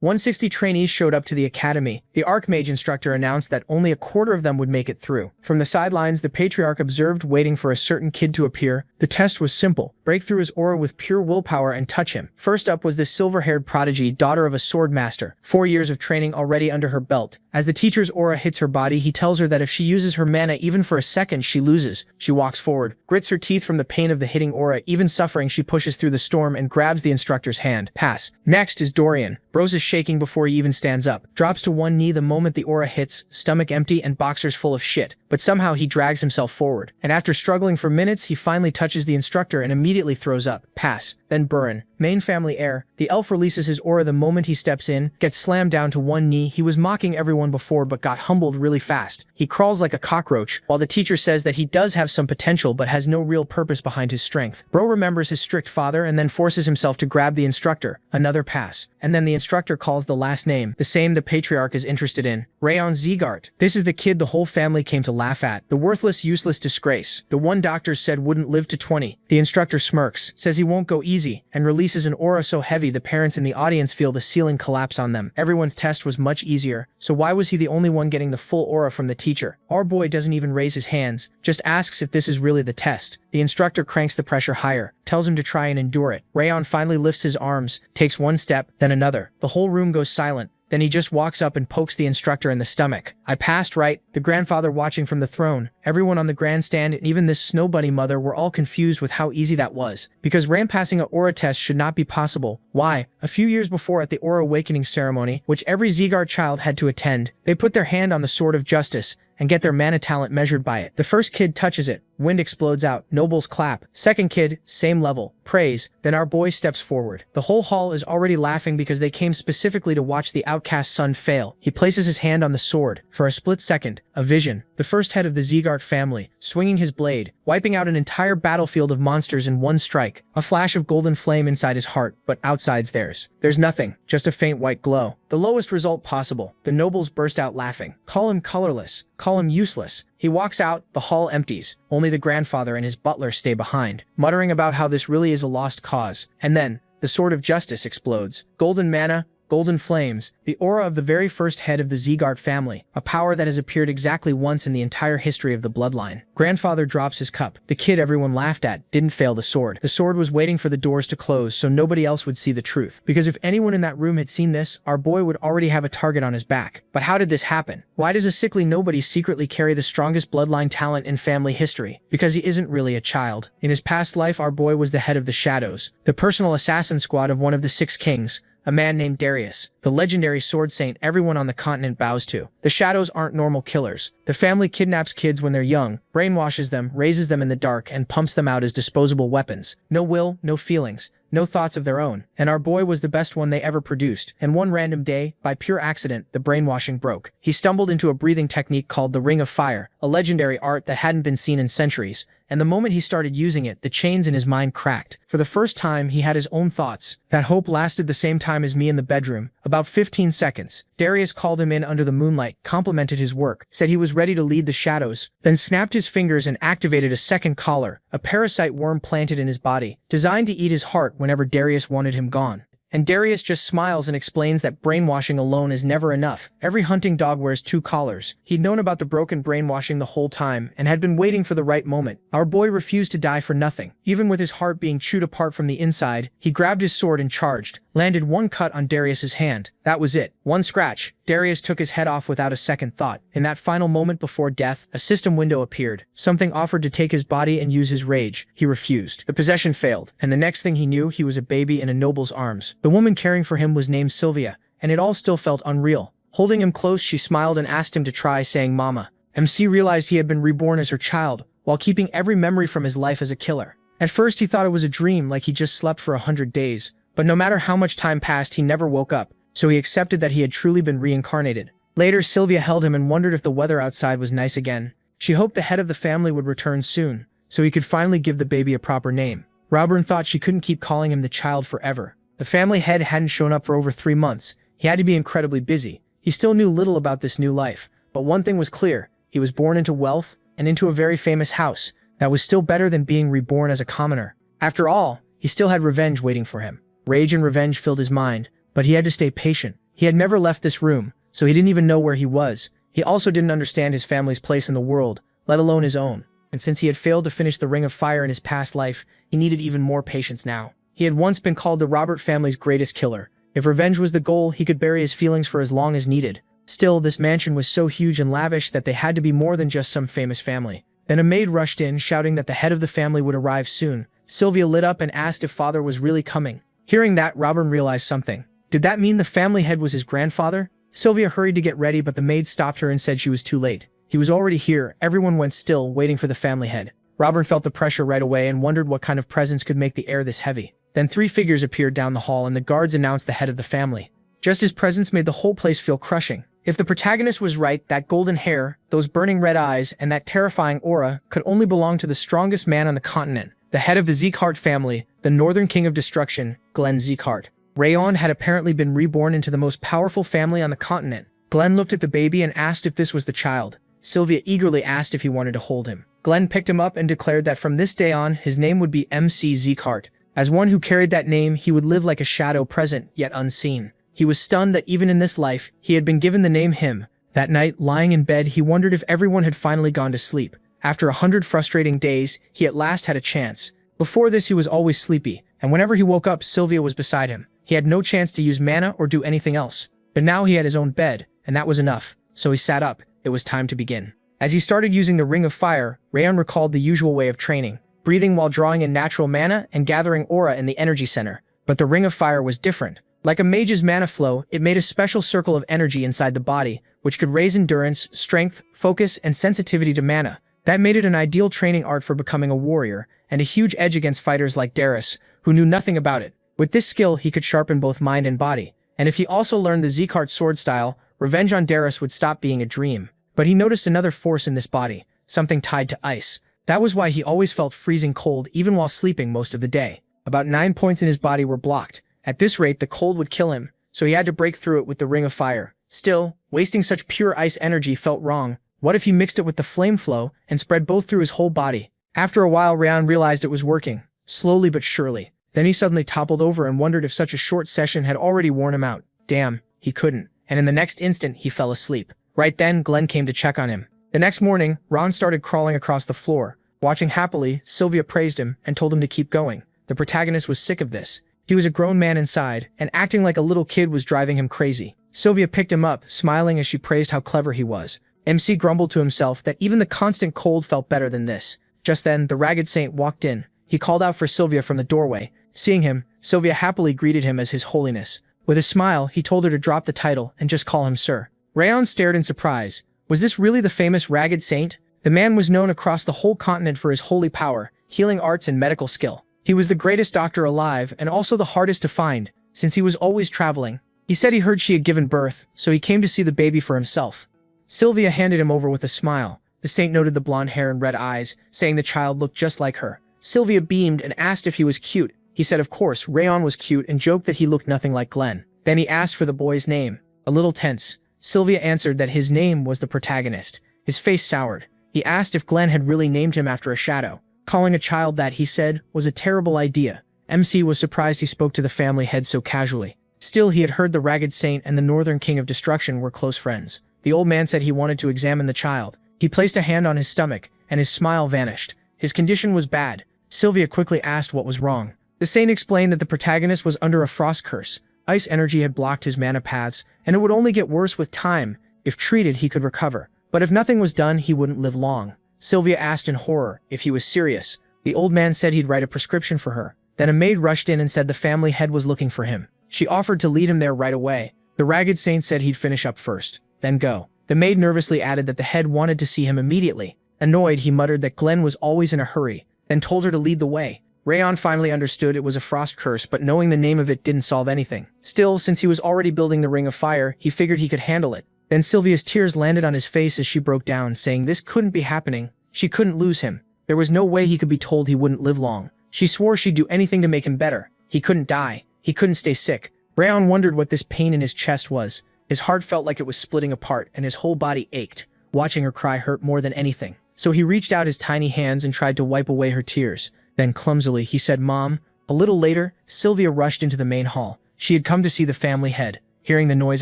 160 trainees showed up to the academy. The Archmage instructor announced that only a quarter of them would make it through. From the sidelines, the Patriarch observed, waiting for a certain kid to appear. The test was simple. Break through his aura with pure willpower and touch him. First up was this silver-haired prodigy, daughter of a sword master. 4 years of training already under her belt. As the teacher's aura hits her body, he tells her that if she uses her mana even for a second, she loses. She walks forward, grits her teeth from the pain of the hitting aura. Even suffering, she pushes through the storm and grabs the instructor's hand. Pass. Next is Dorian. Bros is shaking before he even stands up. Drops to one knee the moment the aura hits, stomach empty and boxers full of shit. But somehow he drags himself forward. And after struggling for minutes, he finally touches the instructor and immediately throws up. Pass. Then Burin. Main family heir. The elf releases his aura the moment he steps in, gets slammed down to one knee. He was mocking everyone before but got humbled really fast. He crawls like a cockroach, while the teacher says that he does have some potential but has no real purpose behind his strength. Bro remembers his strict father and then forces himself to grab the instructor. Another pass. And then the instructor calls the last name, the same the Patriarch is interested in. Rayon Zegart. This is the kid the whole family came to laugh at. The worthless, useless disgrace. The one doctors said wouldn't live to 20. The instructor smirks, says he won't go easy, and releases an aura so heavy the parents in the audience feel the ceiling collapse on them. Everyone's test was much easier, so why was he the only one getting the full aura from the teacher? Our boy doesn't even raise his hands, just asks if this is really the test. The instructor cranks the pressure higher, tells him to try and endure it. Rayon finally lifts his arms, takes one step, then another. The whole room goes silent. Then he just walks up and pokes the instructor in the stomach. I passed, right? The grandfather watching from the throne. Everyone on the grandstand and even this snow bunny mother were all confused with how easy that was. Because passing an aura test should not be possible. Why? A few years before at the aura awakening ceremony, which every Zegart child had to attend, they put their hand on the sword of justice and get their mana talent measured by it. The first kid touches it. Wind explodes out. Nobles clap. Second kid, same level. Praise. Then our boy steps forward. The whole hall is already laughing because they came specifically to watch the outcast son fail. He places his hand on the sword. For a split second, a vision. The first head of the Zegart family, swinging his blade, wiping out an entire battlefield of monsters in one strike. A flash of golden flame inside his heart, but outside's theirs. There's nothing, just a faint white glow. The lowest result possible. The nobles burst out laughing. Call him colorless. Call him useless. He walks out, the hall empties. Only the grandfather and his butler stay behind, muttering about how this really is a lost cause. And then, the sword of justice explodes. Golden mana, golden flames, the aura of the very first head of the Zegart family, a power that has appeared exactly once in the entire history of the bloodline. Grandfather drops his cup. The kid everyone laughed at didn't fail the sword. The sword was waiting for the doors to close so nobody else would see the truth. Because if anyone in that room had seen this, our boy would already have a target on his back. But how did this happen? Why does a sickly nobody secretly carry the strongest bloodline talent in family history? Because he isn't really a child. In his past life, our boy was the head of the Shadows, the personal assassin squad of one of the 6 kings, a man named Darius, the legendary sword saint everyone on the continent bows to. The Shadows aren't normal killers. The family kidnaps kids when they're young, brainwashes them, raises them in the dark, and pumps them out as disposable weapons. No will, no feelings, no thoughts of their own. And our boy was the best one they ever produced. And one random day, by pure accident, the brainwashing broke. He stumbled into a breathing technique called the Ring of Fire, a legendary art that hadn't been seen in centuries. And the moment he started using it, the chains in his mind cracked. For the first time, he had his own thoughts. That hope lasted the same time as me in the bedroom, about 15 seconds. Darius called him in under the moonlight, complimented his work, said he was ready to lead the Shadows, then snapped his fingers and activated a second collar, a parasite worm planted in his body, designed to eat his heart whenever Darius wanted him gone. And Darius just smiles and explains that brainwashing alone is never enough. Every hunting dog wears 2 collars. He'd known about the broken brainwashing the whole time and had been waiting for the right moment. Our boy refused to die for nothing. Even with his heart being chewed apart from the inside, he grabbed his sword and charged, landed one cut on Darius's hand. That was it. One scratch. Darius took his head off without a second thought. In that final moment before death, a system window appeared. Something offered to take his body and use his rage. He refused. The possession failed, and the next thing he knew, he was a baby in a noble's arms. The woman caring for him was named Sylvia, and it all still felt unreal. Holding him close, she smiled and asked him to try saying mama. MC realized he had been reborn as her child, while keeping every memory from his life as a killer. At first he thought it was a dream, like he just slept for 100 days. But no matter how much time passed, he never woke up, so he accepted that he had truly been reincarnated. Later, Sylvia held him and wondered if the weather outside was nice again. She hoped the head of the family would return soon, so he could finally give the baby a proper name. Robin thought she couldn't keep calling him the child forever. The family head hadn't shown up for over 3 months. He had to be incredibly busy. He still knew little about this new life, but one thing was clear. He was born into wealth and into a very famous house. That was still better than being reborn as a commoner. After all, he still had revenge waiting for him. Rage and revenge filled his mind, but he had to stay patient. He had never left this room, so he didn't even know where he was. He also didn't understand his family's place in the world, let alone his own. And since he had failed to finish the Ring of Fire in his past life, he needed even more patience now. He had once been called the Robert family's greatest killer. If revenge was the goal, he could bury his feelings for as long as needed. Still, this mansion was so huge and lavish that they had to be more than just some famous family. Then a maid rushed in, shouting that the head of the family would arrive soon. Sylvia lit up and asked if father was really coming. Hearing that, Robin realized something. Did that mean the family head was his grandfather? Sylvia hurried to get ready, but the maid stopped her and said she was too late. He was already here. Everyone went still, waiting for the family head. Robin felt the pressure right away and wondered what kind of presents could make the air this heavy. Then 3 figures appeared down the hall and the guards announced the head of the family. Just his presence made the whole place feel crushing. If the protagonist was right, that golden hair, those burning red eyes, and that terrifying aura could only belong to the strongest man on the continent, the head of the Zeekhart family, the Northern King of Destruction, Glenn Zeekhart. Rayon had apparently been reborn into the most powerful family on the continent. Glenn looked at the baby and asked if this was the child. Sylvia eagerly asked if he wanted to hold him. Glenn picked him up and declared that from this day on, his name would be MC Zeekhart. As one who carried that name, he would live like a shadow, present yet unseen. He was stunned that even in this life, he had been given the name him. That night, lying in bed, he wondered if everyone had finally gone to sleep. After 100 frustrating days, he at last had a chance. Before this, he was always sleepy, and whenever he woke up, Sylvia was beside him. He had no chance to use mana or do anything else. But now he had his own bed, and that was enough. So he sat up. It was time to begin. As he started using the Ring of Fire, Rayon recalled the usual way of training, breathing while drawing in natural mana and gathering aura in the energy center. But the Ring of Fire was different. Like a mage's mana flow, it made a special circle of energy inside the body, which could raise endurance, strength, focus, and sensitivity to mana. That made it an ideal training art for becoming a warrior, and a huge edge against fighters like Darius, who knew nothing about it. With this skill, he could sharpen both mind and body. And if he also learned the Zeekhart sword style, revenge on Darius would stop being a dream. But he noticed another force in this body, something tied to ice. That was why he always felt freezing cold even while sleeping most of the day. About 9 points in his body were blocked. At this rate, the cold would kill him, so he had to break through it with the Ring of Fire. Still, wasting such pure ice energy felt wrong. What if he mixed it with the flame flow and spread both through his whole body? After a while, Rayon realized it was working, slowly but surely. Then he suddenly toppled over and wondered if such a short session had already worn him out. Damn, he couldn't. And in the next instant, he fell asleep. Right then, Glenn came to check on him. The next morning, Ron started crawling across the floor. Watching happily, Sylvia praised him and told him to keep going. The protagonist was sick of this. He was a grown man inside, and acting like a little kid was driving him crazy. Sylvia picked him up, smiling as she praised how clever he was. MC grumbled to himself that even the constant cold felt better than this. Just then, the ragged saint walked in. He called out for Sylvia from the doorway. Seeing him, Sylvia happily greeted him as His Holiness. With a smile, he told her to drop the title and just call him Sir. Rayon stared in surprise. Was this really the famous ragged saint? The man was known across the whole continent for his holy power, healing arts, and medical skill. He was the greatest doctor alive and also the hardest to find, since he was always traveling. He said he heard she had given birth, so he came to see the baby for himself. Sylvia handed him over with a smile. The saint noted the blonde hair and red eyes, saying the child looked just like her. Sylvia beamed and asked if he was cute. He said of course Rayon was cute and joked that he looked nothing like Glenn. Then he asked for the boy's name. A little tense, Sylvia answered that his name was the protagonist. His face soured. He asked if Glenn had really named him after a shadow. Calling a child that, he said, was a terrible idea. MC was surprised he spoke to the family head so casually. Still, he had heard the Ragged Saint and the Northern King of Destruction were close friends. The old man said he wanted to examine the child. He placed a hand on his stomach, and his smile vanished. His condition was bad. Sylvia quickly asked what was wrong. The saint explained that the protagonist was under a frost curse. Ice energy had blocked his mana paths, and it would only get worse with time. If treated, he could recover. But if nothing was done, he wouldn't live long. Sylvia asked in horror if he was serious. The old man said he'd write a prescription for her. Then a maid rushed in and said the family head was looking for him. She offered to lead him there right away. The Ragged Saint said he'd finish up first, then go. The maid nervously added that the head wanted to see him immediately. Annoyed, he muttered that Glenn was always in a hurry, then told her to lead the way. Rayon finally understood it was a frost curse, but knowing the name of it didn't solve anything. Still, since he was already building the Ring of Fire, he figured he could handle it. Then Sylvia's tears landed on his face as she broke down, saying this couldn't be happening. She couldn't lose him. There was no way he could be told he wouldn't live long. She swore she'd do anything to make him better. He couldn't die. He couldn't stay sick. Rayon wondered what this pain in his chest was. His heart felt like it was splitting apart, and his whole body ached. Watching her cry hurt more than anything. So he reached out his tiny hands and tried to wipe away her tears. Then clumsily, he said, "Mom." A little later, Sylvia rushed into the main hall. She had come to see the family head. Hearing the noise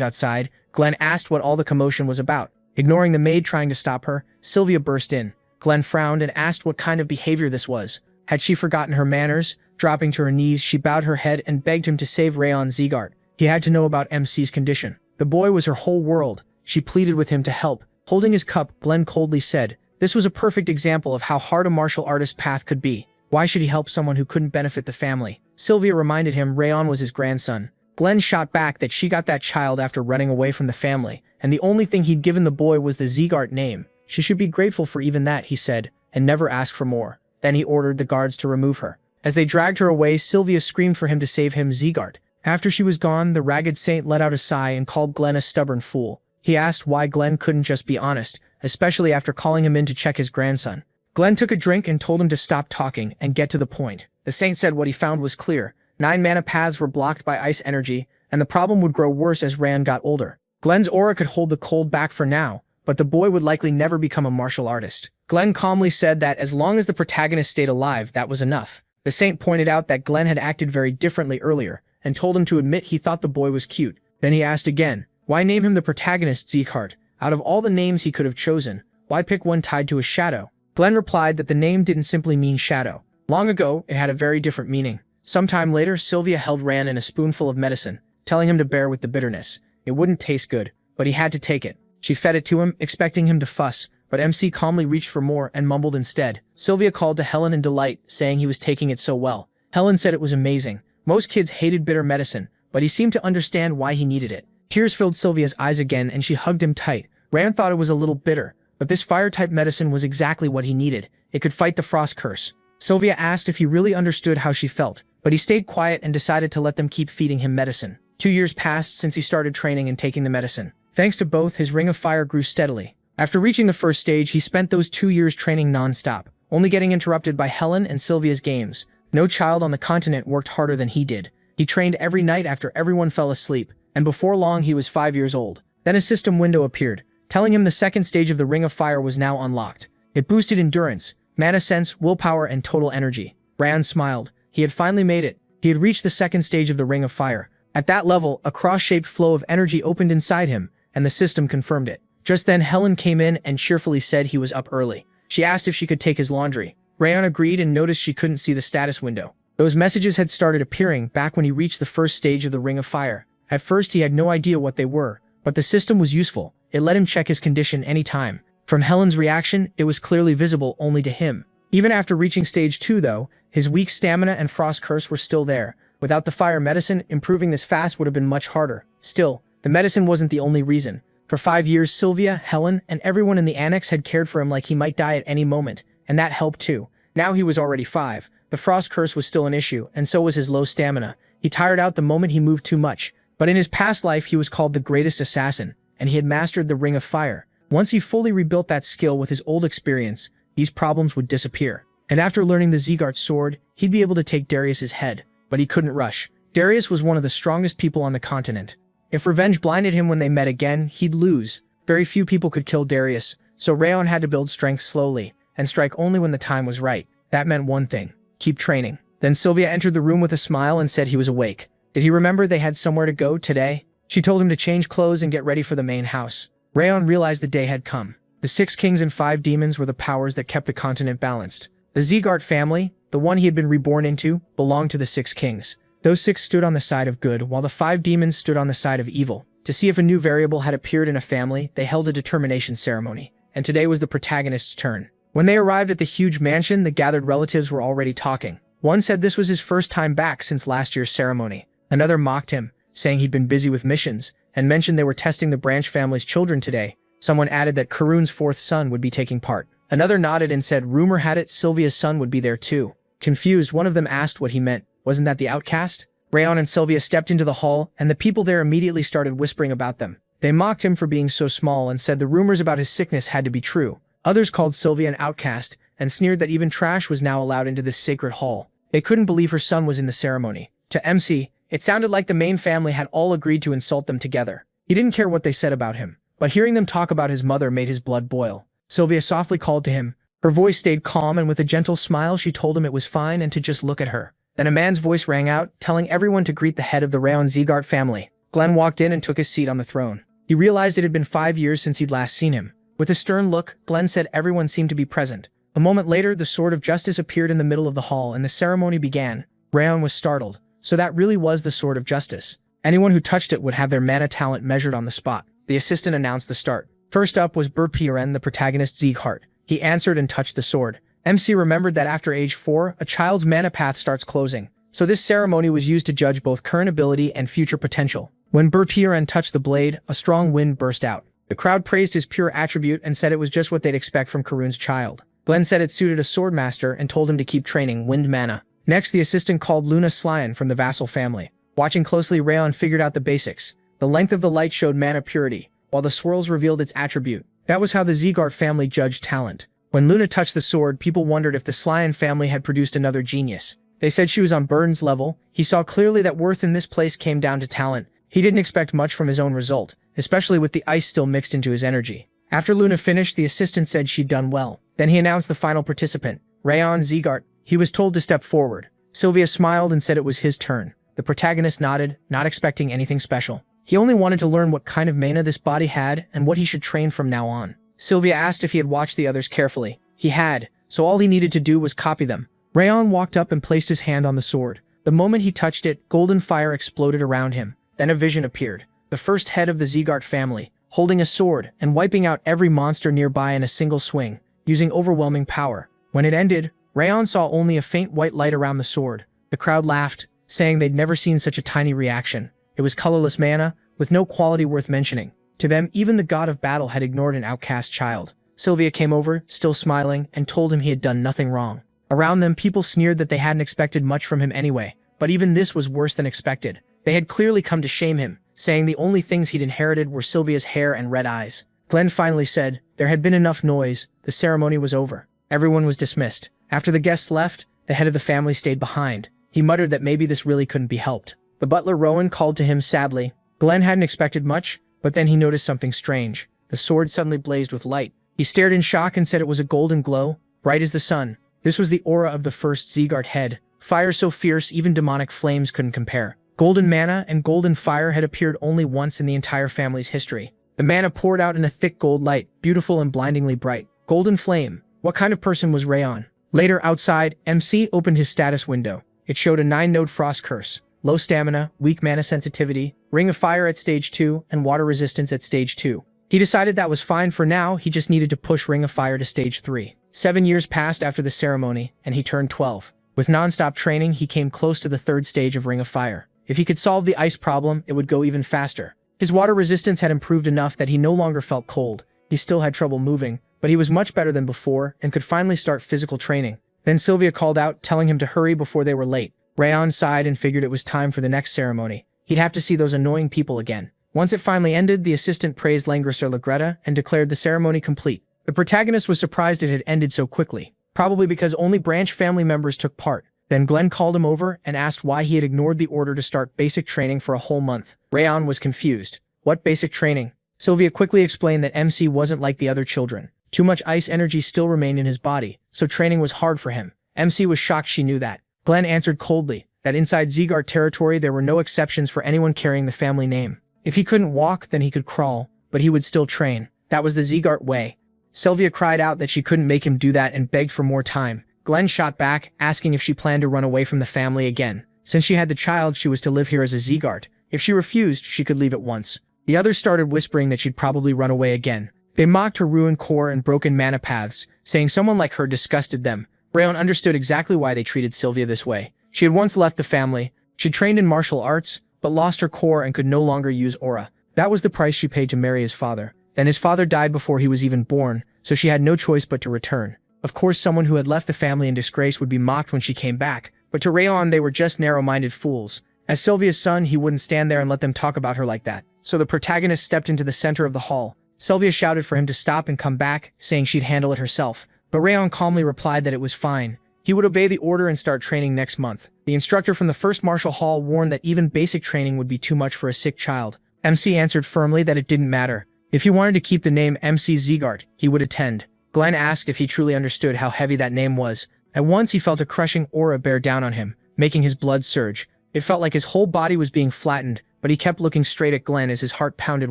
outside, Glenn asked what all the commotion was about. Ignoring the maid trying to stop her, Sylvia burst in. Glenn frowned and asked what kind of behavior this was. Had she forgotten her manners? Dropping to her knees, she bowed her head and begged him to save Rayon Zegart. He had to know about MC's condition. The boy was her whole world. She pleaded with him to help. Holding his cup, Glenn coldly said, "This was a perfect example of how hard a martial artist's path could be. Why should he help someone who couldn't benefit the family?" Sylvia reminded him Rayon was his grandson. Glenn shot back that she got that child after running away from the family, and the only thing he'd given the boy was the Zegart name. She should be grateful for even that, he said, and never ask for more. Then he ordered the guards to remove her. As they dragged her away, Sylvia screamed for him to save him Zegart. After she was gone, the ragged saint let out a sigh and called Glenn a stubborn fool. He asked why Glenn couldn't just be honest, especially after calling him in to check his grandson. Glenn took a drink and told him to stop talking and get to the point. The saint said what he found was clear. 9 mana paths were blocked by ice energy, and the problem would grow worse as Rand got older. Glenn's aura could hold the cold back for now, but the boy would likely never become a martial artist. Glenn calmly said that as long as the protagonist stayed alive, that was enough. The saint pointed out that Glenn had acted very differently earlier, and told him to admit he thought the boy was cute. Then he asked again, why name him the protagonist Zegart? Out of all the names he could have chosen, why pick one tied to a shadow? Glenn replied that the name didn't simply mean shadow. Long ago, it had a very different meaning. Sometime later, Sylvia held Rand in a spoonful of medicine, telling him to bear with the bitterness. It wouldn't taste good, but he had to take it. She fed it to him, expecting him to fuss, but MC calmly reached for more and mumbled instead. Sylvia called to Helen in delight, saying he was taking it so well. Helen said it was amazing. Most kids hated bitter medicine, but he seemed to understand why he needed it. Tears filled Sylvia's eyes again and she hugged him tight. Rand thought it was a little bitter, but this fire-type medicine was exactly what he needed. It could fight the frost curse. Sylvia asked if he really understood how she felt, but he stayed quiet and decided to let them keep feeding him medicine. 2 years passed since he started training and taking the medicine. Thanks to both, his ring of fire grew steadily. After reaching the first stage, he spent those 2 years training non-stop, only getting interrupted by Helen and Sylvia's games. No child on the continent worked harder than he did. He trained every night after everyone fell asleep, and before long he was 5 years old. Then a system window appeared, telling him the second stage of the Ring of Fire was now unlocked. It boosted endurance, mana sense, willpower, and total energy. Rand smiled. He had finally made it. He had reached the second stage of the Ring of Fire. At that level, a cross-shaped flow of energy opened inside him, and the system confirmed it. Just then, Helen came in and cheerfully said he was up early. She asked if she could take his laundry. Rayon agreed and noticed she couldn't see the status window. Those messages had started appearing back when he reached the first stage of the Ring of Fire. At first, he had no idea what they were, but the system was useful. It let him check his condition anytime. From Helen's reaction, it was clearly visible only to him. Even after reaching stage 2, though, his weak stamina and frost curse were still there. Without the fire medicine, improving this fast would have been much harder. Still, the medicine wasn't the only reason. For 5 years, Sylvia, Helen, and everyone in the annex had cared for him like he might die at any moment, and that helped too. Now he was already 5. The frost curse was still an issue, and so was his low stamina. He tired out the moment he moved too much. But in his past life, he was called the greatest assassin, and he had mastered the Ring of Fire. Once he fully rebuilt that skill with his old experience, these problems would disappear. And after learning the Zegart sword, he'd be able to take Darius's head. But he couldn't rush. Darius was one of the strongest people on the continent. If revenge blinded him when they met again, he'd lose. Very few people could kill Darius, so Rayon had to build strength slowly, and strike only when the time was right. That meant one thing: keep training. Then Sylvia entered the room with a smile and said he was awake. Did he remember they had somewhere to go today? She told him to change clothes and get ready for the main house. Rayon realized the day had come. The 6 kings and 5 demons were the powers that kept the continent balanced. The Zegart family, the one he had been reborn into, belonged to the 6 kings. Those 6 stood on the side of good, while the 5 demons stood on the side of evil. To see if a new variable had appeared in a family, they held a determination ceremony. And today was the protagonist's turn. When they arrived at the huge mansion, the gathered relatives were already talking. One said this was his first time back since last year's ceremony. Another mocked him, saying he'd been busy with missions, and mentioned they were testing the Branch family's children today. Someone added that Karun's 4th son would be taking part. Another nodded and said rumor had it Sylvia's son would be there too. Confused, one of them asked what he meant. Wasn't that the outcast? Rayon and Sylvia stepped into the hall, and the people there immediately started whispering about them. They mocked him for being so small and said the rumors about his sickness had to be true. Others called Sylvia an outcast, and sneered that even trash was now allowed into this sacred hall. They couldn't believe her son was in the ceremony. To MC, it sounded like the main family had all agreed to insult them together. He didn't care what they said about him, but hearing them talk about his mother made his blood boil. Sylvia softly called to him. Her voice stayed calm, and with a gentle smile she told him it was fine and to just look at her. Then a man's voice rang out, telling everyone to greet the head of the Rayon Zegart family. Glenn walked in and took his seat on the throne. He realized it had been 5 years since he'd last seen him. With a stern look, Glenn said everyone seemed to be present. A moment later, the Sword of Justice appeared in the middle of the hall and the ceremony began. Rayon was startled. So that really was the Sword of Justice. Anyone who touched it would have their mana talent measured on the spot. The assistant announced the start. First up was Burpiren, the protagonist Sieghart. He answered and touched the sword. MC remembered that after age 4, a child's mana path starts closing. So this ceremony was used to judge both current ability and future potential. When Burpiren touched the blade, a strong wind burst out. The crowd praised his pure attribute and said it was just what they'd expect from Karun's child. Glenn said it suited a swordmaster and told him to keep training wind mana. Next, the assistant called Luna Slyan from the vassal family. Watching closely, Rayon figured out the basics. The length of the light showed mana purity, while the swirls revealed its attribute. That was how the Sieghart family judged talent. When Luna touched the sword, people wondered if the Slyan family had produced another genius. They said she was on Burns' level. He saw clearly that worth in this place came down to talent. He didn't expect much from his own result, especially with the ice still mixed into his energy. After Luna finished, the assistant said she'd done well. Then he announced the final participant, Rayon Sieghart. He was told to step forward. Sylvia smiled and said it was his turn. The protagonist nodded, not expecting anything special. He only wanted to learn what kind of mana this body had and what he should train from now on. Sylvia asked if he had watched the others carefully. He had, so all he needed to do was copy them. Rayon walked up and placed his hand on the sword. The moment he touched it, golden fire exploded around him. Then a vision appeared. The first head of the Sieghart family, holding a sword and wiping out every monster nearby in a single swing, using overwhelming power. When it ended, Rayon saw only a faint white light around the sword. The crowd laughed, saying they'd never seen such a tiny reaction. It was colorless mana, with no quality worth mentioning. To them, even the god of battle had ignored an outcast child. Sylvia came over, still smiling, and told him he had done nothing wrong. Around them, people sneered that they hadn't expected much from him anyway, but even this was worse than expected. They had clearly come to shame him, saying the only things he'd inherited were Sylvia's hair and red eyes. Glenn finally said, there had been enough noise, the ceremony was over. Everyone was dismissed. After the guests left, the head of the family stayed behind. He muttered that maybe this really couldn't be helped. The butler Rowan called to him sadly. Glenn hadn't expected much, but then he noticed something strange. The sword suddenly blazed with light. He stared in shock and said it was a golden glow, bright as the sun. This was the aura of the first Sieghart head. Fire so fierce even demonic flames couldn't compare. Golden mana and golden fire had appeared only once in the entire family's history. The mana poured out in a thick gold light, beautiful and blindingly bright. Golden flame. What kind of person was Rayon? Later, outside, MC opened his status window. It showed a 9-node frost curse. Low stamina, weak mana sensitivity, ring of fire at stage 2, and water resistance at stage 2. He decided that was fine for now, he just needed to push ring of fire to stage 3. 7 years passed after the ceremony, and he turned 12. With non-stop training, he came close to the 3rd stage of ring of fire. If he could solve the ice problem, it would go even faster. His water resistance had improved enough that he no longer felt cold. He still had trouble moving, but he was much better than before and could finally start physical training. Then Sylvia called out, telling him to hurry before they were late. Rayon sighed and figured it was time for the next ceremony. He'd have to see those annoying people again. Once it finally ended, the assistant praised Langrisser Legreta and declared the ceremony complete. The protagonist was surprised it had ended so quickly, probably because only branch family members took part. Then Glenn called him over and asked why he had ignored the order to start basic training for a whole month. Rayon was confused. What basic training? Sylvia quickly explained that MC wasn't like the other children. Too much ice energy still remained in his body, so training was hard for him. MC was shocked she knew that. Glenn answered coldly that inside Sieghart territory there were no exceptions for anyone carrying the family name. If he couldn't walk, then he could crawl, but he would still train. That was the Sieghart way. Sylvia cried out that she couldn't make him do that and begged for more time. Glenn shot back, asking if she planned to run away from the family again. Since she had the child, she was to live here as a Sieghart. If she refused, she could leave at once. The others started whispering that she'd probably run away again. They mocked her ruined core and broken mana paths, saying someone like her disgusted them. Rayon understood exactly why they treated Sylvia this way. She had once left the family. She trained in martial arts, but lost her core and could no longer use aura. That was the price she paid to marry his father. Then his father died before he was even born, so she had no choice but to return. Of course, someone who had left the family in disgrace would be mocked when she came back, but to Rayon they were just narrow-minded fools. As Sylvia's son, he wouldn't stand there and let them talk about her like that. So the protagonist stepped into the center of the hall. Sylvia shouted for him to stop and come back, saying she'd handle it herself. But Rayon calmly replied that it was fine. He would obey the order and start training next month. The instructor from the first martial hall warned that even basic training would be too much for a sick child. MC answered firmly that it didn't matter. If he wanted to keep the name MC Sieghart, he would attend. Glenn asked if he truly understood how heavy that name was. At once he felt a crushing aura bear down on him, making his blood surge. It felt like his whole body was being flattened, but he kept looking straight at Glenn as his heart pounded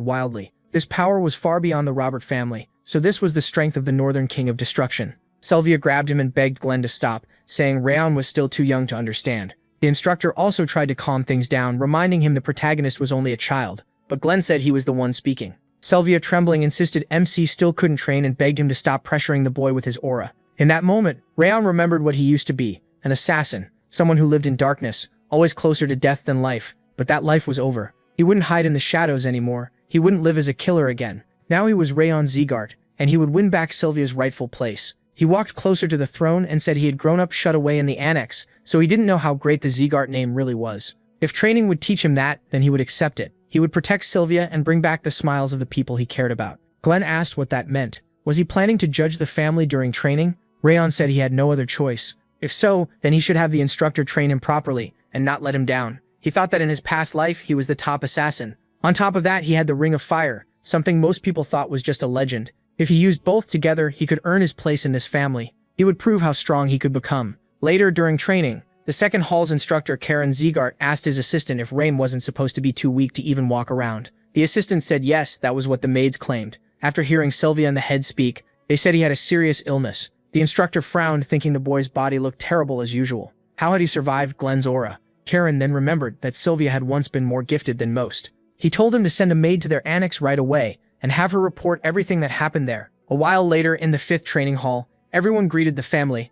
wildly. This power was far beyond the Robert family, so this was the strength of the Northern King of Destruction. Sylvia grabbed him and begged Glenn to stop, saying Rayon was still too young to understand. The instructor also tried to calm things down, reminding him the protagonist was only a child, but Glenn said he was the one speaking. Sylvia, trembling, insisted MC still couldn't train and begged him to stop pressuring the boy with his aura. In that moment, Rayon remembered what he used to be, an assassin, someone who lived in darkness, always closer to death than life, but that life was over. He wouldn't hide in the shadows anymore, he wouldn't live as a killer again. Now he was Rayon Zeegart, and he would win back Sylvia's rightful place. He walked closer to the throne and said he had grown up shut away in the annex, so he didn't know how great the Zeegart name really was. If training would teach him that, then he would accept it. He would protect Sylvia and bring back the smiles of the people he cared about. Glenn asked what that meant. Was he planning to judge the family during training? Rayon said he had no other choice. If so, then he should have the instructor train him properly and not let him down. He thought that in his past life, he was the top assassin. On top of that, he had the Ring of Fire, something most people thought was just a legend. If he used both together, he could earn his place in this family. He would prove how strong he could become. Later, during training, the second hall's instructor Karen Zeegart asked his assistant if Rain wasn't supposed to be too weak to even walk around. The assistant said yes, that was what the maids claimed. After hearing Sylvia and the head speak, they said he had a serious illness. The instructor frowned, thinking the boy's body looked terrible as usual. How had he survived Glenn's aura? Karen then remembered that Sylvia had once been more gifted than most. He told him to send a maid to their annex right away and have her report everything that happened there. A while later, in the 5th training hall, everyone greeted the family.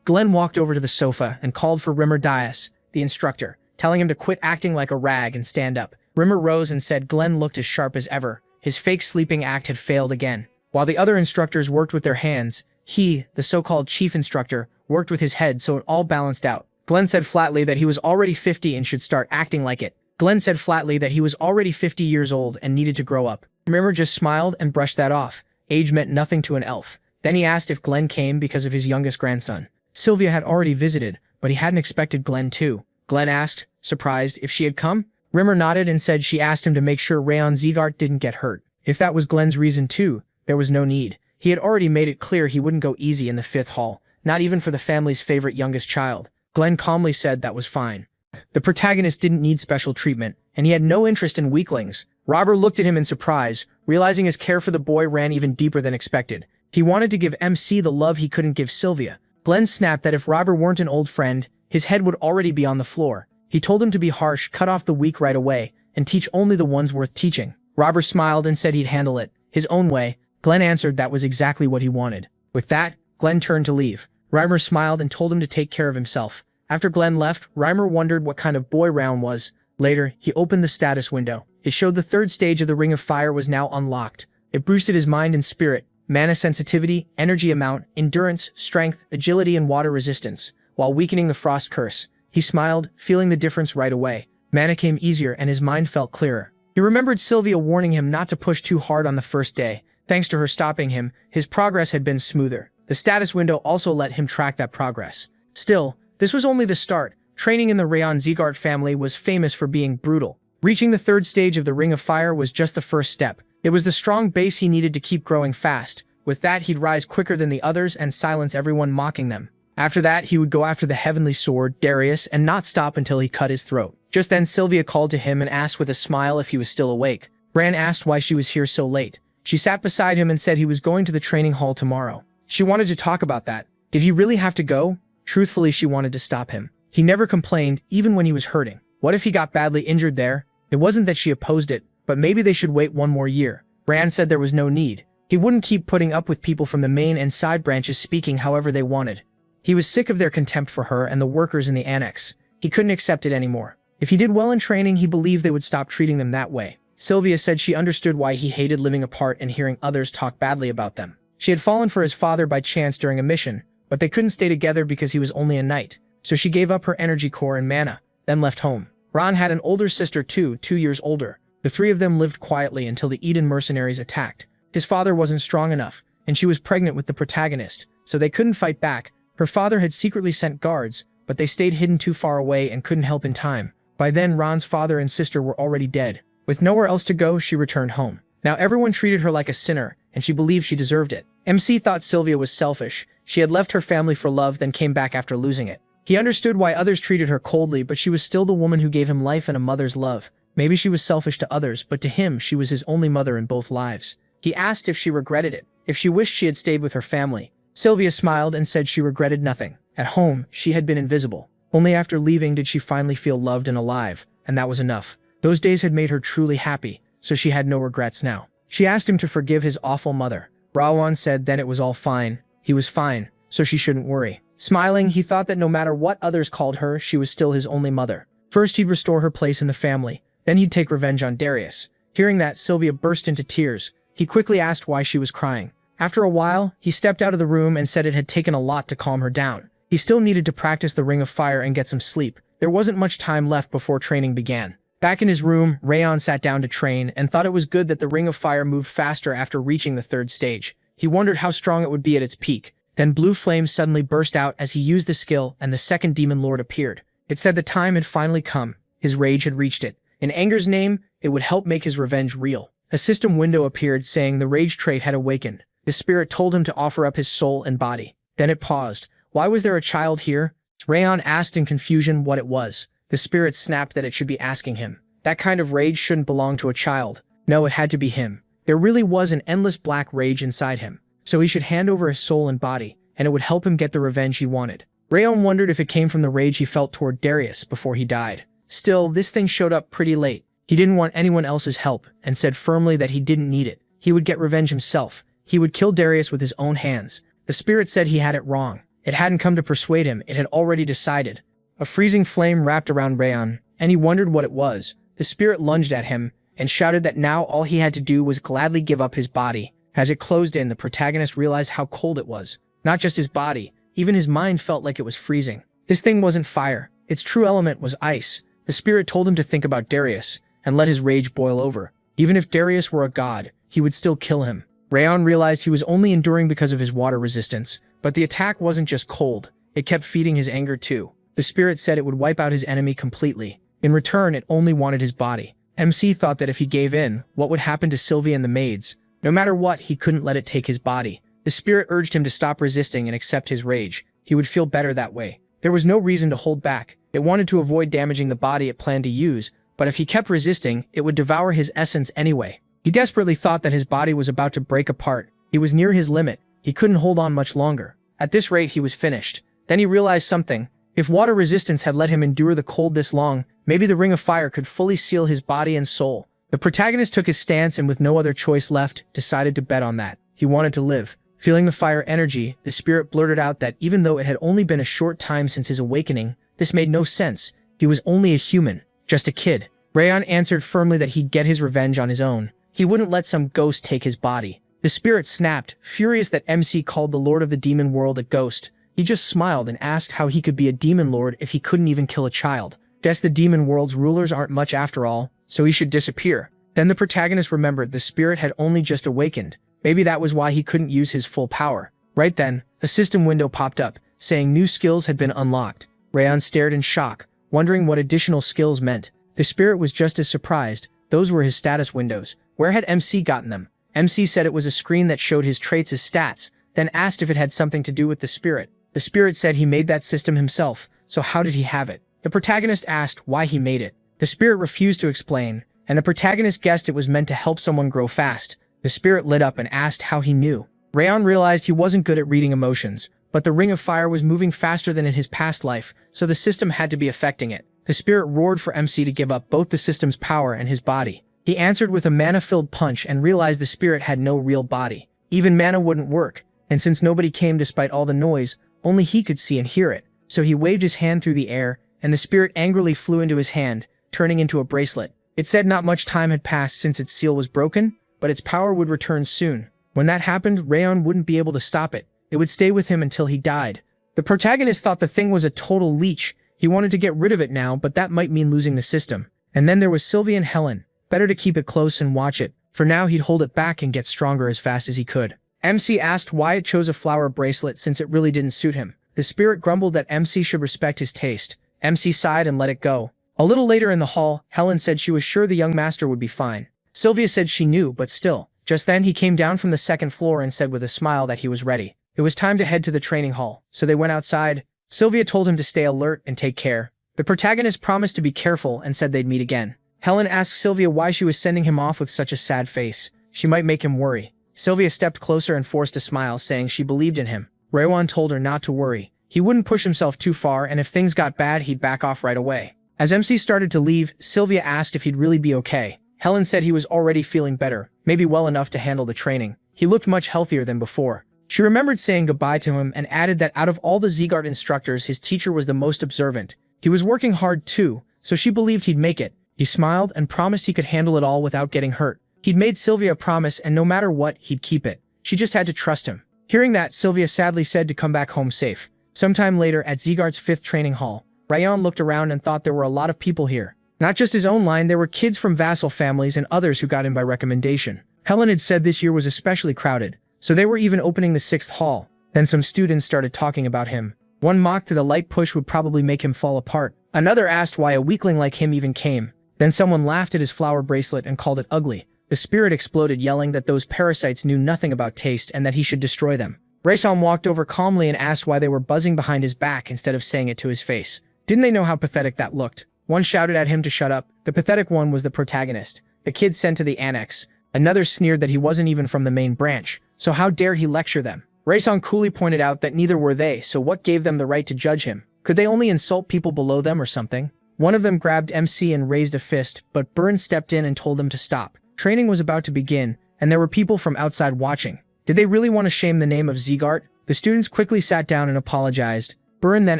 Glenn walked over to the sofa and called for Rimmer Dias, the instructor, telling him to quit acting like a rag and stand up. Rimmer rose and said Glenn looked as sharp as ever. His fake sleeping act had failed again. While the other instructors worked with their hands, he, the so-called chief instructor, worked with his head so it all balanced out. Glenn said flatly that he was already 50 and should start acting like it. Glenn said flatly that he was already 50 years old and needed to grow up. Rimmer just smiled and brushed that off. Age meant nothing to an elf. Then he asked if Glenn came because of his youngest grandson. Sylvia had already visited, but he hadn't expected Glenn too. Glenn asked, surprised, if she had come. Rimmer nodded and said she asked him to make sure Rayon Zeegart didn't get hurt. If that was Glenn's reason too, there was no need. He had already made it clear he wouldn't go easy in the 5th hall, not even for the family's favorite youngest child. Glenn calmly said that was fine. The protagonist didn't need special treatment, and he had no interest in weaklings. Robert looked at him in surprise, realizing his care for the boy ran even deeper than expected. He wanted to give MC the love he couldn't give Sylvia. Glenn snapped that if Robert weren't an old friend, his head would already be on the floor. He told him to be harsh, cut off the weak right away, and teach only the ones worth teaching. Robert smiled and said he'd handle it his own way. Glenn answered that was exactly what he wanted. With that, Glenn turned to leave. Reimer smiled and told him to take care of himself. After Glenn left, Reimer wondered what kind of boy Round was. Later, he opened the status window. It showed the 3rd stage of the Ring of Fire was now unlocked. It boosted his mind and spirit, mana sensitivity, energy amount, endurance, strength, agility, and water resistance, while weakening the frost curse. He smiled, feeling the difference right away. Mana came easier and his mind felt clearer. He remembered Sylvia warning him not to push too hard on the first day. Thanks to her stopping him, his progress had been smoother. The status window also let him track that progress. Still, this was only the start. Training in the Rayon Zeegart family was famous for being brutal. Reaching the 3rd stage of the Ring of Fire was just the first step. It was the strong base he needed to keep growing fast. With that, he'd rise quicker than the others and silence everyone mocking them. After that, he would go after the Heavenly Sword, Darius, and not stop until he cut his throat. Just then, Sylvia called to him and asked with a smile if he was still awake. Bran asked why she was here so late. She sat beside him and said he was going to the training hall tomorrow. She wanted to talk about that. Did he really have to go? Truthfully, she wanted to stop him. He never complained, even when he was hurting. What if he got badly injured there? It wasn't that she opposed it, but maybe they should wait one more year. Bran said there was no need. He wouldn't keep putting up with people from the main and side branches speaking however they wanted. He was sick of their contempt for her and the workers in the annex. He couldn't accept it anymore. If he did well in training, he believed they would stop treating them that way. Sylvia said she understood why he hated living apart and hearing others talk badly about them. She had fallen for his father by chance during a mission, but they couldn't stay together because he was only a knight. So she gave up her energy core and mana, then left home. Ron had an older sister too, 2 years older. The 3 of them lived quietly until the Eden mercenaries attacked. His father wasn't strong enough, and she was pregnant with the protagonist, so they couldn't fight back. Her father had secretly sent guards, but they stayed hidden too far away and couldn't help in time. By then, Ron's father and sister were already dead. With nowhere else to go, she returned home. Now everyone treated her like a sinner, and she believed she deserved it. MC thought Sylvia was selfish. She had left her family for love, then came back after losing it. He understood why others treated her coldly, but she was still the woman who gave him life and a mother's love. Maybe she was selfish to others, but to him, she was his only mother in both lives. He asked if she regretted it, if she wished she had stayed with her family. Sylvia smiled and said she regretted nothing. At home, she had been invisible. Only after leaving did she finally feel loved and alive, and that was enough. Those days had made her truly happy, so she had no regrets now. She asked him to forgive his awful mother. Rawan said then it was all fine. He was fine, so she shouldn't worry. Smiling, he thought that no matter what others called her, she was still his only mother. First, he'd restore her place in the family. Then he'd take revenge on Darius. Hearing that, Sylvia burst into tears. He quickly asked why she was crying. After a while, he stepped out of the room and said it had taken a lot to calm her down. He still needed to practice the Ring of Fire and get some sleep. There wasn't much time left before training began. Back in his room, Rayon sat down to train and thought it was good that the Ring of Fire moved faster after reaching the third stage. He wondered how strong it would be at its peak. Then blue flames suddenly burst out as he used the skill and the second demon lord appeared. It said the time had finally come. His rage had reached it. In anger's name, it would help make his revenge real. A system window appeared saying the rage trait had awakened. The spirit told him to offer up his soul and body. Then it paused. Why was there a child here? Rayon asked in confusion what it was. The spirit snapped that it should be asking him. That kind of rage shouldn't belong to a child. No, it had to be him. There really was an endless black rage inside him. So he should hand over his soul and body, and it would help him get the revenge he wanted. Rayon wondered if it came from the rage he felt toward Darius before he died. Still, this thing showed up pretty late. He didn't want anyone else's help, and said firmly that he didn't need it. He would get revenge himself. He would kill Darius with his own hands. The spirit said he had it wrong. It hadn't come to persuade him, it had already decided. A freezing flame wrapped around Rayon, and he wondered what it was. The spirit lunged at him, and shouted that now all he had to do was gladly give up his body. As it closed in, the protagonist realized how cold it was. Not just his body, even his mind felt like it was freezing. This thing wasn't fire. Its true element was ice. The spirit told him to think about Darius, and let his rage boil over. Even if Darius were a god, he would still kill him. Rayon realized he was only enduring because of his water resistance, but the attack wasn't just cold. It kept feeding his anger too. The spirit said it would wipe out his enemy completely. In return, it only wanted his body. MC thought that if he gave in, what would happen to Sylvia and the maids? No matter what, he couldn't let it take his body. The spirit urged him to stop resisting and accept his rage. He would feel better that way. There was no reason to hold back. It wanted to avoid damaging the body it planned to use, but if he kept resisting, it would devour his essence anyway. He desperately thought that his body was about to break apart. He was near his limit. He couldn't hold on much longer. At this rate, he was finished. Then he realized something. If water resistance had let him endure the cold this long, maybe the Ring of Fire could fully seal his body and soul. The protagonist took his stance and with no other choice left, decided to bet on that. He wanted to live. Feeling the fire energy, the spirit blurted out that even though it had only been a short time since his awakening, this made no sense. He was only a human, just a kid. Rayon answered firmly that he'd get his revenge on his own. He wouldn't let some ghost take his body. The spirit snapped, furious that MC called the Lord of the Demon World a ghost. He just smiled and asked how he could be a demon lord if he couldn't even kill a child. Guess the demon world's rulers aren't much after all, so he should disappear. Then the protagonist remembered the spirit had only just awakened. Maybe that was why he couldn't use his full power. Right then, a system window popped up, saying new skills had been unlocked. Rayon stared in shock, wondering what additional skills meant. The spirit was just as surprised. Those were his status windows. Where had MC gotten them? MC said it was a screen that showed his traits as stats, then asked if it had something to do with the spirit. The spirit said he made that system himself, so how did he have it? The protagonist asked why he made it. The spirit refused to explain, and the protagonist guessed it was meant to help someone grow fast. The spirit lit up and asked how he knew. Rayon realized he wasn't good at reading emotions, but the Ring of Fire was moving faster than in his past life, so the system had to be affecting it. The spirit roared for MC to give up both the system's power and his body. He answered with a mana-filled punch and realized the spirit had no real body. Even mana wouldn't work, and since nobody came despite all the noise, only he could see and hear it. So he waved his hand through the air, and the spirit angrily flew into his hand, turning into a bracelet. It said not much time had passed since its seal was broken, but its power would return soon. When that happened, Rayon wouldn't be able to stop it. It would stay with him until he died. The protagonist thought the thing was a total leech. He wanted to get rid of it now, but that might mean losing the system. And then there was Sylvia and Helen. Better to keep it close and watch it. For now, he'd hold it back and get stronger as fast as he could. MC asked why it chose a flower bracelet since it really didn't suit him. The spirit grumbled that MC should respect his taste. MC sighed and let it go. A little later in the hall, Helen said she was sure the young master would be fine. Sylvia said she knew, but still. Just then he came down from the second floor and said with a smile that he was ready. It was time to head to the training hall, so they went outside. Sylvia told him to stay alert and take care. The protagonist promised to be careful and said they'd meet again. Helen asked Sylvia why she was sending him off with such a sad face. She might make him worry. Sylvia stepped closer and forced a smile, saying she believed in him. Raewon told her not to worry. He wouldn't push himself too far, and if things got bad, he'd back off right away. As MC started to leave, Sylvia asked if he'd really be okay. Helen said he was already feeling better, maybe well enough to handle the training. He looked much healthier than before. She remembered saying goodbye to him and added that out of all the Zeegard instructors, his teacher was the most observant. He was working hard too, so she believed he'd make it. He smiled and promised he could handle it all without getting hurt. He'd made Sylvia a promise, and no matter what, he'd keep it. She just had to trust him. Hearing that, Sylvia sadly said to come back home safe. Sometime later, at Zeegard's 5th training hall, Rayon looked around and thought there were a lot of people here. Not just his own line, there were kids from vassal families and others who got in by recommendation. Helen had said this year was especially crowded, so they were even opening the 6th hall. Then some students started talking about him. One mocked that a light push would probably make him fall apart. Another asked why a weakling like him even came. Then someone laughed at his flower bracelet and called it ugly. The spirit exploded, yelling that those parasites knew nothing about taste and that he should destroy them. Raysom walked over calmly and asked why they were buzzing behind his back instead of saying it to his face. Didn't they know how pathetic that looked? One shouted at him to shut up. The pathetic one was the protagonist, the kid sent to the annex. Another sneered that he wasn't even from the main branch, so how dare he lecture them? Rayson coolly pointed out that neither were they, so what gave them the right to judge him? Could they only insult people below them or something? One of them grabbed MC and raised a fist, but Burn stepped in and told them to stop. Training was about to begin, and there were people from outside watching. Did they really want to shame the name of Zeegard? The students quickly sat down and apologized. Burn then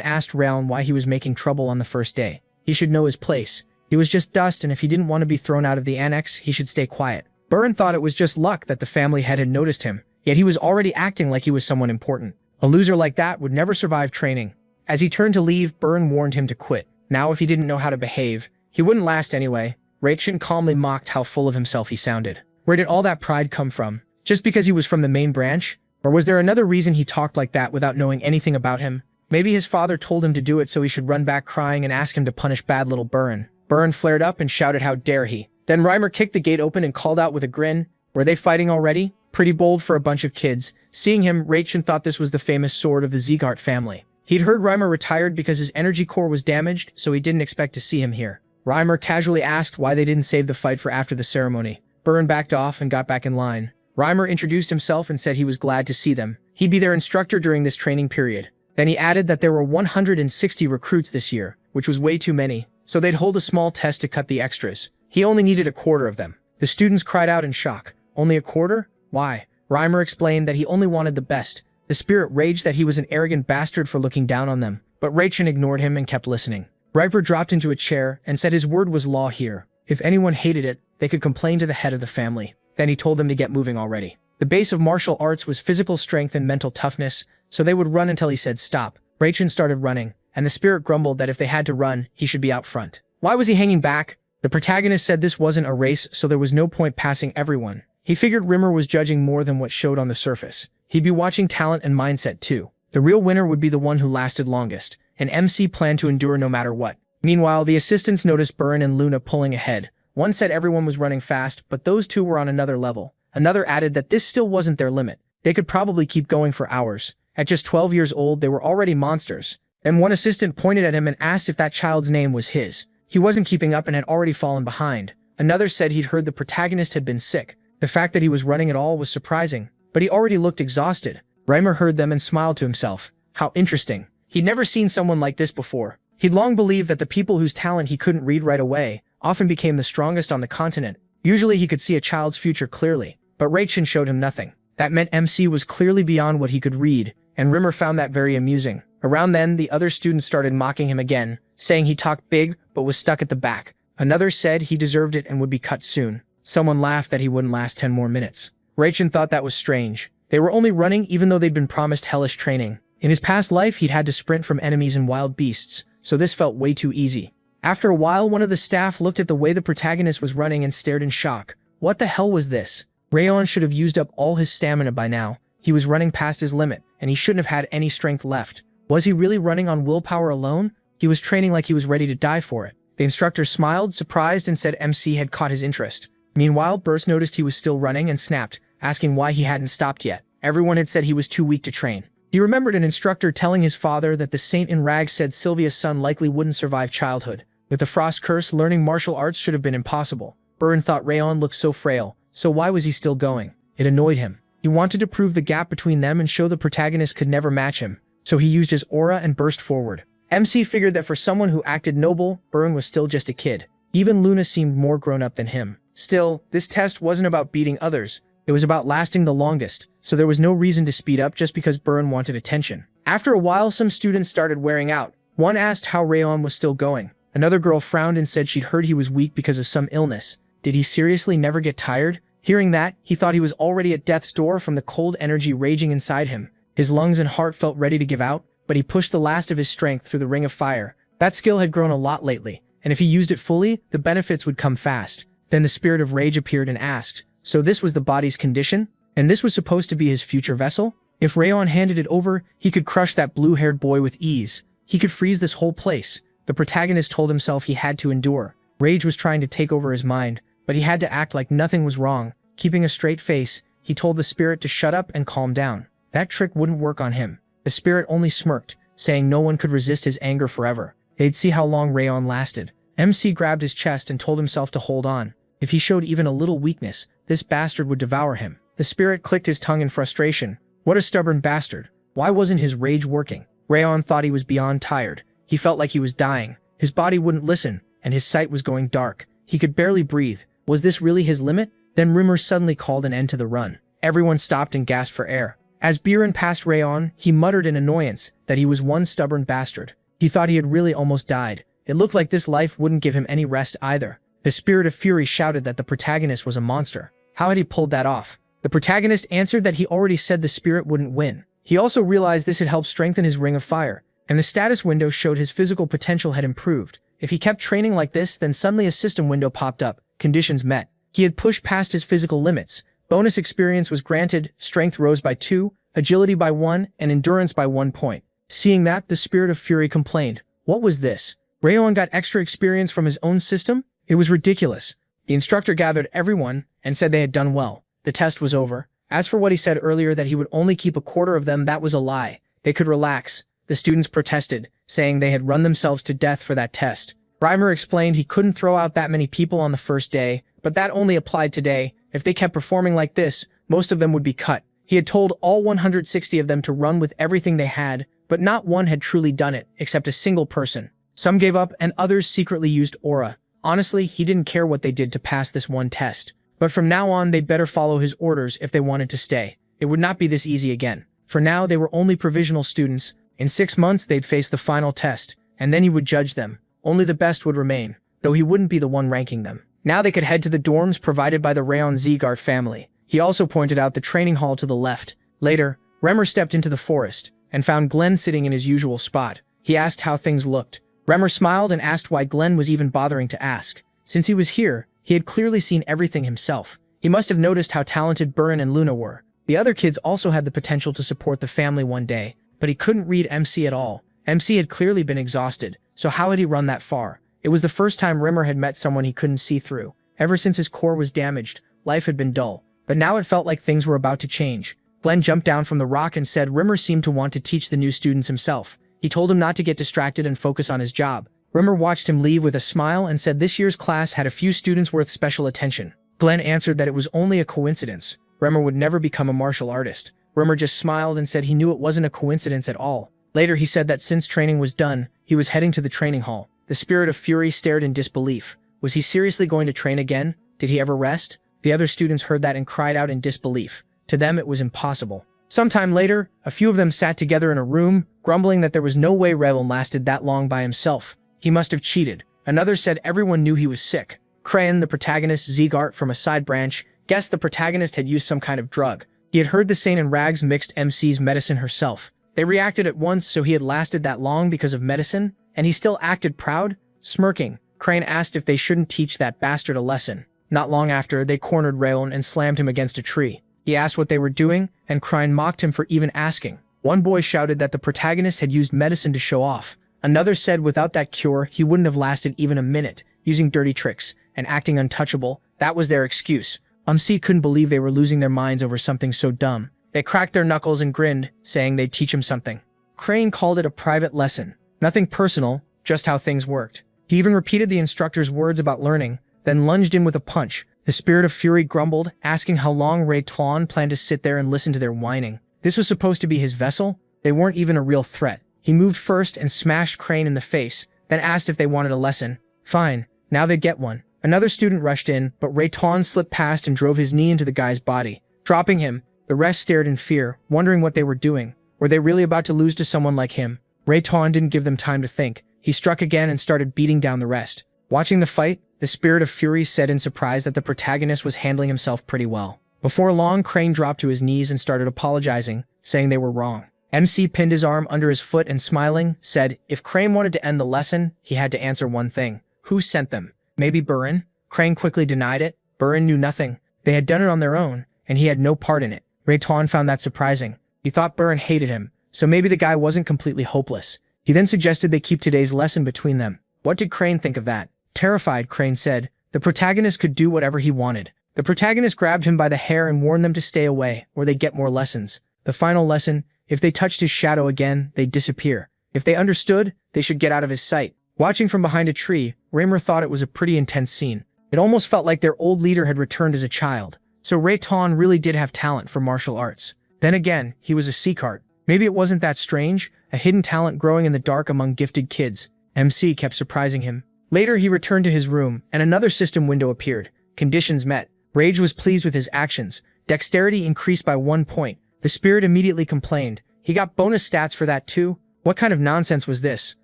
asked Raon why he was making trouble on the first day. He should know his place. He was just dust, and if he didn't want to be thrown out of the annex, he should stay quiet. Burn thought it was just luck that the family head had noticed him, yet he was already acting like he was someone important. A loser like that would never survive training. As he turned to leave, Burn warned him to quit. Now if he didn't know how to behave, he wouldn't last anyway. Rachel calmly mocked how full of himself he sounded. Where did all that pride come from? Just because he was from the main branch? Or was there another reason he talked like that without knowing anything about him? Maybe his father told him to do it so he should run back crying and ask him to punish bad little Burn. Burn flared up and shouted how dare he. Then Reimer kicked the gate open and called out with a grin, "Were they fighting already?" Pretty bold for a bunch of kids. Seeing him, Rachel thought this was the famous sword of the Zeegart family. He'd heard Reimer retired because his energy core was damaged, so he didn't expect to see him here. Reimer casually asked why they didn't save the fight for after the ceremony. Burn backed off and got back in line. Reimer introduced himself and said he was glad to see them. He'd be their instructor during this training period. Then he added that there were 160 recruits this year, which was way too many, so they'd hold a small test to cut the extras. He only needed a quarter of them. The students cried out in shock. Only a quarter? Why? Reimer explained that he only wanted the best. The spirit raged that he was an arrogant bastard for looking down on them, but Rachel ignored him and kept listening. Riper dropped into a chair and said his word was law here. If anyone hated it, they could complain to the head of the family. Then he told them to get moving already. The base of martial arts was physical strength and mental toughness, so they would run until he said stop. Rachel started running, and the spirit grumbled that if they had to run, he should be out front. Why was he hanging back? The protagonist said this wasn't a race, so there was no point passing everyone. He figured Rimmer was judging more than what showed on the surface. He'd be watching talent and mindset too. The real winner would be the one who lasted longest, and MC planned to endure no matter what. Meanwhile, the assistants noticed Burn and Luna pulling ahead. One said everyone was running fast, but those two were on another level. Another added that this still wasn't their limit. They could probably keep going for hours. At just 12 years old, they were already monsters. And one assistant pointed at him and asked if that child's name was his. He wasn't keeping up and had already fallen behind. Another said he'd heard the protagonist had been sick. The fact that he was running at all was surprising, but he already looked exhausted. Reimer heard them and smiled to himself. How interesting. He'd never seen someone like this before. He'd long believed that the people whose talent he couldn't read right away often became the strongest on the continent. Usually he could see a child's future clearly, but Rachel showed him nothing. That meant MC was clearly beyond what he could read, and Rimmer found that very amusing. Around then, the other students started mocking him again, saying he talked big but was stuck at the back. Another said he deserved it and would be cut soon. Someone laughed that he wouldn't last 10 more minutes. Rachel thought that was strange. They were only running even though they'd been promised hellish training. In his past life, he'd had to sprint from enemies and wild beasts, so this felt way too easy. After a while, one of the staff looked at the way the protagonist was running and stared in shock. What the hell was this? Rayon should have used up all his stamina by now. He was running past his limit, and he shouldn't have had any strength left. Was he really running on willpower alone? He was training like he was ready to die for it. The instructor smiled, surprised, and said MC had caught his interest. Meanwhile, Burst noticed he was still running and snapped, asking why he hadn't stopped yet. Everyone had said he was too weak to train. He remembered an instructor telling his father that the saint in rags said Sylvia's son likely wouldn't survive childhood. With the frost curse, learning martial arts should have been impossible. Burn thought Rayon looked so frail, so why was he still going? It annoyed him. He wanted to prove the gap between them and show the protagonist could never match him, so he used his aura and burst forward. MC figured that for someone who acted noble, Burn was still just a kid. Even Luna seemed more grown up than him. Still, this test wasn't about beating others. It was about lasting the longest, so there was no reason to speed up just because Burn wanted attention. After a while, some students started wearing out. One asked how Rayon was still going. Another girl frowned and said she'd heard he was weak because of some illness. Did he seriously never get tired? Hearing that, he thought he was already at death's door from the cold energy raging inside him. His lungs and heart felt ready to give out, but he pushed the last of his strength through the ring of fire. That skill had grown a lot lately, and if he used it fully, the benefits would come fast. Then the spirit of rage appeared and asked, so this was the body's condition? And this was supposed to be his future vessel? If Rayon handed it over, he could crush that blue-haired boy with ease. He could freeze this whole place. The protagonist told himself he had to endure. Rage was trying to take over his mind, but he had to act like nothing was wrong. Keeping a straight face, he told the spirit to shut up and calm down. That trick wouldn't work on him. The spirit only smirked, saying no one could resist his anger forever. They'd see how long Rayon lasted. MC grabbed his chest and told himself to hold on. If he showed even a little weakness, this bastard would devour him. The spirit clicked his tongue in frustration. What a stubborn bastard. Why wasn't his rage working? Rayon thought he was beyond tired. He felt like he was dying. His body wouldn't listen, and his sight was going dark. He could barely breathe. Was this really his limit? Then Rimmer suddenly called an end to the run. Everyone stopped and gasped for air. As Biren passed Rayon, he muttered in annoyance that he was one stubborn bastard. He thought he had really almost died. It looked like this life wouldn't give him any rest either. The spirit of fury shouted that the protagonist was a monster. How had he pulled that off? The protagonist answered that he already said the spirit wouldn't win. He also realized this had helped strengthen his ring of fire, and the status window showed his physical potential had improved. If he kept training like this, then suddenly a system window popped up. Conditions met. He had pushed past his physical limits. Bonus experience was granted, strength rose by 2, agility by 1, and endurance by 1 point. Seeing that, the spirit of fury complained. What was this? Rayon got extra experience from his own system? It was ridiculous. The instructor gathered everyone and said they had done well. The test was over. As for what he said earlier that he would only keep a quarter of them, that was a lie. They could relax. The students protested, saying they had run themselves to death for that test. Reimer explained he couldn't throw out that many people on the first day, but that only applied today. If they kept performing like this, most of them would be cut. He had told all 160 of them to run with everything they had, but not one had truly done it, except a single person. Some gave up and others secretly used aura. Honestly, he didn't care what they did to pass this one test. But from now on, they'd better follow his orders if they wanted to stay. It would not be this easy again. For now, they were only provisional students. In 6 months, they'd face the final test, and then he would judge them. Only the best would remain, though he wouldn't be the one ranking them. Now they could head to the dorms provided by the Rayon Zeegart family. He also pointed out the training hall to the left. Later, Remmer stepped into the forest and found Glenn sitting in his usual spot. He asked how things looked. Remmer smiled and asked why Glenn was even bothering to ask. Since he was here, he had clearly seen everything himself. He must have noticed how talented Burin and Luna were. The other kids also had the potential to support the family one day, but he couldn't read MC at all. MC had clearly been exhausted, so how had he run that far? It was the first time Rimmer had met someone he couldn't see through. Ever since his core was damaged, life had been dull. But now it felt like things were about to change. Glenn jumped down from the rock and said Rimmer seemed to want to teach the new students himself. He told him not to get distracted and focus on his job. Rimmer watched him leave with a smile and said this year's class had a few students worth special attention. Glenn answered that it was only a coincidence. Rimmer would never become a martial artist. Rimmer just smiled and said he knew it wasn't a coincidence at all. Later he said that since training was done, he was heading to the training hall. The spirit of fury stared in disbelief. Was he seriously going to train again? Did he ever rest? The other students heard that and cried out in disbelief. To them it was impossible. Sometime later, a few of them sat together in a room, grumbling that there was no way Revel lasted that long by himself. He must have cheated. Another said everyone knew he was sick. Crayon, the protagonist, Zeegart from a side branch, guessed the protagonist had used some kind of drug. He had heard the Saint and Rags mixed MC's medicine herself. They reacted at once, so he had lasted that long because of medicine, and he still acted proud? Smirking, Crane asked if they shouldn't teach that bastard a lesson. Not long after, they cornered Rayon and slammed him against a tree. He asked what they were doing, and Crane mocked him for even asking. One boy shouted that the protagonist had used medicine to show off. Another said without that cure, he wouldn't have lasted even a minute, using dirty tricks and acting untouchable. That was their excuse. MC couldn't believe they were losing their minds over something so dumb. They cracked their knuckles and grinned, saying they'd teach him something. Crane called it a private lesson. Nothing personal, just how things worked. He even repeated the instructor's words about learning, then lunged in with a punch. The spirit of fury grumbled, asking how long Ray-Ton planned to sit there and listen to their whining. This was supposed to be his vessel? They weren't even a real threat. He moved first and smashed Crane in the face, then asked if they wanted a lesson. Fine, now they'd get one. Another student rushed in, but Ray-Ton slipped past and drove his knee into the guy's body. Dropping him, the rest stared in fear, wondering what they were doing. Were they really about to lose to someone like him? Ray-Ton didn't give them time to think. He struck again and started beating down the rest. Watching the fight, the spirit of fury said in surprise that the protagonist was handling himself pretty well. Before long, Crane dropped to his knees and started apologizing, saying they were wrong. MC pinned his arm under his foot and smiling, said if Crane wanted to end the lesson, he had to answer one thing. Who sent them? Maybe Burin? Crane quickly denied it. Burin knew nothing. They had done it on their own, and he had no part in it. Ray-Ton found that surprising. He thought Burin hated him, so maybe the guy wasn't completely hopeless. He then suggested they keep today's lesson between them. What did Crane think of that? Terrified, Crane said, the protagonist could do whatever he wanted. The protagonist grabbed him by the hair and warned them to stay away, or they'd get more lessons. The final lesson, if they touched his shadow again, they'd disappear. If they understood, they should get out of his sight. Watching from behind a tree, Raymer thought it was a pretty intense scene. It almost felt like their old leader had returned as a child. So Ray-Ton really did have talent for martial arts. Then again, he was a Seacart. Maybe it wasn't that strange, a hidden talent growing in the dark among gifted kids. MC kept surprising him. Later, he returned to his room, and another system window appeared. Conditions met. Rage was pleased with his actions. Dexterity increased by 1 point. The spirit immediately complained. He got bonus stats for that too? What kind of nonsense was this?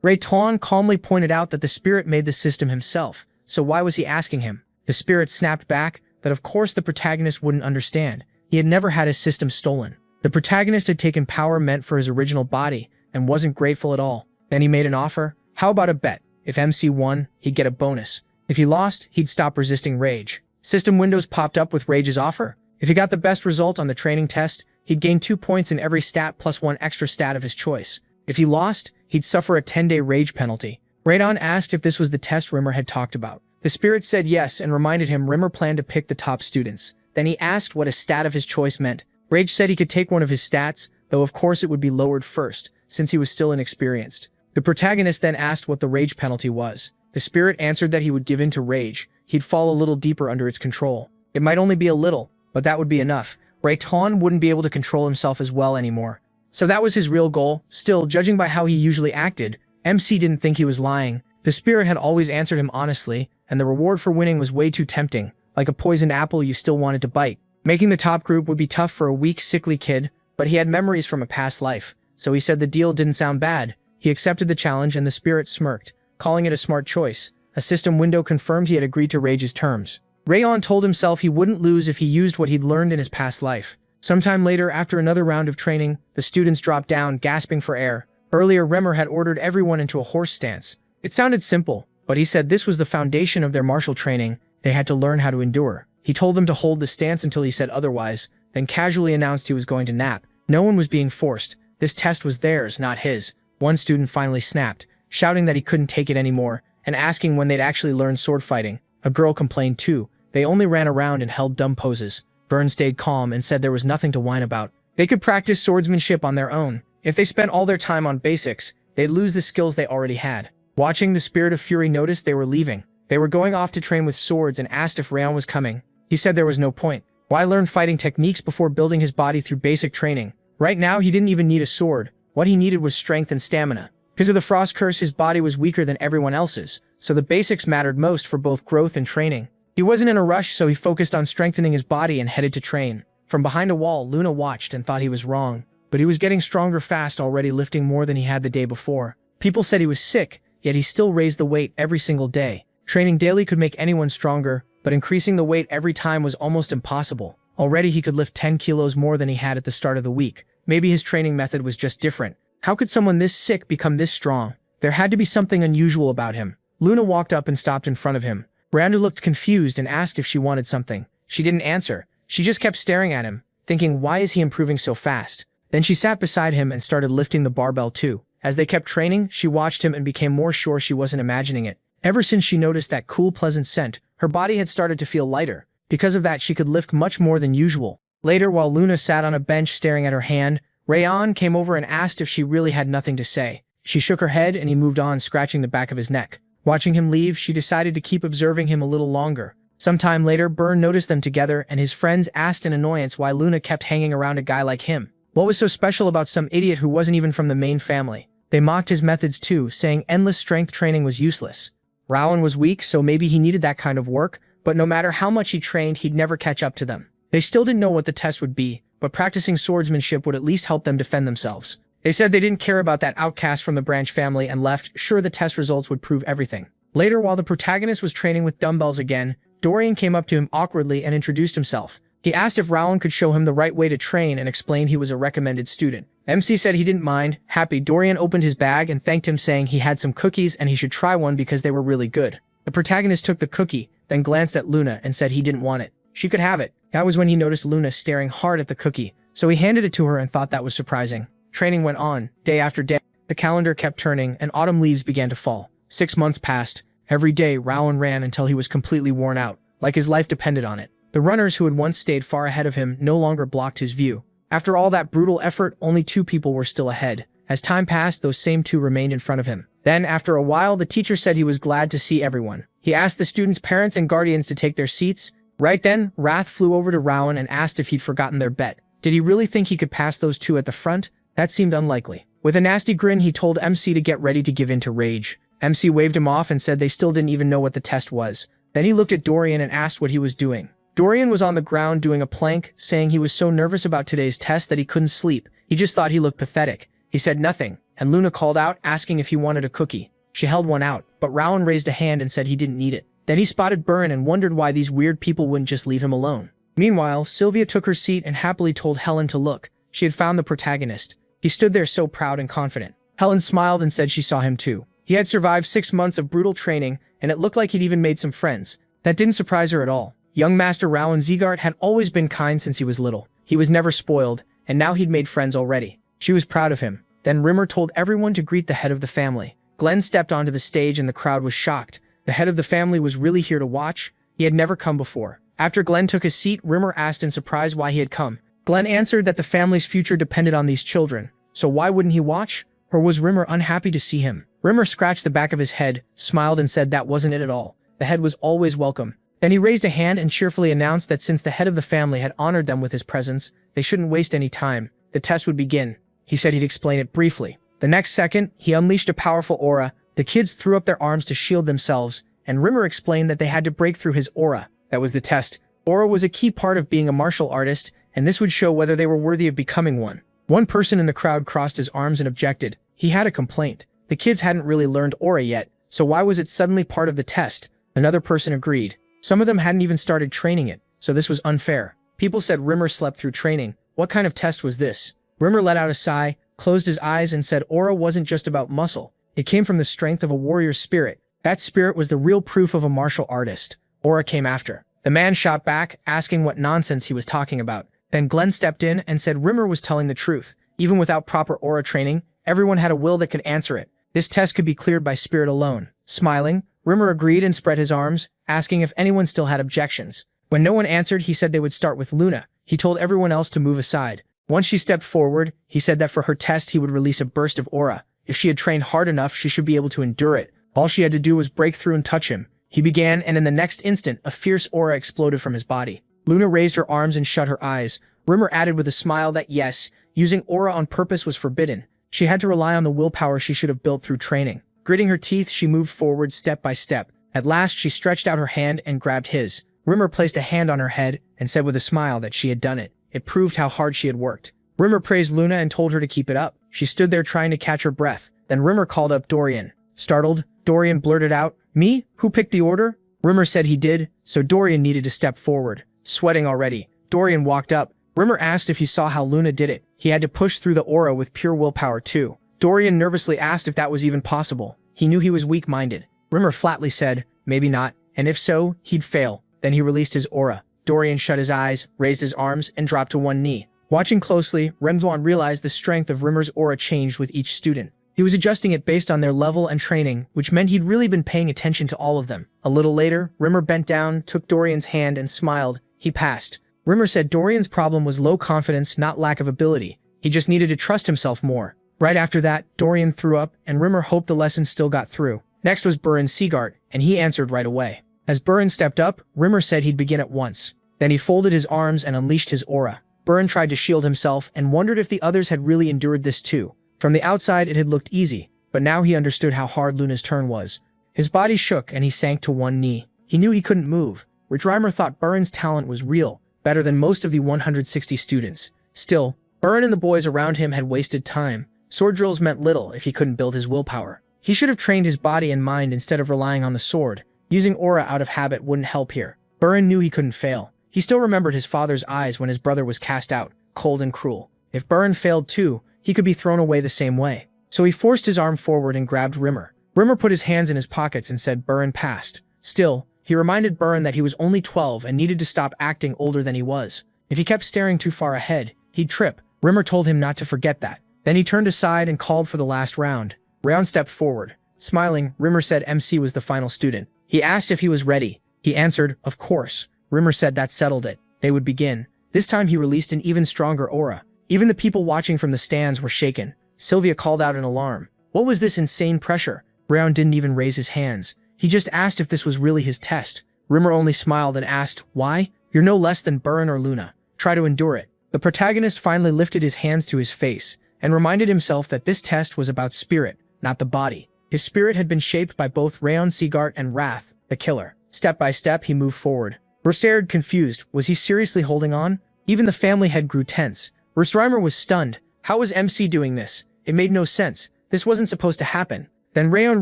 Ray-Ton calmly pointed out that the spirit made the system himself, so why was he asking him? The spirit snapped back that of course the protagonist wouldn't understand. He had never had his system stolen. The protagonist had taken power meant for his original body and wasn't grateful at all. Then he made an offer. How about a bet? If MC won, he'd get a bonus. If he lost, he'd stop resisting Rage. System windows popped up with Rage's offer. If he got the best result on the training test, he'd gain 2 points in every stat plus 1 extra stat of his choice. If he lost, he'd suffer a 10-day Rage penalty. Radon asked if this was the test Rimmer had talked about. The spirit said yes and reminded him Rimmer planned to pick the top students. Then he asked what a stat of his choice meant. Rage said he could take one of his stats, though of course it would be lowered first, since he was still inexperienced. The protagonist then asked what the Rage penalty was. The spirit answered that he would give in to Rage. He'd fall a little deeper under its control. It might only be a little, but that would be enough. Ray-Ton wouldn't be able to control himself as well anymore. So that was his real goal. Still, judging by how he usually acted, MC didn't think he was lying. The spirit had always answered him honestly, and the reward for winning was way too tempting, like a poisoned apple you still wanted to bite. Making the top group would be tough for a weak, sickly kid, but he had memories from a past life, so he said the deal didn't sound bad. He accepted the challenge and the spirit smirked, calling it a smart choice. A system window confirmed he had agreed to Rage's terms. Rayon told himself he wouldn't lose if he used what he'd learned in his past life. Sometime later, after another round of training, the students dropped down, gasping for air. Earlier, Remmer had ordered everyone into a horse stance. It sounded simple, but he said this was the foundation of their martial training. They had to learn how to endure. He told them to hold the stance until he said otherwise, then casually announced he was going to nap. No one was being forced. This test was theirs, not his. One student finally snapped, shouting that he couldn't take it anymore, and asking when they'd actually learn sword fighting. A girl complained too. They only ran around and held dumb poses. Vern stayed calm and said there was nothing to whine about. They could practice swordsmanship on their own. If they spent all their time on basics, they'd lose the skills they already had. Watching, the Spirit of Fury noticed they were leaving. They were going off to train with swords and asked if Rayon was coming. He said there was no point. Why learn fighting techniques before building his body through basic training? Right now, he didn't even need a sword. What he needed was strength and stamina. Because of the frost curse, his body was weaker than everyone else's, so the basics mattered most for both growth and training. He wasn't in a rush, so he focused on strengthening his body and headed to train. From behind a wall, Luna watched and thought he was wrong. But he was getting stronger fast, already lifting more than he had the day before. People said he was sick, yet he still raised the weight every single day. Training daily could make anyone stronger, but increasing the weight every time was almost impossible. Already he could lift 10 kilos more than he had at the start of the week. Maybe his training method was just different. How could someone this sick become this strong? There had to be something unusual about him. Luna walked up and stopped in front of him. Miranda looked confused and asked if she wanted something. She didn't answer. She just kept staring at him, thinking, why is he improving so fast? Then she sat beside him and started lifting the barbell too. As they kept training, she watched him and became more sure she wasn't imagining it. Ever since she noticed that cool, pleasant scent, her body had started to feel lighter. Because of that, she could lift much more than usual. Later, while Luna sat on a bench staring at her hand, Rayon came over and asked if she really had nothing to say. She shook her head and he moved on, scratching the back of his neck. Watching him leave, she decided to keep observing him a little longer. Sometime later, Burn noticed them together and his friends asked in annoyance why Luna kept hanging around a guy like him. What was so special about some idiot who wasn't even from the main family? They mocked his methods too, saying endless strength training was useless. Rowan was weak, so maybe he needed that kind of work, but no matter how much he trained, he'd never catch up to them. They still didn't know what the test would be, but practicing swordsmanship would at least help them defend themselves. They said they didn't care about that outcast from the branch family and left, sure the test results would prove everything. Later, while the protagonist was training with dumbbells again, Dorian came up to him awkwardly and introduced himself. He asked if Rowan could show him the right way to train and explained he was a recommended student. MC said he didn't mind. Happy, Dorian opened his bag and thanked him, saying he had some cookies and he should try one because they were really good. The protagonist took the cookie, then glanced at Luna and said he didn't want it. She could have it. That was when he noticed Luna staring hard at the cookie, so he handed it to her and thought that was surprising. Training went on, day after day. The calendar kept turning and autumn leaves began to fall. 6 months passed. Every day, Rowan ran until he was completely worn out, like his life depended on it. The runners who had once stayed far ahead of him no longer blocked his view. After all that brutal effort, only 2 people were still ahead. As time passed, those same 2 remained in front of him. Then, after a while, the teacher said he was glad to see everyone. He asked the students' parents and guardians to take their seats. Right then, Wrath flew over to Rowan and asked if he'd forgotten their bet. Did he really think he could pass those 2 at the front? That seemed unlikely. With a nasty grin, he told MC to get ready to give in to rage. MC waved him off and said they still didn't even know what the test was. Then he looked at Dorian and asked what he was doing. Dorian was on the ground doing a plank, saying he was so nervous about today's test that he couldn't sleep. He just thought he looked pathetic. He said nothing, and Luna called out, asking if he wanted a cookie. She held one out, but Rowan raised a hand and said he didn't need it. Then he spotted Burn and wondered why these weird people wouldn't just leave him alone. Meanwhile, Sylvia took her seat and happily told Helen to look. She had found the protagonist. He stood there so proud and confident. Helen smiled and said she saw him too. He had survived 6 months of brutal training, and it looked like he'd even made some friends. That didn't surprise her at all. Young Master Rowan Zegart had always been kind since he was little. He was never spoiled, and now he'd made friends already. She was proud of him. Then Rimmer told everyone to greet the head of the family. Glenn stepped onto the stage and the crowd was shocked. The head of the family was really here to watch. He had never come before. After Glenn took his seat, Rimmer asked in surprise why he had come. Glenn answered that the family's future depended on these children. So why wouldn't he watch? Or was Rimmer unhappy to see him? Rimmer scratched the back of his head, smiled and said that wasn't it at all. The head was always welcome. Then he raised a hand and cheerfully announced that since the head of the family had honored them with his presence, they shouldn't waste any time. The test would begin. He said he'd explain it briefly. The next second, he unleashed a powerful aura. The kids threw up their arms to shield themselves, and Rimmer explained that they had to break through his aura. That was the test. Aura was a key part of being a martial artist, and this would show whether they were worthy of becoming one. One person in the crowd crossed his arms and objected. He had a complaint. The kids hadn't really learned aura yet, so why was it suddenly part of the test? Another person agreed. Some of them hadn't even started training it, so this was unfair. People said Rimmer slept through training. What kind of test was this? Rimmer let out a sigh, closed his eyes and said aura wasn't just about muscle. It came from the strength of a warrior's spirit. That spirit was the real proof of a martial artist. Aura came after. The man shot back, asking what nonsense he was talking about. Then Glenn stepped in and said Rimmer was telling the truth. Even without proper aura training, everyone had a will that could answer it. This test could be cleared by spirit alone. Smiling, Rimmer agreed and spread his arms, asking if anyone still had objections. When no one answered, he said they would start with Luna. He told everyone else to move aside. Once she stepped forward, he said that for her test he would release a burst of aura. If she had trained hard enough, she should be able to endure it. All she had to do was break through and touch him. He began, and in the next instant, a fierce aura exploded from his body. Luna raised her arms and shut her eyes. Rimmer added with a smile that yes, using aura on purpose was forbidden. She had to rely on the willpower she should have built through training. Gritting her teeth, she moved forward step by step. At last, she stretched out her hand and grabbed his. Rimmer placed a hand on her head and said with a smile that she had done it. It proved how hard she had worked. Rimmer praised Luna and told her to keep it up. She stood there trying to catch her breath. Then Rimmer called up Dorian. Startled, Dorian blurted out, "Me? Who picked the order?" Rimmer said he did, so Dorian needed to step forward. Sweating already, Dorian walked up. Rimmer asked if he saw how Luna did it. He had to push through the aura with pure willpower too. Dorian nervously asked if that was even possible. He knew he was weak-minded. Rimmer flatly said, maybe not, and if so, he'd fail. Then he released his aura. Dorian shut his eyes, raised his arms, and dropped to one knee. Watching closely, Remdwan realized the strength of Rimmer's aura changed with each student. He was adjusting it based on their level and training, which meant he'd really been paying attention to all of them. A little later, Rimmer bent down, took Dorian's hand, and smiled. He passed. Rimmer said Dorian's problem was low confidence, not lack of ability. He just needed to trust himself more. Right after that, Dorian threw up, and Rimmer hoped the lesson still got through. Next was Burin Seagart, and he answered right away. As Burin stepped up, Rimmer said he'd begin at once. Then he folded his arms and unleashed his aura. Burin tried to shield himself and wondered if the others had really endured this too. From the outside it had looked easy, but now he understood how hard Luna's turn was. His body shook and he sank to one knee. He knew he couldn't move, which Reimer thought Burin's talent was real, better than most of the 160 students. Still, Burin and the boys around him had wasted time. Sword drills meant little if he couldn't build his willpower. He should have trained his body and mind instead of relying on the sword. Using aura out of habit wouldn't help here. Burin knew he couldn't fail. He still remembered his father's eyes when his brother was cast out, cold and cruel. If Burin failed too, he could be thrown away the same way. So he forced his arm forward and grabbed Rimmer. Rimmer put his hands in his pockets and said Burin passed. Still, he reminded Burin that he was only 12 and needed to stop acting older than he was. If he kept staring too far ahead, he'd trip. Rimmer told him not to forget that. Then he turned aside and called for the last round. Rayon stepped forward. Smiling, Rimmer said MC was the final student. He asked if he was ready. He answered, of course. Rimmer said that settled it. They would begin. This time he released an even stronger aura. Even the people watching from the stands were shaken. Sylvia called out in alarm. What was this insane pressure? Rayon didn't even raise his hands. He just asked if this was really his test. Rimmer only smiled and asked, why? You're no less than Burin or Luna. Try to endure it. The protagonist finally lifted his hands to his face and reminded himself that this test was about spirit, not the body. His spirit had been shaped by both Rayon Seagart and Wrath, the killer. Step by step, he moved forward. Stared confused. Was he seriously holding on? Even the family head grew tense. Reimer was stunned. How was MC doing this? It made no sense. This wasn't supposed to happen. Then Rayon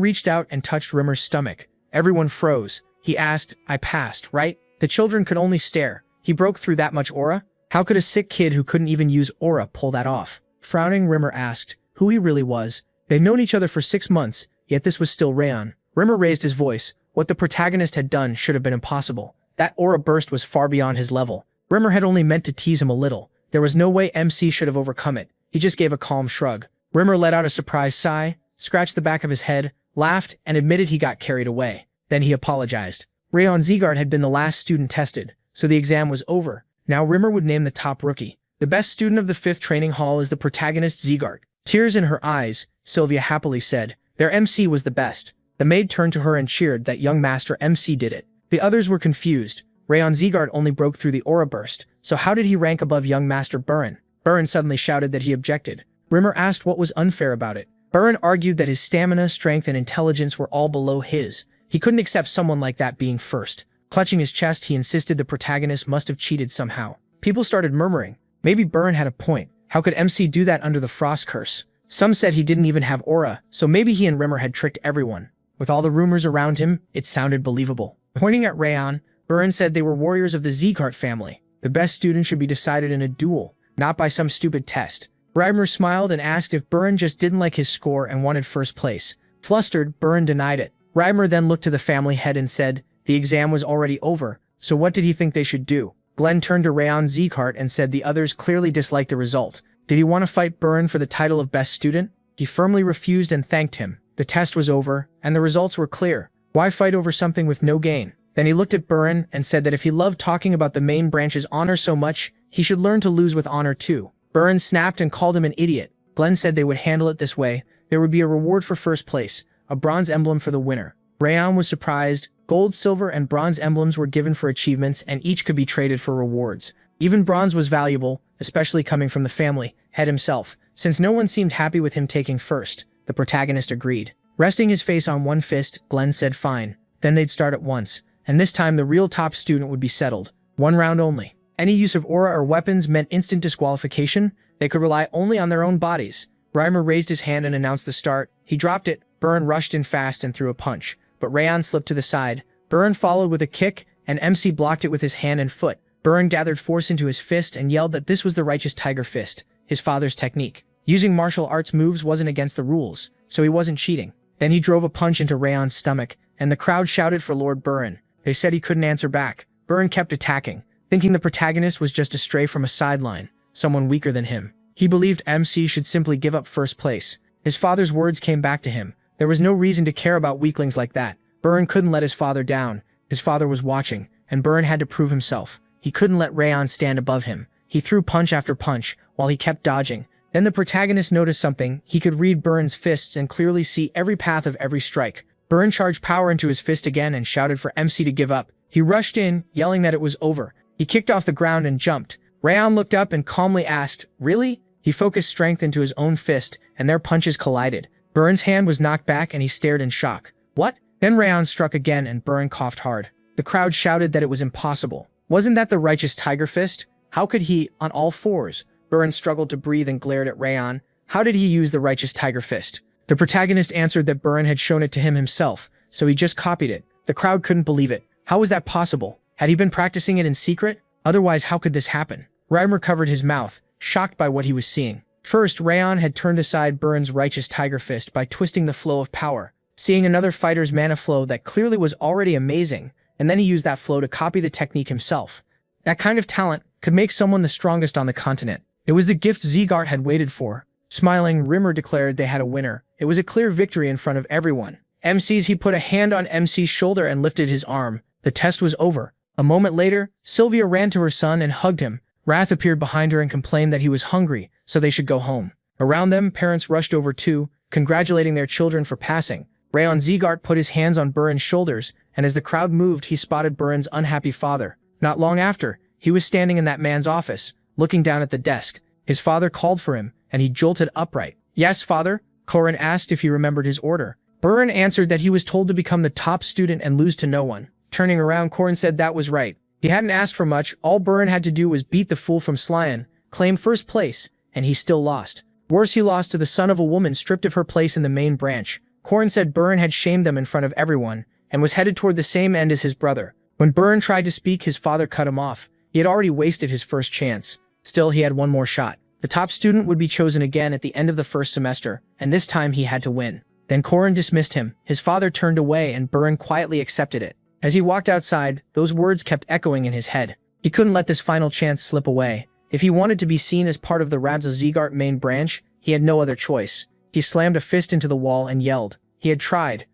reached out and touched Rimmer's stomach. Everyone froze. He asked, I passed, right? The children could only stare. He broke through that much aura? How could a sick kid who couldn't even use aura pull that off? Frowning, Rimmer asked who he really was. They'd known each other for 6 months, yet this was still Rayon. Rimmer raised his voice. What the protagonist had done should have been impossible. That aura burst was far beyond his level. Rimmer had only meant to tease him a little. There was no way MC should have overcome it. He just gave a calm shrug. Rimmer let out a surprised sigh, scratched the back of his head, laughed, and admitted he got carried away. Then he apologized. Rayon Seagart had been the last student tested, so the exam was over. Now Rimmer would name the top rookie. The best student of the 5th training hall is the protagonist Seagart. Tears in her eyes, Sylvia happily said. Their MC was the best. The maid turned to her and cheered that young master MC did it. The others were confused. Rayon Seagart only broke through the aura burst, so how did he rank above young master Burin? Burin suddenly shouted that he objected. Rimmer asked what was unfair about it. Burin argued that his stamina, strength, and intelligence were all below his. He couldn't accept someone like that being first. Clutching his chest, he insisted the protagonist must have cheated somehow. People started murmuring. Maybe Burin had a point. How could MC do that under the frost curse? Some said he didn't even have aura, so maybe he and Rimmer had tricked everyone. With all the rumors around him, it sounded believable. Pointing at Rayon, Burin said they were warriors of the Seagart family. The best student should be decided in a duel, not by some stupid test. Reimer smiled and asked if Burin just didn't like his score and wanted first place. Flustered, Burin denied it. Reimer then looked to the family head and said, the exam was already over, so what did he think they should do? Glenn turned to Rayon Seagart and said the others clearly disliked the result. Did he want to fight Burin for the title of best student? He firmly refused and thanked him. The test was over, and the results were clear. Why fight over something with no gain? Then he looked at Burin and said that if he loved talking about the main branch's honor so much, he should learn to lose with honor too. Burin snapped and called him an idiot. Glenn said they would handle it this way. There would be a reward for first place, a bronze emblem for the winner. Rayon was surprised. Gold, silver, and bronze emblems were given for achievements, and each could be traded for rewards. Even bronze was valuable, especially coming from the family head himself. Since no one seemed happy with him taking first, the protagonist agreed. Resting his face on one fist, Glenn said fine. Then they'd start at once, and this time the real top student would be settled. 1 round only. Any use of aura or weapons meant instant disqualification. They could rely only on their own bodies. Reimer raised his hand and announced the start. He dropped it. Burin rushed in fast and threw a punch, but Rayon slipped to the side. Burin followed with a kick, and MC blocked it with his hand and foot. Burin gathered force into his fist and yelled that this was the righteous tiger fist, his father's technique. Using martial arts moves wasn't against the rules, so he wasn't cheating. Then he drove a punch into Rayon's stomach, and the crowd shouted for Lord Burin. They said he couldn't answer back. Burin kept attacking, thinking the protagonist was just a stray from a sideline, someone weaker than him. He believed MC should simply give up first place. His father's words came back to him. There was no reason to care about weaklings like that. Burin couldn't let his father down. His father was watching, and Burin had to prove himself. He couldn't let Rayon stand above him. He threw punch after punch, while he kept dodging. Then the protagonist noticed something. He could read Burin's fists and clearly see every path of every strike. Burn charged power into his fist again and shouted for MC to give up. He rushed in, yelling that it was over. He kicked off the ground and jumped. Rayon looked up and calmly asked, "Really?" He focused strength into his own fist, and their punches collided. Burn's hand was knocked back and he stared in shock. "What?" Then Rayon struck again and Burn coughed hard. The crowd shouted that it was impossible. Wasn't that the righteous tiger fist? How could he, on all fours? Burn struggled to breathe and glared at Rayon. How did he use the righteous tiger fist? The protagonist answered that Burn had shown it to him himself, so he just copied it. The crowd couldn't believe it. How was that possible? Had he been practicing it in secret? Otherwise, how could this happen? Reimer covered his mouth, shocked by what he was seeing. First, Rayon had turned aside Burn's righteous tiger fist by twisting the flow of power, seeing another fighter's mana flow that clearly was already amazing, and then he used that flow to copy the technique himself. That kind of talent could make someone the strongest on the continent. It was the gift Zeegart had waited for. Smiling, Rimmer declared they had a winner. It was a clear victory in front of everyone. He put a hand on MC's shoulder and lifted his arm. The test was over. A moment later, Sylvia ran to her son and hugged him. Wrath appeared behind her and complained that he was hungry, so they should go home. Around them, parents rushed over too, congratulating their children for passing. Rayon Zeegart put his hands on Burn's shoulders, and as the crowd moved, he spotted Burn's unhappy father. Not long after, he was standing in that man's office, looking down at the desk. His father called for him, and he jolted upright. "Yes, father?" Corin asked if he remembered his order. Burn answered that he was told to become the top student and lose to no one. Turning around, Corin said that was right. He hadn't asked for much. All Burn had to do was beat the fool from Slyan, claim first place, and he still lost. Worse, he lost to the son of a woman stripped of her place in the main branch. Corin said Burn had shamed them in front of everyone, and was headed toward the same end as his brother. When Burn tried to speak, his father cut him off. He had already wasted his first chance. Still, he had one more shot. The top student would be chosen again at the end of the first semester, and this time he had to win. Then Corin dismissed him. His father turned away and Burn quietly accepted it. As he walked outside, those words kept echoing in his head. He couldn't let this final chance slip away. If he wanted to be seen as part of the Rabza Zeegart main branch, he had no other choice. He slammed a fist into the wall and yelled. He had tried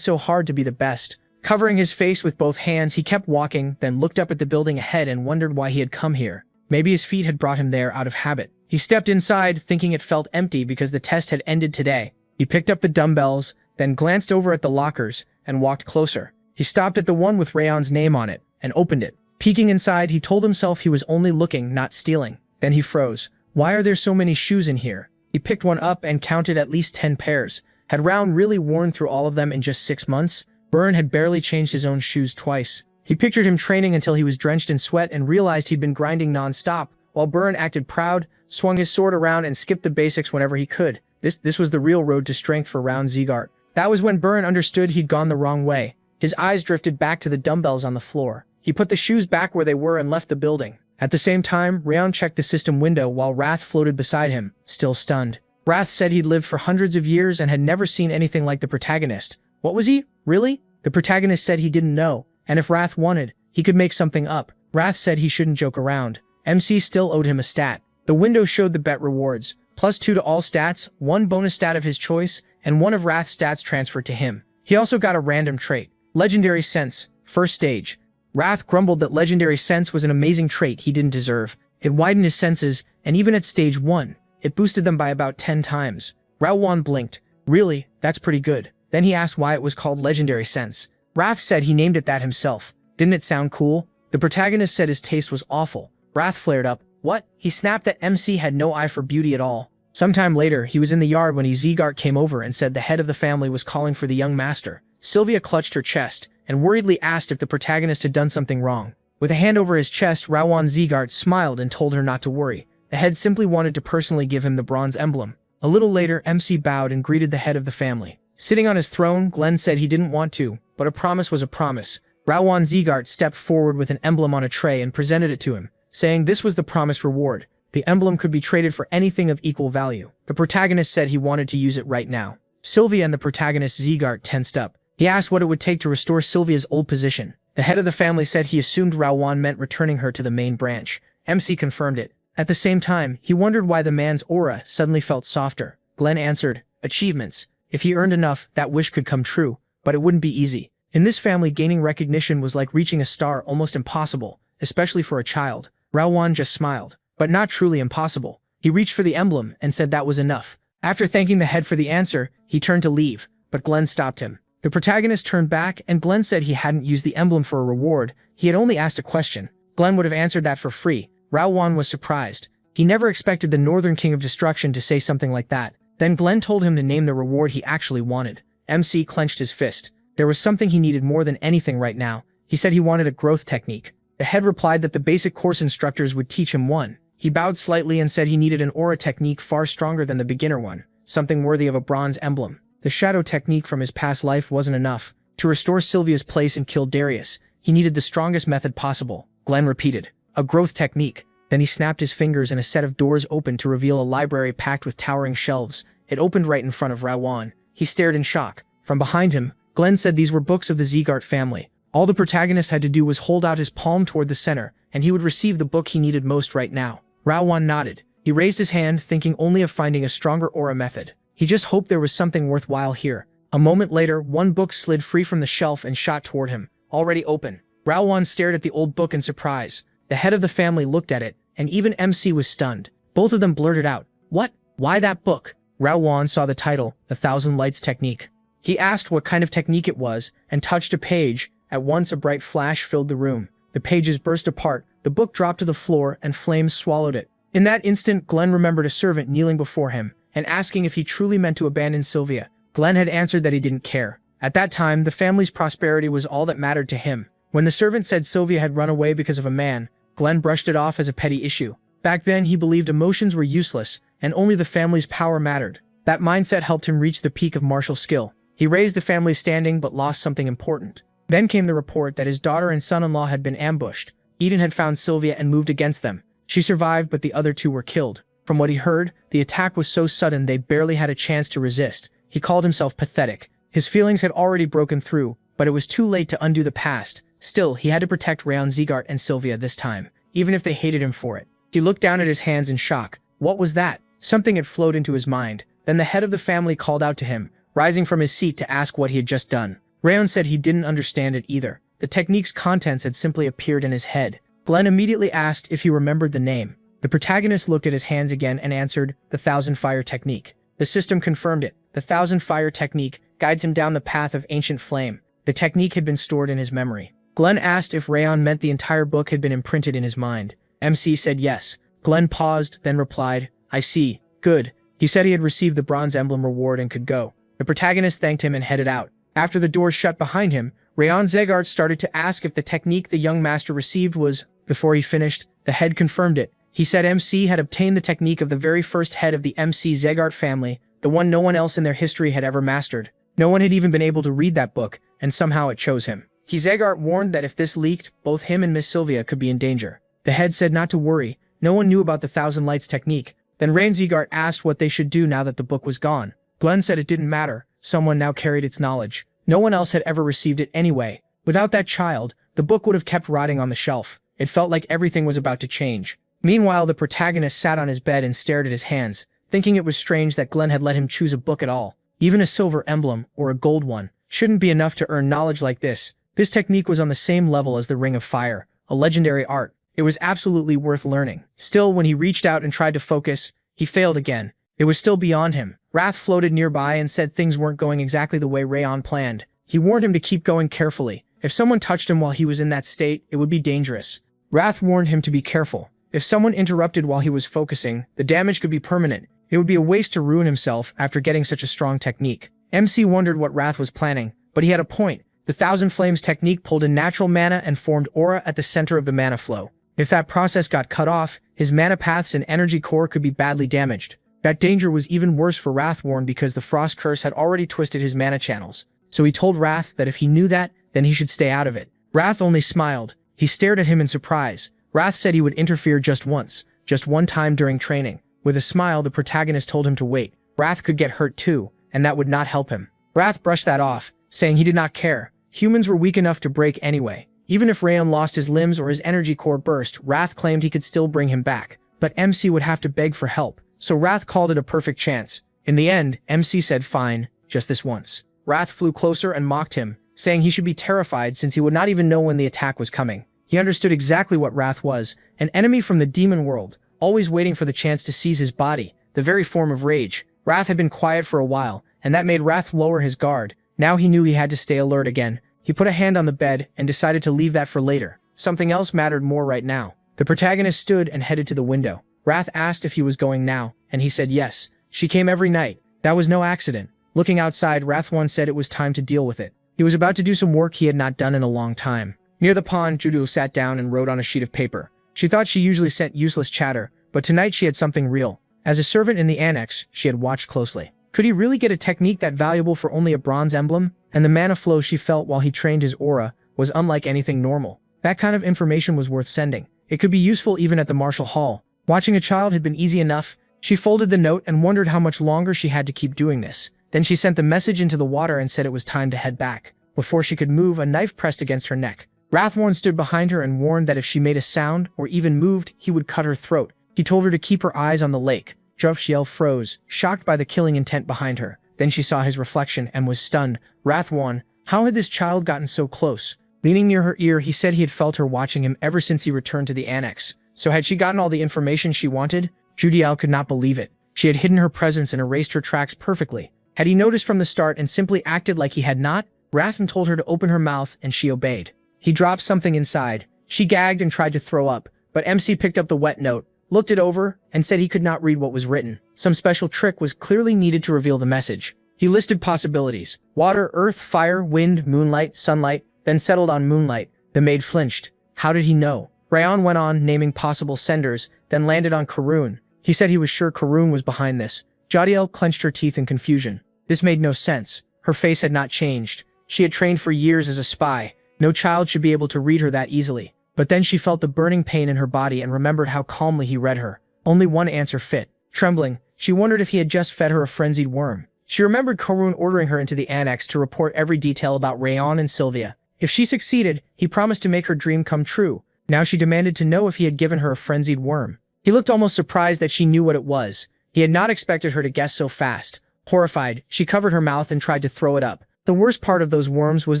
so hard to be the best. Covering his face with both hands, he kept walking, then looked up at the building ahead and wondered why he had come here. Maybe his feet had brought him there out of habit. He stepped inside, thinking it felt empty because the test had ended today. He picked up the dumbbells, then glanced over at the lockers, and walked closer. He stopped at the one with Rayon's name on it, and opened it. Peeking inside, he told himself he was only looking, not stealing. Then he froze. Why are there so many shoes in here? He picked one up and counted at least 10 pairs. Had Raon really worn through all of them in just 6 months? Burn had barely changed his own shoes twice. He pictured him training until he was drenched in sweat and realized he'd been grinding non-stop, while Burn acted proud, swung his sword around and skipped the basics whenever he could. This was the real road to strength for Raon Zeegart. That was when Burn understood he'd gone the wrong way. His eyes drifted back to the dumbbells on the floor. He put the shoes back where they were and left the building. At the same time, Raon checked the system window while Wrath floated beside him, still stunned. Wrath said he'd lived for hundreds of years and had never seen anything like the protagonist. What was he? Really? The protagonist said he didn't know, and if Wrath wanted, he could make something up. Wrath said he shouldn't joke around. MC still owed him a stat. The window showed the bet rewards. +2 to all stats, 1 bonus stat of his choice, and 1 of Wrath's stats transferred to him. He also got a random trait. Legendary Sense, first stage. Wrath grumbled that Legendary Sense was an amazing trait he didn't deserve. It widened his senses, and even at stage 1, it boosted them by about 10 times. Raowan blinked. Really? That's pretty good. Then he asked why it was called Legendary Sense. Wrath said he named it that himself. Didn't it sound cool? The protagonist said his taste was awful. Wrath flared up. What? He snapped that MC had no eye for beauty at all. Sometime later, he was in the yard when Zeegart came over and said the head of the family was calling for the young master. Sylvia clutched her chest and worriedly asked if the protagonist had done something wrong. With a hand over his chest, Raowan Zeegart smiled and told her not to worry. The head simply wanted to personally give him the bronze emblem. A little later, MC bowed and greeted the head of the family. Sitting on his throne, Glenn said he didn't want to, but a promise was a promise. Raowan Zeegart stepped forward with an emblem on a tray and presented it to him, saying this was the promised reward. The emblem could be traded for anything of equal value. The protagonist said he wanted to use it right now. Sylvia and the protagonist Zeegart tensed up. He asked what it would take to restore Sylvia's old position. The head of the family said he assumed Raowan meant returning her to the main branch. MC confirmed it. At the same time, he wondered why the man's aura suddenly felt softer. Glenn answered, achievements. If he earned enough, that wish could come true, but it wouldn't be easy. In this family, gaining recognition was like reaching a star, almost impossible, especially for a child. Raowan just smiled, but not truly impossible. He reached for the emblem and said that was enough. After thanking the head for the answer, he turned to leave, but Glenn stopped him. The protagonist turned back, and Glenn said he hadn't used the emblem for a reward, he had only asked a question. Glenn would have answered that for free. Raowan was surprised. He never expected the Northern King of Destruction to say something like that. Then Glenn told him to name the reward he actually wanted. MC clenched his fist. There was something he needed more than anything right now. He said he wanted a growth technique. The head replied that the basic course instructors would teach him one. He bowed slightly and said he needed an aura technique far stronger than the beginner one, something worthy of a bronze emblem. The shadow technique from his past life wasn't enough. To restore Sylvia's place and kill Darius, he needed the strongest method possible. Glenn repeated, a growth technique. Then he snapped his fingers and a set of doors opened to reveal a library packed with towering shelves. It opened right in front of Raowan. He stared in shock. From behind him, Glenn said these were books of the Zegart family. All the protagonist had to do was hold out his palm toward the center, and he would receive the book he needed most right now. Raowan nodded. He raised his hand, thinking only of finding a stronger aura method. He just hoped there was something worthwhile here. A moment later, one book slid free from the shelf and shot toward him, already open. Raowan stared at the old book in surprise. The head of the family looked at it, and even MC was stunned. Both of them blurted out, "What? Why that book?" Raowan saw the title, The Thousand Lights Technique. He asked what kind of technique it was, and touched a page. At once a bright flash filled the room. The pages burst apart, the book dropped to the floor, and flames swallowed it. In that instant, Glenn remembered a servant kneeling before him, and asking if he truly meant to abandon Sylvia. Glenn had answered that he didn't care. At that time, the family's prosperity was all that mattered to him. When the servant said Sylvia had run away because of a man, Glenn brushed it off as a petty issue. Back then, he believed emotions were useless, and only the family's power mattered. That mindset helped him reach the peak of martial skill. He raised the family's standing but lost something important. Then came the report that his daughter and son-in-law had been ambushed. Eden had found Sylvia and moved against them. She survived, but the other two were killed. From what he heard, the attack was so sudden they barely had a chance to resist. He called himself pathetic. His feelings had already broken through, but it was too late to undo the past. Still, he had to protect Rayon Zegart and Sylvia this time, even if they hated him for it. He looked down at his hands in shock. What was that? Something had flowed into his mind. Then the head of the family called out to him, rising from his seat to ask what he had just done. Rayon said he didn't understand it either. The technique's contents had simply appeared in his head. Glenn immediately asked if he remembered the name. The protagonist looked at his hands again and answered, the Thousand Fire Technique. The system confirmed it. The Thousand Fire Technique guides him down the path of ancient flame. The technique had been stored in his memory. Glenn asked if Rayon meant the entire book had been imprinted in his mind. MC said yes. Glenn paused, then replied, I see. Good. He said he had received the bronze emblem reward and could go. The protagonist thanked him and headed out. After the doors shut behind him, Rayon Zegart started to ask if the technique the young master received was. Before he finished, the head confirmed it. He said MC had obtained the technique of the very first head of the MC Zegart family, the one no one else in their history had ever mastered. No one had even been able to read that book, and somehow it chose him. Zegart warned that if this leaked, both him and Miss Sylvia could be in danger. The head said not to worry, no one knew about the Thousand Lights technique. Then Rayon Zegart asked what they should do now that the book was gone. Glenn said it didn't matter, someone now carried its knowledge. No one else had ever received it anyway. Without that child, the book would have kept rotting on the shelf. It felt like everything was about to change. Meanwhile, the protagonist sat on his bed and stared at his hands, thinking it was strange that Glenn had let him choose a book at all. Even a silver emblem, or a gold one, shouldn't be enough to earn knowledge like this. This technique was on the same level as the Ring of Fire, a legendary art. It was absolutely worth learning. Still, when he reached out and tried to focus, he failed again. It was still beyond him. Wrath floated nearby and said things weren't going exactly the way Rayon planned. He warned him to keep going carefully. If someone touched him while he was in that state, it would be dangerous. Wrath warned him to be careful. If someone interrupted while he was focusing, the damage could be permanent. It would be a waste to ruin himself after getting such a strong technique. MC wondered what Wrath was planning, but he had a point. The Thousand Flames technique pulled in natural mana and formed aura at the center of the mana flow. If that process got cut off, his mana paths and energy core could be badly damaged. That danger was even worse for Wrathworn because the Frost Curse had already twisted his mana channels. So he told Wrath that if he knew that, then he should stay out of it. Wrath only smiled. He stared at him in surprise. Wrath said he would interfere just once, just one time during training. With a smile, the protagonist told him to wait. Wrath could get hurt too, and that would not help him. Wrath brushed that off, saying he did not care. Humans were weak enough to break anyway. Even if Rayon lost his limbs or his energy core burst, Wrath claimed he could still bring him back. But MC would have to beg for help, so Wrath called it a perfect chance. In the end, MC said fine, just this once. Wrath flew closer and mocked him, saying he should be terrified since he would not even know when the attack was coming. He understood exactly what Wrath was, an enemy from the demon world, always waiting for the chance to seize his body, the very form of rage. Wrath had been quiet for a while, and that made Wrath lower his guard. Now he knew he had to stay alert again. He put a hand on the bed and decided to leave that for later. Something else mattered more right now. The protagonist stood and headed to the window. Wrath asked if he was going now, and he said yes. She came every night. That was no accident. Looking outside, Wrath said it was time to deal with it. He was about to do some work he had not done in a long time. Near the pond, Judu sat down and wrote on a sheet of paper. She thought she usually sent useless chatter, but tonight she had something real. As a servant in the annex, she had watched closely. Could he really get a technique that valuable for only a bronze emblem? And the mana flow she felt while he trained his aura was unlike anything normal. That kind of information was worth sending. It could be useful even at the martial hall. Watching a child had been easy enough. She folded the note and wondered how much longer she had to keep doing this. Then she sent the message into the water and said it was time to head back. Before she could move, a knife pressed against her neck. Wrathworn stood behind her and warned that if she made a sound or even moved, he would cut her throat. He told her to keep her eyes on the lake. Jufxiel froze, shocked by the killing intent behind her. Then she saw his reflection and was stunned. Wrathworn, how had this child gotten so close? Leaning near her ear, he said he had felt her watching him ever since he returned to the annex. So had she gotten all the information she wanted? Judiel could not believe it. She had hidden her presence and erased her tracks perfectly. Had he noticed from the start and simply acted like he had not? Wrathworn told her to open her mouth and she obeyed. He dropped something inside. She gagged and tried to throw up, but MC picked up the wet note, looked it over, and said he could not read what was written. Some special trick was clearly needed to reveal the message. He listed possibilities: water, earth, fire, wind, moonlight, sunlight, then settled on moonlight. The maid flinched. How did he know? Rayon went on, naming possible senders, then landed on Karun. He said he was sure Karun was behind this. Jadiel clenched her teeth in confusion. This made no sense. Her face had not changed. She had trained for years as a spy. No child should be able to read her that easily. But then she felt the burning pain in her body and remembered how calmly he read her. Only one answer fit. Trembling, she wondered if he had just fed her a frenzied worm. She remembered Karun ordering her into the annex to report every detail about Rayon and Sylvia. If she succeeded, he promised to make her dream come true. Now she demanded to know if he had given her a frenzied worm. He looked almost surprised that she knew what it was. He had not expected her to guess so fast. Horrified, she covered her mouth and tried to throw it up. The worst part of those worms was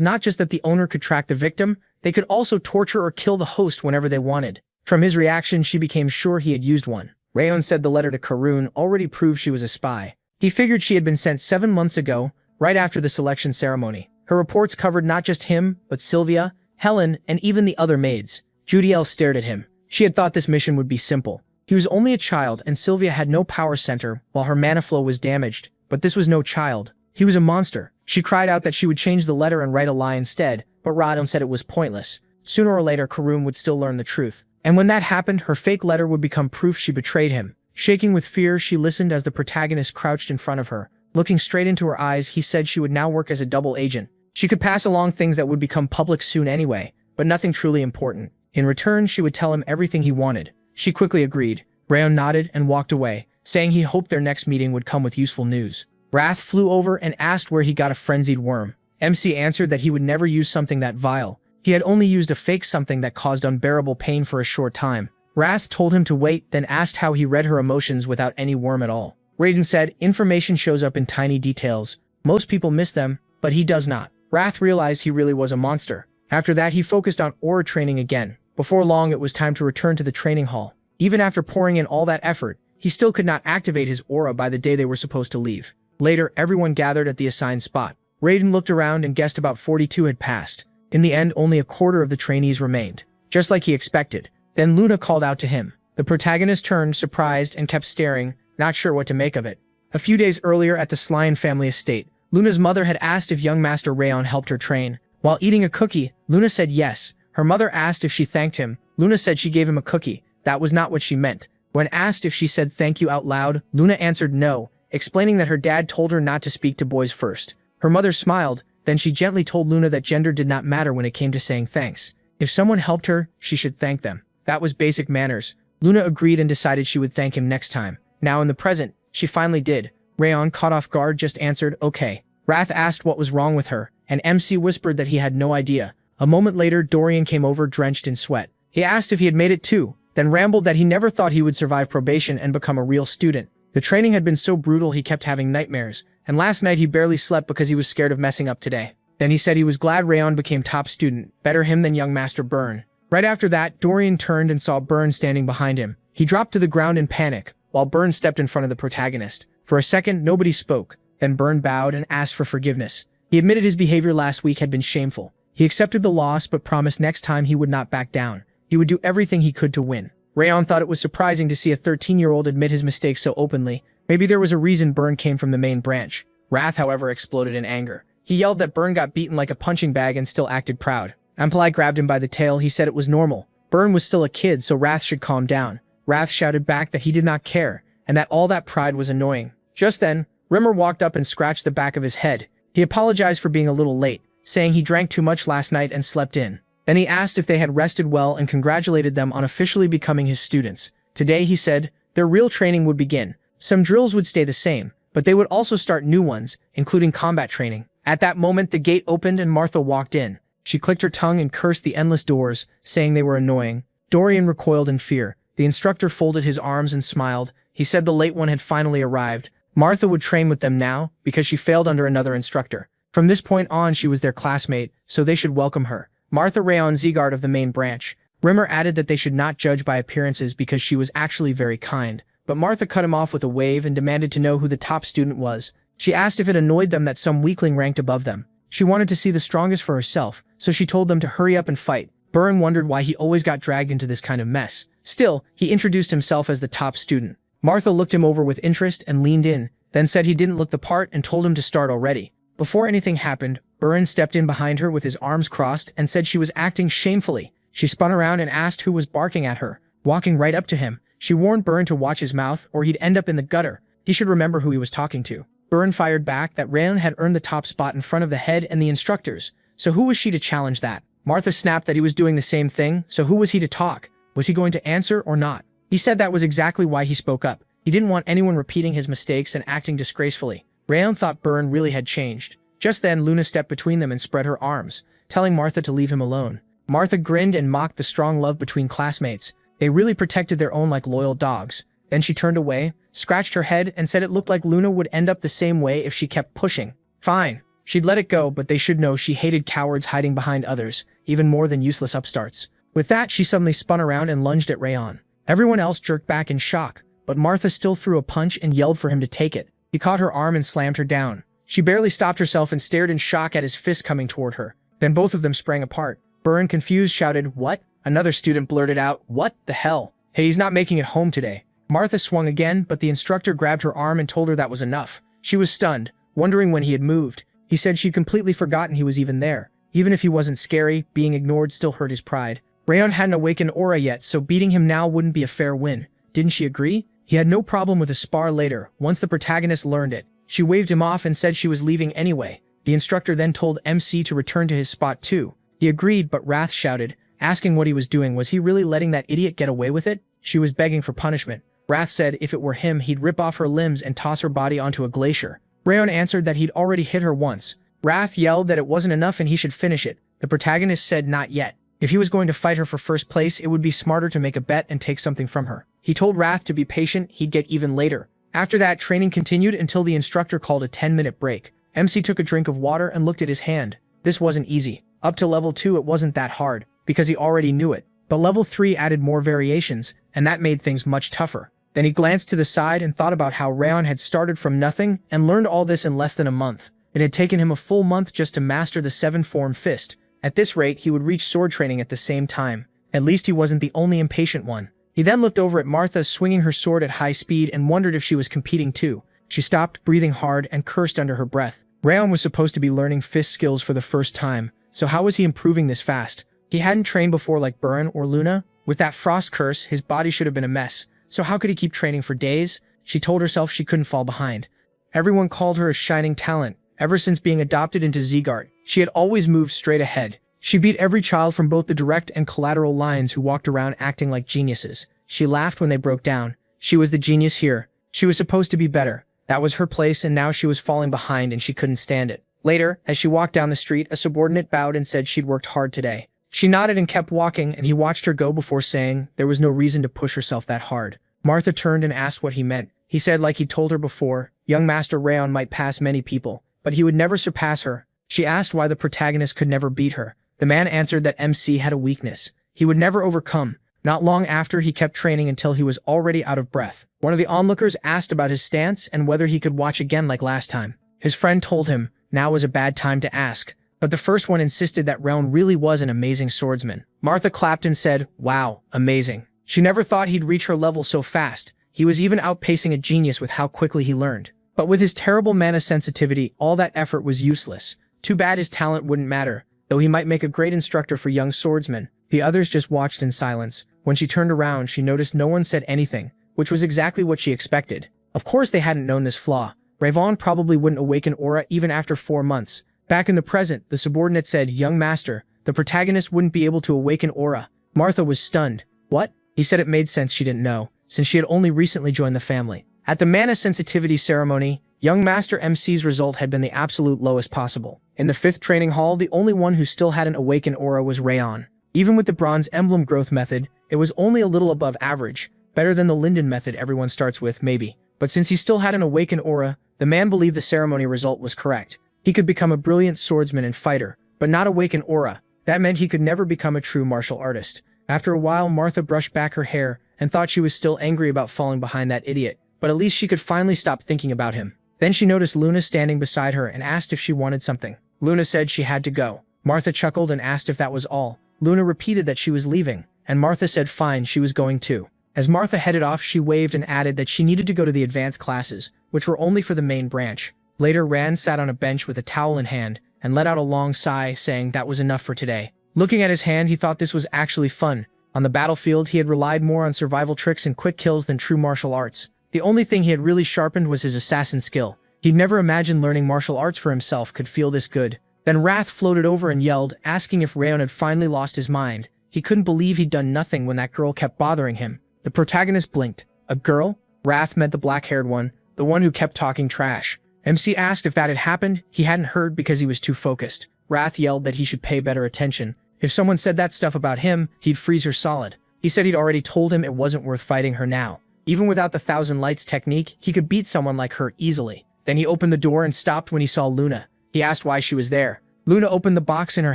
not just that the owner could track the victim, they could also torture or kill the host whenever they wanted. From his reaction, she became sure he had used one. Rayon said the letter to Karun already proved she was a spy. He figured she had been sent 7 months ago, right after the selection ceremony. Her reports covered not just him, but Sylvia, Helen, and even the other maids. Judiel stared at him. She had thought this mission would be simple. He was only a child and Sylvia had no power center while her mana flow was damaged, but this was no child. He was a monster. She cried out that she would change the letter and write a lie instead, but Radon said it was pointless. Sooner or later, Karun would still learn the truth. And when that happened, her fake letter would become proof she betrayed him. Shaking with fear, she listened as the protagonist crouched in front of her. Looking straight into her eyes, he said she would now work as a double agent. She could pass along things that would become public soon anyway, but nothing truly important. In return, she would tell him everything he wanted. She quickly agreed. Rayon nodded and walked away, saying he hoped their next meeting would come with useful news. Wrath flew over and asked where he got a frenzied worm. MC answered that he would never use something that vile. He had only used a fake something that caused unbearable pain for a short time. Wrath told him to wait, then asked how he read her emotions without any worm at all. Raiden said, information shows up in tiny details. Most people miss them, but he does not. Wrath realized he really was a monster. After that, he focused on aura training again. Before long, it was time to return to the training hall. Even after pouring in all that effort, he still could not activate his aura by the day they were supposed to leave. Later, everyone gathered at the assigned spot. Raiden looked around and guessed about 42 had passed. In the end, only a quarter of the trainees remained. Just like he expected. Then Luna called out to him. The protagonist turned, surprised, and kept staring, not sure what to make of it. A few days earlier at the Slyan family estate, Luna's mother had asked if young Master Rayon helped her train. While eating a cookie, Luna said yes. Her mother asked if she thanked him. Luna said she gave him a cookie. That was not what she meant. When asked if she said thank you out loud, Luna answered no, explaining that her dad told her not to speak to boys first. Her mother smiled, then she gently told Luna that gender did not matter when it came to saying thanks. If someone helped her, she should thank them. That was basic manners. Luna agreed and decided she would thank him next time. Now in the present, she finally did. Rayon, caught off guard, just answered, okay. Wrath asked what was wrong with her, and MC whispered that he had no idea. A moment later, Dorian came over drenched in sweat. He asked if he had made it too, then rambled that he never thought he would survive probation and become a real student. The training had been so brutal he kept having nightmares, and last night he barely slept because he was scared of messing up today. Then he said he was glad Rayon became top student, better him than young Master Byrne. Right after that, Dorian turned and saw Byrne standing behind him. He dropped to the ground in panic, while Byrne stepped in front of the protagonist. For a second, nobody spoke. Then Byrne bowed and asked for forgiveness. He admitted his behavior last week had been shameful. He accepted the loss but promised next time he would not back down. He would do everything he could to win. Rayon thought it was surprising to see a 13-year-old admit his mistakes so openly. Maybe there was a reason Burn came from the main branch. Wrath, however, exploded in anger. He yelled that Burn got beaten like a punching bag and still acted proud. Ampli grabbed him by the tail. He said it was normal. Burn was still a kid, so Wrath should calm down. Wrath shouted back that he did not care, and that all that pride was annoying. Just then, Rimmer walked up and scratched the back of his head. He apologized for being a little late, saying he drank too much last night and slept in. Then he asked if they had rested well and congratulated them on officially becoming his students. Today, he said, their real training would begin. Some drills would stay the same, but they would also start new ones, including combat training. At that moment, the gate opened and Martha walked in. She clicked her tongue and cursed the endless doors, saying they were annoying. Dorian recoiled in fear. The instructor folded his arms and smiled. He said the late one had finally arrived. Martha would train with them now, because she failed under another instructor. From this point on, she was their classmate, so they should welcome her. Martha Rayon Zegard of the main branch. Rimmer added that they should not judge by appearances because she was actually very kind. But Martha cut him off with a wave and demanded to know who the top student was. She asked if it annoyed them that some weakling ranked above them. She wanted to see the strongest for herself, so she told them to hurry up and fight. Burn wondered why he always got dragged into this kind of mess. Still, he introduced himself as the top student. Martha looked him over with interest and leaned in, then said he didn't look the part and told him to start already. Before anything happened, Burn stepped in behind her with his arms crossed and said she was acting shamefully. She spun around and asked who was barking at her. Walking right up to him, she warned Burn to watch his mouth or he'd end up in the gutter. He should remember who he was talking to. Burn fired back that Rayon had earned the top spot in front of the head and the instructors, so who was she to challenge that? Martha snapped that he was doing the same thing, so who was he to talk? Was he going to answer or not? He said that was exactly why he spoke up. He didn't want anyone repeating his mistakes and acting disgracefully. Rayon thought Burn really had changed. Just then, Luna stepped between them and spread her arms, telling Martha to leave him alone. Martha grinned and mocked the strong love between classmates. They really protected their own like loyal dogs. Then she turned away, scratched her head, and said it looked like Luna would end up the same way if she kept pushing. Fine. She'd let it go, but they should know she hated cowards hiding behind others, even more than useless upstarts. With that, she suddenly spun around and lunged at Rayon. Everyone else jerked back in shock, but Martha still threw a punch and yelled for him to take it. He caught her arm and slammed her down. She barely stopped herself and stared in shock at his fist coming toward her. Then both of them sprang apart. Burn, confused, shouted, "What?" Another student blurted out, "What the hell? Hey, he's not making it home today." Martha swung again, but the instructor grabbed her arm and told her that was enough. She was stunned, wondering when he had moved. He said she'd completely forgotten he was even there. Even if he wasn't scary, being ignored still hurt his pride. Rayon hadn't awakened aura yet, so beating him now wouldn't be a fair win. Didn't she agree? He had no problem with a spar later, once the protagonist learned it. She waved him off and said she was leaving anyway. The instructor then told MC to return to his spot too. He agreed, but Wrath shouted, asking what he was doing. Was he really letting that idiot get away with it? She was begging for punishment. Wrath said if it were him, he'd rip off her limbs and toss her body onto a glacier. Rayon answered that he'd already hit her once. Wrath yelled that it wasn't enough and he should finish it. The protagonist said not yet. If he was going to fight her for first place, it would be smarter to make a bet and take something from her. He told Wrath to be patient, he'd get even later. After that, training continued until the instructor called a 10-minute break. MC took a drink of water and looked at his hand. This wasn't easy. Up to level 2 it wasn't that hard, because he already knew it. But level 3 added more variations, and that made things much tougher. Then he glanced to the side and thought about how Rayon had started from nothing and learned all this in less than a month. It had taken him a full month just to master the 7-form fist. At this rate, he would reach sword training at the same time. At least he wasn't the only impatient one. He then looked over at Martha swinging her sword at high speed and wondered if she was competing too. She stopped, breathing hard, and cursed under her breath. Rayon was supposed to be learning fist skills for the first time, so how was he improving this fast? He hadn't trained before like Burn or Luna. With that frost curse, his body should have been a mess. So how could he keep training for days? She told herself she couldn't fall behind. Everyone called her a shining talent. Ever since being adopted into Zegard, she had always moved straight ahead. She beat every child from both the direct and collateral lines who walked around acting like geniuses. She laughed when they broke down. She was the genius here. She was supposed to be better. That was her place, and now she was falling behind and she couldn't stand it. Later, as she walked down the street, a subordinate bowed and said she'd worked hard today. She nodded and kept walking, and he watched her go before saying there was no reason to push herself that hard. Martha turned and asked what he meant. He said, like he told her before, young Master Rayon might pass many people, but he would never surpass her. She asked why the protagonist could never beat her. The man answered that MC had a weakness he would never overcome. Not long after, he kept training until he was already out of breath. One of the onlookers asked about his stance and whether he could watch again like last time. His friend told him, now was a bad time to ask. But the first one insisted that Raon really was an amazing swordsman. Martha clapped and said, "Wow, amazing." She never thought he'd reach her level so fast. He was even outpacing a genius with how quickly he learned. But with his terrible mana sensitivity, all that effort was useless. Too bad his talent wouldn't matter, though he might make a great instructor for young swordsmen. The others just watched in silence. When she turned around, she noticed no one said anything, which was exactly what she expected. Of course they hadn't known this flaw. Raon probably wouldn't awaken aura even after 4 months. Back in the present, the subordinate said, "Young master, the protagonist wouldn't be able to awaken aura." Martha was stunned. What? He said it made sense she didn't know, since she had only recently joined the family. At the mana sensitivity ceremony, young master MC's result had been the absolute lowest possible. In the 5th training hall, the only one who still had an awakened aura was Raon. Even with the bronze emblem growth method, it was only a little above average, better than the Linden method everyone starts with, maybe. But since he still had an awakened aura, the man believed the ceremony result was correct. He could become a brilliant swordsman and fighter, but not awaken aura. That meant he could never become a true martial artist. After a while, Martha brushed back her hair and thought she was still angry about falling behind that idiot, but at least she could finally stop thinking about him. Then she noticed Luna standing beside her and asked if she wanted something. Luna said she had to go. Martha chuckled and asked if that was all. Luna repeated that she was leaving, and Martha said fine, she was going too. As Martha headed off, she waved and added that she needed to go to the advanced classes, which were only for the main branch. Later, Rand sat on a bench with a towel in hand and let out a long sigh, saying that was enough for today. Looking at his hand, he thought this was actually fun. On the battlefield, he had relied more on survival tricks and quick kills than true martial arts. The only thing he had really sharpened was his assassin skill. He'd never imagined learning martial arts for himself could feel this good. Then Wrath floated over and yelled, asking if Raon had finally lost his mind. He couldn't believe he'd done nothing when that girl kept bothering him. The protagonist blinked. A girl? Wrath meant the black-haired one, the one who kept talking trash. MC asked if that had happened. He hadn't heard because he was too focused. Wrath yelled that he should pay better attention. If someone said that stuff about him, he'd freeze her solid. He said he'd already told him it wasn't worth fighting her now. Even without the Thousand Lights technique, he could beat someone like her easily. Then he opened the door and stopped when he saw Luna. He asked why she was there. Luna opened the box in her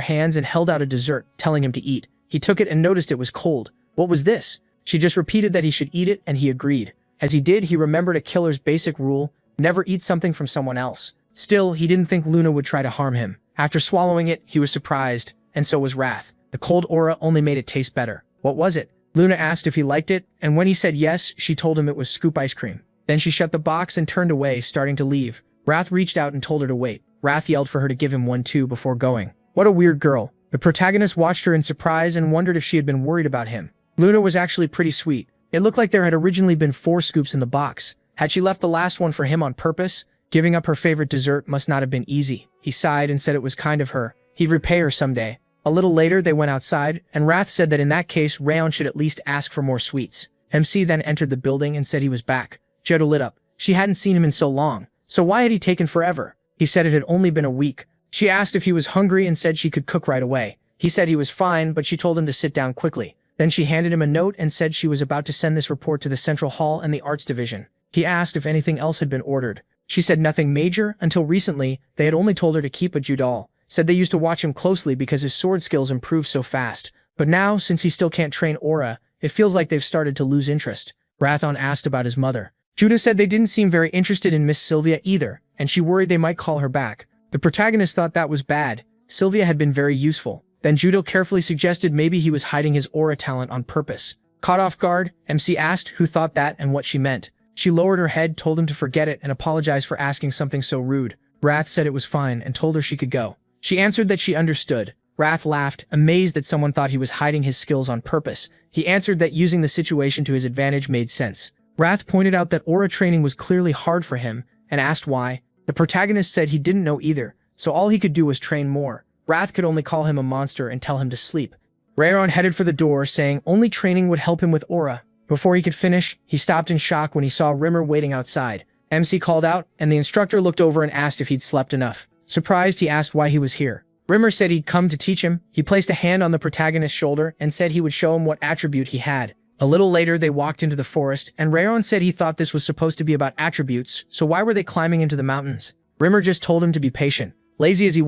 hands and held out a dessert, telling him to eat. He took it and noticed it was cold. What was this? She just repeated that he should eat it, and he agreed. As he did, he remembered a killer's basic rule: never eat something from someone else. Still, he didn't think Luna would try to harm him. After swallowing it, he was surprised, and so was Wrath. The cold aura only made it taste better. What was it? Luna asked if he liked it, and when he said yes, she told him it was scoop ice cream. Then she shut the box and turned away, starting to leave. Wrath reached out and told her to wait. Wrath yelled for her to give him one too before going. What a weird girl. The protagonist watched her in surprise and wondered if she had been worried about him. Luna was actually pretty sweet. It looked like there had originally been 4 scoops in the box. Had she left the last one for him on purpose? Giving up her favorite dessert must not have been easy. He sighed and said it was kind of her. He'd repay her someday. A little later, they went outside, and Wrath said that in that case, Raon should at least ask for more sweets. MC then entered the building and said he was back. Jodo lit up. She hadn't seen him in so long. So why had he taken forever? He said it had only been a week. She asked if he was hungry and said she could cook right away. He said he was fine, but she told him to sit down quickly. Then she handed him a note and said she was about to send this report to the Central Hall and the Arts Division. He asked if anything else had been ordered. She said nothing major. Until recently, they had only told her to keep a Judal. Said they used to watch him closely because his sword skills improved so fast. But now, since he still can't train aura, it feels like they've started to lose interest. Rathon asked about his mother. Judah said they didn't seem very interested in Miss Sylvia either, and she worried they might call her back. The protagonist thought that was bad. Sylvia had been very useful. Then Judo carefully suggested maybe he was hiding his aura talent on purpose. Caught off guard, MC asked who thought that and what she meant. She lowered her head, told him to forget it, and apologized for asking something so rude. Wrath said it was fine and told her she could go. She answered that she understood. Wrath laughed, amazed that someone thought he was hiding his skills on purpose. He answered that using the situation to his advantage made sense. Wrath pointed out that aura training was clearly hard for him, and asked why. The protagonist said he didn't know either, so all he could do was train more. Wrath could only call him a monster and tell him to sleep. Rayon headed for the door, saying only training would help him with aura. Before he could finish, he stopped in shock when he saw Rimmer waiting outside. MC called out, and the instructor looked over and asked if he'd slept enough. Surprised, he asked why he was here. Rimmer said he'd come to teach him. He placed a hand on the protagonist's shoulder and said he would show him what attribute he had. A little later, they walked into the forest, and Rayon said he thought this was supposed to be about attributes, so why were they climbing into the mountains? Rimmer just told him to be patient. Lazy as he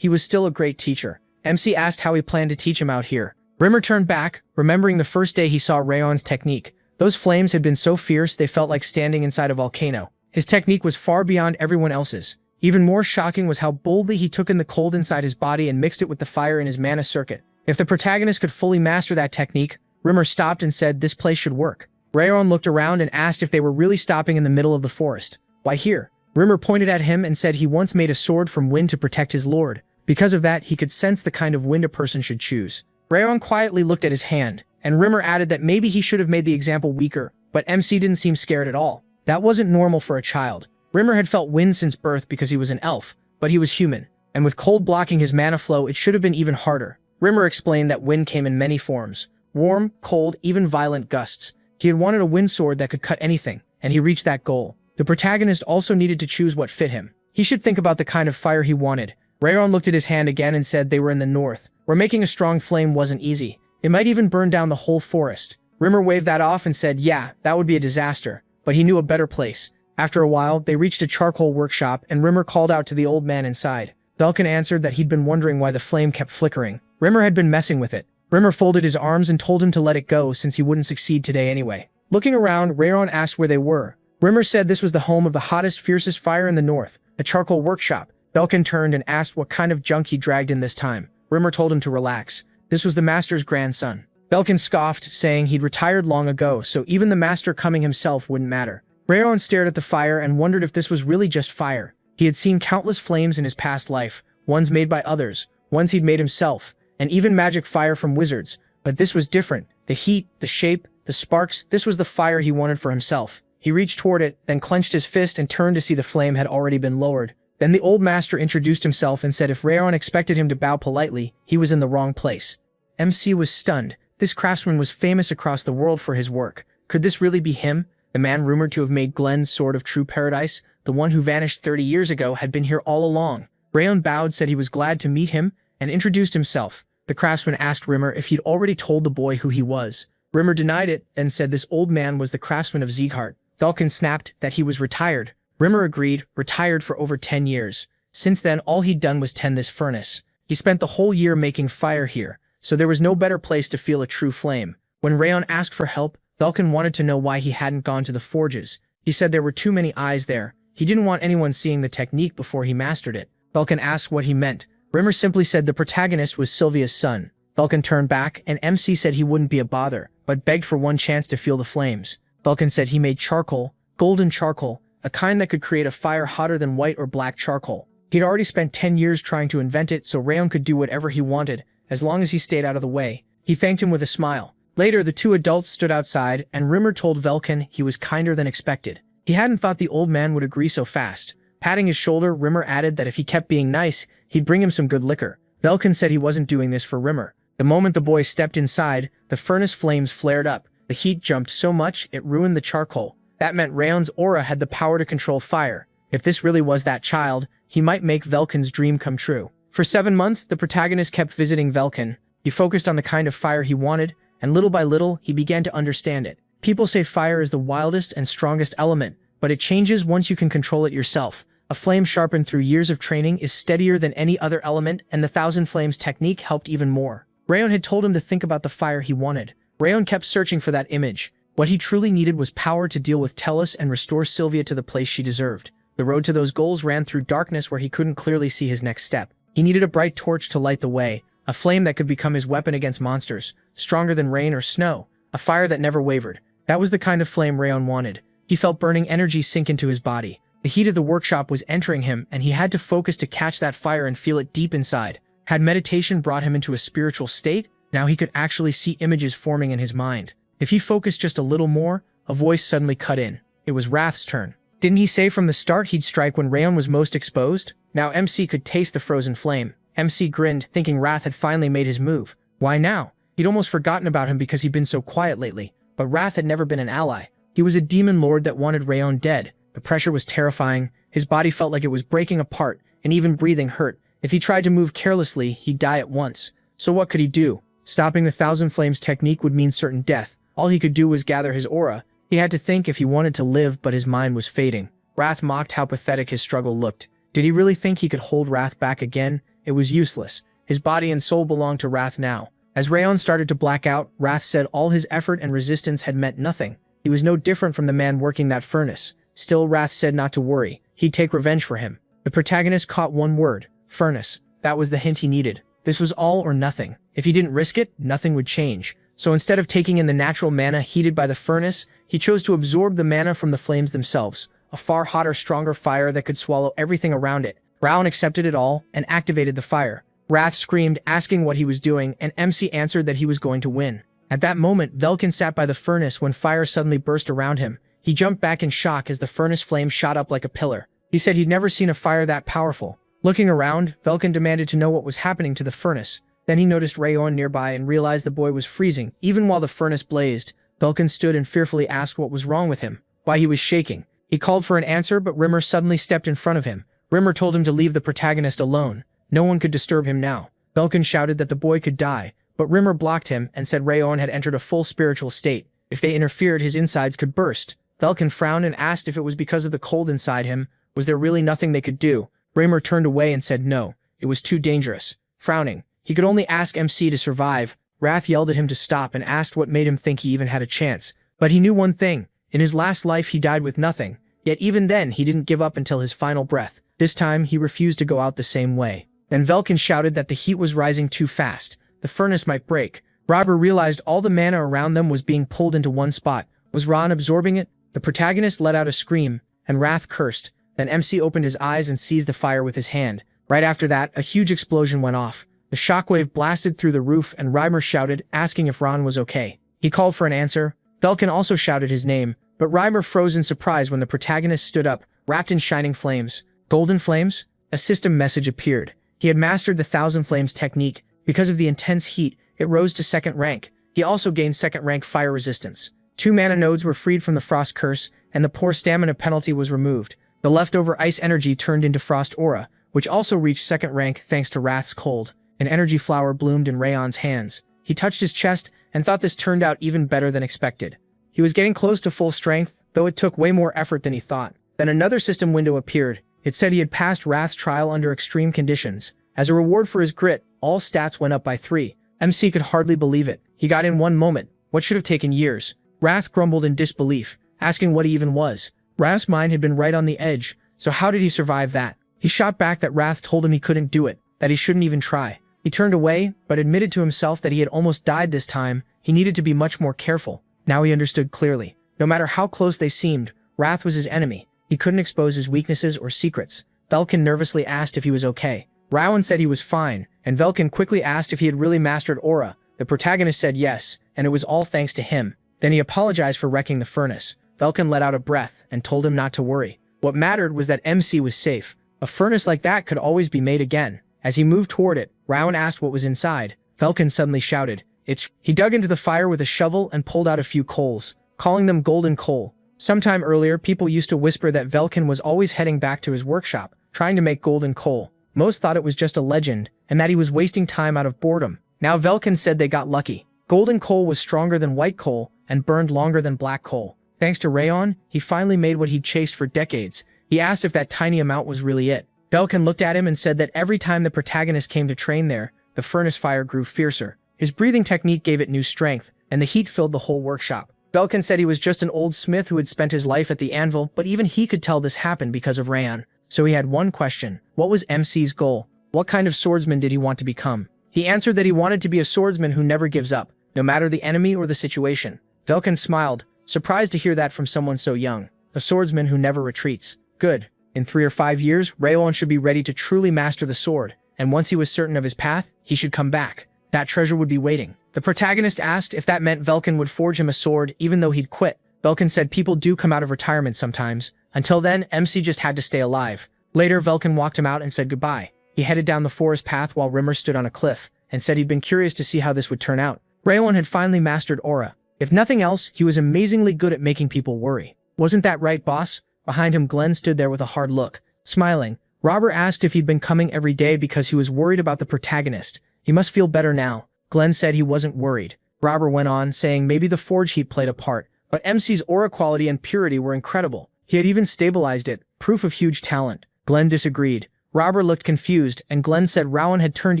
was still a great teacher. MC asked how he planned to teach him out here. Rimmer turned back, remembering the first day he saw Rayon's technique. Those flames had been so fierce they felt like standing inside a volcano. His technique was far beyond everyone else's. Even more shocking was how boldly he took in the cold inside his body and mixed it with the fire in his mana circuit. If the protagonist could fully master that technique, Rimmer stopped and said this place should work. Rayon looked around and asked if they were really stopping in the middle of the forest. Why here? Rimmer pointed at him and said he once made a sword from wind to protect his lord. Because of that, he could sense the kind of wind a person should choose. Rayon quietly looked at his hand, and Rimmer added that maybe he should have made the example weaker, but MC didn't seem scared at all. That wasn't normal for a child. Rimmer had felt wind since birth because he was an elf, but he was human, and with cold blocking his mana flow, it should have been even harder. Rimmer explained that wind came in many forms: warm, cold, even violent gusts. He had wanted a wind sword that could cut anything, and he reached that goal. The protagonist also needed to choose what fit him. He should think about the kind of fire he wanted. Rayon looked at his hand again and said they were in the north, where making a strong flame wasn't easy. It might even burn down the whole forest. Rimmer waved that off and said, yeah, that would be a disaster, but he knew a better place. After a while, they reached a charcoal workshop, and Rimmer called out to the old man inside. Belkin answered that he'd been wondering why the flame kept flickering. Rimmer had been messing with it. Rimmer folded his arms and told him to let it go since he wouldn't succeed today anyway. Looking around, Rayon asked where they were. Rimmer said this was the home of the hottest, fiercest fire in the north, a charcoal workshop. Belkin turned and asked what kind of junk he dragged in this time. Rimmer told him to relax. This was the master's grandson. Belkin scoffed, saying he'd retired long ago, so even the master coming himself wouldn't matter. Rayon stared at the fire and wondered if this was really just fire. He had seen countless flames in his past life, ones made by others, ones he'd made himself, and even magic fire from wizards. But this was different. The heat, the shape, the sparks, this was the fire he wanted for himself. He reached toward it, then clenched his fist and turned to see the flame had already been lowered. Then the old master introduced himself and said if Rayon expected him to bow politely, he was in the wrong place. MC was stunned. This craftsman was famous across the world for his work. Could this really be him? The man rumored to have made Glenn's Sword of True Paradise, the one who vanished 30 years ago, had been here all along. Rayon bowed, said he was glad to meet him, and introduced himself. The craftsman asked Rimmer if he'd already told the boy who he was. Rimmer denied it and said this old man was the craftsman of Sieghart. Belkin snapped that he was retired. Rimmer agreed, retired for over 10 years. Since then, all he'd done was tend this furnace. He spent the whole year making fire here, so there was no better place to feel a true flame. When Rayon asked for help, Belkin wanted to know why he hadn't gone to the forges. He said there were too many eyes there. He didn't want anyone seeing the technique before he mastered it. Belkin asked what he meant. Rimmer simply said the protagonist was Sylvia's son. Belkin turned back, and MC said he wouldn't be a bother, but begged for one chance to feel the flames. Belkin said he made charcoal, golden charcoal, a kind that could create a fire hotter than white or black charcoal. He'd already spent 10 years trying to invent it, so Rayon could do whatever he wanted, as long as he stayed out of the way. He thanked him with a smile. Later, the two adults stood outside, and Rimmer told Belkin he was kinder than expected. He hadn't thought the old man would agree so fast. Patting his shoulder, Rimmer added that if he kept being nice, he'd bring him some good liquor. Belkin said he wasn't doing this for Rimmer. The moment the boy stepped inside, the furnace flames flared up. The heat jumped so much, it ruined the charcoal. That meant Rayon's aura had the power to control fire. If this really was that child, he might make Velkin's dream come true. For 7 months, the protagonist kept visiting Velkin. He focused on the kind of fire he wanted, and little by little, he began to understand it. People say fire is the wildest and strongest element, but it changes once you can control it yourself. A flame sharpened through years of training is steadier than any other element, and the Thousand Flames technique helped even more. Rayon had told him to think about the fire he wanted. Rayon kept searching for that image. What he truly needed was power to deal with Tellus and restore Sylvia to the place she deserved. The road to those goals ran through darkness where he couldn't clearly see his next step. He needed a bright torch to light the way, a flame that could become his weapon against monsters, stronger than rain or snow, a fire that never wavered. That was the kind of flame Rayon wanted. He felt burning energy sink into his body. The heat of the workshop was entering him, and he had to focus to catch that fire and feel it deep inside. Had meditation brought him into a spiritual state? Now he could actually see images forming in his mind. If he focused just a little more, a voice suddenly cut in. It was Wrath's turn. Didn't he say from the start he'd strike when Rayon was most exposed? Now MC could taste the frozen flame. MC grinned, thinking Wrath had finally made his move. Why now? He'd almost forgotten about him because he'd been so quiet lately. But Wrath had never been an ally. He was a demon lord that wanted Rayon dead. The pressure was terrifying. His body felt like it was breaking apart, and even breathing hurt. If he tried to move carelessly, he'd die at once. So what could he do? Stopping the Thousand Flames technique would mean certain death. All he could do was gather his aura. He had to think if he wanted to live, but his mind was fading. Wrath mocked how pathetic his struggle looked. Did he really think he could hold Wrath back again? It was useless. His body and soul belonged to Wrath now. As Rayon started to black out, Wrath said all his effort and resistance had meant nothing. He was no different from the man working that furnace. Still, Wrath said not to worry. He'd take revenge for him. The protagonist caught one word: furnace. That was the hint he needed. This was all or nothing. If he didn't risk it, nothing would change. So instead of taking in the natural mana heated by the furnace, he chose to absorb the mana from the flames themselves, a far hotter, stronger fire that could swallow everything around it. Rowan accepted it all and activated the fire. Wrath screamed, asking what he was doing, and MC answered that he was going to win. At that moment, Velkin sat by the furnace when fire suddenly burst around him. He jumped back in shock as the furnace flame shot up like a pillar. He said he'd never seen a fire that powerful. Looking around, Velkin demanded to know what was happening to the furnace. Then he noticed Rayon nearby and realized the boy was freezing. Even while the furnace blazed, Velkin stood and fearfully asked what was wrong with him, why he was shaking. He called for an answer, but Rimmer suddenly stepped in front of him. Rimmer told him to leave the protagonist alone. No one could disturb him now. Velkin shouted that the boy could die, but Rimmer blocked him and said Rayon had entered a full spiritual state. If they interfered, his insides could burst. Velkin frowned and asked if it was because of the cold inside him. Was there really nothing they could do? Rimmer turned away and said no, it was too dangerous. Frowning, he could only ask MC to survive. Wrath yelled at him to stop and asked what made him think he even had a chance. But he knew one thing. In his last life he died with nothing. Yet even then he didn't give up until his final breath. This time he refused to go out the same way. Then Velkin shouted that the heat was rising too fast. The furnace might break. Robber realized all the mana around them was being pulled into one spot. Was Ron absorbing it? The protagonist let out a scream, and Wrath cursed. Then MC opened his eyes and seized the fire with his hand. Right after that, a huge explosion went off. The shockwave blasted through the roof and Reimer shouted, asking if Ron was okay. He called for an answer. Velkin also shouted his name, but Reimer froze in surprise when the protagonist stood up, wrapped in shining flames. Golden flames? A system message appeared. He had mastered the Thousand Flames technique. Because of the intense heat, it rose to second rank. He also gained second rank fire resistance. 2 mana nodes were freed from the frost curse, and the poor stamina penalty was removed. The leftover ice energy turned into frost aura, which also reached second rank thanks to Wrath's cold. An energy flower bloomed in Rayon's hands. He touched his chest and thought this turned out even better than expected. He was getting close to full strength, though it took way more effort than he thought. Then another system window appeared. It said he had passed Wrath's trial under extreme conditions. As a reward for his grit, all stats went up by 3. MC could hardly believe it. He got in one moment, what should have taken years. Wrath grumbled in disbelief, asking what he even was. Wrath's mind had been right on the edge, so how did he survive that? He shot back that Wrath told him he couldn't do it, that he shouldn't even try. He turned away, but admitted to himself that he had almost died this time. He needed to be much more careful. Now he understood clearly. No matter how close they seemed, Wrath was his enemy. He couldn't expose his weaknesses or secrets. Velkin nervously asked if he was okay. Rowan said he was fine, and Velkin quickly asked if he had really mastered Aura. The protagonist said yes, and it was all thanks to him. Then he apologized for wrecking the furnace. Velkin let out a breath and told him not to worry. What mattered was that MC was safe. A furnace like that could always be made again. As he moved toward it, Rowan asked what was inside. Velkin suddenly shouted, "It's..." He dug into the fire with a shovel and pulled out a few coals, calling them golden coal. Sometime earlier, people used to whisper that Velkin was always heading back to his workshop, trying to make golden coal. Most thought it was just a legend, and that he was wasting time out of boredom. Now Velkin said they got lucky. Golden coal was stronger than white coal, and burned longer than black coal. Thanks to Rayon, he finally made what he'd chased for decades. He asked if that tiny amount was really it. Velkin looked at him and said that every time the protagonist came to train there, the furnace fire grew fiercer. His breathing technique gave it new strength, and the heat filled the whole workshop. Velkin said he was just an old smith who had spent his life at the anvil, but even he could tell this happened because of Rayon. So he had one question. What was MC's goal? What kind of swordsman did he want to become? He answered that he wanted to be a swordsman who never gives up, no matter the enemy or the situation. Velkin smiled, surprised to hear that from someone so young. A swordsman who never retreats. Good. In 3 or 5 years, Rayon should be ready to truly master the sword, and once he was certain of his path, he should come back. That treasure would be waiting. The protagonist asked if that meant Velkin would forge him a sword even though he'd quit. Velkin said people do come out of retirement sometimes. Until then, MC just had to stay alive. Later, Velkin walked him out and said goodbye. He headed down the forest path while Rimmer stood on a cliff, and said he'd been curious to see how this would turn out. Rayon had finally mastered Aura. If nothing else, he was amazingly good at making people worry. Wasn't that right, boss? Behind him, Glenn stood there with a hard look. Smiling, Robert asked if he'd been coming every day because he was worried about the protagonist. He must feel better now. Glenn said he wasn't worried. Robert went on, saying maybe the forge heat played a part, but MC's aura quality and purity were incredible. He had even stabilized it, proof of huge talent. Glenn disagreed. Robert looked confused, and Glenn said Rowan had turned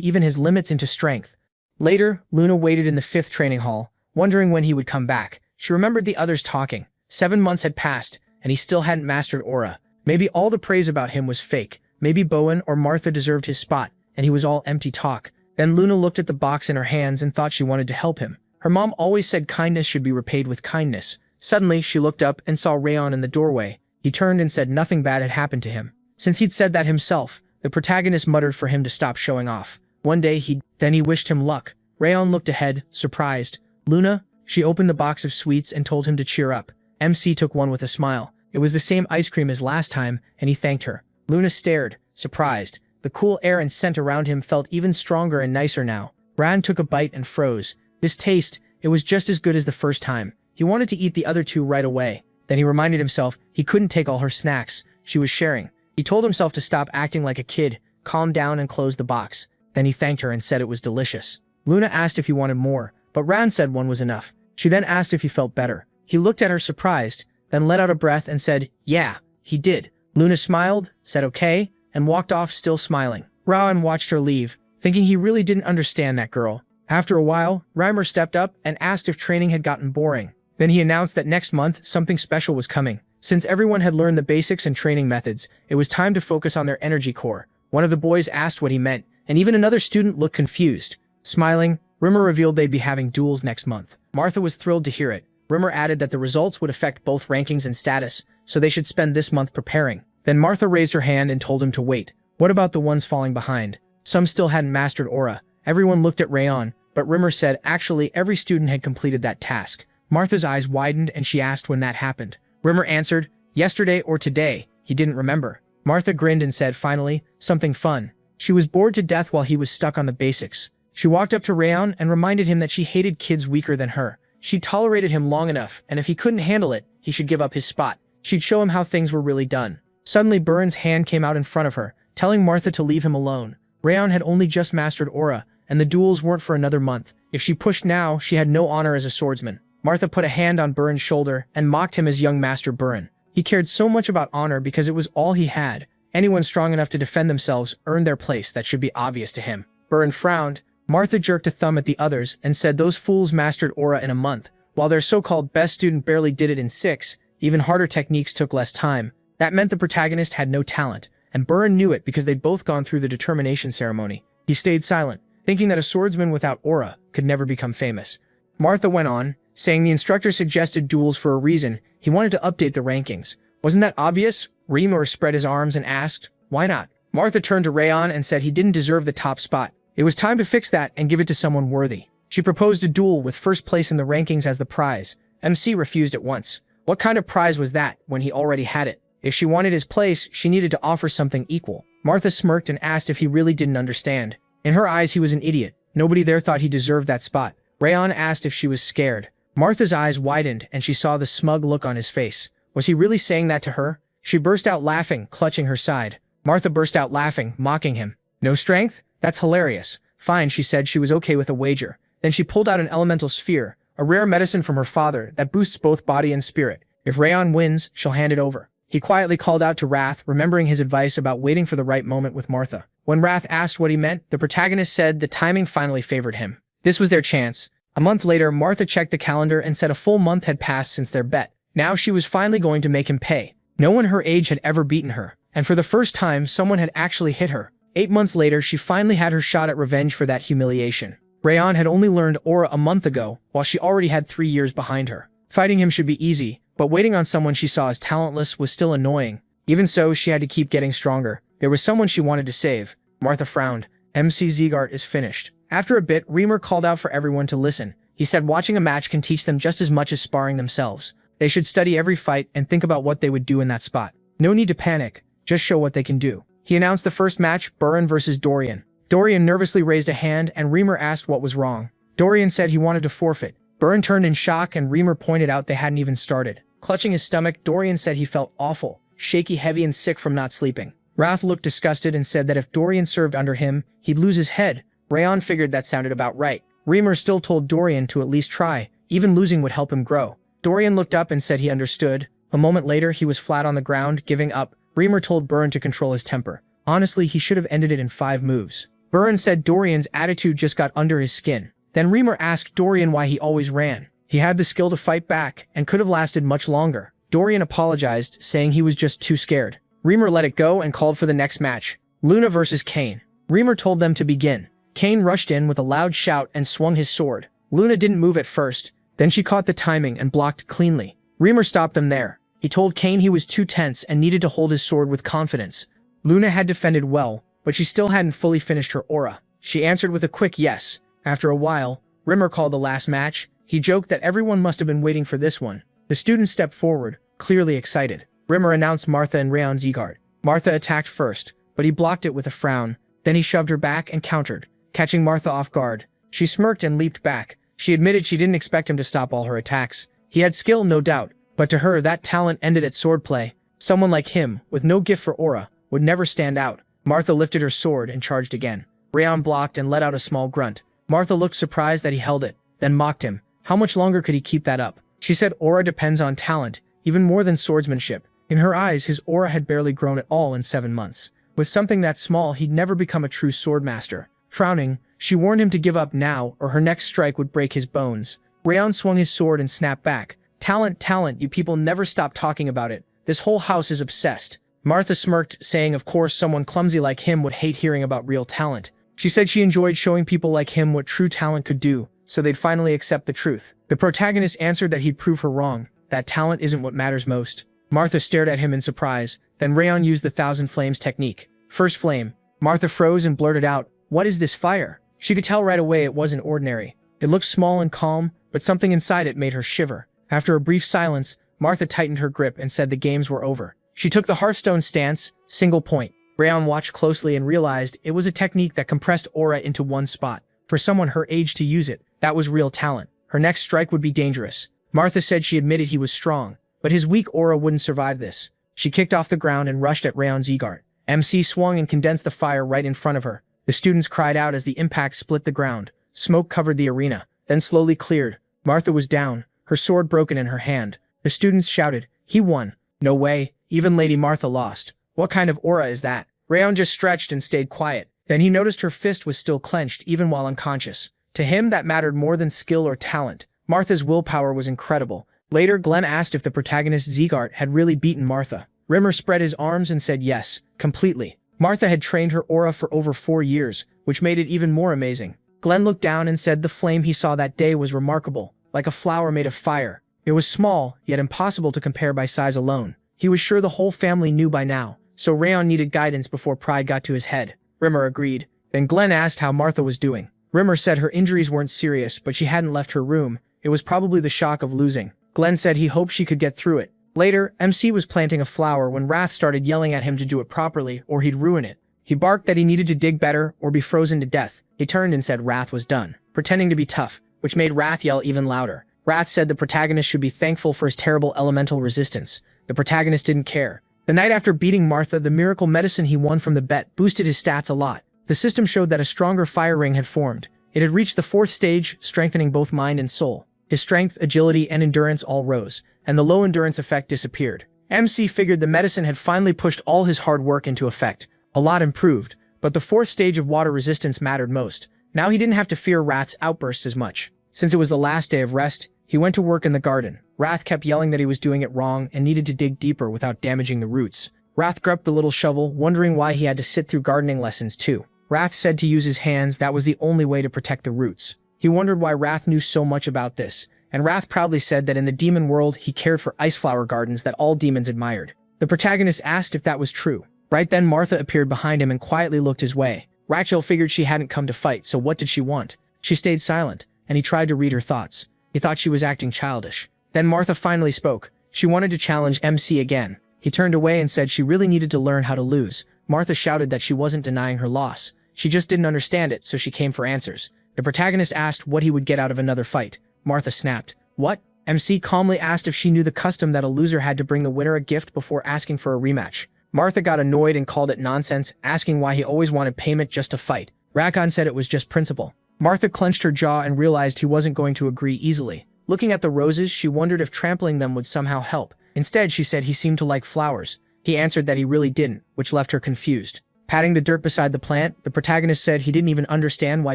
even his limits into strength. Later, Luna waited in the 5th training hall, wondering when he would come back. She remembered the others talking. 7 months had passed, and he still hadn't mastered Aura. Maybe all the praise about him was fake. Maybe Bowen or Martha deserved his spot, and he was all empty talk. Then Luna looked at the box in her hands and thought she wanted to help him. Her mom always said kindness should be repaid with kindness. Suddenly, she looked up and saw Rayon in the doorway. He turned and said nothing bad had happened to him. Since he'd said that himself, the protagonist muttered for him to stop showing off. One day he wished him luck. Rayon looked ahead, surprised. Luna? She opened the box of sweets and told him to cheer up. MC took one with a smile. It was the same ice cream as last time, and he thanked her. Luna stared, surprised. The cool air and scent around him felt even stronger and nicer now. Ran took a bite and froze. This taste, it was just as good as the first time. He wanted to eat the other two right away. Then he reminded himself he couldn't take all her snacks. She was sharing. He told himself to stop acting like a kid, calm down and close the box. Then he thanked her and said it was delicious. Luna asked if he wanted more, but Ran said one was enough. She then asked if he felt better. He looked at her surprised, then let out a breath and said, "Yeah, he did." Luna smiled, said okay, and walked off still smiling. Ran watched her leave, thinking he really didn't understand that girl. After a while, Reimer stepped up and asked if training had gotten boring. Then he announced that next month something special was coming. Since everyone had learned the basics and training methods, it was time to focus on their energy core. One of the boys asked what he meant, and even another student looked confused. Smiling, Rimmer revealed they'd be having duels next month. Martha was thrilled to hear it. Rimmer added that the results would affect both rankings and status, so they should spend this month preparing. Then Martha raised her hand and told him to wait. What about the ones falling behind? Some still hadn't mastered aura. Everyone looked at Rayon, but Rimmer said actually every student had completed that task. Martha's eyes widened and she asked when that happened. Rimmer answered, yesterday or today. He didn't remember. Martha grinned and said finally, something fun. She was bored to death while he was stuck on the basics. She walked up to Rayon and reminded him that she hated kids weaker than her. She tolerated him long enough, and if he couldn't handle it, he should give up his spot. She'd show him how things were really done. Suddenly Burns' hand came out in front of her, telling Martha to leave him alone. Rayon had only just mastered aura, and the duels weren't for another month. If she pushed now, she had no honor as a swordsman. Martha put a hand on Burns' shoulder and mocked him as young Master Burn. He cared so much about honor because it was all he had. Anyone strong enough to defend themselves earned their place. That should be obvious to him. Burn frowned. Martha jerked a thumb at the others and said those fools mastered aura in a month, while their so-called best student barely did it in 6. Even harder techniques took less time. That meant the protagonist had no talent, and Burn knew it because they'd both gone through the determination ceremony. He stayed silent, thinking that a swordsman without aura could never become famous. Martha went on, saying the instructor suggested duels for a reason. He wanted to update the rankings. Wasn't that obvious? Reamer spread his arms and asked, why not? Martha turned to Rayon and said he didn't deserve the top spot. It was time to fix that and give it to someone worthy. She proposed a duel with first place in the rankings as the prize. MC refused at once. What kind of prize was that when he already had it? If she wanted his place, she needed to offer something equal. Martha smirked and asked if he really didn't understand. In her eyes, he was an idiot. Nobody there thought he deserved that spot. Rayon asked if she was scared. Martha's eyes widened and she saw the smug look on his face. Was he really saying that to her? She burst out laughing, clutching her side. Martha burst out laughing, mocking him. No strength? That's hilarious. Fine, she said she was okay with a wager. Then she pulled out an elemental sphere, a rare medicine from her father that boosts both body and spirit. If Rayon wins, she'll hand it over. He quietly called out to Wrath, remembering his advice about waiting for the right moment with Martha. When Wrath asked what he meant, the protagonist said the timing finally favored him. This was their chance. A month later, Martha checked the calendar and said a full month had passed since their bet. Now she was finally going to make him pay. No one her age had ever beaten her, and for the first time, someone had actually hit her. 8 months later, she finally had her shot at revenge for that humiliation. Rayon had only learned aura a month ago, while she already had 3 years behind her. Fighting him should be easy, but waiting on someone she saw as talentless was still annoying. Even so, she had to keep getting stronger. There was someone she wanted to save. Martha frowned. MC Zegart is finished. After a bit, Reamer called out for everyone to listen. He said watching a match can teach them just as much as sparring themselves. They should study every fight and think about what they would do in that spot. No need to panic, just show what they can do. He announced the first match, Burn versus Dorian. Dorian nervously raised a hand and Reamer asked what was wrong. Dorian said he wanted to forfeit. Burn turned in shock and Reamer pointed out they hadn't even started. Clutching his stomach, Dorian said he felt awful, shaky, heavy, and sick from not sleeping. Wrath looked disgusted and said that if Dorian served under him, he'd lose his head. Rayon figured that sounded about right. Reamer still told Dorian to at least try. Even losing would help him grow. Dorian looked up and said he understood. A moment later, he was flat on the ground, giving up. Reamer told Burn to control his temper. Honestly, he should have ended it in 5 moves. Burn said Dorian's attitude just got under his skin. Then Reamer asked Dorian why he always ran. He had the skill to fight back and could have lasted much longer. Dorian apologized, saying he was just too scared. Remer let it go and called for the next match. Luna versus Kane. Remer told them to begin. Kane rushed in with a loud shout and swung his sword. Luna didn't move at first. Then she caught the timing and blocked cleanly. Remer stopped them there. He told Kane he was too tense and needed to hold his sword with confidence. Luna had defended well, but she still hadn't fully finished her aura. She answered with a quick yes. After a while, Remer called the last match. He joked that everyone must have been waiting for this one. The students stepped forward, clearly excited. Remer announced Martha and Rayon Zegard. Martha attacked first, but he blocked it with a frown. Then he shoved her back and countered, catching Martha off guard. She smirked and leaped back. She admitted she didn't expect him to stop all her attacks. He had skill, no doubt, but to her that talent ended at swordplay. Someone like him, with no gift for aura, would never stand out. Martha lifted her sword and charged again. Rayon blocked and let out a small grunt. Martha looked surprised that he held it, then mocked him. How much longer could he keep that up? She said aura depends on talent, even more than swordsmanship. In her eyes, his aura had barely grown at all in 7 months. With something that small, he'd never become a true swordmaster. Frowning, she warned him to give up now or her next strike would break his bones. Rayon swung his sword and snapped back. Talent, talent, you people never stop talking about it. This whole house is obsessed. Martha smirked, saying of course someone clumsy like him would hate hearing about real talent. She said she enjoyed showing people like him what true talent could do, so they'd finally accept the truth. The protagonist answered that he'd prove her wrong, that talent isn't what matters most. Martha stared at him in surprise, then Rayon used the 1,000 flames technique. First flame. Martha froze and blurted out, "What is this fire?" She could tell right away it wasn't ordinary. It looked small and calm, but something inside it made her shiver. After a brief silence, Martha tightened her grip and said the games were over. She took the Hearthstone stance, single point. Rayon watched closely and realized it was a technique that compressed aura into one spot. For someone her age to use it, that was real talent. Her next strike would be dangerous. Martha said she admitted he was strong, but his weak aura wouldn't survive this. She kicked off the ground and rushed at Rayon Zegard. MC swung and condensed the fire right in front of her. The students cried out as the impact split the ground. Smoke covered the arena, then slowly cleared. Martha was down, her sword broken in her hand. The students shouted, "He won." No way, even Lady Martha lost. What kind of aura is that? Rayon just stretched and stayed quiet. Then he noticed her fist was still clenched even while unconscious. To him that mattered more than skill or talent. Martha's willpower was incredible. Later, Glenn asked if the protagonist Zegard had really beaten Martha. Rimmer spread his arms and said yes, completely. Martha had trained her aura for over 4 years, which made it even more amazing. Glenn looked down and said the flame he saw that day was remarkable, like a flower made of fire. It was small, yet impossible to compare by size alone. He was sure the whole family knew by now, so Rayon needed guidance before pride got to his head. Rimmer agreed. Then Glenn asked how Martha was doing. Rimmer said her injuries weren't serious, but she hadn't left her room. It was probably the shock of losing. Glenn said he hoped she could get through it. Later, MC was planting a flower when Wrath started yelling at him to do it properly or he'd ruin it. He barked that he needed to dig better or be frozen to death. He turned and said Wrath was done, pretending to be tough, which made Wrath yell even louder. Wrath said the protagonist should be thankful for his terrible elemental resistance. The protagonist didn't care. The night after beating Martha, the miracle medicine he won from the bet boosted his stats a lot. The system showed that a stronger fire ring had formed. It had reached the 4th stage, strengthening both mind and soul. His strength, agility, and endurance all rose, and the low endurance effect disappeared. MC figured the medicine had finally pushed all his hard work into effect. A lot improved, but the 4th stage of water resistance mattered most. Now he didn't have to fear Wrath's outbursts as much. Since it was the last day of rest, he went to work in the garden. Wrath kept yelling that he was doing it wrong and needed to dig deeper without damaging the roots. Wrath gripped the little shovel, wondering why he had to sit through gardening lessons too. Wrath said to use his hands, that was the only way to protect the roots. He wondered why Wrath knew so much about this, and Wrath proudly said that in the demon world he cared for ice flower gardens that all demons admired. The protagonist asked if that was true. Right then Martha appeared behind him and quietly looked his way. Rachel figured she hadn't come to fight, so what did she want? She stayed silent, and he tried to read her thoughts. He thought she was acting childish. Then Martha finally spoke. She wanted to challenge MC again. He turned away and said she really needed to learn how to lose. Martha shouted that she wasn't denying her loss. She just didn't understand it, so she came for answers. The protagonist asked what he would get out of another fight. Martha snapped. What? MC calmly asked if she knew the custom that a loser had to bring the winner a gift before asking for a rematch. Martha got annoyed and called it nonsense, asking why he always wanted payment just to fight. Rakon said it was just principle. Martha clenched her jaw and realized he wasn't going to agree easily. Looking at the roses, she wondered if trampling them would somehow help. Instead, she said he seemed to like flowers. He answered that he really didn't, which left her confused. Patting the dirt beside the plant, the protagonist said he didn't even understand why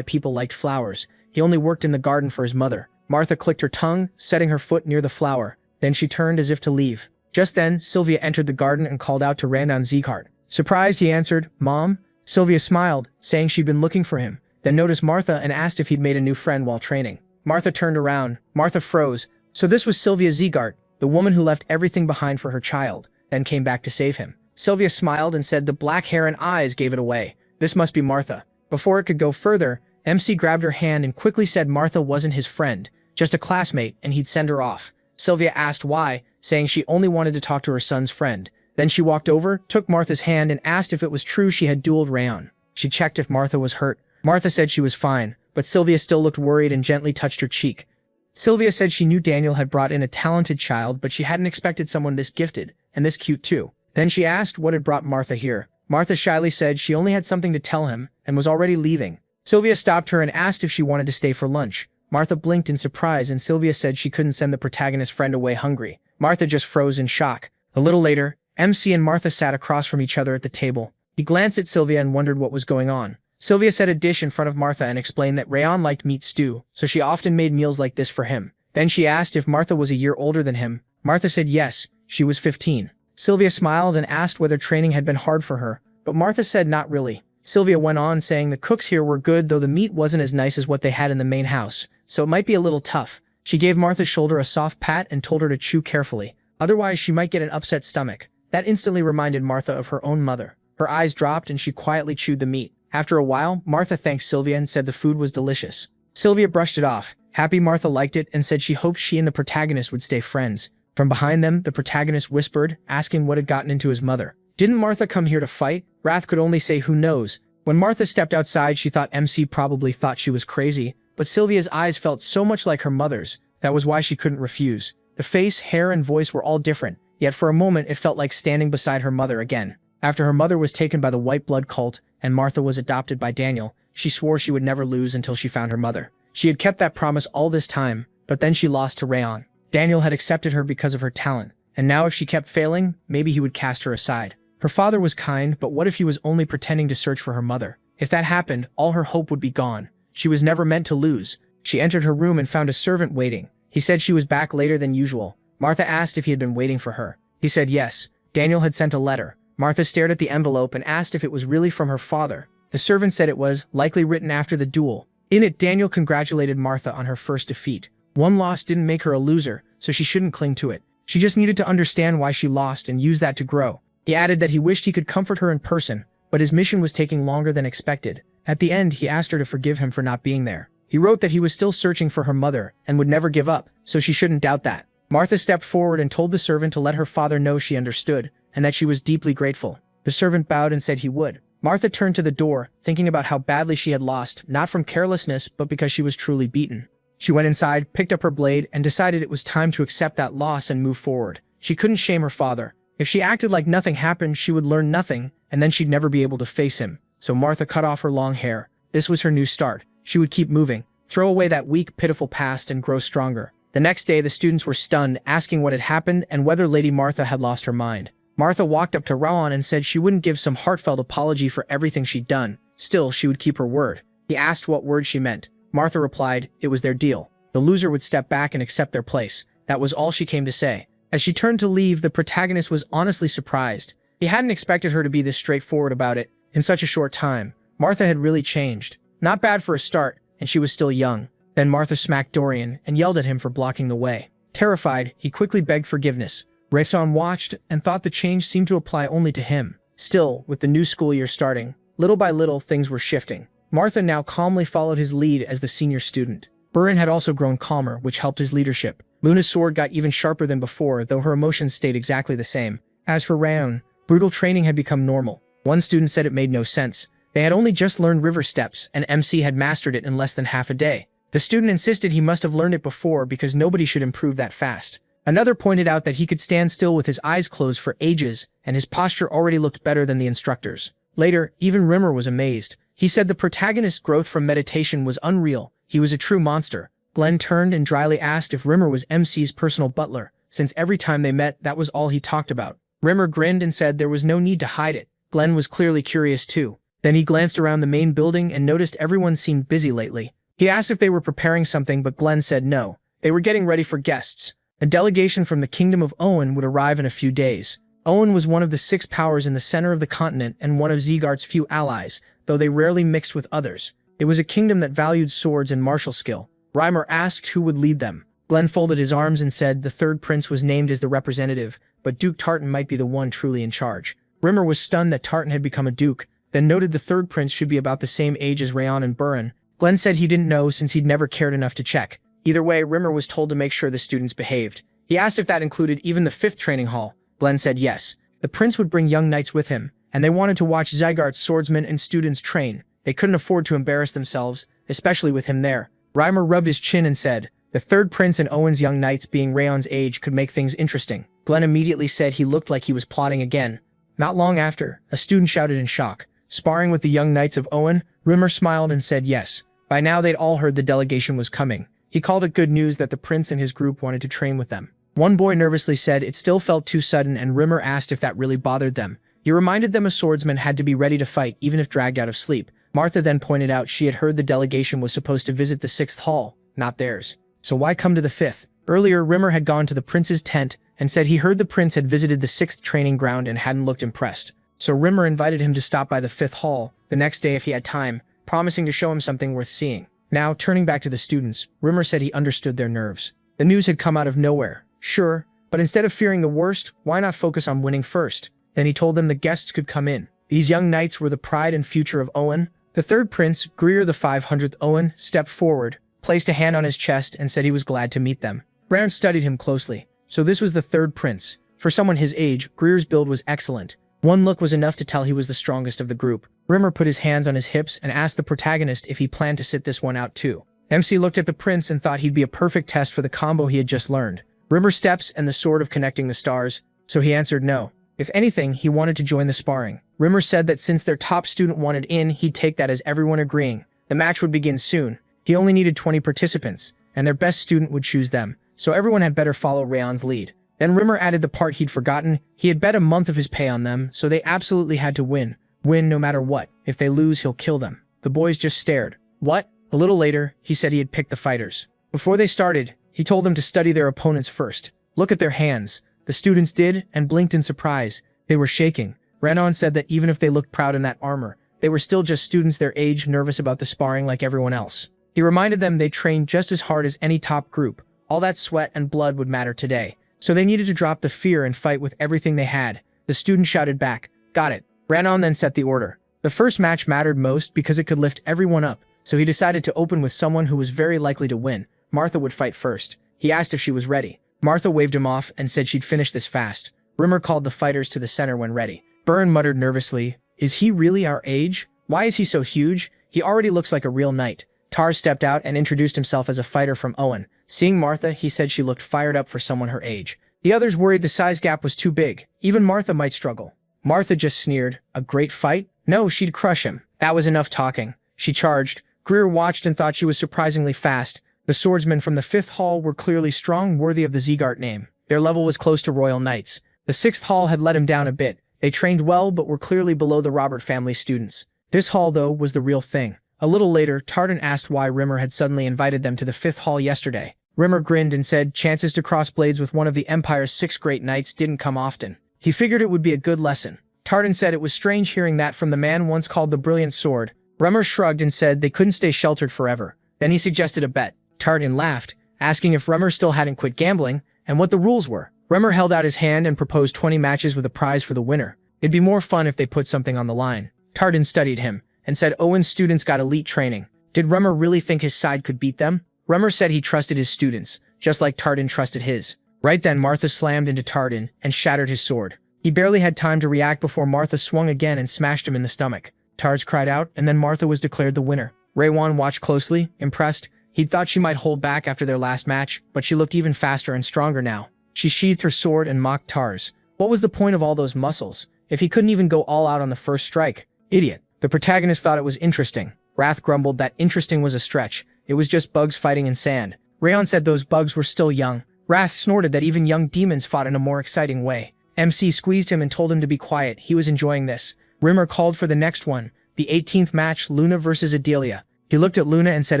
people liked flowers. He only worked in the garden for his mother. Martha clicked her tongue, setting her foot near the flower. Then she turned as if to leave. Just then, Sylvia entered the garden and called out to Randon Zeekhart. Surprised, he answered, "Mom?" Sylvia smiled, saying she'd been looking for him, then noticed Martha and asked if he'd made a new friend while training. Martha turned around. Martha froze. So this was Sylvia Zeekhart, the woman who left everything behind for her child, then came back to save him. Sylvia smiled and said the black hair and eyes gave it away. This must be Martha. Before it could go further, MC grabbed her hand and quickly said Martha wasn't his friend, just a classmate, and he'd send her off. Sylvia asked why, saying she only wanted to talk to her son's friend. Then she walked over, took Martha's hand, and asked if it was true she had dueled Rayon. She checked if Martha was hurt. Martha said she was fine, but Sylvia still looked worried and gently touched her cheek. Sylvia said she knew Daniel had brought in a talented child, but she hadn't expected someone this gifted, and this cute too. Then she asked what had brought Martha here. Martha shyly said she only had something to tell him, and was already leaving. Sylvia stopped her and asked if she wanted to stay for lunch. Martha blinked in surprise, and Sylvia said she couldn't send the protagonist's friend away hungry. Martha just froze in shock. A little later, MC and Martha sat across from each other at the table. He glanced at Sylvia and wondered what was going on. Sylvia set a dish in front of Martha and explained that Rayon liked meat stew, so she often made meals like this for him. Then she asked if Martha was a year older than him. Martha said yes, she was 15. Sylvia smiled and asked whether training had been hard for her, but Martha said not really. Sylvia went on saying the cooks here were good, though the meat wasn't as nice as what they had in the main house, so it might be a little tough. She gave Martha's shoulder a soft pat and told her to chew carefully, otherwise she might get an upset stomach. That instantly reminded Martha of her own mother. Her eyes dropped and she quietly chewed the meat. After a while, Martha thanked Sylvia and said the food was delicious. Sylvia brushed it off. Happy Martha liked it and said she hoped she and the protagonist would stay friends. From behind them, the protagonist whispered, asking what had gotten into his mother. Didn't Martha come here to fight? Wrath could only say who knows. When Martha stepped outside, she thought MC probably thought she was crazy, but Sylvia's eyes felt so much like her mother's. That was why she couldn't refuse. The face, hair, and voice were all different, yet for a moment it felt like standing beside her mother again. After her mother was taken by the white blood cult and Martha was adopted by Daniel, she swore she would never lose until she found her mother. She had kept that promise all this time, but then she lost to Rayon. Daniel had accepted her because of her talent, and now if she kept failing, maybe he would cast her aside. Her father was kind, but what if he was only pretending to search for her mother? If that happened, all her hope would be gone. She was never meant to lose. She entered her room and found a servant waiting. He said she was back later than usual. Martha asked if he had been waiting for her. He said yes. Daniel had sent a letter. Martha stared at the envelope and asked if it was really from her father. The servant said it was, likely written after the duel. In it, Daniel congratulated Martha on her first defeat. One loss didn't make her a loser, so she shouldn't cling to it. She just needed to understand why she lost and use that to grow. He added that he wished he could comfort her in person, but his mission was taking longer than expected. At the end, he asked her to forgive him for not being there. He wrote that he was still searching for her mother and would never give up, so she shouldn't doubt that. Martha stepped forward and told the servant to let her father know she understood, and that she was deeply grateful. The servant bowed and said he would. Martha turned to the door, thinking about how badly she had lost, not from carelessness, but because she was truly beaten. She went inside, picked up her blade, and decided it was time to accept that loss and move forward. She couldn't shame her father. If she acted like nothing happened, she would learn nothing, and then she'd never be able to face him. So Martha cut off her long hair. This was her new start. She would keep moving, throw away that weak, pitiful past, and grow stronger. The next day, the students were stunned, asking what had happened and whether Lady Martha had lost her mind. Martha walked up to Raon and said she wouldn't give some heartfelt apology for everything she'd done. Still, she would keep her word. He asked what word she meant. Martha replied, it was their deal. The loser would step back and accept their place. That was all she came to say. As she turned to leave, the protagonist was honestly surprised. He hadn't expected her to be this straightforward about it. In such a short time, Martha had really changed. Not bad for a start, and she was still young. Then Martha smacked Dorian and yelled at him for blocking the way. Terrified, he quickly begged forgiveness. Rayson watched and thought the change seemed to apply only to him. Still, with the new school year starting, little by little things were shifting. Martha now calmly followed his lead as the senior student. Burin had also grown calmer, which helped his leadership. Luna's sword got even sharper than before, though her emotions stayed exactly the same. As for Rayon, brutal training had become normal. One student said it made no sense. They had only just learned river steps, and MC had mastered it in less than half a day. The student insisted he must have learned it before because nobody should improve that fast. Another pointed out that he could stand still with his eyes closed for ages, and his posture already looked better than the instructors. Later, even Rimmer was amazed. He said the protagonist's growth from meditation was unreal. He was a true monster. Glenn turned and dryly asked if Rimmer was MC's personal butler, since every time they met, that was all he talked about. Rimmer grinned and said there was no need to hide it. Glenn was clearly curious too. Then he glanced around the main building and noticed everyone seemed busy lately. He asked if they were preparing something, but Glenn said no. They were getting ready for guests. A delegation from the Kingdom of Owen would arrive in a few days. Owen was one of the 6 powers in the center of the continent and one of Zegart's few allies, though they rarely mixed with others. It was a kingdom that valued swords and martial skill. Reimer asked who would lead them. Glenn folded his arms and said the third prince was named as the representative, but Duke Tartan might be the one truly in charge. Rimmer was stunned that Tartan had become a duke, then noted the third prince should be about the same age as Rayon and Buran. Glenn said he didn't know since he'd never cared enough to check. Either way, Rimmer was told to make sure the students behaved. He asked if that included even the 5th training hall. Glenn said yes. The prince would bring young knights with him, and they wanted to watch Zygarde's swordsmen and students train. They couldn't afford to embarrass themselves, especially with him there. Reimer rubbed his chin and said, the third prince and Owen's young knights being Rayon's age could make things interesting. Glenn immediately said he looked like he was plotting again. Not long after, a student shouted in shock, sparring with the young knights of Owen. Rimmer smiled and said yes. By now they'd all heard the delegation was coming. He called it good news that the prince and his group wanted to train with them. One boy nervously said it still felt too sudden, and Rimmer asked if that really bothered them. He reminded them a swordsman had to be ready to fight even if dragged out of sleep. Martha then pointed out she had heard the delegation was supposed to visit the 6th hall, not theirs. So why come to the 5th? Earlier, Rimmer had gone to the prince's tent and said he heard the prince had visited the 6th training ground and hadn't looked impressed. So Rimmer invited him to stop by the 5th hall the next day if he had time, promising to show him something worth seeing. Now, turning back to the students, Rimmer said he understood their nerves. The news had come out of nowhere, sure, but instead of fearing the worst, why not focus on winning first? Then he told them the guests could come in. These young knights were the pride and future of Owen. The third prince, Greer the 500th Owen, stepped forward, placed a hand on his chest, and said he was glad to meet them. Brown studied him closely. So this was the third prince. For someone his age, Greer's build was excellent. One look was enough to tell he was the strongest of the group. Rimmer put his hands on his hips and asked the protagonist if he planned to sit this one out too. MC looked at the prince and thought he'd be a perfect test for the combo he had just learned. Rimmer steps and the sword of connecting the stars, so he answered no. If anything, he wanted to join the sparring. Rimmer said that since their top student wanted in, he'd take that as everyone agreeing. The match would begin soon. He only needed 20 participants, and their best student would choose them, so everyone had better follow Rayon's lead. Then Rimmer added the part he'd forgotten. He had bet a month of his pay on them, so they absolutely had to win. Win no matter what. If they lose, he'll kill them. The boys just stared. What? A little later, he said he had picked the fighters. Before they started, he told them to study their opponents first. Look at their hands. The students did, and blinked in surprise. They were shaking. Renan said that even if they looked proud in that armor, they were still just students their age, nervous about the sparring like everyone else. He reminded them they trained just as hard as any top group. All that sweat and blood would matter today. So they needed to drop the fear and fight with everything they had. The student shouted back, "Got it." Renan then set the order. The first match mattered most because it could lift everyone up, so he decided to open with someone who was very likely to win. Martha would fight first. He asked if she was ready. Martha waved him off and said she'd finish this fast. Rimmer called the fighters to the center when ready. Buran muttered nervously, "Is he really our age? Why is he so huge? He already looks like a real knight." Tar stepped out and introduced himself as a fighter from Owen. Seeing Martha, he said she looked fired up for someone her age. The others worried the size gap was too big. Even Martha might struggle. Martha just sneered. A great fight? No, she'd crush him. That was enough talking. She charged. Greer watched and thought she was surprisingly fast. The swordsmen from the 5th hall were clearly strong, worthy of the Zegart name. Their level was close to royal knights. The 6th hall had let him down a bit. They trained well but were clearly below the Robert family students. This hall, though, was the real thing. A little later, Tartan asked why Rimmer had suddenly invited them to the 5th hall yesterday. Rimmer grinned and said chances to cross blades with one of the Empire's 6 great knights didn't come often. He figured it would be a good lesson. Tartan said it was strange hearing that from the man once called the Brilliant Sword. Rimmer shrugged and said they couldn't stay sheltered forever. Then he suggested a bet. Tartan laughed, asking if Rimmer still hadn't quit gambling, and what the rules were. Rimmer held out his hand and proposed 20 matches with a prize for the winner. It'd be more fun if they put something on the line. Tartan studied him, and said Owen's students got elite training. Did Rimmer really think his side could beat them? Rimmer said he trusted his students, just like Tartan trusted his. Right then Martha slammed into Tartan and shattered his sword. He barely had time to react before Martha swung again and smashed him in the stomach. Tarj cried out, and then Martha was declared the winner. Raywan watched closely, impressed. He'd thought she might hold back after their last match, but she looked even faster and stronger now. She sheathed her sword and mocked Tarz. What was the point of all those muscles, if he couldn't even go all out on the first strike? Idiot. The protagonist thought it was interesting. Wrath grumbled that interesting was a stretch. It was just bugs fighting in sand. Rayon said those bugs were still young. Wrath snorted that even young demons fought in a more exciting way. MC squeezed him and told him to be quiet. He was enjoying this. Rimmer called for the next one, the 18th match, Luna versus Adelia. He looked at Luna and said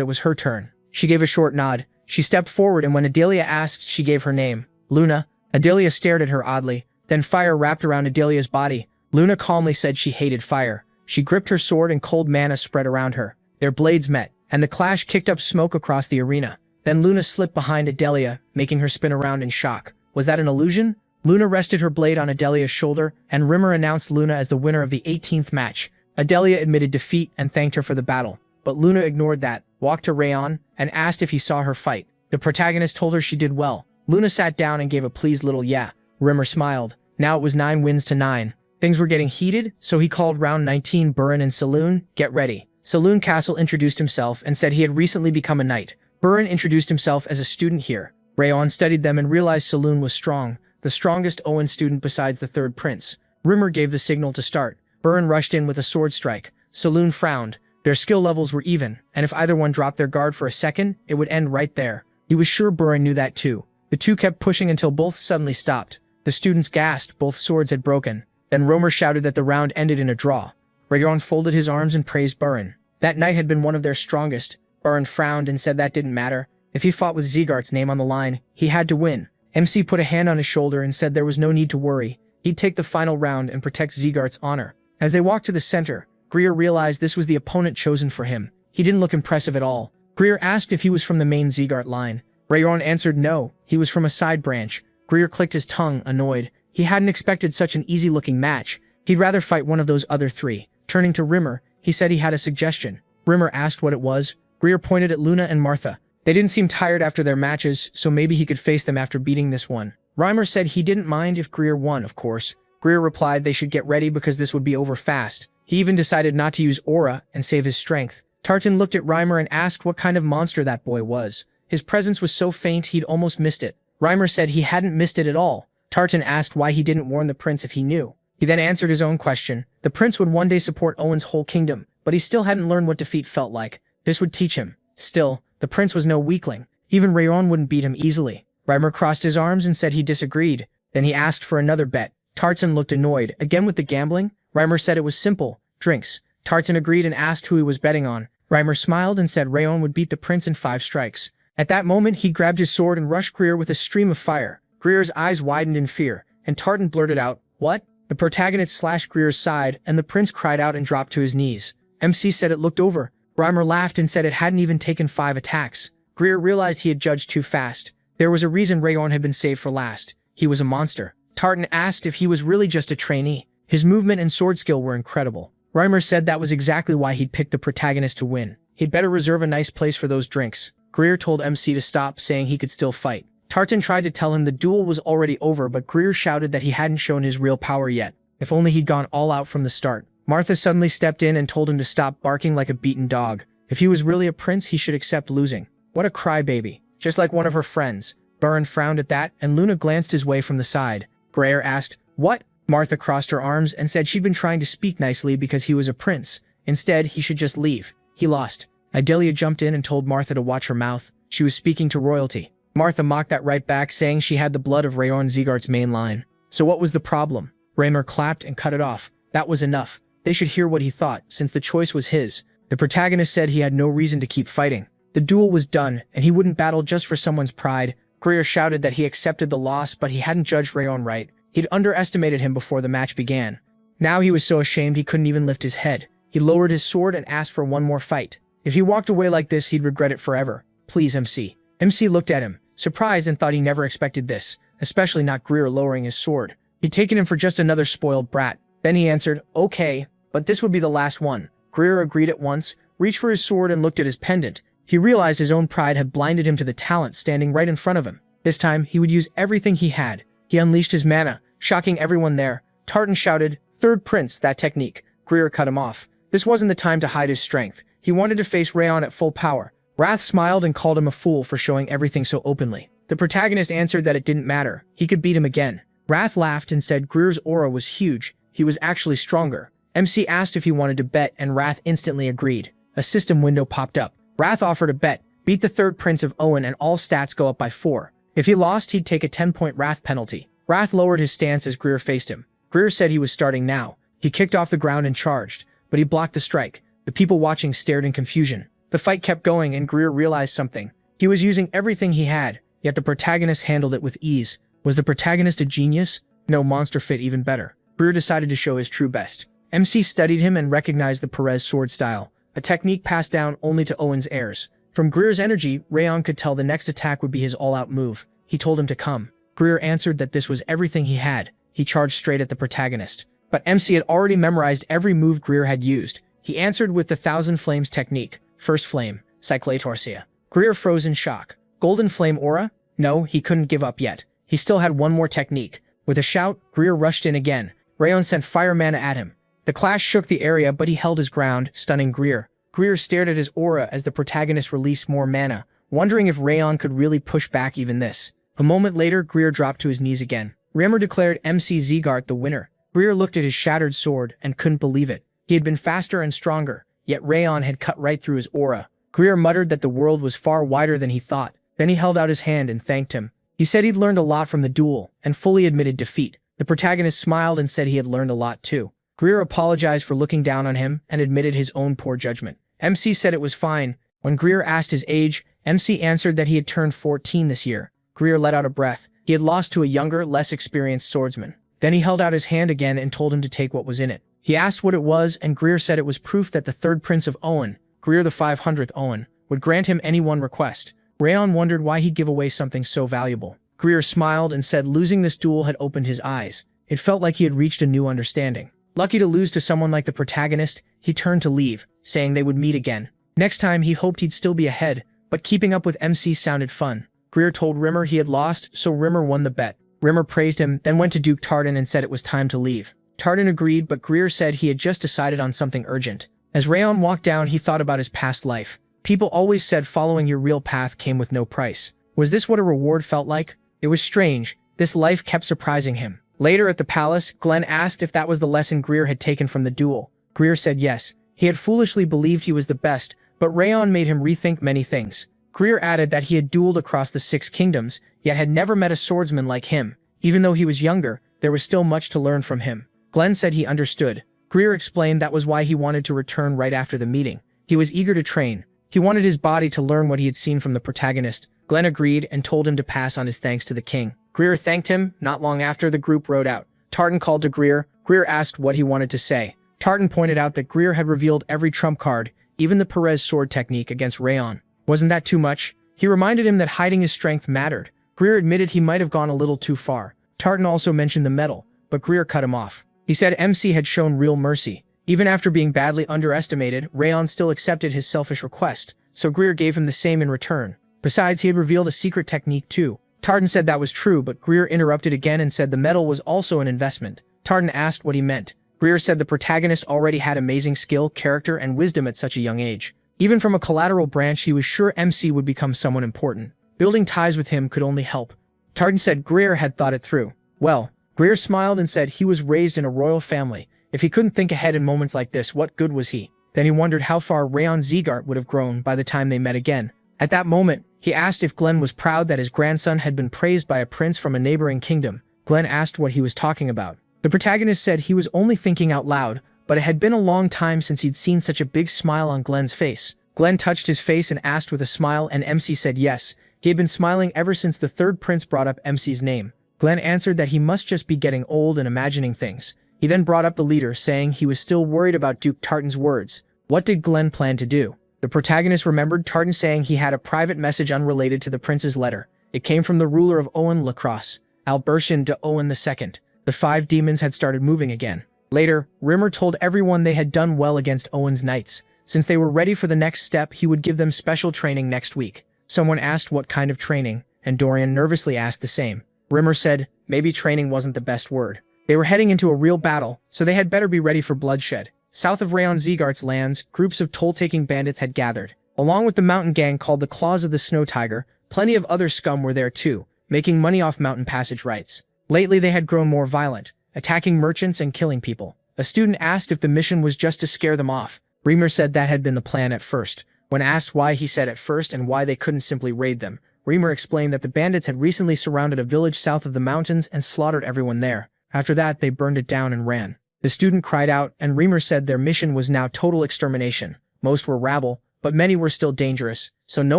it was her turn. She gave a short nod. She stepped forward, and when Adelia asked, she gave her name. Luna. Adelia stared at her oddly. Then fire wrapped around Adelia's body. Luna calmly said she hated fire. She gripped her sword and cold mana spread around her. Their blades met, and the clash kicked up smoke across the arena. Then Luna slipped behind Adelia, making her spin around in shock. Was that an illusion? Luna rested her blade on Adelia's shoulder, and Rimmer announced Luna as the winner of the 18th match. Adelia admitted defeat and thanked her for the battle. But Luna ignored that, walked to Rayon, and asked if he saw her fight. The protagonist told her she did well. Luna sat down and gave a pleased little yeah. Rimmer smiled. Now it was 9 wins to 9. Things were getting heated, so he called round 19 Burin and Saloon. Get ready. Saloon Castle introduced himself and said he had recently become a knight. Burin introduced himself as a student here. Rayon studied them and realized Saloon was strong, the strongest Owen student besides the third prince. Rimmer gave the signal to start. Burin rushed in with a sword strike. Saloon frowned. Their skill levels were even, and if either one dropped their guard for a second, it would end right there. He was sure Burin knew that too. The two kept pushing until both suddenly stopped. The students gasped, both swords had broken. Then Romer shouted that the round ended in a draw. Rayon folded his arms and praised Burin. That knight had been one of their strongest. Burin frowned and said that didn't matter. If he fought with Zegart's name on the line, he had to win. MC put a hand on his shoulder and said there was no need to worry. He'd take the final round and protect Zegart's honor. As they walked to the center, Greer realized this was the opponent chosen for him. He didn't look impressive at all. Greer asked if he was from the main Zegart line. Rayon answered no, he was from a side branch. Greer clicked his tongue, annoyed. He hadn't expected such an easy-looking match. He'd rather fight one of those other three. Turning to Rimmer, he said he had a suggestion. Rimmer asked what it was. Greer pointed at Luna and Martha. They didn't seem tired after their matches, so maybe he could face them after beating this one. Reimer said he didn't mind if Greer won, of course. Greer replied they should get ready because this would be over fast. He even decided not to use aura and save his strength. Tartan looked at Reimer and asked what kind of monster that boy was. His presence was so faint he'd almost missed it. Reimer said he hadn't missed it at all. Tartan asked why he didn't warn the prince if he knew. He then answered his own question. The prince would one day support Owen's whole kingdom, but he still hadn't learned what defeat felt like. This would teach him. Still, the prince was no weakling. Even Rayon wouldn't beat him easily. Reimer crossed his arms and said he disagreed. Then he asked for another bet. Tartan looked annoyed. Again with the gambling? Reimer said it was simple. Drinks. Tartan agreed and asked who he was betting on. Reimer smiled and said Rayon would beat the prince in 5 strikes. At that moment, he grabbed his sword and rushed Greer with a stream of fire. Greer's eyes widened in fear, and Tartan blurted out, "What?" The protagonist slashed Greer's side, and the prince cried out and dropped to his knees. MC said it looked over. Reimer laughed and said it hadn't even taken 5 attacks. Greer realized he had judged too fast. There was a reason Rayon had been saved for last. He was a monster. Tartan asked if he was really just a trainee. His movement and sword skill were incredible. Reimer said that was exactly why he'd picked the protagonist to win. He'd better reserve a nice place for those drinks. Greer told MC to stop, saying he could still fight. Tartan tried to tell him the duel was already over, but Greer shouted that he hadn't shown his real power yet. If only he'd gone all out from the start. Martha suddenly stepped in and told him to stop barking like a beaten dog. If he was really a prince, he should accept losing. What a crybaby. Just like one of her friends. Burin frowned at that, and Luna glanced his way from the side. Greer asked, "What?" Martha crossed her arms and said she'd been trying to speak nicely because he was a prince. Instead, he should just leave. He lost. Adelia jumped in and told Martha to watch her mouth. She was speaking to royalty. Martha mocked that right back, saying she had the blood of Rayon Zegart's main line. So what was the problem? Reimer clapped and cut it off. That was enough. They should hear what he thought, since the choice was his. The protagonist said he had no reason to keep fighting. The duel was done, and he wouldn't battle just for someone's pride. Greer shouted that he accepted the loss, but he hadn't judged Rayon right. He'd underestimated him before the match began. Now he was so ashamed he couldn't even lift his head. He lowered his sword and asked for one more fight. If he walked away like this, he'd regret it forever. Please, MC. MC looked at him, surprised, and thought he never expected this, especially not Greer lowering his sword. He'd taken him for just another spoiled brat. Then he answered, "Okay, but this would be the last one." Greer agreed at once, reached for his sword and looked at his pendant. He realized his own pride had blinded him to the talent standing right in front of him. This time, he would use everything he had. He unleashed his mana, shocking everyone there. Tartan shouted, "Third prince, that technique." Greer cut him off. This wasn't the time to hide his strength. He wanted to face Rayon at full power. Wrath smiled and called him a fool for showing everything so openly. The protagonist answered that it didn't matter. He could beat him again. Wrath laughed and said Greer's aura was huge. He was actually stronger. MC asked if he wanted to bet, and Wrath instantly agreed. A system window popped up. Wrath offered a bet. Beat the third prince of Owen and all stats go up by 4. If he lost, he'd take a 10-point Wrath penalty. Wrath lowered his stance as Greer faced him. Greer said he was starting now. He kicked off the ground and charged, but he blocked the strike. The people watching stared in confusion. The fight kept going, and Greer realized something. He was using everything he had, yet the protagonist handled it with ease. Was the protagonist a genius? No, monster fit even better. Greer decided to show his true best. MC studied him and recognized the Perez sword style, a technique passed down only to Owen's heirs. From Greer's energy, Rayon could tell the next attack would be his all-out move. He told him to come. Greer answered that this was everything he had. He charged straight at the protagonist. But MC had already memorized every move Greer had used. He answered with the Thousand Flames technique. First flame, Cyclatorsia. Greer froze in shock. Golden flame aura? No, he couldn't give up yet. He still had one more technique. With a shout, Greer rushed in again. Rayon sent fire mana at him. The clash shook the area, but he held his ground, stunning Greer. Greer stared at his aura as the protagonist released more mana, wondering if Rayon could really push back even this. A moment later, Greer dropped to his knees again. Rimmer declared MC Zegart the winner. Greer looked at his shattered sword and couldn't believe it. He had been faster and stronger, yet Rayon had cut right through his aura. Greer muttered that the world was far wider than he thought. Then he held out his hand and thanked him. He said he'd learned a lot from the duel, and fully admitted defeat. The protagonist smiled and said he had learned a lot too. Greer apologized for looking down on him and admitted his own poor judgment. MC said it was fine. When Greer asked his age, MC answered that he had turned 14 this year. Greer let out a breath. He had lost to a younger, less experienced swordsman. Then he held out his hand again and told him to take what was in it. He asked what it was, and Greer said it was proof that the third prince of Owen, Greer the 500th Owen, would grant him any one request. Rayon wondered why he'd give away something so valuable. Greer smiled and said losing this duel had opened his eyes. It felt like he had reached a new understanding. Lucky to lose to someone like the protagonist, he turned to leave, saying they would meet again. Next time he hoped he'd still be ahead, but keeping up with MC sounded fun. Greer told Rimmer he had lost, so Rimmer won the bet. Rimmer praised him, then went to Duke Tartan and said it was time to leave. Tartan agreed, but Greer said he had just decided on something urgent. As Rayon walked down, he thought about his past life. People always said following your real path came with no price. Was this what a reward felt like? It was strange. This life kept surprising him. Later at the palace, Glenn asked if that was the lesson Greer had taken from the duel. Greer said yes. He had foolishly believed he was the best, but Rayon made him rethink many things. Greer added that he had dueled across the 6 kingdoms, yet had never met a swordsman like him. Even though he was younger, there was still much to learn from him. Glenn said he understood. Greer explained that was why he wanted to return right after the meeting. He was eager to train. He wanted his body to learn what he had seen from the protagonist. Glenn agreed and told him to pass on his thanks to the king. Greer thanked him. Not long after, the group rode out. Tartan called to Greer. Greer asked what he wanted to say. Tartan pointed out that Greer had revealed every trump card, even the Perez sword technique against Rayon. Wasn't that too much? He reminded him that hiding his strength mattered. Greer admitted he might have gone a little too far. Tartan also mentioned the medal, but Greer cut him off. He said MC had shown real mercy. Even after being badly underestimated, Rayon still accepted his selfish request, so Greer gave him the same in return. Besides, he had revealed a secret technique too. Tartan said that was true, but Greer interrupted again and said the medal was also an investment. Tartan asked what he meant. Greer said the protagonist already had amazing skill, character, and wisdom at such a young age. Even from a collateral branch, he was sure MC would become someone important. Building ties with him could only help. Tartan said Greer had thought it through. Well, Greer smiled and said he was raised in a royal family. If he couldn't think ahead in moments like this, what good was he? Then he wondered how far Rayon Zegart would have grown by the time they met again. At that moment, he asked if Glenn was proud that his grandson had been praised by a prince from a neighboring kingdom. Glenn asked what he was talking about. The protagonist said he was only thinking out loud, but it had been a long time since he'd seen such a big smile on Glenn's face. Glenn touched his face and asked with a smile, and MC said yes. He had been smiling ever since the third prince brought up MC's name. Glenn answered that he must just be getting old and imagining things. He then brought up the leader, saying he was still worried about Duke Tartan's words. What did Glenn plan to do? The protagonist remembered Tartan saying he had a private message unrelated to the prince's letter. It came from the ruler of Owen Lacrosse, Albertian de Owen II. The 5 demons had started moving again. Later, Rimmer told everyone they had done well against Owen's knights. Since they were ready for the next step, he would give them special training next week. Someone asked what kind of training, and Dorian nervously asked the same. Rimmer said maybe training wasn't the best word. They were heading into a real battle, so they had better be ready for bloodshed. South of Rayon Zegart's lands, groups of toll-taking bandits had gathered. Along with the mountain gang called the Claws of the Snow Tiger, plenty of other scum were there too, making money off mountain passage rights. Lately they had grown more violent, attacking merchants and killing people. A student asked if the mission was just to scare them off. Reamer said that had been the plan at first. When asked why, he said at first and why they couldn't simply raid them. Reamer explained that the bandits had recently surrounded a village south of the mountains and slaughtered everyone there. After that, they burned it down and ran. The student cried out, and Reamer said their mission was now total extermination. Most were rabble, but many were still dangerous, so no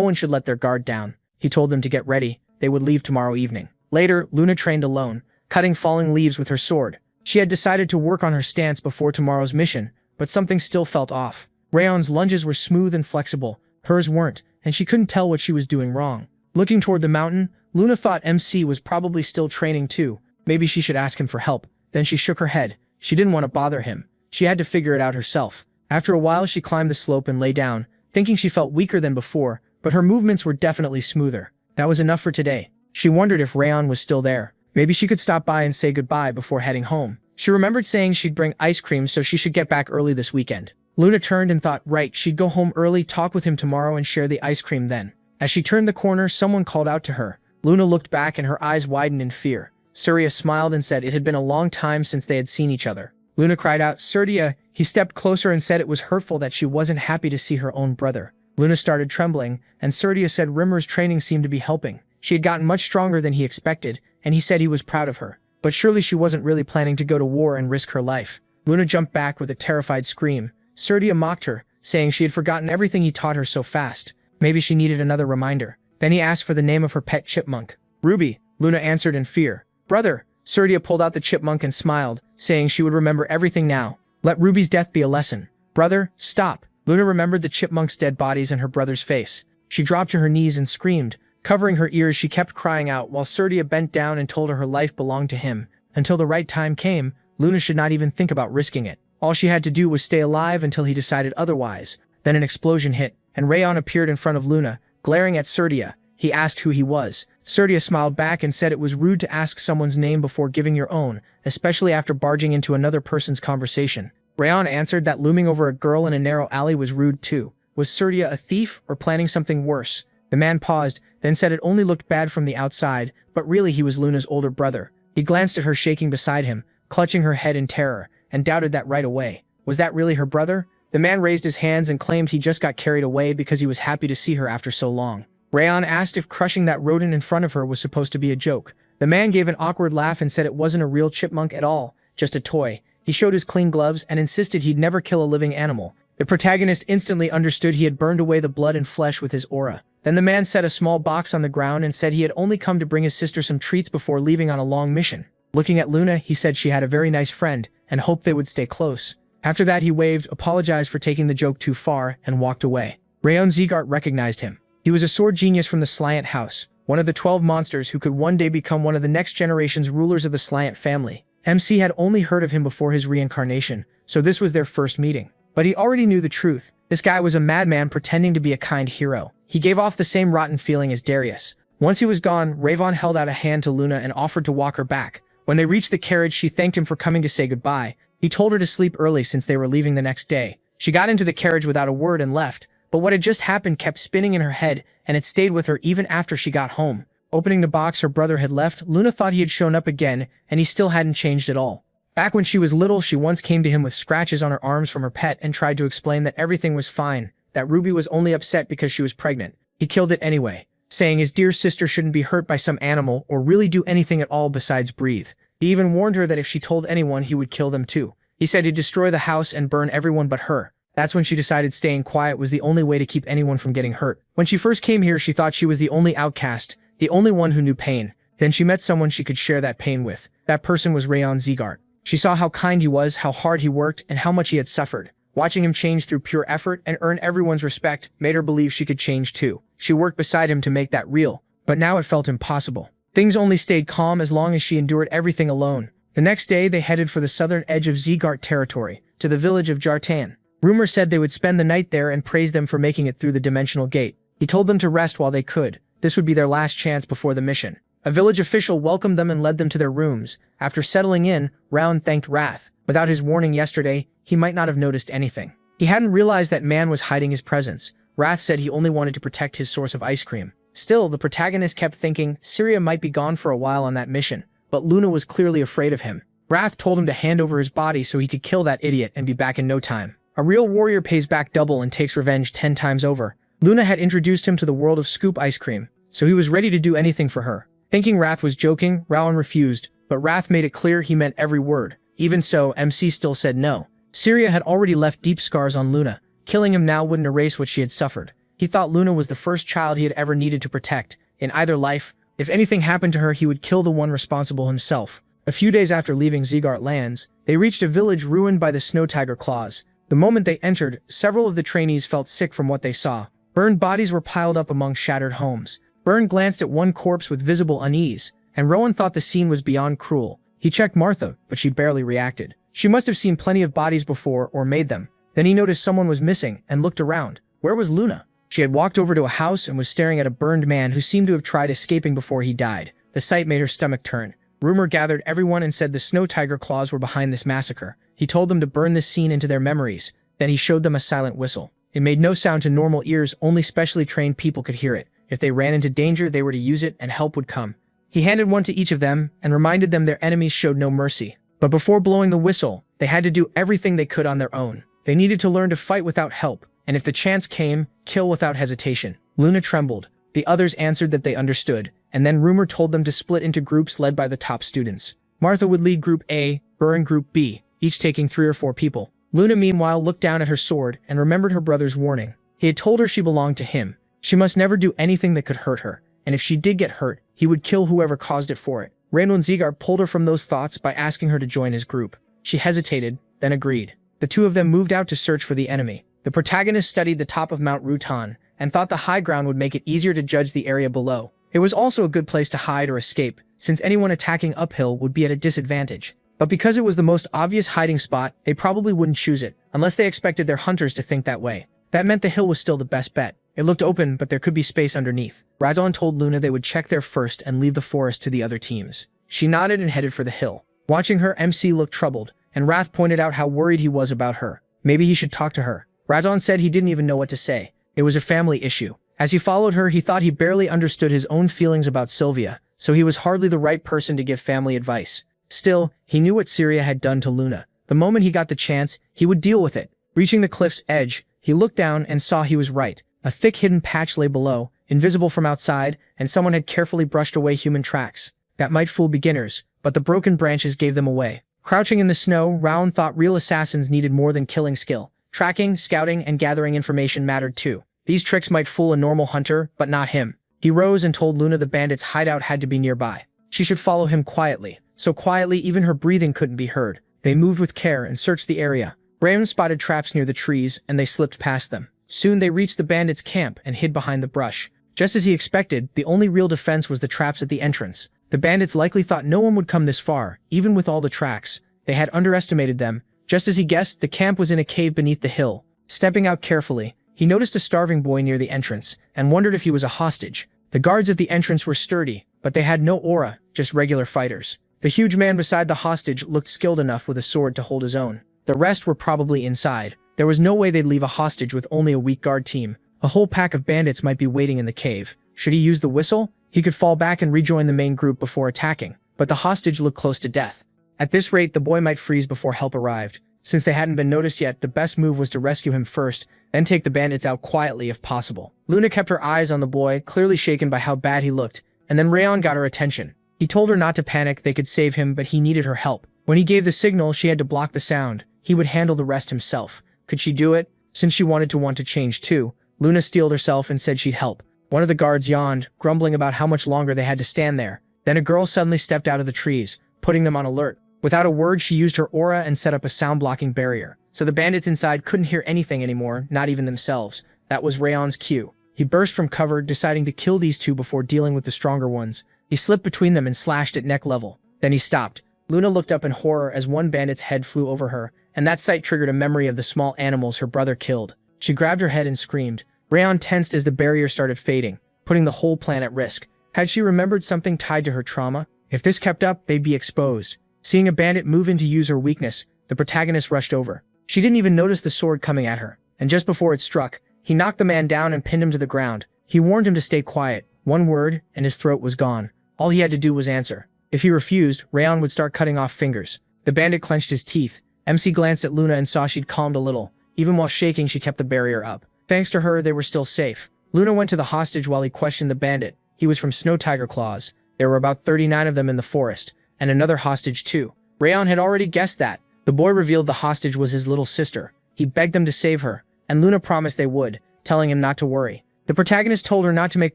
one should let their guard down. He told them to get ready. They would leave tomorrow evening. Later, Luna trained alone, cutting falling leaves with her sword. She had decided to work on her stance before tomorrow's mission, but something still felt off. Rayon's lunges were smooth and flexible, hers weren't, and she couldn't tell what she was doing wrong. Looking toward the mountain, Luna thought MC was probably still training too. Maybe she should ask him for help. Then she shook her head. She didn't want to bother him. She had to figure it out herself. After a while, she climbed the slope and lay down, thinking she felt weaker than before, but her movements were definitely smoother. That was enough for today. She wondered if Rayon was still there. Maybe she could stop by and say goodbye before heading home. She remembered saying she'd bring ice cream, so she should get back early this weekend. Luna turned and thought, right, she'd go home early, talk with him tomorrow, and share the ice cream then. As she turned the corner, someone called out to her. Luna looked back and her eyes widened in fear. Surya smiled and said it had been a long time since they had seen each other. Luna cried out, "Surya!" He stepped closer and said it was hurtful that she wasn't happy to see her own brother. Luna started trembling, and Surya said Rimmer's training seemed to be helping. She had gotten much stronger than he expected, and he said he was proud of her. But surely she wasn't really planning to go to war and risk her life. Luna jumped back with a terrified scream. Surya mocked her, saying she had forgotten everything he taught her so fast. Maybe she needed another reminder. Then he asked for the name of her pet chipmunk. Ruby, Luna answered in fear. Brother, Surya pulled out the chipmunk and smiled, saying she would remember everything now. Let Ruby's death be a lesson. Brother, stop. Luna remembered the chipmunk's dead bodies and her brother's face. She dropped to her knees and screamed. Covering her ears, she kept crying out while Surya bent down and told her life belonged to him. Until the right time came, Luna should not even think about risking it. All she had to do was stay alive until he decided otherwise. Then an explosion hit, and Rayon appeared in front of Luna, glaring at Surya. He asked who he was. Surya smiled back and said it was rude to ask someone's name before giving your own, especially after barging into another person's conversation. Rayon answered that looming over a girl in a narrow alley was rude too. Was Surya a thief or planning something worse? The man paused, then said it only looked bad from the outside, but really he was Luna's older brother. He glanced at her shaking beside him, clutching her head in terror, and doubted that right away. Was that really her brother? The man raised his hands and claimed he just got carried away because he was happy to see her after so long. Rayon asked if crushing that rodent in front of her was supposed to be a joke. The man gave an awkward laugh and said it wasn't a real chipmunk at all, just a toy. He showed his clean gloves and insisted he'd never kill a living animal. The protagonist instantly understood he had burned away the blood and flesh with his aura. Then the man set a small box on the ground and said he had only come to bring his sister some treats before leaving on a long mission. Looking at Luna, he said she had a very nice friend and hoped they would stay close. After that, he waved, apologized for taking the joke too far, and walked away. Rayon Zegart recognized him. He was a sword genius from the Slyant house, one of the 12 monsters who could one day become one of the next generation's rulers of the Slyant family. MC had only heard of him before his reincarnation, so this was their first meeting. But he already knew the truth. This guy was a madman pretending to be a kind hero. He gave off the same rotten feeling as Darius. Once he was gone, Ravon held out a hand to Luna and offered to walk her back. When they reached the carriage, she thanked him for coming to say goodbye. He told her to sleep early since they were leaving the next day. She got into the carriage without a word and left, but what had just happened kept spinning in her head, and it stayed with her even after she got home. Opening the box her brother had left, Luna thought he had shown up again, and he still hadn't changed at all. Back when she was little, she once came to him with scratches on her arms from her pet and tried to explain that everything was fine, that Ruby was only upset because she was pregnant. He killed it anyway, saying his dear sister shouldn't be hurt by some animal or really do anything at all besides breathe. He even warned her that if she told anyone, he would kill them too. He said he'd destroy the house and burn everyone but her. That's when she decided staying quiet was the only way to keep anyone from getting hurt. When she first came here, she thought she was the only outcast, the only one who knew pain. Then she met someone she could share that pain with. That person was Rayon Zegart. She saw how kind he was, how hard he worked, and how much he had suffered. Watching him change through pure effort and earn everyone's respect made her believe she could change too. She worked beside him to make that real, but now it felt impossible. Things only stayed calm as long as she endured everything alone. The next day, they headed for the southern edge of Zegart territory, to the village of Jartan. Rumor said they would spend the night there and praise them for making it through the dimensional gate. He told them to rest while they could. This would be their last chance before the mission. A village official welcomed them and led them to their rooms. After settling in, Round thanked Wrath. Without his warning yesterday, he might not have noticed anything. He hadn't realized that man was hiding his presence. Wrath said he only wanted to protect his source of ice cream. Still, the protagonist kept thinking Syria might be gone for a while on that mission, but Luna was clearly afraid of him. Wrath told him to hand over his body so he could kill that idiot and be back in no time. A real warrior pays back double and takes revenge 10 times over. Luna had introduced him to the world of scoop ice cream, so he was ready to do anything for her. Thinking Wrath was joking, Rowan refused, but Wrath made it clear he meant every word. Even so, MC still said no. Syria had already left deep scars on Luna. Killing him now wouldn't erase what she had suffered. He thought Luna was the first child he had ever needed to protect, in either life If anything happened to her, he would kill the one responsible himself. A few days after leaving Zegart lands, they reached a village ruined by the snow tiger claws. The moment they entered, several of the trainees felt sick from what they saw. Burned bodies were piled up among shattered homes. Byrne glanced at one corpse with visible unease, and Rowan thought the scene was beyond cruel. He checked Martha, but she barely reacted. She must have seen plenty of bodies before or made them. Then he noticed someone was missing and looked around. Where was Luna? She had walked over to a house and was staring at a burned man who seemed to have tried escaping before he died. The sight made her stomach turn. Rumor gathered everyone and said the snow tiger claws were behind this massacre. He told them to burn this scene into their memories. Then he showed them a silent whistle. It made no sound to normal ears, only specially trained people could hear it. If they ran into danger, they were to use it and help would come. He handed one to each of them and reminded them their enemies showed no mercy. But before blowing the whistle, they had to do everything they could on their own. They needed to learn to fight without help, and if the chance came, kill without hesitation. Luna trembled. The others answered that they understood, and then Rumor told them to split into groups led by the top students. Martha would lead Group A, Burr and Group B, each taking 3 or 4 people. Luna meanwhile looked down at her sword and remembered her brother's warning. He had told her she belonged to him. She must never do anything that could hurt her, and if she did get hurt, he would kill whoever caused it for it. Randall and Zegart pulled her from those thoughts by asking her to join his group. She hesitated, then agreed. The two of them moved out to search for the enemy. The protagonist studied the top of Mount Rutan and thought the high ground would make it easier to judge the area below. It was also a good place to hide or escape, since anyone attacking uphill would be at a disadvantage. But because it was the most obvious hiding spot, they probably wouldn't choose it, unless they expected their hunters to think that way. That meant the hill was still the best bet. It looked open, but there could be space underneath. Radon told Luna they would check there first and leave the forest to the other teams. She nodded and headed for the hill. Watching her, MC looked troubled, and Wrath pointed out how worried he was about her. Maybe he should talk to her. Radon said he didn't even know what to say. It was a family issue. As he followed her, he thought he barely understood his own feelings about Sylvia, so he was hardly the right person to give family advice. Still, he knew what Syria had done to Luna. The moment he got the chance, he would deal with it. Reaching the cliff's edge, he looked down and saw he was right. A thick hidden patch lay below, invisible from outside, and someone had carefully brushed away human tracks. That might fool beginners, but the broken branches gave them away. Crouching in the snow, Rowan thought real assassins needed more than killing skill. Tracking, scouting, and gathering information mattered too. These tricks might fool a normal hunter, but not him. He rose and told Luna the bandits' hideout had to be nearby. She should follow him quietly. So quietly even her breathing couldn't be heard. They moved with care and searched the area. Raymond spotted traps near the trees, and they slipped past them. Soon they reached the bandits' camp and hid behind the brush. Just as he expected, the only real defense was the traps at the entrance. The bandits likely thought no one would come this far, even with all the tracks. They had underestimated them. Just as he guessed, the camp was in a cave beneath the hill. Stepping out carefully, he noticed a starving boy near the entrance, and wondered if he was a hostage. The guards at the entrance were sturdy, but they had no aura, just regular fighters. The huge man beside the hostage looked skilled enough with a sword to hold his own. The rest were probably inside. There was no way they'd leave a hostage with only a weak guard team. A whole pack of bandits might be waiting in the cave. Should he use the whistle? He could fall back and rejoin the main group before attacking, but the hostage looked close to death. At this rate, the boy might freeze before help arrived. Since they hadn't been noticed yet, the best move was to rescue him first, then take the bandits out quietly if possible. Luna kept her eyes on the boy, clearly shaken by how bad he looked, and then Rayon got her attention. He told her not to panic, they could save him, but he needed her help. When he gave the signal, she had to block the sound. He would handle the rest himself. Could she do it? Since she wanted to change too, Luna steeled herself and said she'd help. One of the guards yawned, grumbling about how much longer they had to stand there. Then a girl suddenly stepped out of the trees, putting them on alert. Without a word, she used her aura and set up a sound-blocking barrier, so the bandits inside couldn't hear anything anymore, not even themselves. That was Rayon's cue. He burst from cover, deciding to kill these two before dealing with the stronger ones. He slipped between them and slashed at neck level. Then he stopped. Luna looked up in horror as one bandit's head flew over her, and that sight triggered a memory of the small animals her brother killed. She grabbed her head and screamed. Rayon tensed as the barrier started fading, putting the whole plan at risk. Had she remembered something tied to her trauma? If this kept up, they'd be exposed. Seeing a bandit move in to use her weakness, the protagonist rushed over. She didn't even notice the sword coming at her, and just before it struck, he knocked the man down and pinned him to the ground. He warned him to stay quiet. One word, and his throat was gone. All he had to do was answer. If he refused, Rayon would start cutting off fingers. The bandit clenched his teeth. MC glanced at Luna and saw she'd calmed a little. Even while shaking, she kept the barrier up. Thanks to her, they were still safe. Luna went to the hostage while he questioned the bandit. He was from Snow Tiger Claws. There were about 39 of them in the forest, and another hostage too. Rayon had already guessed that. The boy revealed the hostage was his little sister. He begged them to save her, and Luna promised they would, telling him not to worry. The protagonist told her not to make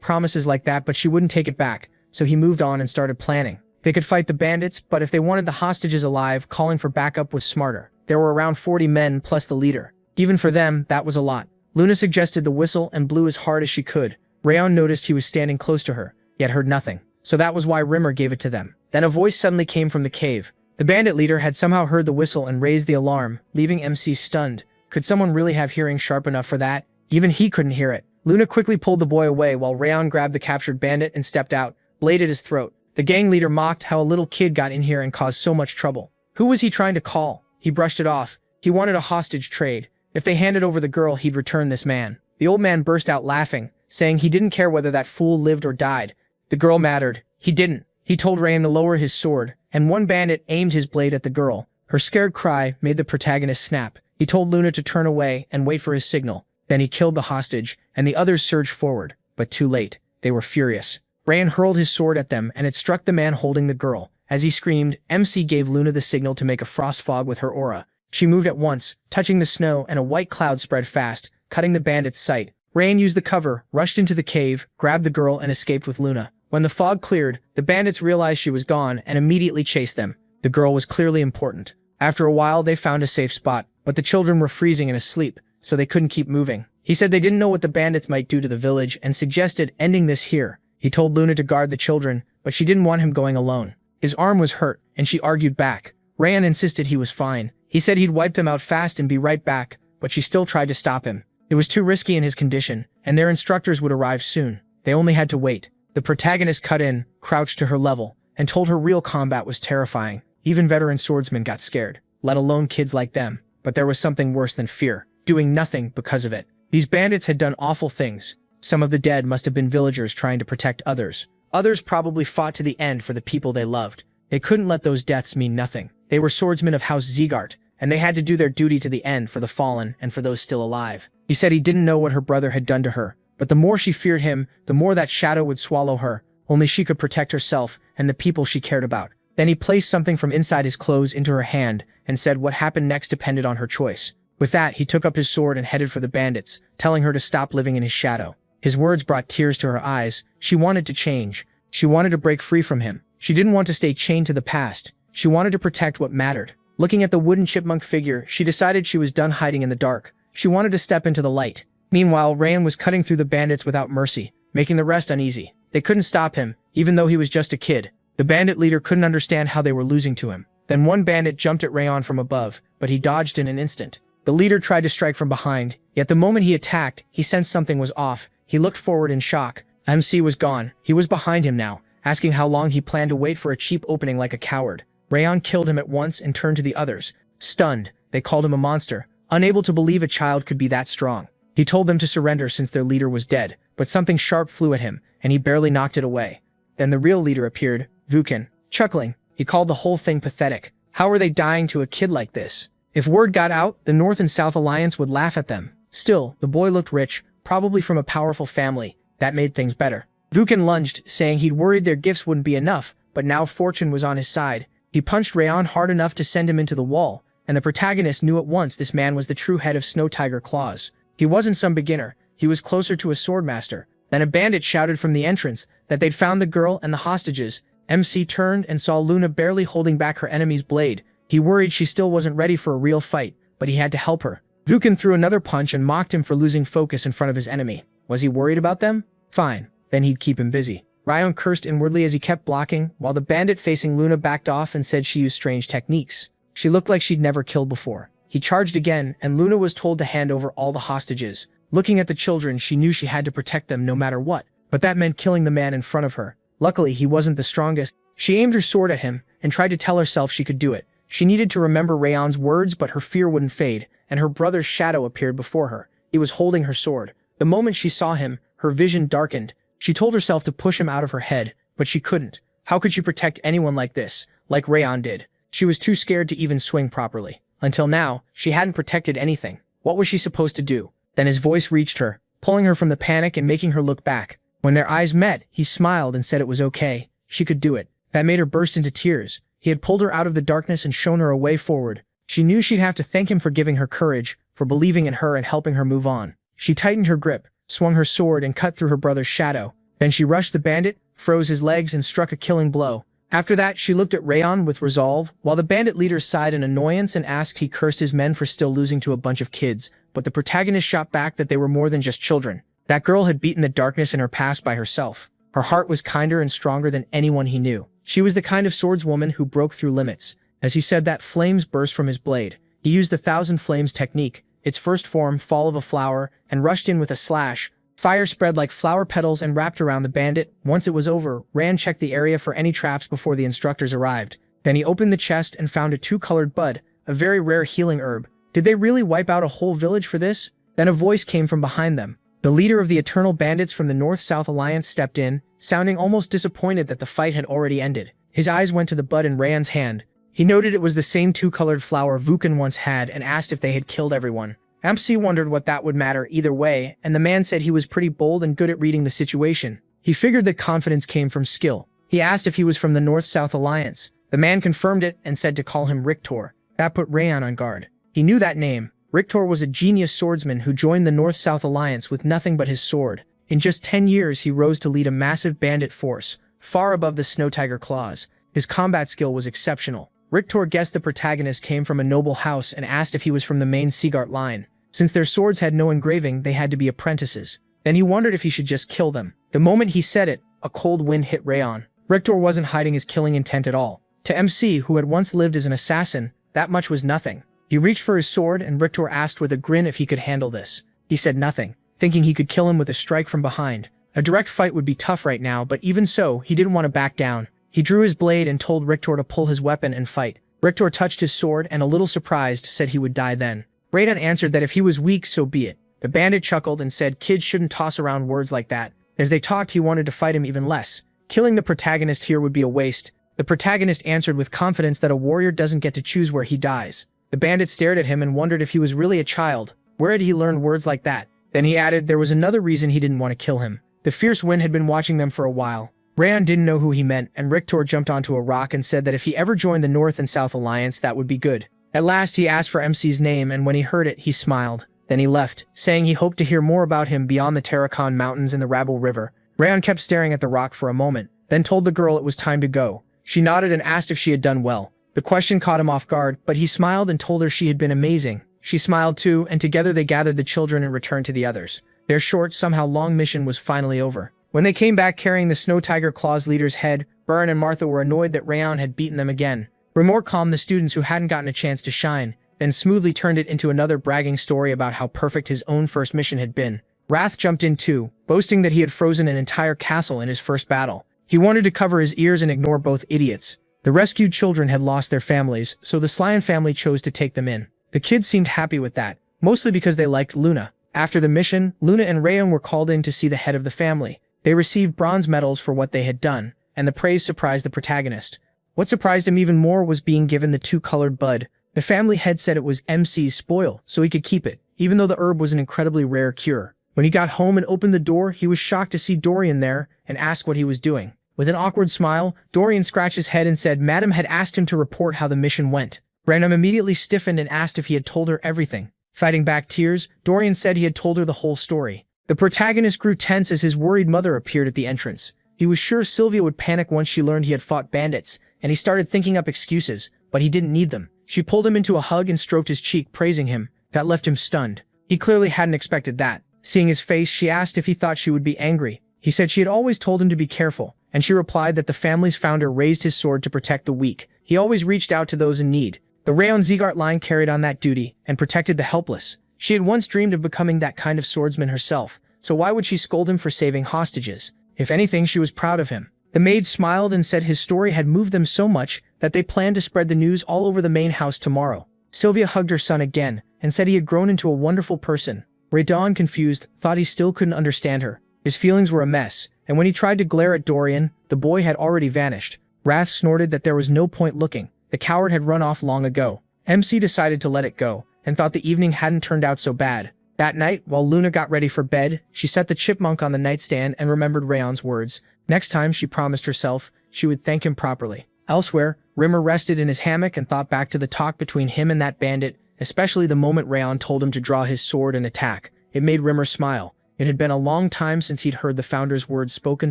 promises like that, but she wouldn't take it back, so he moved on and started planning. They could fight the bandits, but if they wanted the hostages alive, calling for backup was smarter. There were around 40 men plus the leader. Even for them, that was a lot. Luna suggested the whistle and blew as hard as she could. Rayon noticed he was standing close to her, yet heard nothing. So that was why Rimmer gave it to them. Then a voice suddenly came from the cave. The bandit leader had somehow heard the whistle and raised the alarm, leaving MC stunned. Could someone really have hearing sharp enough for that? Even he couldn't hear it. Luna quickly pulled the boy away while Rayon grabbed the captured bandit and stepped out, blade at his throat. The gang leader mocked how a little kid got in here and caused so much trouble. Who was he trying to call? He brushed it off. He wanted a hostage trade. If they handed over the girl, he'd return this man. The old man burst out laughing, saying he didn't care whether that fool lived or died. The girl mattered. He didn't. He told Rayon to lower his sword, and one bandit aimed his blade at the girl. Her scared cry made the protagonist snap. He told Luna to turn away and wait for his signal. Then he killed the hostage, and the others surged forward. But too late. They were furious. Rayon hurled his sword at them, and it struck the man holding the girl. As he screamed, MC gave Luna the signal to make a frost fog with her aura. She moved at once, touching the snow, and a white cloud spread fast, cutting the bandit's sight. Rayon used the cover, rushed into the cave, grabbed the girl, and escaped with Luna. When the fog cleared, the bandits realized she was gone and immediately chased them. The girl was clearly important. After a while, they found a safe spot, but the children were freezing and asleep, so they couldn't keep moving. He said they didn't know what the bandits might do to the village and suggested ending this here. He told Luna to guard the children, but she didn't want him going alone. His arm was hurt, and she argued back. Rayon insisted he was fine. He said he'd wipe them out fast and be right back, but she still tried to stop him. It was too risky in his condition, and their instructors would arrive soon. They only had to wait. The protagonist cut in, crouched to her level, and told her real combat was terrifying. Even veteran swordsmen got scared, let alone kids like them. But there was something worse than fear, doing nothing because of it. These bandits had done awful things. Some of the dead must have been villagers trying to protect others. Others probably fought to the end for the people they loved. They couldn't let those deaths mean nothing. They were swordsmen of House Zegart, and they had to do their duty to the end for the fallen and for those still alive. He said he didn't know what her brother had done to her, but the more she feared him, the more that shadow would swallow her. Only she could protect herself and the people she cared about. Then he placed something from inside his clothes into her hand and said what happened next depended on her choice. With that, he took up his sword and headed for the bandits, telling her to stop living in his shadow. His words brought tears to her eyes. She wanted to change. She wanted to break free from him. She didn't want to stay chained to the past. She wanted to protect what mattered. Looking at the wooden chipmunk figure, she decided she was done hiding in the dark. She wanted to step into the light. Meanwhile, Rayon was cutting through the bandits without mercy, making the rest uneasy. They couldn't stop him, even though he was just a kid. The bandit leader couldn't understand how they were losing to him. Then one bandit jumped at Rayon from above, but he dodged in an instant. The leader tried to strike from behind, yet the moment he attacked, he sensed something was off. He looked forward in shock. MC was gone. He was behind him now, asking how long he planned to wait for a cheap opening like a coward. Rayon killed him at once and turned to the others. Stunned, they called him a monster, unable to believe a child could be that strong. He told them to surrender since their leader was dead, but something sharp flew at him, and he barely knocked it away. Then the real leader appeared, Vukan. Chuckling, he called the whole thing pathetic. How are they dying to a kid like this? If word got out, the North and South Alliance would laugh at them. Still, the boy looked rich, probably from a powerful family. That made things better. Vukan lunged, saying he'd worried their gifts wouldn't be enough, but now fortune was on his side. He punched Rayon hard enough to send him into the wall, and the protagonist knew at once this man was the true head of Snow Tiger Claws. He wasn't some beginner. He was closer to a swordmaster. Then a bandit shouted from the entrance that they'd found the girl and the hostages. MC turned and saw Luna barely holding back her enemy's blade. He worried she still wasn't ready for a real fight, but he had to help her. Vukan threw another punch and mocked him for losing focus in front of his enemy. Was he worried about them? Fine. Then he'd keep him busy. Rayon cursed inwardly as he kept blocking, while the bandit facing Luna backed off and said she used strange techniques. She looked like she'd never killed before. He charged again, and Luna was told to hand over all the hostages. Looking at the children, she knew she had to protect them no matter what, but that meant killing the man in front of her. Luckily, he wasn't the strongest. She aimed her sword at him and tried to tell herself she could do it. She needed to remember Rayon's words, but her fear wouldn't fade, and her brother's shadow appeared before her. He was holding her sword. The moment she saw him, her vision darkened. She told herself to push him out of her head, but she couldn't. How could she protect anyone like this, like Rayon did? She was too scared to even swing properly. Until now, she hadn't protected anything. What was she supposed to do? Then his voice reached her, pulling her from the panic and making her look back. When their eyes met, he smiled and said it was okay. She could do it. That made her burst into tears. He had pulled her out of the darkness and shown her a way forward. She knew she'd have to thank him for giving her courage, for believing in her and helping her move on. She tightened her grip, swung her sword and cut through her brother's shadow. Then she rushed the bandit, froze his legs, and struck a killing blow. After that, she looked at Rayon with resolve, while the bandit leader sighed in annoyance and asked he cursed his men for still losing to a bunch of kids, but the protagonist shot back that they were more than just children. That girl had beaten the darkness in her past by herself. Her heart was kinder and stronger than anyone he knew. She was the kind of swordswoman who broke through limits. As he said that, flames burst from his blade. He used the Thousand Flames technique, its first form, fall of a flower, and rushed in with a slash. Fire spread like flower petals and wrapped around the bandit. Once it was over, Rand checked the area for any traps before the instructors arrived. Then he opened the chest and found a two-colored bud, a very rare healing herb. Did they really wipe out a whole village for this? Then a voice came from behind them. The leader of the Eternal Bandits from the North-South Alliance stepped in, sounding almost disappointed that the fight had already ended. His eyes went to the bud in Rand's hand. He noted it was the same two-colored flower Vukan once had and asked if they had killed everyone. MC wondered what that would matter either way, and the man said he was pretty bold and good at reading the situation. He figured that confidence came from skill. He asked if he was from the North-South Alliance. The man confirmed it and said to call him Rictor. That put Rayon on guard. He knew that name. Rictor was a genius swordsman who joined the North-South Alliance with nothing but his sword. In just 10 years, he rose to lead a massive bandit force, far above the Snow Tiger claws. His combat skill was exceptional. Rictor guessed the protagonist came from a noble house and asked if he was from the main Seagart line. Since their swords had no engraving, they had to be apprentices. Then he wondered if he should just kill them. The moment he said it, a cold wind hit Rayon. Rictor wasn't hiding his killing intent at all. To MC, who had once lived as an assassin, that much was nothing. He reached for his sword, and Rictor asked with a grin if he could handle this. He said nothing, thinking he could kill him with a strike from behind. A direct fight would be tough right now, but even so, he didn't want to back down. He drew his blade and told Rictor to pull his weapon and fight. Rictor touched his sword and, a little surprised, said he would die then. Rayon answered that if he was weak, so be it. The bandit chuckled and said kids shouldn't toss around words like that. As they talked, he wanted to fight him even less. Killing the protagonist here would be a waste. The protagonist answered with confidence that a warrior doesn't get to choose where he dies. The bandit stared at him and wondered if he was really a child. Where had he learned words like that? Then he added there was another reason he didn't want to kill him. The fierce wind had been watching them for a while. Rayon didn't know who he meant, and Rictor jumped onto a rock and said that if he ever joined the North and South Alliance, that would be good. At last, he asked for MC's name, and when he heard it, he smiled. Then he left, saying he hoped to hear more about him beyond the Terracan Mountains and the Rabble River. Rayon kept staring at the rock for a moment, then told the girl it was time to go. She nodded and asked if she had done well. The question caught him off guard, but he smiled and told her she had been amazing. She smiled too, and together they gathered the children and returned to the others. Their short, somehow long mission was finally over. When they came back carrying the Snow Tiger Claw's leader's head, Byrne and Martha were annoyed that Rayon had beaten them again. Remor calmed the students who hadn't gotten a chance to shine, then smoothly turned it into another bragging story about how perfect his own first mission had been. Wrath jumped in too, boasting that he had frozen an entire castle in his first battle. He wanted to cover his ears and ignore both idiots. The rescued children had lost their families, so the Slyan family chose to take them in. The kids seemed happy with that, mostly because they liked Luna. After the mission, Luna and Rayon were called in to see the head of the family. They received bronze medals for what they had done, and the praise surprised the protagonist. What surprised him even more was being given the two-colored bud. The family head said it was MC's spoil, so he could keep it, even though the herb was an incredibly rare cure. When he got home and opened the door, he was shocked to see Dorian there and asked what he was doing. With an awkward smile, Dorian scratched his head and said Madam had asked him to report how the mission went. Random immediately stiffened and asked if he had told her everything. Fighting back tears, Dorian said he had told her the whole story. The protagonist grew tense as his worried mother appeared at the entrance. He was sure Sylvia would panic once she learned he had fought bandits, and he started thinking up excuses, but he didn't need them. She pulled him into a hug and stroked his cheek, praising him. That left him stunned. He clearly hadn't expected that. Seeing his face, she asked if he thought she would be angry. He said she had always told him to be careful, and she replied that the family's founder raised his sword to protect the weak. He always reached out to those in need. The Rayon Zegart line carried on that duty and protected the helpless. She had once dreamed of becoming that kind of swordsman herself, so why would she scold him for saving hostages? If anything, she was proud of him. The maid smiled and said his story had moved them so much that they planned to spread the news all over the main house tomorrow. Sylvia hugged her son again and said he had grown into a wonderful person. Raydon, confused, thought he still couldn't understand her. His feelings were a mess, and when he tried to glare at Dorian, the boy had already vanished. Wrath snorted that there was no point looking. The coward had run off long ago. MC decided to let it go, and thought the evening hadn't turned out so bad. That night, while Luna got ready for bed, she set the chipmunk on the nightstand and remembered Rayon's words. Next time, she promised herself, she would thank him properly. Elsewhere, Rimmer rested in his hammock and thought back to the talk between him and that bandit, especially the moment Rayon told him to draw his sword and attack. It made Rimmer smile. It had been a long time since he'd heard the founder's words spoken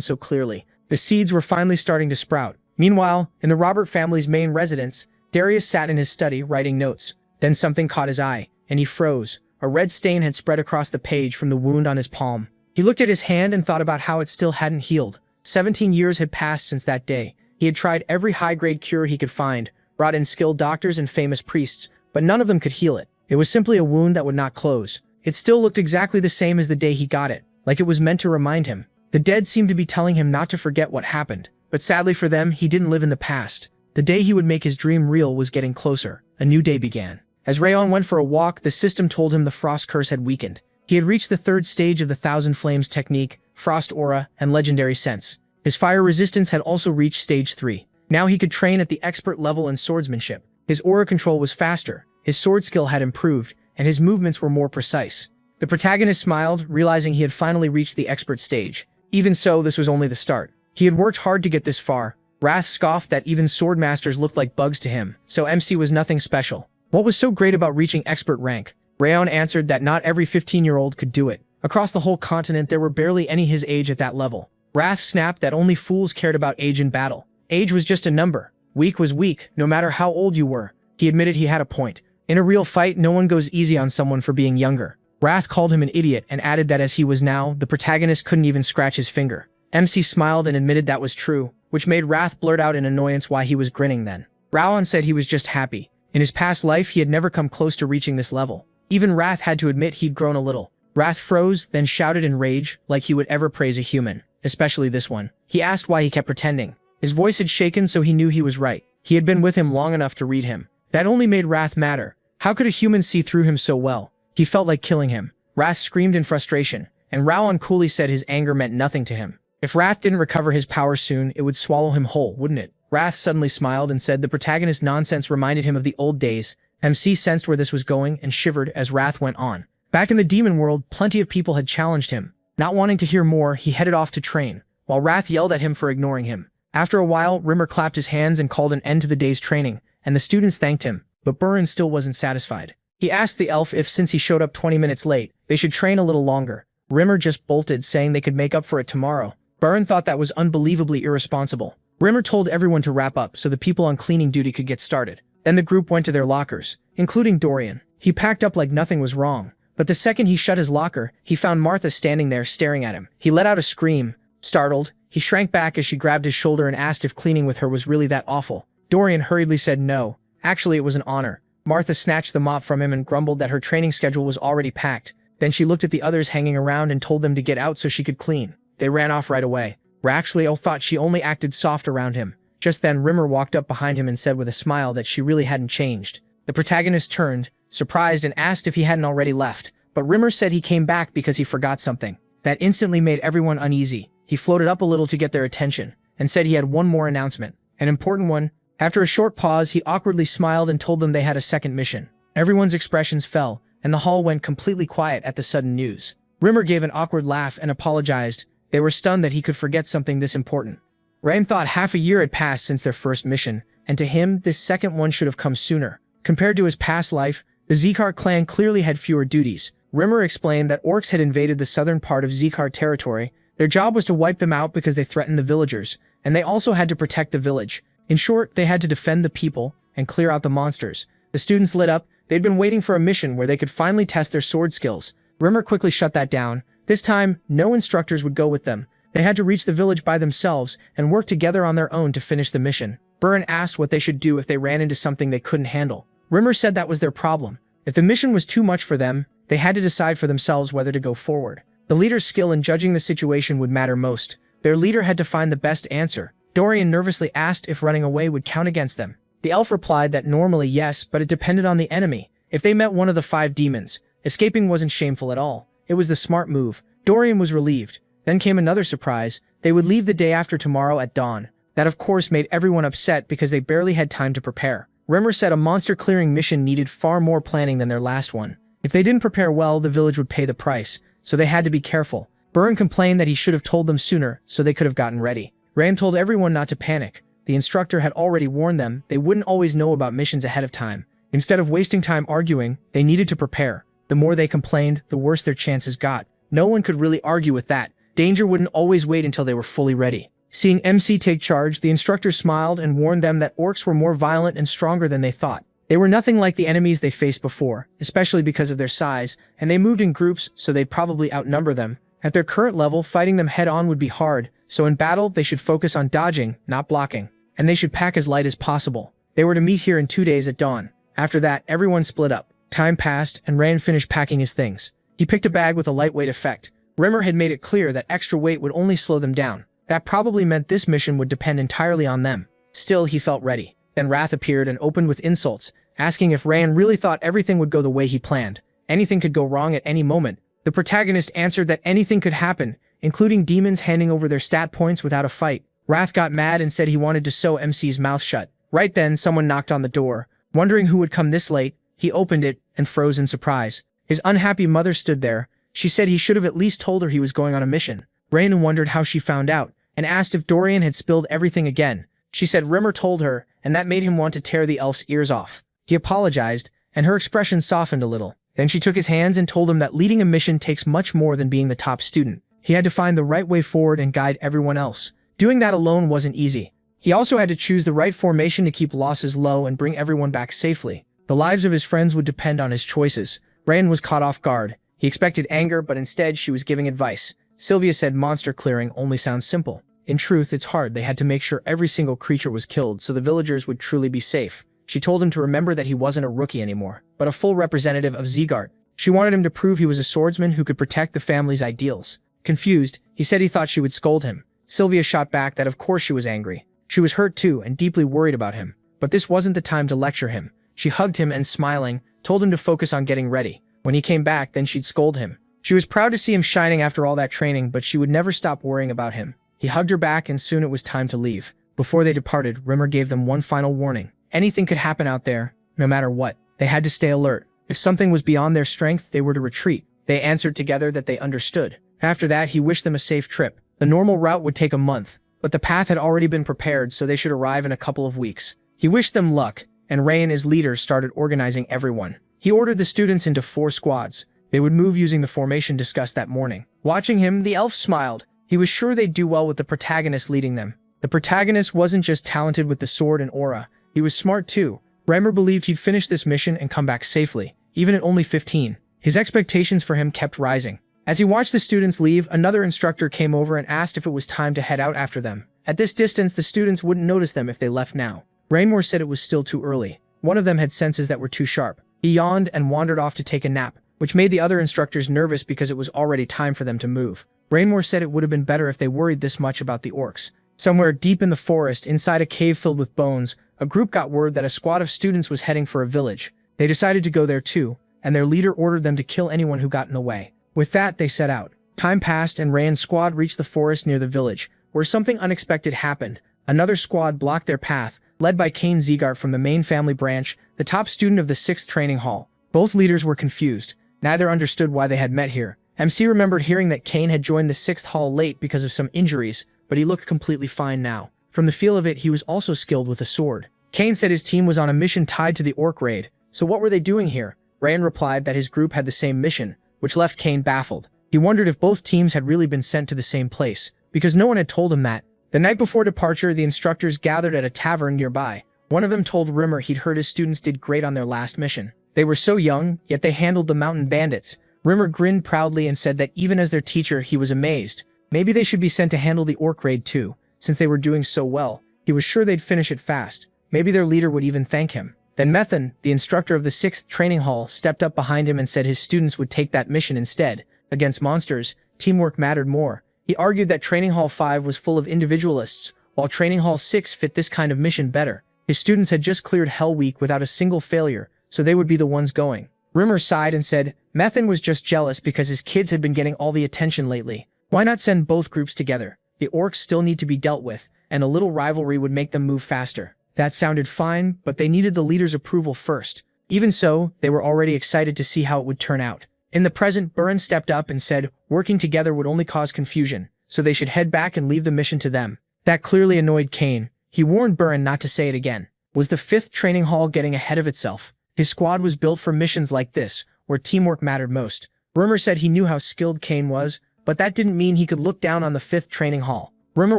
so clearly. The seeds were finally starting to sprout. Meanwhile, in the Robert family's main residence, Darius sat in his study writing notes. Then something caught his eye, and he froze. A red stain had spread across the page from the wound on his palm. He looked at his hand and thought about how it still hadn't healed. 17 years had passed since that day. He had tried every high-grade cure he could find, brought in skilled doctors and famous priests, but none of them could heal it. It was simply a wound that would not close. It still looked exactly the same as the day he got it, like it was meant to remind him. The dead seemed to be telling him not to forget what happened, but sadly for them, he didn't live in the past. The day he would make his dream real was getting closer. A new day began. As Rayon went for a walk, the system told him the frost curse had weakened. He had reached the third stage of the Thousand Flames technique, Frost Aura, and Legendary Sense. His fire resistance had also reached stage 3. Now he could train at the expert level in swordsmanship. His aura control was faster, his sword skill had improved, and his movements were more precise. The protagonist smiled, realizing he had finally reached the expert stage. Even so, this was only the start. He had worked hard to get this far. Wrath scoffed that even swordmasters looked like bugs to him, so MC was nothing special. What was so great about reaching expert rank? Rayon answered that not every 15-year-old could do it. Across the whole continent, there were barely any his age at that level. Wrath snapped that only fools cared about age in battle. Age was just a number. Weak was weak, no matter how old you were. He admitted he had a point. In a real fight, no one goes easy on someone for being younger. Wrath called him an idiot and added that as he was now, the protagonist couldn't even scratch his finger. MC smiled and admitted that was true, which made Wrath blurt out in annoyance why he was grinning then. Raon said he was just happy. In his past life, he had never come close to reaching this level. Even Wrath had to admit he'd grown a little. Wrath froze, then shouted in rage, like he would ever praise a human, especially this one. He asked why he kept pretending. His voice had shaken, so he knew he was right. He had been with him long enough to read him. That only made Wrath madder. How could a human see through him so well? He felt like killing him. Wrath screamed in frustration, and Raon coolly said his anger meant nothing to him. If Wrath didn't recover his power soon, it would swallow him whole, wouldn't it? Wrath suddenly smiled and said the protagonist's nonsense reminded him of the old days. MC sensed where this was going and shivered as Wrath went on. Back in the demon world, plenty of people had challenged him. Not wanting to hear more, he headed off to train, while Wrath yelled at him for ignoring him. After a while, Rimmer clapped his hands and called an end to the day's training, and the students thanked him, but Burin still wasn't satisfied. He asked the elf if since he showed up 20 minutes late, they should train a little longer. Rimmer just bolted, saying they could make up for it tomorrow. Burin thought that was unbelievably irresponsible. Rimmer told everyone to wrap up so the people on cleaning duty could get started. Then the group went to their lockers, including Dorian. He packed up like nothing was wrong, but the second he shut his locker, he found Martha standing there staring at him. He let out a scream. Startled, he shrank back as she grabbed his shoulder and asked if cleaning with her was really that awful. Dorian hurriedly said no. Actually, it was an honor. Martha snatched the mop from him and grumbled that her training schedule was already packed. Then she looked at the others hanging around and told them to get out so she could clean. They ran off right away. Raxleo thought she only acted soft around him. Just then, Rimmer walked up behind him and said with a smile that she really hadn't changed. The protagonist turned, surprised, and asked if he hadn't already left, but Rimmer said he came back because he forgot something. That instantly made everyone uneasy. He floated up a little to get their attention, and said he had one more announcement. An important one. After a short pause, he awkwardly smiled and told them they had a second mission. Everyone's expressions fell, and the hall went completely quiet at the sudden news. Rimmer gave an awkward laugh and apologized. They were stunned that he could forget something this important. Rain thought half a year had passed since their first mission, and to him, this second one should have come sooner. Compared to his past life, the Zekar clan clearly had fewer duties. Rimmer explained that orcs had invaded the southern part of Zekar territory. Their job was to wipe them out because they threatened the villagers, and they also had to protect the village. In short, they had to defend the people and clear out the monsters. The students lit up. They'd been waiting for a mission where they could finally test their sword skills. Rimmer quickly shut that down. This time, no instructors would go with them. They had to reach the village by themselves and work together on their own to finish the mission. Burin asked what they should do if they ran into something they couldn't handle. Rimmer said that was their problem. If the mission was too much for them, they had to decide for themselves whether to go forward. The leader's skill in judging the situation would matter most. Their leader had to find the best answer. Dorian nervously asked if running away would count against them. The elf replied that normally yes, but it depended on the enemy. If they met one of the 5 demons, escaping wasn't shameful at all. It was the smart move. Dorian was relieved. Then came another surprise. They would leave the day after tomorrow at dawn. That of course made everyone upset because they barely had time to prepare. Rimmer said a monster clearing mission needed far more planning than their last one. If they didn't prepare well, the village would pay the price, so they had to be careful. Burin complained that he should have told them sooner so they could have gotten ready. Ram told everyone not to panic. The instructor had already warned them they wouldn't always know about missions ahead of time. Instead of wasting time arguing, they needed to prepare. The more they complained, the worse their chances got. No one could really argue with that. Danger wouldn't always wait until they were fully ready. Seeing MC take charge, the instructor smiled and warned them that orcs were more violent and stronger than they thought. They were nothing like the enemies they faced before, especially because of their size, and they moved in groups, so they'd probably outnumber them. At their current level, fighting them head-on would be hard, so in battle, they should focus on dodging, not blocking. And they should pack as light as possible. They were to meet here in 2 days at dawn. After that, everyone split up. Time passed, and Rand finished packing his things. He picked a bag with a lightweight effect. Rimmer had made it clear that extra weight would only slow them down. That probably meant this mission would depend entirely on them. Still, he felt ready. Then Wrath appeared and opened with insults, asking if Rand really thought everything would go the way he planned. Anything could go wrong at any moment. The protagonist answered that anything could happen, including demons handing over their stat points without a fight. Wrath got mad and said he wanted to sew MC's mouth shut. Right then, someone knocked on the door. Wondering who would come this late, he opened it and froze in surprise. His unhappy mother stood there. She said he should have at least told her he was going on a mission. Rain wondered how she found out, and asked if Dorian had spilled everything again. She said Rimmer told her, and that made him want to tear the elf's ears off. He apologized, and her expression softened a little. Then she took his hands and told him that leading a mission takes much more than being the top student. He had to find the right way forward and guide everyone else. Doing that alone wasn't easy. He also had to choose the right formation to keep losses low and bring everyone back safely. The lives of his friends would depend on his choices. Rand was caught off guard. He expected anger, but instead she was giving advice. Sylvia said monster clearing only sounds simple. In truth, it's hard. They had to make sure every single creature was killed so the villagers would truly be safe. She told him to remember that he wasn't a rookie anymore, but a full representative of Zeegard. She wanted him to prove he was a swordsman who could protect the family's ideals. Confused, he said he thought she would scold him. Sylvia shot back that of course she was angry. She was hurt too and deeply worried about him. But this wasn't the time to lecture him. She hugged him and, smiling, told him to focus on getting ready. When he came back, then she'd scold him. She was proud to see him shining after all that training, but she would never stop worrying about him. He hugged her back and soon it was time to leave. Before they departed, Rimmer gave them one final warning. Anything could happen out there, no matter what. They had to stay alert. If something was beyond their strength, they were to retreat. They answered together that they understood. After that, he wished them a safe trip. The normal route would take a month, but the path had already been prepared, so they should arrive in a couple of weeks. He wished them luck, and Ray and his leaders started organizing everyone. He ordered the students into 4 squads. They would move using the formation discussed that morning. Watching him, the elf smiled. He was sure they'd do well with the protagonist leading them. The protagonist wasn't just talented with the sword and aura, he was smart too. Reimer believed he'd finish this mission and come back safely, even at only 15. His expectations for him kept rising. As he watched the students leave, another instructor came over and asked if it was time to head out after them. At this distance, the students wouldn't notice them if they left now. Rainmore said it was still too early. One of them had senses that were too sharp. He yawned and wandered off to take a nap, which made the other instructors nervous because it was already time for them to move. Rainmore said it would have been better if they worried this much about the orcs. Somewhere deep in the forest, inside a cave filled with bones, a group got word that a squad of students was heading for a village. They decided to go there too, and their leader ordered them to kill anyone who got in the way. With that, they set out. Time passed and Rand's squad reached the forest near the village, where something unexpected happened. Another squad blocked their path, led by Kane Zeegart from the main family branch, the top student of the 6th training hall. Both leaders were confused. Neither understood why they had met here. MC remembered hearing that Kane had joined the 6th hall late because of some injuries, but he looked completely fine now. From the feel of it, he was also skilled with a sword. Kane said his team was on a mission tied to the orc raid. So what were they doing here? Rand replied that his group had the same mission, which left Kane baffled. He wondered if both teams had really been sent to the same place, because no one had told him that. The night before departure, the instructors gathered at a tavern nearby. One of them told Rimmer he'd heard his students did great on their last mission. They were so young, yet they handled the mountain bandits. Rimmer grinned proudly and said that even as their teacher, he was amazed. Maybe they should be sent to handle the orc raid too, since they were doing so well. He was sure they'd finish it fast. Maybe their leader would even thank him. Then Methan, the instructor of the 6th training hall, stepped up behind him and said his students would take that mission instead. Against monsters, teamwork mattered more. He argued that Training Hall 5 was full of individualists, while Training Hall 6 fit this kind of mission better. His students had just cleared Hell Week without a single failure, so they would be the ones going. Rimmer sighed and said, Methan was just jealous because his kids had been getting all the attention lately. Why not send both groups together? The orcs still need to be dealt with, and a little rivalry would make them move faster. That sounded fine, but they needed the leader's approval first. Even so, they were already excited to see how it would turn out. In the present, Buren stepped up and said working together would only cause confusion, so they should head back and leave the mission to them. That clearly annoyed Kane. He warned Buren not to say it again. Was the 5th training hall getting ahead of itself? His squad was built for missions like this, where teamwork mattered most. Rumor said he knew how skilled Kane was, but that didn't mean he could look down on the 5th training hall. Rimmer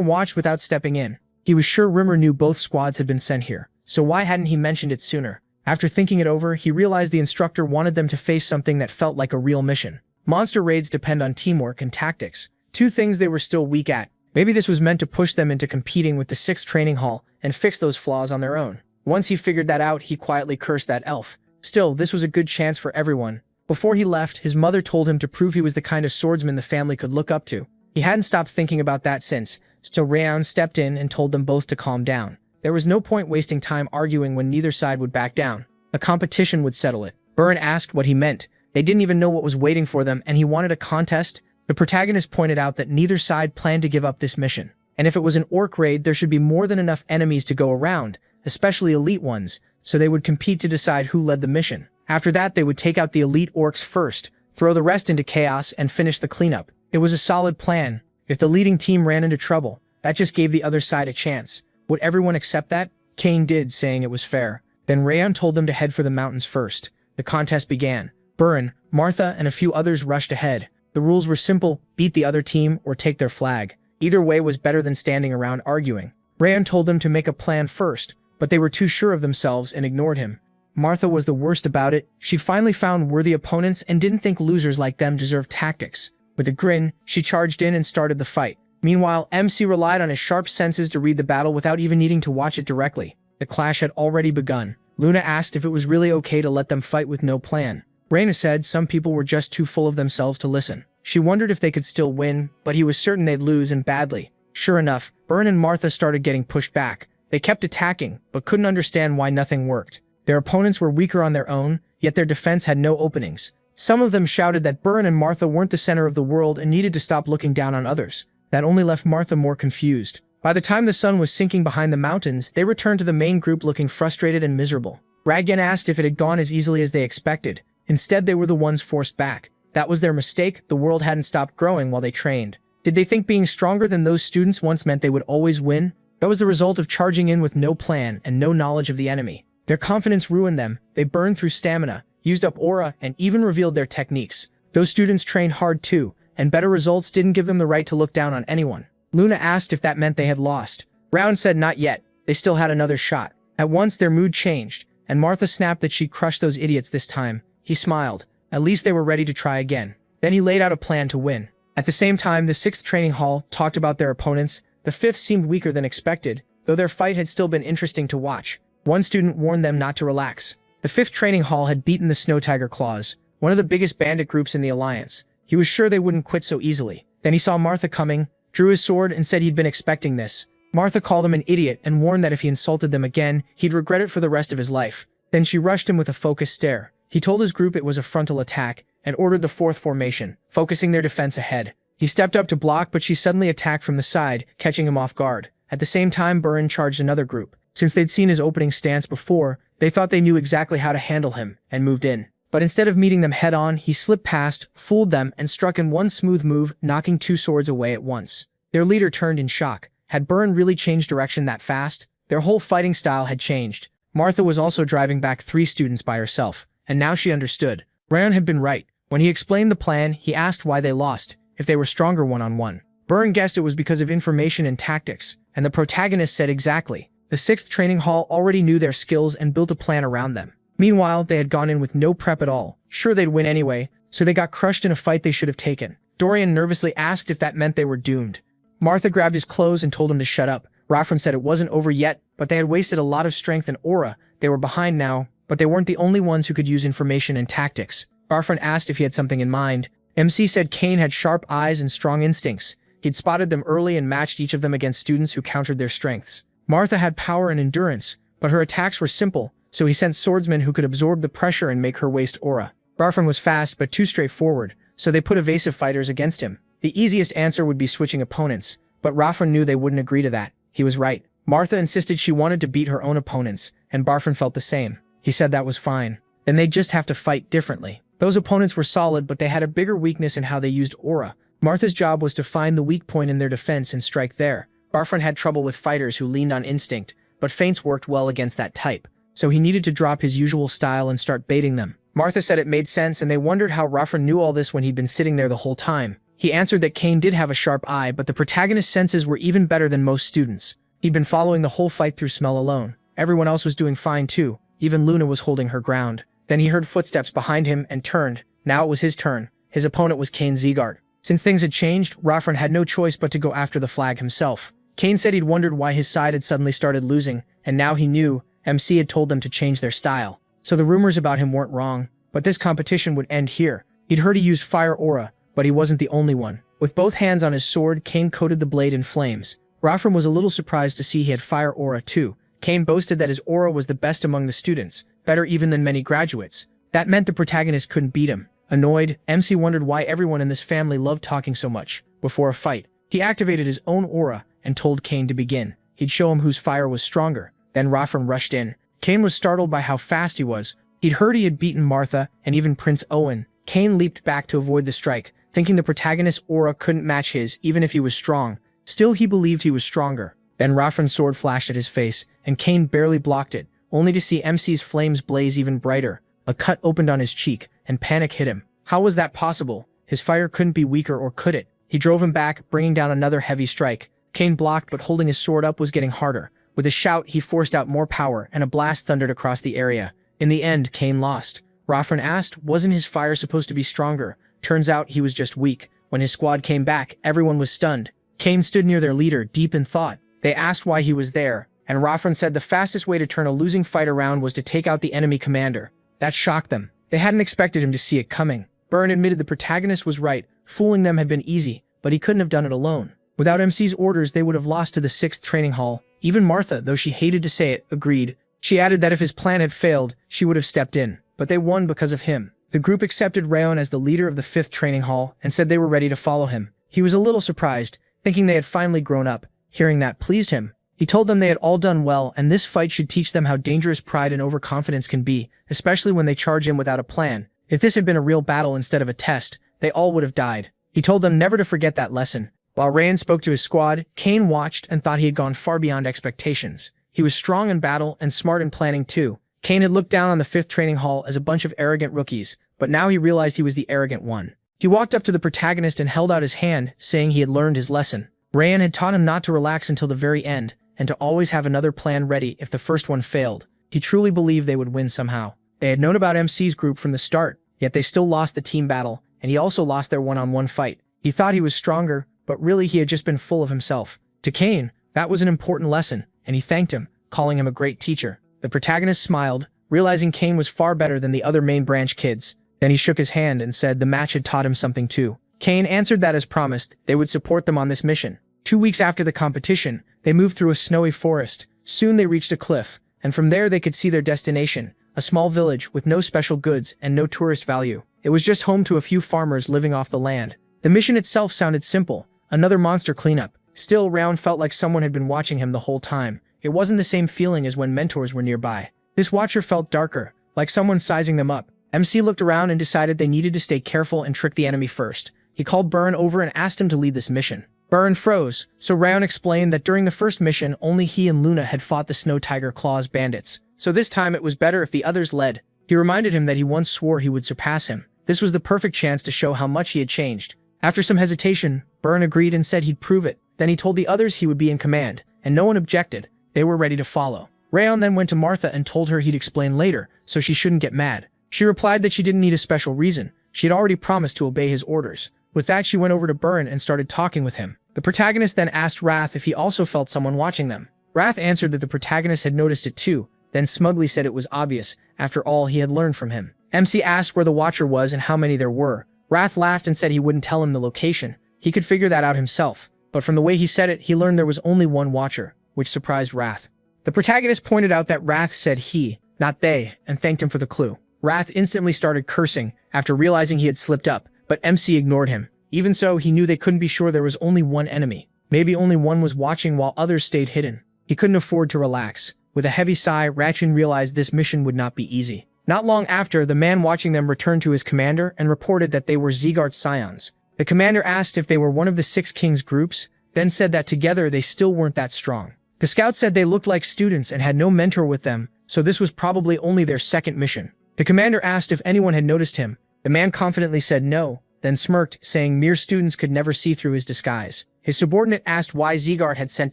watched without stepping in. He was sure Rimmer knew both squads had been sent here, so why hadn't he mentioned it sooner? After thinking it over, he realized the instructor wanted them to face something that felt like a real mission. Monster raids depend on teamwork and tactics, two things they were still weak at. Maybe this was meant to push them into competing with the 6th training hall and fix those flaws on their own. Once he figured that out, he quietly cursed that elf. Still, this was a good chance for everyone. Before he left, his mother told him to prove he was the kind of swordsman the family could look up to. He hadn't stopped thinking about that since, so Rayon stepped in and told them both to calm down. There was no point wasting time arguing when neither side would back down. A competition would settle it. Burn asked what he meant. They didn't even know what was waiting for them, and he wanted a contest. The protagonist pointed out that neither side planned to give up this mission. And if it was an orc raid, there should be more than enough enemies to go around, especially elite ones, so they would compete to decide who led the mission. After that, they would take out the elite orcs first, throw the rest into chaos, and finish the cleanup. It was a solid plan. If the leading team ran into trouble, that just gave the other side a chance. Would everyone accept that? Kane did, saying it was fair. Then Rayon told them to head for the mountains first. The contest began. Burn, Martha, and a few others rushed ahead. The rules were simple: beat the other team or take their flag. Either way was better than standing around arguing. Rayon told them to make a plan first, but they were too sure of themselves and ignored him. Martha was the worst about it. She finally found worthy opponents and didn't think losers like them deserved tactics. With a grin, she charged in and started the fight. Meanwhile, MC relied on his sharp senses to read the battle without even needing to watch it directly. The clash had already begun. Luna asked if it was really okay to let them fight with no plan. Reyna said some people were just too full of themselves to listen. She wondered if they could still win, but he was certain they'd lose, and badly. Sure enough, Burn and Martha started getting pushed back. They kept attacking, but couldn't understand why nothing worked. Their opponents were weaker on their own, yet their defense had no openings. Some of them shouted that Burn and Martha weren't the center of the world and needed to stop looking down on others. That only left Martha more confused. By the time the sun was sinking behind the mountains, they returned to the main group looking frustrated and miserable. Ragyan asked if it had gone as easily as they expected. Instead, they were the ones forced back. That was their mistake. The world hadn't stopped growing while they trained. Did they think being stronger than those students once meant they would always win? That was the result of charging in with no plan and no knowledge of the enemy. Their confidence ruined them. They burned through stamina, used up aura, and even revealed their techniques. Those students trained hard too, and better results didn't give them the right to look down on anyone. Luna asked if that meant they had lost. Round said not yet. They still had another shot. At once their mood changed, and Martha snapped that she'd crush those idiots this time. He smiled. At least they were ready to try again. Then he laid out a plan to win. At the same time, the 6th training hall talked about their opponents. The 5th seemed weaker than expected, though their fight had still been interesting to watch. One student warned them not to relax. The 5th training hall had beaten the Snow Tiger Claws, one of the biggest bandit groups in the Alliance. He was sure they wouldn't quit so easily. Then he saw Martha coming, drew his sword, and said he'd been expecting this. Martha called him an idiot and warned that if he insulted them again, he'd regret it for the rest of his life. Then she rushed him with a focused stare. He told his group it was a frontal attack and ordered the 4th formation, focusing their defense ahead. He stepped up to block, but she suddenly attacked from the side, catching him off guard. At the same time, Burn charged another group. Since they'd seen his opening stance before, they thought they knew exactly how to handle him and moved in. But instead of meeting them head-on, he slipped past, fooled them, and struck in one smooth move, knocking 2 swords away at once. Their leader turned in shock. Had Burn really changed direction that fast? Their whole fighting style had changed. Martha was also driving back 3 students by herself, and now she understood. Rayon had been right. When he explained the plan, he asked why they lost, if they were stronger one-on-one. Burn guessed it was because of information and tactics, and the protagonist said exactly. The 6th training hall already knew their skills and built a plan around them. Meanwhile, they had gone in with no prep at all. Sure, they'd win anyway, so they got crushed in a fight they should have taken. Dorian nervously asked if that meant they were doomed. Martha grabbed his clothes and told him to shut up. Raffron said it wasn't over yet, but they had wasted a lot of strength and aura. They were behind now, but they weren't the only ones who could use information and tactics. Raffron asked if he had something in mind. MC said Kane had sharp eyes and strong instincts. He'd spotted them early and matched each of them against students who countered their strengths. Martha had power and endurance, but her attacks were simple, so he sent swordsmen who could absorb the pressure and make her waste aura. Raffron was fast but too straightforward, so they put evasive fighters against him. The easiest answer would be switching opponents, but Raffron knew they wouldn't agree to that. He was right. Martha insisted she wanted to beat her own opponents, and Barfron felt the same. He said that was fine. Then they'd just have to fight differently. Those opponents were solid, but they had a bigger weakness in how they used aura. Martha's job was to find the weak point in their defense and strike there. Barfron had trouble with fighters who leaned on instinct, but feints worked well against that type, so he needed to drop his usual style and start baiting them. Martha said it made sense, and they wondered how Raffron knew all this when he'd been sitting there the whole time. He answered that Kane did have a sharp eye, but the protagonist's senses were even better than most students. He'd been following the whole fight through smell alone. Everyone else was doing fine too. Even Luna was holding her ground. Then he heard footsteps behind him and turned. Now it was his turn. His opponent was Kane Zeegard. Since things had changed, Rafran had no choice but to go after the flag himself. Kane said he'd wondered why his side had suddenly started losing, and now he knew MC had told them to change their style. So the rumors about him weren't wrong, but this competition would end here. He'd heard he used fire aura, but he wasn't the only one. With both hands on his sword, Kane coated the blade in flames. Rafran was a little surprised to see he had fire aura too. Kane boasted that his aura was the best among the students, better even than many graduates. That meant the protagonist couldn't beat him. Annoyed, MC wondered why everyone in this family loved talking so much. Before a fight, he activated his own aura and told Kane to begin. He'd show him whose fire was stronger. Then Rafran rushed in. Kane was startled by how fast he was. He'd heard he had beaten Martha and even Prince Owen. Kane leaped back to avoid the strike, thinking the protagonist's aura couldn't match his even if he was strong. Still, he believed he was stronger. Then Rafran's sword flashed at his face, and Kane barely blocked it, only to see MC's flames blaze even brighter. A cut opened on his cheek, and panic hit him. How was that possible? His fire couldn't be weaker, or could it? He drove him back, bringing down another heavy strike. Kane blocked, but holding his sword up was getting harder. With a shout, he forced out more power, and a blast thundered across the area. In the end, Kane lost. Rafran asked, wasn't his fire supposed to be stronger? Turns out he was just weak. When his squad came back, everyone was stunned. Kane stood near their leader, deep in thought. They asked why he was there, and Rafran said the fastest way to turn a losing fight around was to take out the enemy commander. That shocked them. They hadn't expected him to see it coming. Byrne admitted the protagonist was right. Fooling them had been easy, but he couldn't have done it alone. Without MC's orders, they would have lost to the 6th training hall. Even Martha, though she hated to say it, agreed. She added that if his plan had failed, she would have stepped in. But they won because of him. The group accepted Rayon as the leader of the 5th training hall and said they were ready to follow him. He was a little surprised, thinking they had finally grown up. Hearing that pleased him. He told them they had all done well, and this fight should teach them how dangerous pride and overconfidence can be, especially when they charge in without a plan. If this had been a real battle instead of a test, they all would have died. He told them never to forget that lesson. While Rayon spoke to his squad, Kane watched and thought he had gone far beyond expectations. He was strong in battle and smart in planning too. Kane had looked down on the 5th training hall as a bunch of arrogant rookies, but now he realized he was the arrogant one. He walked up to the protagonist and held out his hand, saying he had learned his lesson. Rayon had taught him not to relax until the very end, and to always have another plan ready if the first one failed. He truly believed they would win somehow. They had known about MC's group from the start, yet they still lost the team battle, and he also lost their one-on-one fight. He thought he was stronger, but really he had just been full of himself. To Kane, that was an important lesson, and he thanked him, calling him a great teacher. The protagonist smiled, realizing Kane was far better than the other main branch kids. Then he shook his hand and said the match had taught him something too. Kane answered that as promised, they would support them on this mission. 2 weeks after the competition, they moved through a snowy forest. Soon they reached a cliff, and from there they could see their destination, a small village with no special goods and no tourist value. It was just home to a few farmers living off the land. The mission itself sounded simple, another monster cleanup. Still, Round felt like someone had been watching him the whole time. It wasn't the same feeling as when mentors were nearby. This watcher felt darker, like someone sizing them up. MC looked around and decided they needed to stay careful and trick the enemy first. He called Byrne over and asked him to lead this mission. Byrne froze, so Rayon explained that during the first mission, only he and Luna had fought the Snow Tiger Claws bandits. So this time it was better if the others led. He reminded him that he once swore he would surpass him. This was the perfect chance to show how much he had changed. After some hesitation, Byrne agreed and said he'd prove it. Then he told the others he would be in command, and no one objected. They were ready to follow. Rayon then went to Martha and told her he'd explain later, so she shouldn't get mad. She replied that she didn't need a special reason. She had already promised to obey his orders. With that, she went over to Byrne and started talking with him. The protagonist then asked Wrath if he also felt someone watching them. Wrath answered that the protagonist had noticed it too, then smugly said it was obvious. After all, he had learned from him. MC asked where the watcher was and how many there were. Wrath laughed and said he wouldn't tell him the location. He could figure that out himself. But from the way he said it, he learned there was only one watcher, which surprised Wrath. The protagonist pointed out that Wrath said he, not they, and thanked him for the clue. Wrath instantly started cursing after realizing he had slipped up, but MC ignored him. Even so, he knew they couldn't be sure there was only one enemy. Maybe only one was watching while others stayed hidden. He couldn't afford to relax. With a heavy sigh, Ratchun realized this mission would not be easy. Not long after, the man watching them returned to his commander and reported that they were Zeegard's scions. The commander asked if they were one of the 6 kings' groups, then said that together they still weren't that strong. The scout said they looked like students and had no mentor with them, so this was probably only their second mission. The commander asked if anyone had noticed him. The man confidently said no, then smirked, saying mere students could never see through his disguise. His subordinate asked why Zeegard had sent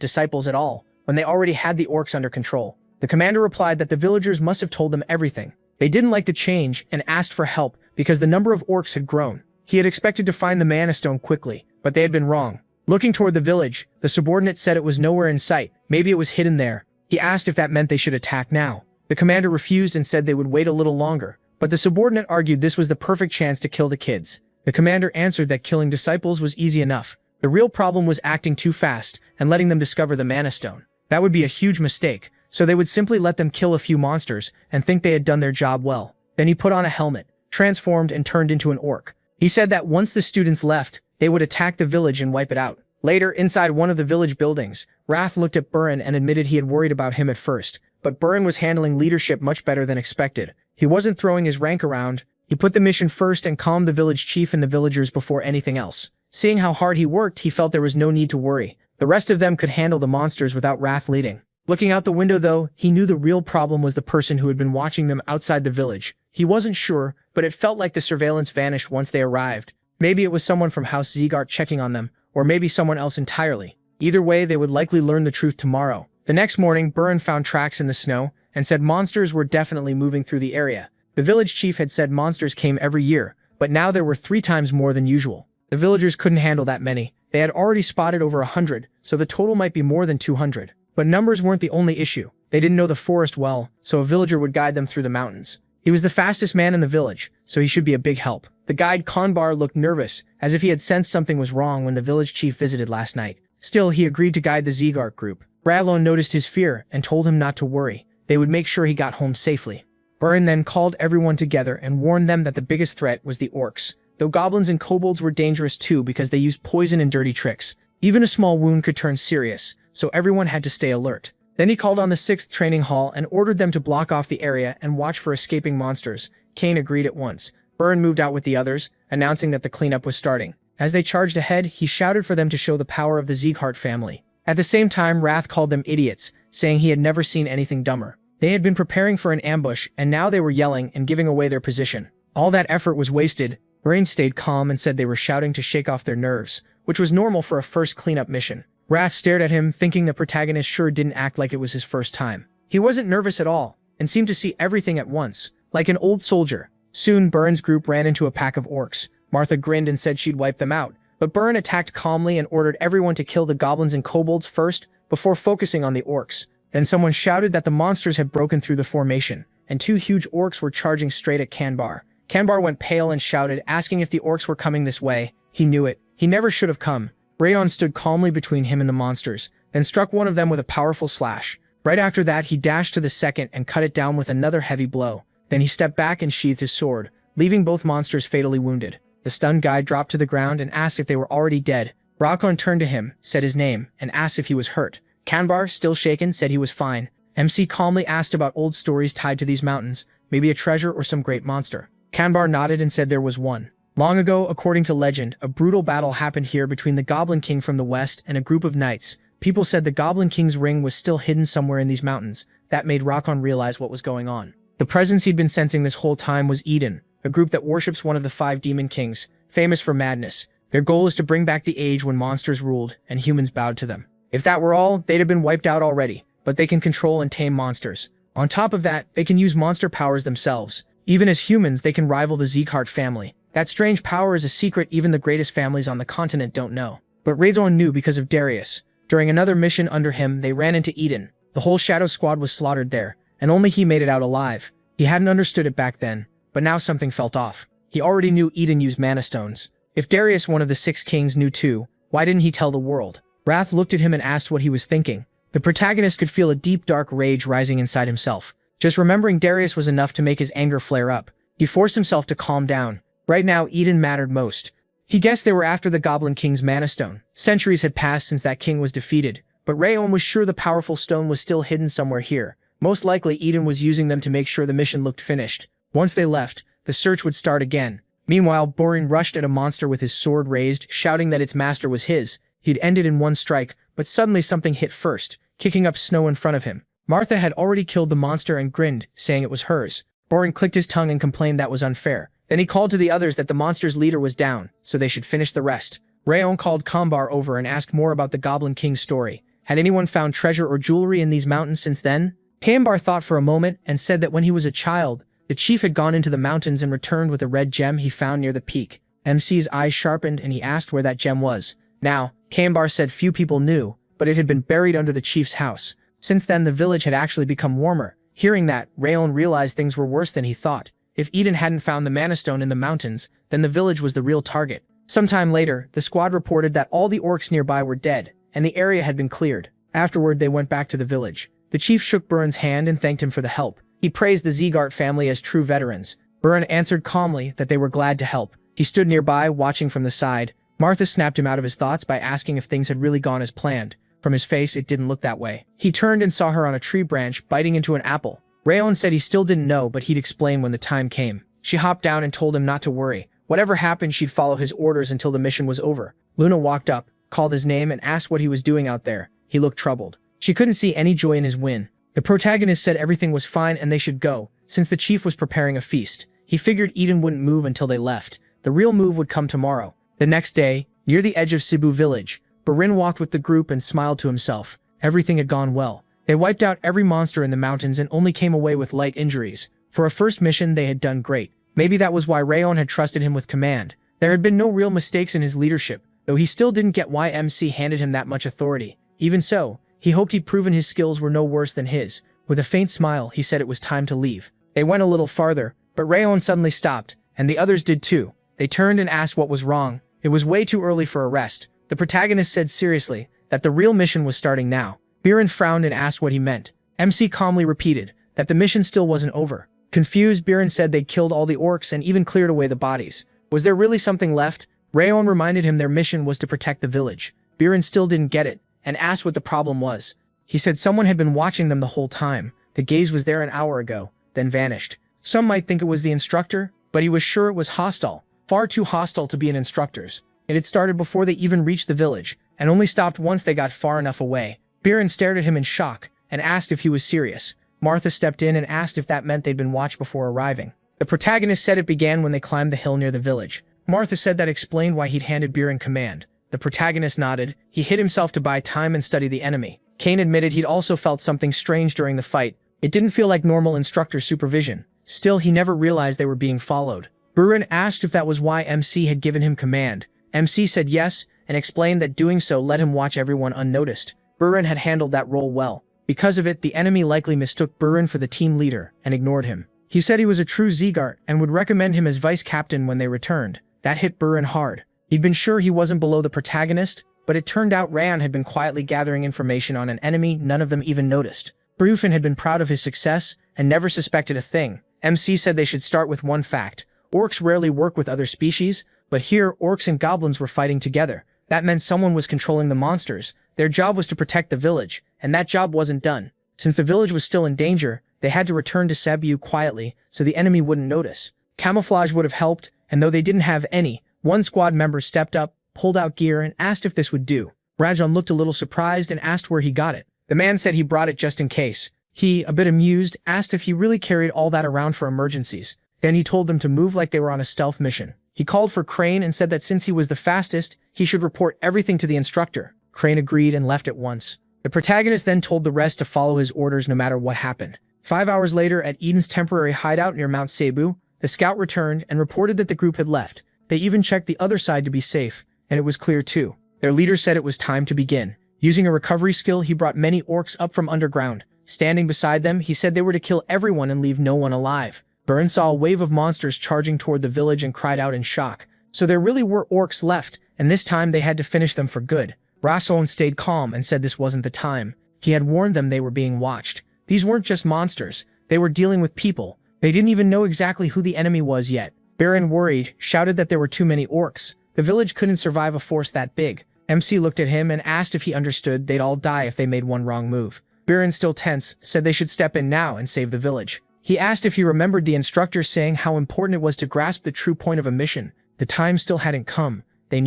disciples at all, when they already had the orcs under control. The commander replied that the villagers must have told them everything. They didn't like the change and asked for help because the number of orcs had grown. He had expected to find the mana stone quickly, but they had been wrong. Looking toward the village, the subordinate said it was nowhere in sight. Maybe it was hidden there. He asked if that meant they should attack now. The commander refused and said they would wait a little longer, but the subordinate argued this was the perfect chance to kill the kids. The commander answered that killing disciples was easy enough. The real problem was acting too fast and letting them discover the mana stone. That would be a huge mistake, so they would simply let them kill a few monsters and think they had done their job well. Then he put on a helmet, transformed and turned into an orc. He said that once the students left, they would attack the village and wipe it out. Later, inside one of the village buildings, Wrath looked at Burin and admitted he had worried about him at first, but Burin was handling leadership much better than expected. He wasn't throwing his rank around. He put the mission first and calmed the village chief and the villagers before anything else. Seeing how hard he worked, he felt there was no need to worry. The rest of them could handle the monsters without Wrath leading. Looking out the window though, he knew the real problem was the person who had been watching them outside the village. He wasn't sure, but it felt like the surveillance vanished once they arrived. Maybe it was someone from House Zeegard checking on them, or maybe someone else entirely. Either way, they would likely learn the truth tomorrow. The next morning, Burin found tracks in the snow and said monsters were definitely moving through the area. The village chief had said monsters came every year, but now there were 3 times more than usual. The villagers couldn't handle that many. They had already spotted over 100, so the total might be more than 200. But numbers weren't the only issue. They didn't know the forest well, so a villager would guide them through the mountains. He was the fastest man in the village, so he should be a big help. The guide Kanbar looked nervous, as if he had sensed something was wrong when the village chief visited last night. Still, he agreed to guide the Zeegard group. Radlon noticed his fear and told him not to worry. They would make sure he got home safely. Burin then called everyone together and warned them that the biggest threat was the orcs, though goblins and kobolds were dangerous too because they used poison and dirty tricks. Even a small wound could turn serious, so everyone had to stay alert. Then he called on the 6th training hall and ordered them to block off the area and watch for escaping monsters. Kane agreed at once. Burin moved out with the others, announcing that the cleanup was starting. As they charged ahead, he shouted for them to show the power of the Zeegard family. At the same time, Wrath called them idiots, saying he had never seen anything dumber. They had been preparing for an ambush, and now they were yelling and giving away their position. All that effort was wasted. Burin stayed calm and said they were shouting to shake off their nerves, which was normal for a first cleanup mission. Wrath stared at him, thinking the protagonist sure didn't act like it was his first time. He wasn't nervous at all, and seemed to see everything at once, like an old soldier. Soon, Burin's group ran into a pack of orcs. Martha grinned and said she'd wipe them out, but Burin attacked calmly and ordered everyone to kill the goblins and kobolds first, before focusing on the orcs. Then someone shouted that the monsters had broken through the formation, and 2 huge orcs were charging straight at Kanbar. Kanbar went pale and shouted, asking if the orcs were coming this way. He knew it. He never should have come. Rayon stood calmly between him and the monsters, then struck one of them with a powerful slash. Right after that, he dashed to the second and cut it down with another heavy blow. Then he stepped back and sheathed his sword, leaving both monsters fatally wounded. The stunned guy dropped to the ground and asked if they were already dead. Rakon turned to him, said his name, and asked if he was hurt. Kanbar, still shaken, said he was fine. MC calmly asked about old stories tied to these mountains, maybe a treasure or some great monster. Kanbar nodded and said there was one. Long ago, according to legend, a brutal battle happened here between the Goblin King from the west and a group of knights. People said the Goblin King's ring was still hidden somewhere in these mountains. That made Rakon realize what was going on. The presence he'd been sensing this whole time was Eden, a group that worships one of the 5 demon kings, famous for madness. Their goal is to bring back the age when monsters ruled and humans bowed to them. If that were all, they'd have been wiped out already, but they can control and tame monsters. On top of that, they can use monster powers themselves. Even as humans, they can rival the Zeegard family. That strange power is a secret even the greatest families on the continent don't know. But Razon knew because of Darius. During another mission under him, they ran into Eden. The whole Shadow Squad was slaughtered there, and only he made it out alive. He hadn't understood it back then, but now something felt off. He already knew Eden used mana stones. If Darius, one of the 6 kings, knew too, why didn't he tell the world? Wrath looked at him and asked what he was thinking. The protagonist could feel a deep dark rage rising inside himself. Just remembering Darius was enough to make his anger flare up. He forced himself to calm down. Right now, Eden mattered most. He guessed they were after the Goblin King's mana stone. Centuries had passed since that king was defeated, but Rayon was sure the powerful stone was still hidden somewhere here. Most likely, Eden was using them to make sure the mission looked finished. Once they left, the search would start again. Meanwhile, Borin rushed at a monster with his sword raised, shouting that its master was his. He'd ended in one strike, but suddenly something hit first, kicking up snow in front of him. Martha had already killed the monster and grinned, saying it was hers. Borin clicked his tongue and complained that was unfair. Then he called to the others that the monster's leader was down, so they should finish the rest. Rayon called Kambar over and asked more about the Goblin King's story. Had anyone found treasure or jewelry in these mountains since then? Kambar thought for a moment and said that when he was a child, the chief had gone into the mountains and returned with a red gem he found near the peak. MC's eyes sharpened and he asked where that gem was. Now, Kambar said few people knew, but it had been buried under the chief's house. Since then, the village had actually become warmer. Hearing that, Rayon realized things were worse than he thought. If Eden hadn't found the Mana Stone in the mountains, then the village was the real target. Sometime later, the squad reported that all the orcs nearby were dead, and the area had been cleared. Afterward, they went back to the village. The chief shook Buran's hand and thanked him for the help. He praised the Zegart family as true veterans. Buran answered calmly that they were glad to help. He stood nearby, watching from the side. Martha snapped him out of his thoughts by asking if things had really gone as planned. From his face, it didn't look that way. He turned and saw her on a tree branch, biting into an apple. Rayon said he still didn't know, but he'd explain when the time came. She hopped down and told him not to worry. Whatever happened, she'd follow his orders until the mission was over. Luna walked up, called his name, and asked what he was doing out there. He looked troubled. She couldn't see any joy in his win. The protagonist said everything was fine and they should go, since the chief was preparing a feast. He figured Eden wouldn't move until they left. The real move would come tomorrow. The next day, near the edge of Cebu village, Burin walked with the group and smiled to himself. Everything had gone well. They wiped out every monster in the mountains and only came away with light injuries. For a first mission, they had done great. Maybe that was why Rayon had trusted him with command. There had been no real mistakes in his leadership, though he still didn't get why MC handed him that much authority. Even so, he hoped he'd proven his skills were no worse than his. With a faint smile, he said it was time to leave. They went a little farther, but Rayon suddenly stopped, and the others did too. They turned and asked what was wrong. It was way too early for a rest. The protagonist said seriously that the real mission was starting now. Biren frowned and asked what he meant. MC calmly repeated that the mission still wasn't over. Confused, Biren said they'd killed all the orcs and even cleared away the bodies. Was there really something left? Rayon reminded him their mission was to protect the village. Biren still didn't get it, and asked what the problem was. He said someone had been watching them the whole time. The gaze was there an hour ago, then vanished. Some might think it was the instructor, but he was sure it was hostile. Far too hostile to be an instructor's. It had started before they even reached the village, and only stopped once they got far enough away. Biren stared at him in shock, and asked if he was serious. Martha stepped in and asked if that meant they'd been watched before arriving. The protagonist said it began when they climbed the hill near the village. Martha said that explained why he'd handed Biren command. The protagonist nodded. He hid himself to buy time and study the enemy. Kane admitted he'd also felt something strange during the fight. It didn't feel like normal instructor supervision. Still, he never realized they were being followed. Biren asked if that was why MC had given him command. MC said yes, and explained that doing so let him watch everyone unnoticed. Biren had handled that role well. Because of it, the enemy likely mistook Biren for the team leader and ignored him. He said he was a true Zegart and would recommend him as vice captain when they returned. That hit Biren hard. He'd been sure he wasn't below the protagonist, but it turned out Rayan had been quietly gathering information on an enemy none of them even noticed. Brufin had been proud of his success and never suspected a thing. MC said they should start with one fact. Orcs rarely work with other species, but here orcs and goblins were fighting together. That meant someone was controlling the monsters. Their job was to protect the village, and that job wasn't done. Since the village was still in danger, they had to return to Cebu quietly so the enemy wouldn't notice. Camouflage would have helped, and though they didn't have any, one squad member stepped up, pulled out gear, and asked if this would do. Rajan looked a little surprised and asked where he got it. The man said he brought it just in case. He, a bit amused, asked if he really carried all that around for emergencies. Then he told them to move like they were on a stealth mission. He called for Crane and said that since he was the fastest, he should report everything to the instructor. Crane agreed and left at once. The protagonist then told the rest to follow his orders no matter what happened. 5 hours later, at Eden's temporary hideout near Mount Cebu, the scout returned and reported that the group had left. They even checked the other side to be safe, and it was clear too. Their leader said it was time to begin. Using a recovery skill, he brought many orcs up from underground. Standing beside them, he said they were to kill everyone and leave no one alive. Burn saw a wave of monsters charging toward the village and cried out in shock. So there really were orcs left, and this time they had to finish them for good. Rassoln stayed calm and said this wasn't the time. He had warned them they were being watched. These weren't just monsters. They were dealing with people. They didn't even know exactly who the enemy was yet. Baron, worried, shouted that there were too many orcs. The village couldn't survive a force that big. MC looked at him and asked if he understood they'd all die if they made one wrong move. Baron, still tense, said they should step in now and save the village. He asked if he remembered the instructor saying how important it was to grasp the true point of a mission. The time still hadn't come. They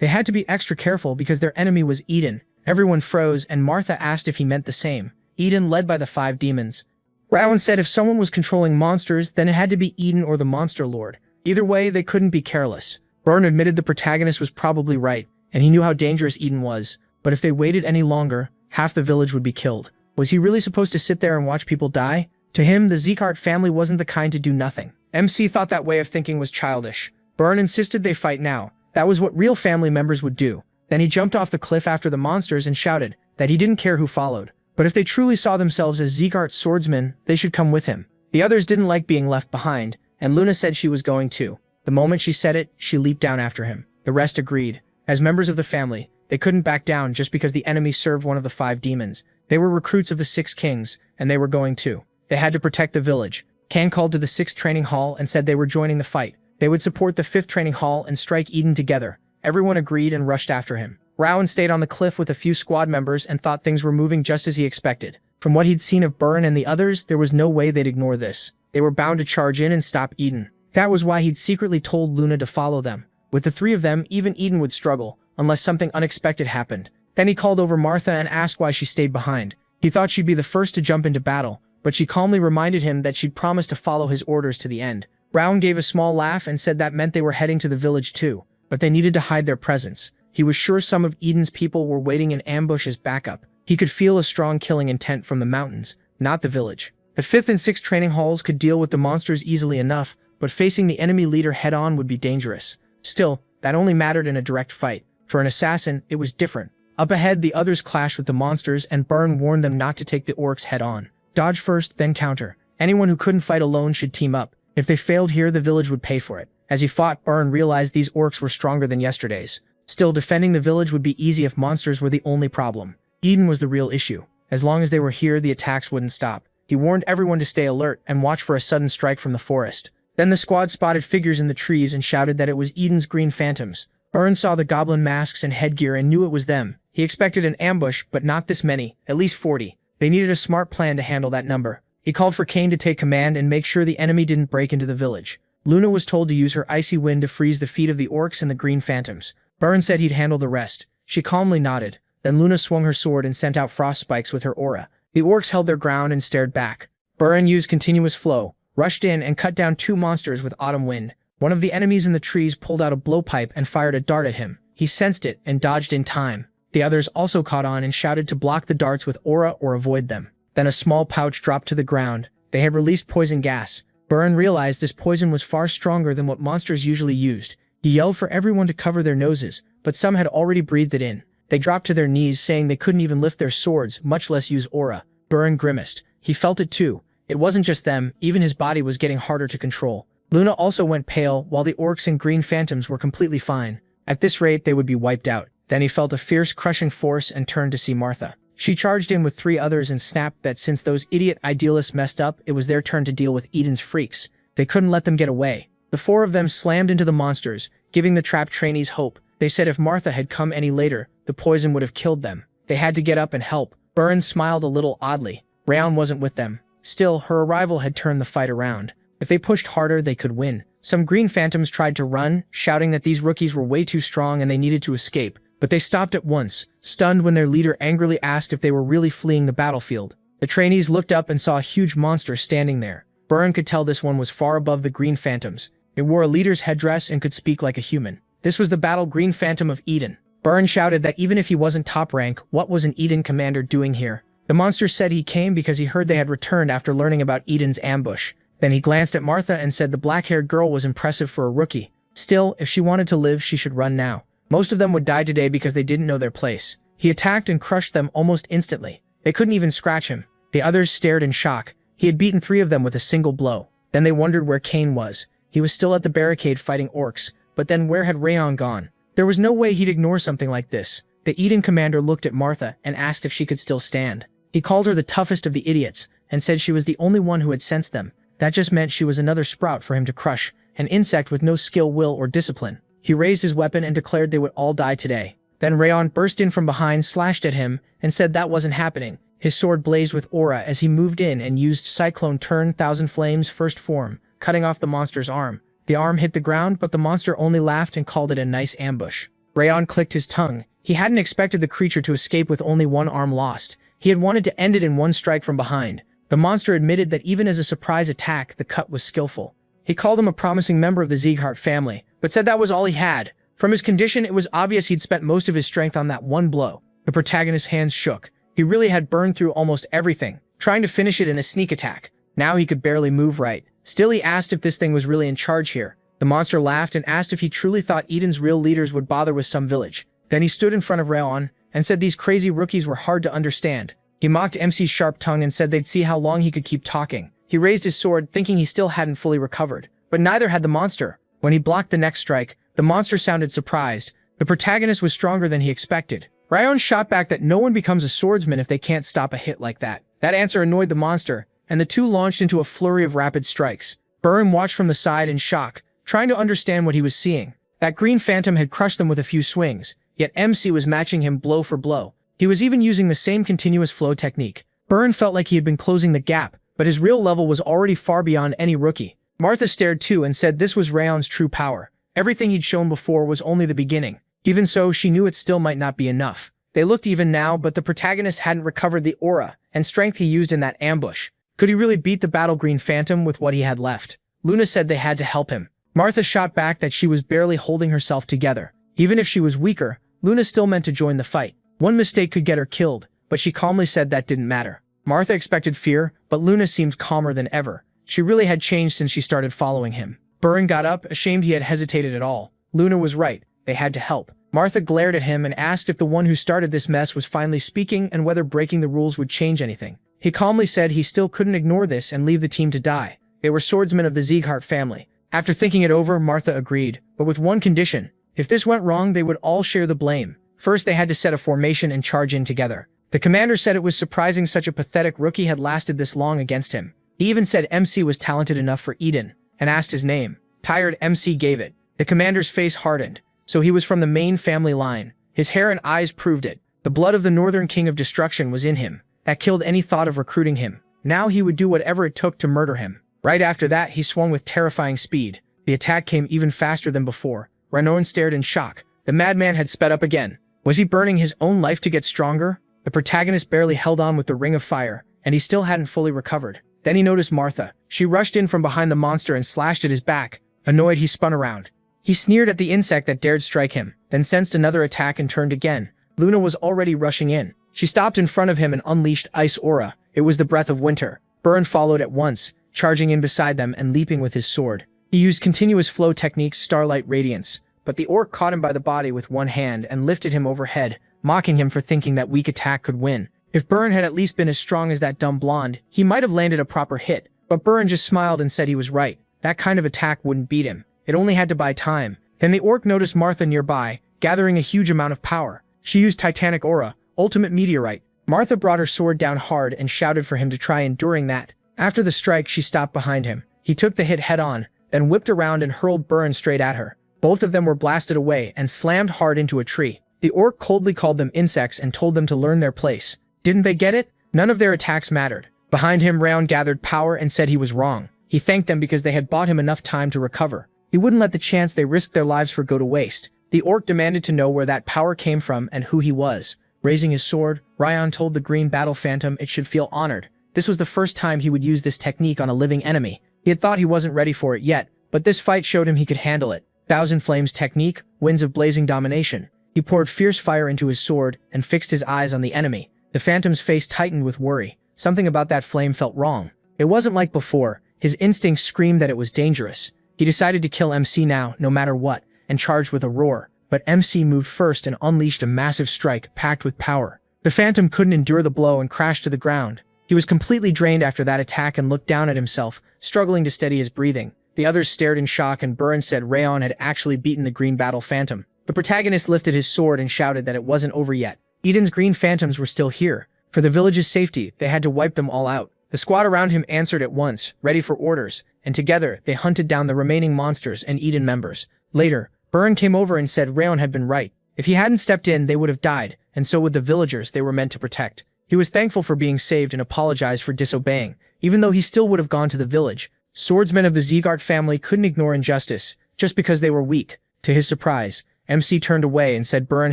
had to be extra careful because their enemy was Eden. Everyone froze, and Martha asked if he meant the same. Eden, led by the 5 demons. Rowan said if someone was controlling monsters, then it had to be Eden or the Monster Lord. Either way, they couldn't be careless. Byrne admitted the protagonist was probably right, and he knew how dangerous Eden was, but if they waited any longer, half the village would be killed. Was he really supposed to sit there and watch people die? To him, the Zekart family wasn't the kind to do nothing. MC thought that way of thinking was childish. Byrne insisted they fight now. That was what real family members would do. Then he jumped off the cliff after the monsters and shouted that he didn't care who followed. But if they truly saw themselves as Zekart swordsmen, they should come with him. The others didn't like being left behind, and Luna said she was going too. The moment she said it, she leaped down after him. The rest agreed. As members of the family, they couldn't back down just because the enemy served one of the 5 demons. They were recruits of the 6 kings, and they were going too. They had to protect the village. Kan called to the 6th training hall and said they were joining the fight. They would support the 5th training hall and strike Eden together. Everyone agreed and rushed after him. Rowan stayed on the cliff with a few squad members and thought things were moving just as he expected. From what he'd seen of Byrne and the others, there was no way they'd ignore this. They were bound to charge in and stop Eden. That was why he'd secretly told Luna to follow them. With the 3 of them, even Eden would struggle, unless something unexpected happened. Then he called over Martha and asked why she stayed behind. He thought she'd be the first to jump into battle, but she calmly reminded him that she'd promised to follow his orders to the end. Rowan gave a small laugh and said that meant they were heading to the village too, but they needed to hide their presence. He was sure some of Eden's people were waiting in ambush as backup. He could feel a strong killing intent from the mountains, not the village. The 5th and 6th training halls could deal with the monsters easily enough, but facing the enemy leader head-on would be dangerous. Still, that only mattered in a direct fight. For an assassin, it was different. Up ahead, the others clashed with the monsters, and Byrne warned them not to take the orcs head-on. Dodge first, then counter. Anyone who couldn't fight alone should team up. If they failed here, the village would pay for it. As he fought, Byrne realized these orcs were stronger than yesterday's. Still, defending the village would be easy if monsters were the only problem. Eden was the real issue. As long as they were here, the attacks wouldn't stop. He warned everyone to stay alert and watch for a sudden strike from the forest. Then the squad spotted figures in the trees and shouted that it was Eden's green phantoms. Byrne saw the goblin masks and headgear and knew it was them. He expected an ambush, but not this many, at least 40. They needed a smart plan to handle that number. He called for Kane to take command and make sure the enemy didn't break into the village. Luna was told to use her icy wind to freeze the feet of the orcs and the green phantoms. Byrne said he'd handle the rest. She calmly nodded. Then Luna swung her sword and sent out frost spikes with her aura. The orcs held their ground and stared back. Byrne used continuous flow, rushed in and cut down 2 monsters with autumn wind. One of the enemies in the trees pulled out a blowpipe and fired a dart at him. He sensed it and dodged in time. The others also caught on and shouted to block the darts with aura or avoid them. Then a small pouch dropped to the ground. They had released poison gas. Byrne realized this poison was far stronger than what monsters usually used. He yelled for everyone to cover their noses, but some had already breathed it in. They dropped to their knees, saying they couldn't even lift their swords, much less use aura. Byrne grimaced. He felt it too. It wasn't just them, even his body was getting harder to control. Luna also went pale, while the orcs and green phantoms were completely fine. At this rate, they would be wiped out. Then he felt a fierce, crushing force and turned to see Martha. She charged in with 3 others and snapped that since those idiot idealists messed up, it was their turn to deal with Eden's freaks. They couldn't let them get away. The 4 of them slammed into the monsters, giving the trapped trainees hope. They said if Martha had come any later, the poison would have killed them. They had to get up and help. Byrne smiled a little oddly. Rayon wasn't with them. Still, her arrival had turned the fight around. If they pushed harder, they could win. Some green phantoms tried to run, shouting that these rookies were way too strong and they needed to escape. But they stopped at once, stunned when their leader angrily asked if they were really fleeing the battlefield. The trainees looked up and saw a huge monster standing there. Byrne could tell this one was far above the green phantoms. It wore a leader's headdress and could speak like a human. This was the battle green phantom of Eden. Byrne shouted that even if he wasn't top rank, what was an Eden commander doing here? The monster said he came because he heard they had returned after learning about Eden's ambush. Then he glanced at Martha and said the black-haired girl was impressive for a rookie. Still, if she wanted to live, she should run now. Most of them would die today because they didn't know their place. He attacked and crushed them almost instantly. They couldn't even scratch him. The others stared in shock. He had beaten 3 of them with a single blow. Then they wondered where Kane was. He was still at the barricade fighting orcs, but then where had Rayon gone? There was no way he'd ignore something like this. The Eden commander looked at Martha and asked if she could still stand. He called her the toughest of the idiots and said she was the only one who had sensed them. That just meant she was another sprout for him to crush, an insect with no skill, will, or discipline. He raised his weapon and declared they would all die today. Then Rayon burst in from behind, slashed at him, and said that wasn't happening. His sword blazed with aura as he moved in and used Cyclone Turn Thousand Flames first form, cutting off the monster's arm. The arm hit the ground, but the monster only laughed and called it a nice ambush. Rayon clicked his tongue. He hadn't expected the creature to escape with only 1 arm lost. He had wanted to end it in 1 strike from behind. The monster admitted that even as a surprise attack, the cut was skillful. He called him a promising member of the Sieghart family, but said that was all he had. From his condition, it was obvious he'd spent most of his strength on that one blow. The protagonist's hands shook. He really had burned through almost everything, trying to finish it in a sneak attack. Now he could barely move right. Still, he asked if this thing was really in charge here. The monster laughed and asked if he truly thought Eden's real leaders would bother with some village. Then he stood in front of Rayon and said these crazy rookies were hard to understand. He mocked MC's sharp tongue and said they'd see how long he could keep talking. He raised his sword, thinking he still hadn't fully recovered. But neither had the monster. When he blocked the next strike, the monster sounded surprised. The protagonist was stronger than he expected. Rayon shot back that no one becomes a swordsman if they can't stop a hit like that. That answer annoyed the monster, and the two launched into a flurry of rapid strikes. Burn watched from the side in shock, trying to understand what he was seeing. That green phantom had crushed them with a few swings, yet MC was matching him blow for blow. He was even using the same continuous flow technique. Burn felt like he had been closing the gap, but his real level was already far beyond any rookie. Martha stared too and said this was Rayon's true power. Everything he'd shown before was only the beginning. Even so, she knew it still might not be enough. They looked even now, but the protagonist hadn't recovered the aura and strength he used in that ambush. Could he really beat the battle green phantom with what he had left? Luna said they had to help him. Martha shot back that she was barely holding herself together. Even if she was weaker, Luna still meant to join the fight. One mistake could get her killed, but she calmly said that didn't matter. Martha expected fear, but Luna seemed calmer than ever. She really had changed since she started following him. Burn got up, ashamed he had hesitated at all. Luna was right. They had to help. Martha glared at him and asked if the one who started this mess was finally speaking and whether breaking the rules would change anything. He calmly said he still couldn't ignore this and leave the team to die. They were swordsmen of the Sieghart family. After thinking it over, Martha agreed, but with one condition. If this went wrong, they would all share the blame. First, they had to set a formation and charge in together. The commander said it was surprising such a pathetic rookie had lasted this long against him. He even said MC was talented enough for Eden, and asked his name. Tired, MC gave it. The commander's face hardened. So he was from the main family line. His hair and eyes proved it. The blood of the Northern King of Destruction was in him. That killed any thought of recruiting him. Now he would do whatever it took to murder him. Right after that, he swung with terrifying speed. The attack came even faster than before. Ranon stared in shock. The madman had sped up again. Was he burning his own life to get stronger? The protagonist barely held on with the ring of fire, and he still hadn't fully recovered. Then he noticed Martha. She rushed in from behind the monster and slashed at his back. Annoyed, he spun around. He sneered at the insect that dared strike him, then sensed another attack and turned again. Luna was already rushing in. She stopped in front of him and unleashed Ice Aura. It was the breath of winter. Burn followed at once, charging in beside them and leaping with his sword. He used continuous flow techniques, Starlight Radiance, but the orc caught him by the body with one hand and lifted him overhead, mocking him for thinking that weak attack could win. If Burn had at least been as strong as that dumb blonde, he might have landed a proper hit, but Burn just smiled and said he was right. That kind of attack wouldn't beat him. It only had to buy time. Then the orc noticed Martha nearby, gathering a huge amount of power. She used Titanic Aura, Ultimate Meteorite. Martha brought her sword down hard and shouted for him to try enduring that. After the strike, she stopped behind him. He took the hit head-on, then whipped around and hurled Burn straight at her. Both of them were blasted away and slammed hard into a tree. The orc coldly called them insects and told them to learn their place. Didn't they get it? None of their attacks mattered. Behind him, Rayon gathered power and said he was wrong. He thanked them because they had bought him enough time to recover. He wouldn't let the chance they risked their lives for go to waste. The orc demanded to know where that power came from and who he was. Raising his sword, Rayon told the green battle phantom it should feel honored. This was the first time he would use this technique on a living enemy. He had thought he wasn't ready for it yet, but this fight showed him he could handle it. Thousand Flames technique, winds of blazing domination. He poured fierce fire into his sword and fixed his eyes on the enemy. The phantom's face tightened with worry. Something about that flame felt wrong. It wasn't like before. His instincts screamed that it was dangerous. He decided to kill MC now, no matter what, and charged with a roar. But MC moved first and unleashed a massive strike packed with power. The phantom couldn't endure the blow and crashed to the ground. He was completely drained after that attack and looked down at himself, struggling to steady his breathing. The others stared in shock and Burn said Rayon had actually beaten the green battle phantom. The protagonist lifted his sword and shouted that it wasn't over yet. Eden's green phantoms were still here. For the village's safety, they had to wipe them all out. The squad around him answered at once, ready for orders, and together they hunted down the remaining monsters and Eden members. Later, Burn came over and said Rayon had been right. If he hadn't stepped in, they would have died, and so would the villagers they were meant to protect. He was thankful for being saved and apologized for disobeying, even though he still would have gone to the village. Swordsmen of the Sieghart family couldn't ignore injustice, just because they were weak. To his surprise, MC turned away and said Burn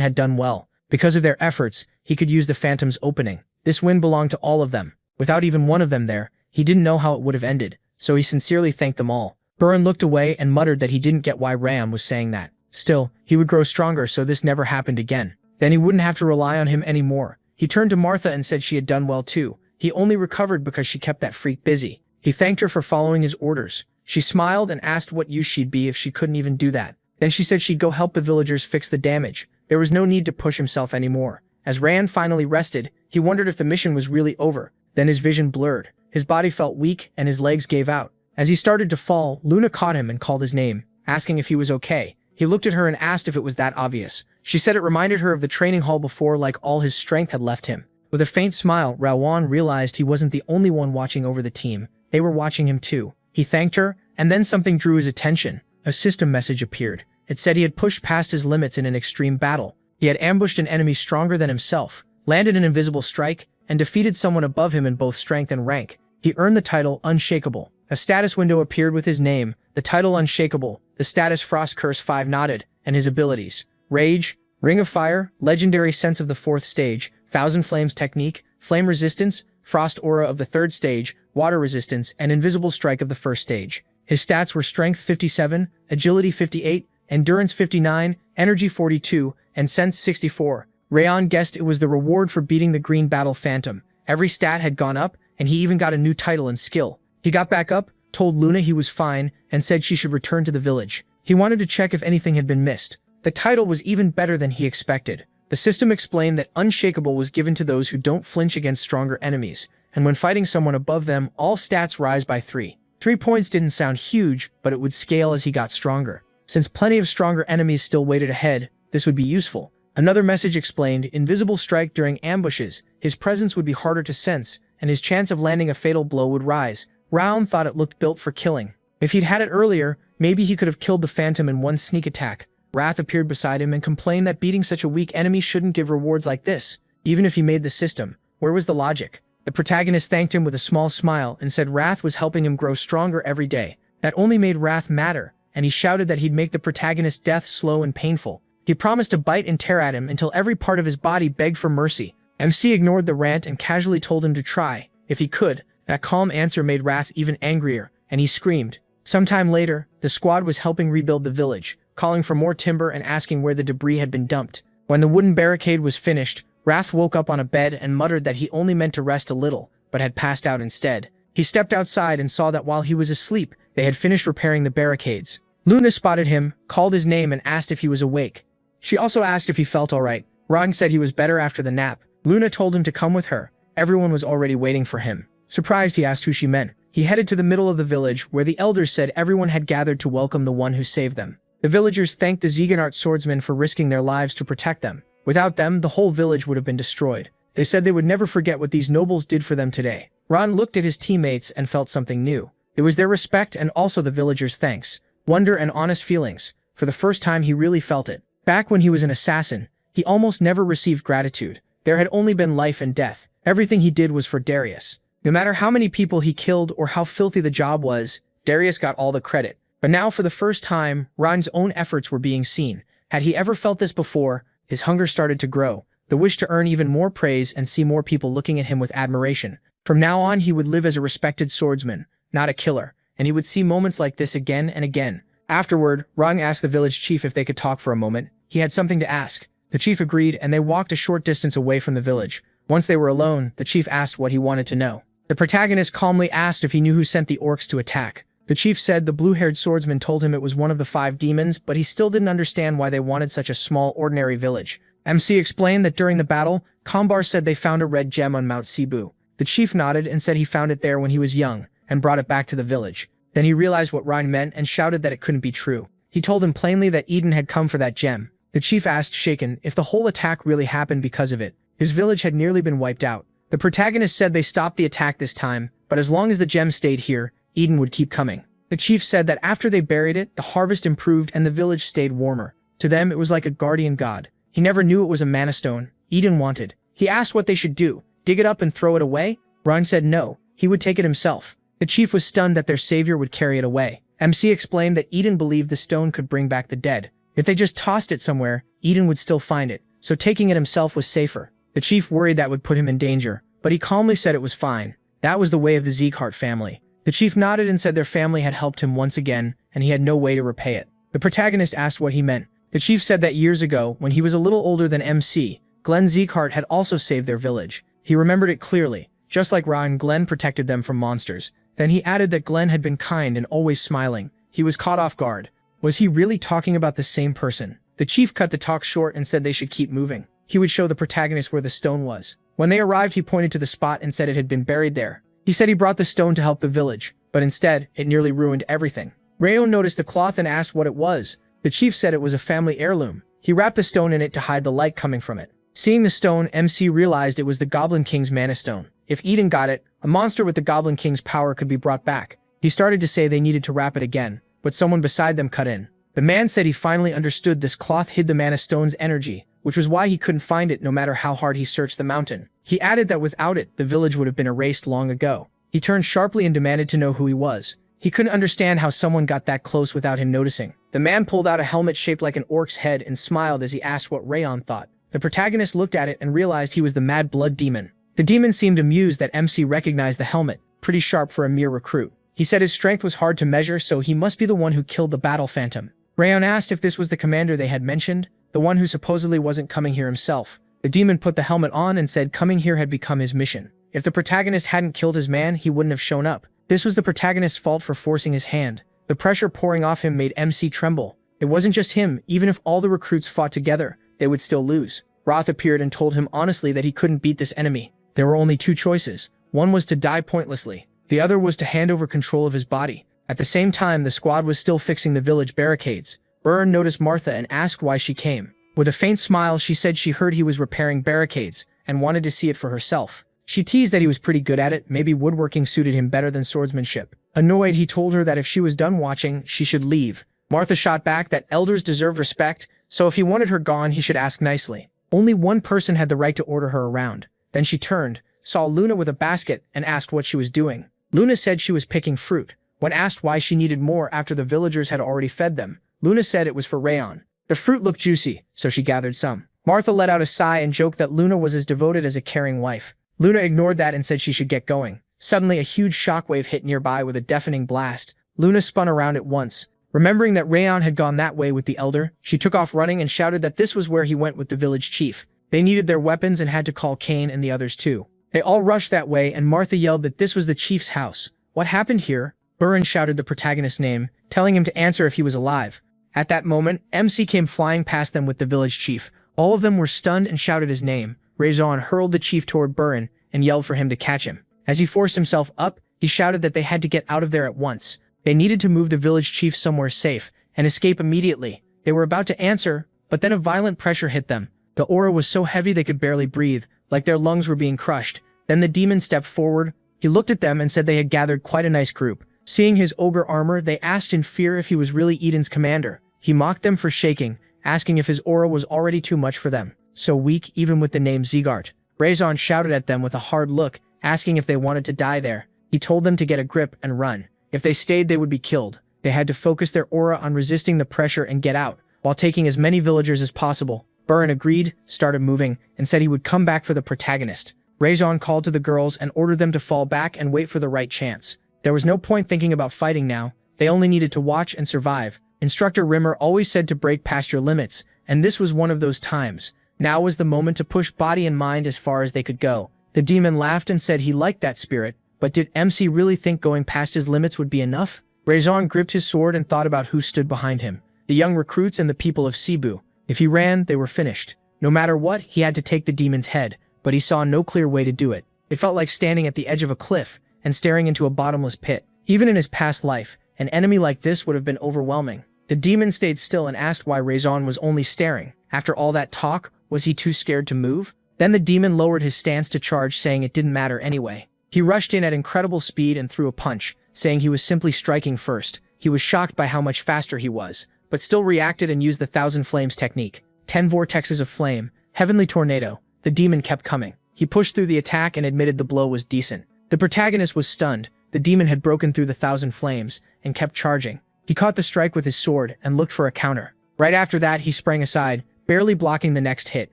had done well. Because of their efforts, he could use the phantom's opening. This win belonged to all of them. Without even one of them there, he didn't know how it would have ended, so he sincerely thanked them all. Burn looked away and muttered that he didn't get why Ram was saying that. Still, he would grow stronger so this never happened again. Then he wouldn't have to rely on him anymore. He turned to Martha and said she had done well too. He only recovered because she kept that freak busy. He thanked her for following his orders. She smiled and asked what use she'd be if she couldn't even do that. Then she said she'd go help the villagers fix the damage. There was no need to push himself anymore. As Rand finally rested, he wondered if the mission was really over. Then his vision blurred. His body felt weak and his legs gave out. As he started to fall, Luna caught him and called his name, asking if he was okay. He looked at her and asked if it was that obvious. She said it reminded her of the training hall before, like all his strength had left him. With a faint smile, Rawan realized he wasn't the only one watching over the team. They were watching him too. He thanked her, and then something drew his attention. A system message appeared. It said he had pushed past his limits in an extreme battle. He had ambushed an enemy stronger than himself, landed an invisible strike, and defeated someone above him in both strength and rank. He earned the title Unshakable. A status window appeared with his name, the title Unshakable, the status Frost Curse 5 nodded, and his abilities. Rage, Ring of Fire, Legendary Sense of the 4th stage, Thousand Flames Technique, Flame Resistance, Frost Aura of the 3rd stage, Water Resistance, and Invisible Strike of the 1st stage. His stats were Strength 57, Agility 58, Endurance 59, Energy 42, and Sense 64. Rayon guessed it was the reward for beating the Green Battle Phantom. Every stat had gone up, and he even got a new title and skill. He got back up, told Luna he was fine, and said she should return to the village. He wanted to check if anything had been missed. The title was even better than he expected. The system explained that Unshakable was given to those who don't flinch against stronger enemies, and when fighting someone above them, all stats rise by 3. 3 points didn't sound huge, but it would scale as he got stronger. Since plenty of stronger enemies still waited ahead, this would be useful. Another message explained Invisible Strike during ambushes. His presence would be harder to sense, and his chance of landing a fatal blow would rise. Raun thought it looked built for killing. If he'd had it earlier, maybe he could have killed the Phantom in one sneak attack. Wrath appeared beside him and complained that beating such a weak enemy shouldn't give rewards like this. Even if he made the system, where was the logic? The protagonist thanked him with a small smile and said Wrath was helping him grow stronger every day. That only made Wrath matter, and he shouted that he'd make the protagonist's death slow and painful. He promised to bite and tear at him until every part of his body begged for mercy. MC ignored the rant and casually told him to try, if he could. That calm answer made Wrath even angrier, and he screamed. Sometime later, the squad was helping rebuild the village, calling for more timber and asking where the debris had been dumped. When the wooden barricade was finished, Wrath woke up on a bed and muttered that he only meant to rest a little, but had passed out instead. He stepped outside and saw that while he was asleep, they had finished repairing the barricades. Luna spotted him, called his name and asked if he was awake. She also asked if he felt alright. Rang said he was better after the nap. Luna told him to come with her. Everyone was already waiting for him. Surprised, he asked who she meant. He headed to the middle of the village, where the elders said everyone had gathered to welcome the one who saved them. The villagers thanked the Zeganart swordsmen for risking their lives to protect them. Without them, the whole village would have been destroyed. They said they would never forget what these nobles did for them today. Ron looked at his teammates and felt something new. It was their respect and also the villagers' thanks, wonder and honest feelings. For the first time he really felt it. Back when he was an assassin, he almost never received gratitude. There had only been life and death. Everything he did was for Darius. No matter how many people he killed or how filthy the job was, Darius got all the credit. But now for the first time, Ron's own efforts were being seen. Had he ever felt this before, his hunger started to grow, the wish to earn even more praise and see more people looking at him with admiration. From now on, he would live as a respected swordsman, not a killer, and he would see moments like this again and again. Afterward, Rang asked the village chief if they could talk for a moment. He had something to ask. The chief agreed, and they walked a short distance away from the village. Once they were alone, the chief asked what he wanted to know. The protagonist calmly asked if he knew who sent the orcs to attack. The chief said the blue-haired swordsman told him it was one of the 5 demons, but he still didn't understand why they wanted such a small, ordinary village. MC explained that during the battle, Kambar said they found a red gem on Mount Cebu. The chief nodded and said he found it there when he was young, and brought it back to the village. Then he realized what Ryan meant and shouted that it couldn't be true. He told him plainly that Eden had come for that gem. The chief asked, shaken, if the whole attack really happened because of it. His village had nearly been wiped out. The protagonist said they stopped the attack this time, but as long as the gem stayed here, Eden would keep coming. The chief said that after they buried it, the harvest improved and the village stayed warmer. To them, it was like a guardian god. He never knew it was a mana stone Eden wanted. He asked what they should do, dig it up and throw it away? Ryan said no, he would take it himself. The chief was stunned that their savior would carry it away. MC explained that Eden believed the stone could bring back the dead. If they just tossed it somewhere, Eden would still find it, so taking it himself was safer. The chief worried that would put him in danger, but he calmly said it was fine. That was the way of the Zeghart family. The The chief nodded and said their family had helped him once again, and he had no way to repay it. The protagonist asked what he meant. The chief said that years ago, when he was a little older than MC, Glenn Zeekhart had also saved their village. He remembered it clearly, just like Ra and Glenn protected them from monsters. Then he added that Glenn had been kind and always smiling. He was caught off guard. Was he really talking about the same person? The chief cut the talk short and said they should keep moving. He would show the protagonist where the stone was. When they arrived, he pointed to the spot and said it had been buried there. He said he brought the stone to help the village, but instead, it nearly ruined everything. Rayon noticed the cloth and asked what it was. The chief said it was a family heirloom. He wrapped the stone in it to hide the light coming from it. Seeing the stone, MC realized it was the Goblin King's mana stone. If Eden got it, a monster with the Goblin King's power could be brought back. He started to say they needed to wrap it again, but someone beside them cut in. The man said he finally understood this cloth hid the mana stone's energy, which was why he couldn't find it no matter how hard he searched the mountain. He added that without it, the village would have been erased long ago. He turned sharply and demanded to know who he was. He couldn't understand how someone got that close without him noticing. The man pulled out a helmet shaped like an orc's head and smiled as he asked what Rayon thought. The protagonist looked at it and realized he was the Mad Blood Demon. The demon seemed amused that MC recognized the helmet, pretty sharp for a mere recruit. He said his strength was hard to measure, so he must be the one who killed the Battle Phantom. Rayon asked if this was the commander they had mentioned, the one who supposedly wasn't coming here himself. The demon put the helmet on and said coming here had become his mission. If the protagonist hadn't killed his man, he wouldn't have shown up. This was the protagonist's fault for forcing his hand. The pressure pouring off him made MC tremble. It wasn't just him, even if all the recruits fought together, they would still lose. Roth appeared and told him honestly that he couldn't beat this enemy. There were only two choices. One was to die pointlessly. The other was to hand over control of his body. At the same time, the squad was still fixing the village barricades. Byrne noticed Martha and asked why she came. With a faint smile, she said she heard he was repairing barricades and wanted to see it for herself. She teased that he was pretty good at it, maybe woodworking suited him better than swordsmanship. Annoyed, he told her that if she was done watching, she should leave. Martha shot back that elders deserved respect, so if he wanted her gone, he should ask nicely. Only one person had the right to order her around. Then she turned, saw Luna with a basket, and asked what she was doing. Luna said she was picking fruit. When asked why she needed more after the villagers had already fed them, Luna said it was for Rayon. The fruit looked juicy, so she gathered some. Martha let out a sigh and joked that Luna was as devoted as a caring wife. Luna ignored that and said she should get going. Suddenly, a huge shockwave hit nearby with a deafening blast. Luna spun around at once. Remembering that Rayon had gone that way with the elder, she took off running and shouted that this was where he went with the village chief. They needed their weapons and had to call Kane and the others too. They all rushed that way and Martha yelled that this was the chief's house. What happened here? Burren shouted the protagonist's name, telling him to answer if he was alive. At that moment, MC came flying past them with the village chief. All of them were stunned and shouted his name. Raison hurled the chief toward Burren and yelled for him to catch him. As he forced himself up, he shouted that they had to get out of there at once. They needed to move the village chief somewhere safe and escape immediately. They were about to answer, but then a violent pressure hit them. The aura was so heavy they could barely breathe, like their lungs were being crushed. Then the demon stepped forward. He looked at them and said they had gathered quite a nice group. Seeing his ogre armor, they asked in fear if he was really Eden's commander. He mocked them for shaking, asking if his aura was already too much for them. So weak, even with the name Zegart. Raison shouted at them with a hard look, asking if they wanted to die there. He told them to get a grip and run. If they stayed, they would be killed. They had to focus their aura on resisting the pressure and get out, while taking as many villagers as possible. Burren agreed, started moving, and said he would come back for the protagonist. Raison called to the girls and ordered them to fall back and wait for the right chance. There was no point thinking about fighting now. They only needed to watch and survive. Instructor Rimmer always said to break past your limits, and this was one of those times. Now was the moment to push body and mind as far as they could go. The demon laughed and said he liked that spirit, but did MC really think going past his limits would be enough? Raison gripped his sword and thought about who stood behind him. The young recruits and the people of Cebu. If he ran, they were finished. No matter what, he had to take the demon's head, but he saw no clear way to do it. It felt like standing at the edge of a cliff and staring into a bottomless pit. Even in his past life, an enemy like this would have been overwhelming. The demon stayed still and asked why Raison was only staring. After all that talk, was he too scared to move? Then the demon lowered his stance to charge, saying it didn't matter anyway. He rushed in at incredible speed and threw a punch, saying he was simply striking first. He was shocked by how much faster he was, but still reacted and used the 1,000 Flames technique. 10 vortexes of flame, heavenly tornado. The demon kept coming. He pushed through the attack and admitted the blow was decent. The protagonist was stunned. The demon had broken through the 1,000 Flames and kept charging. He caught the strike with his sword and looked for a counter. Right after that, he sprang aside, barely blocking the next hit.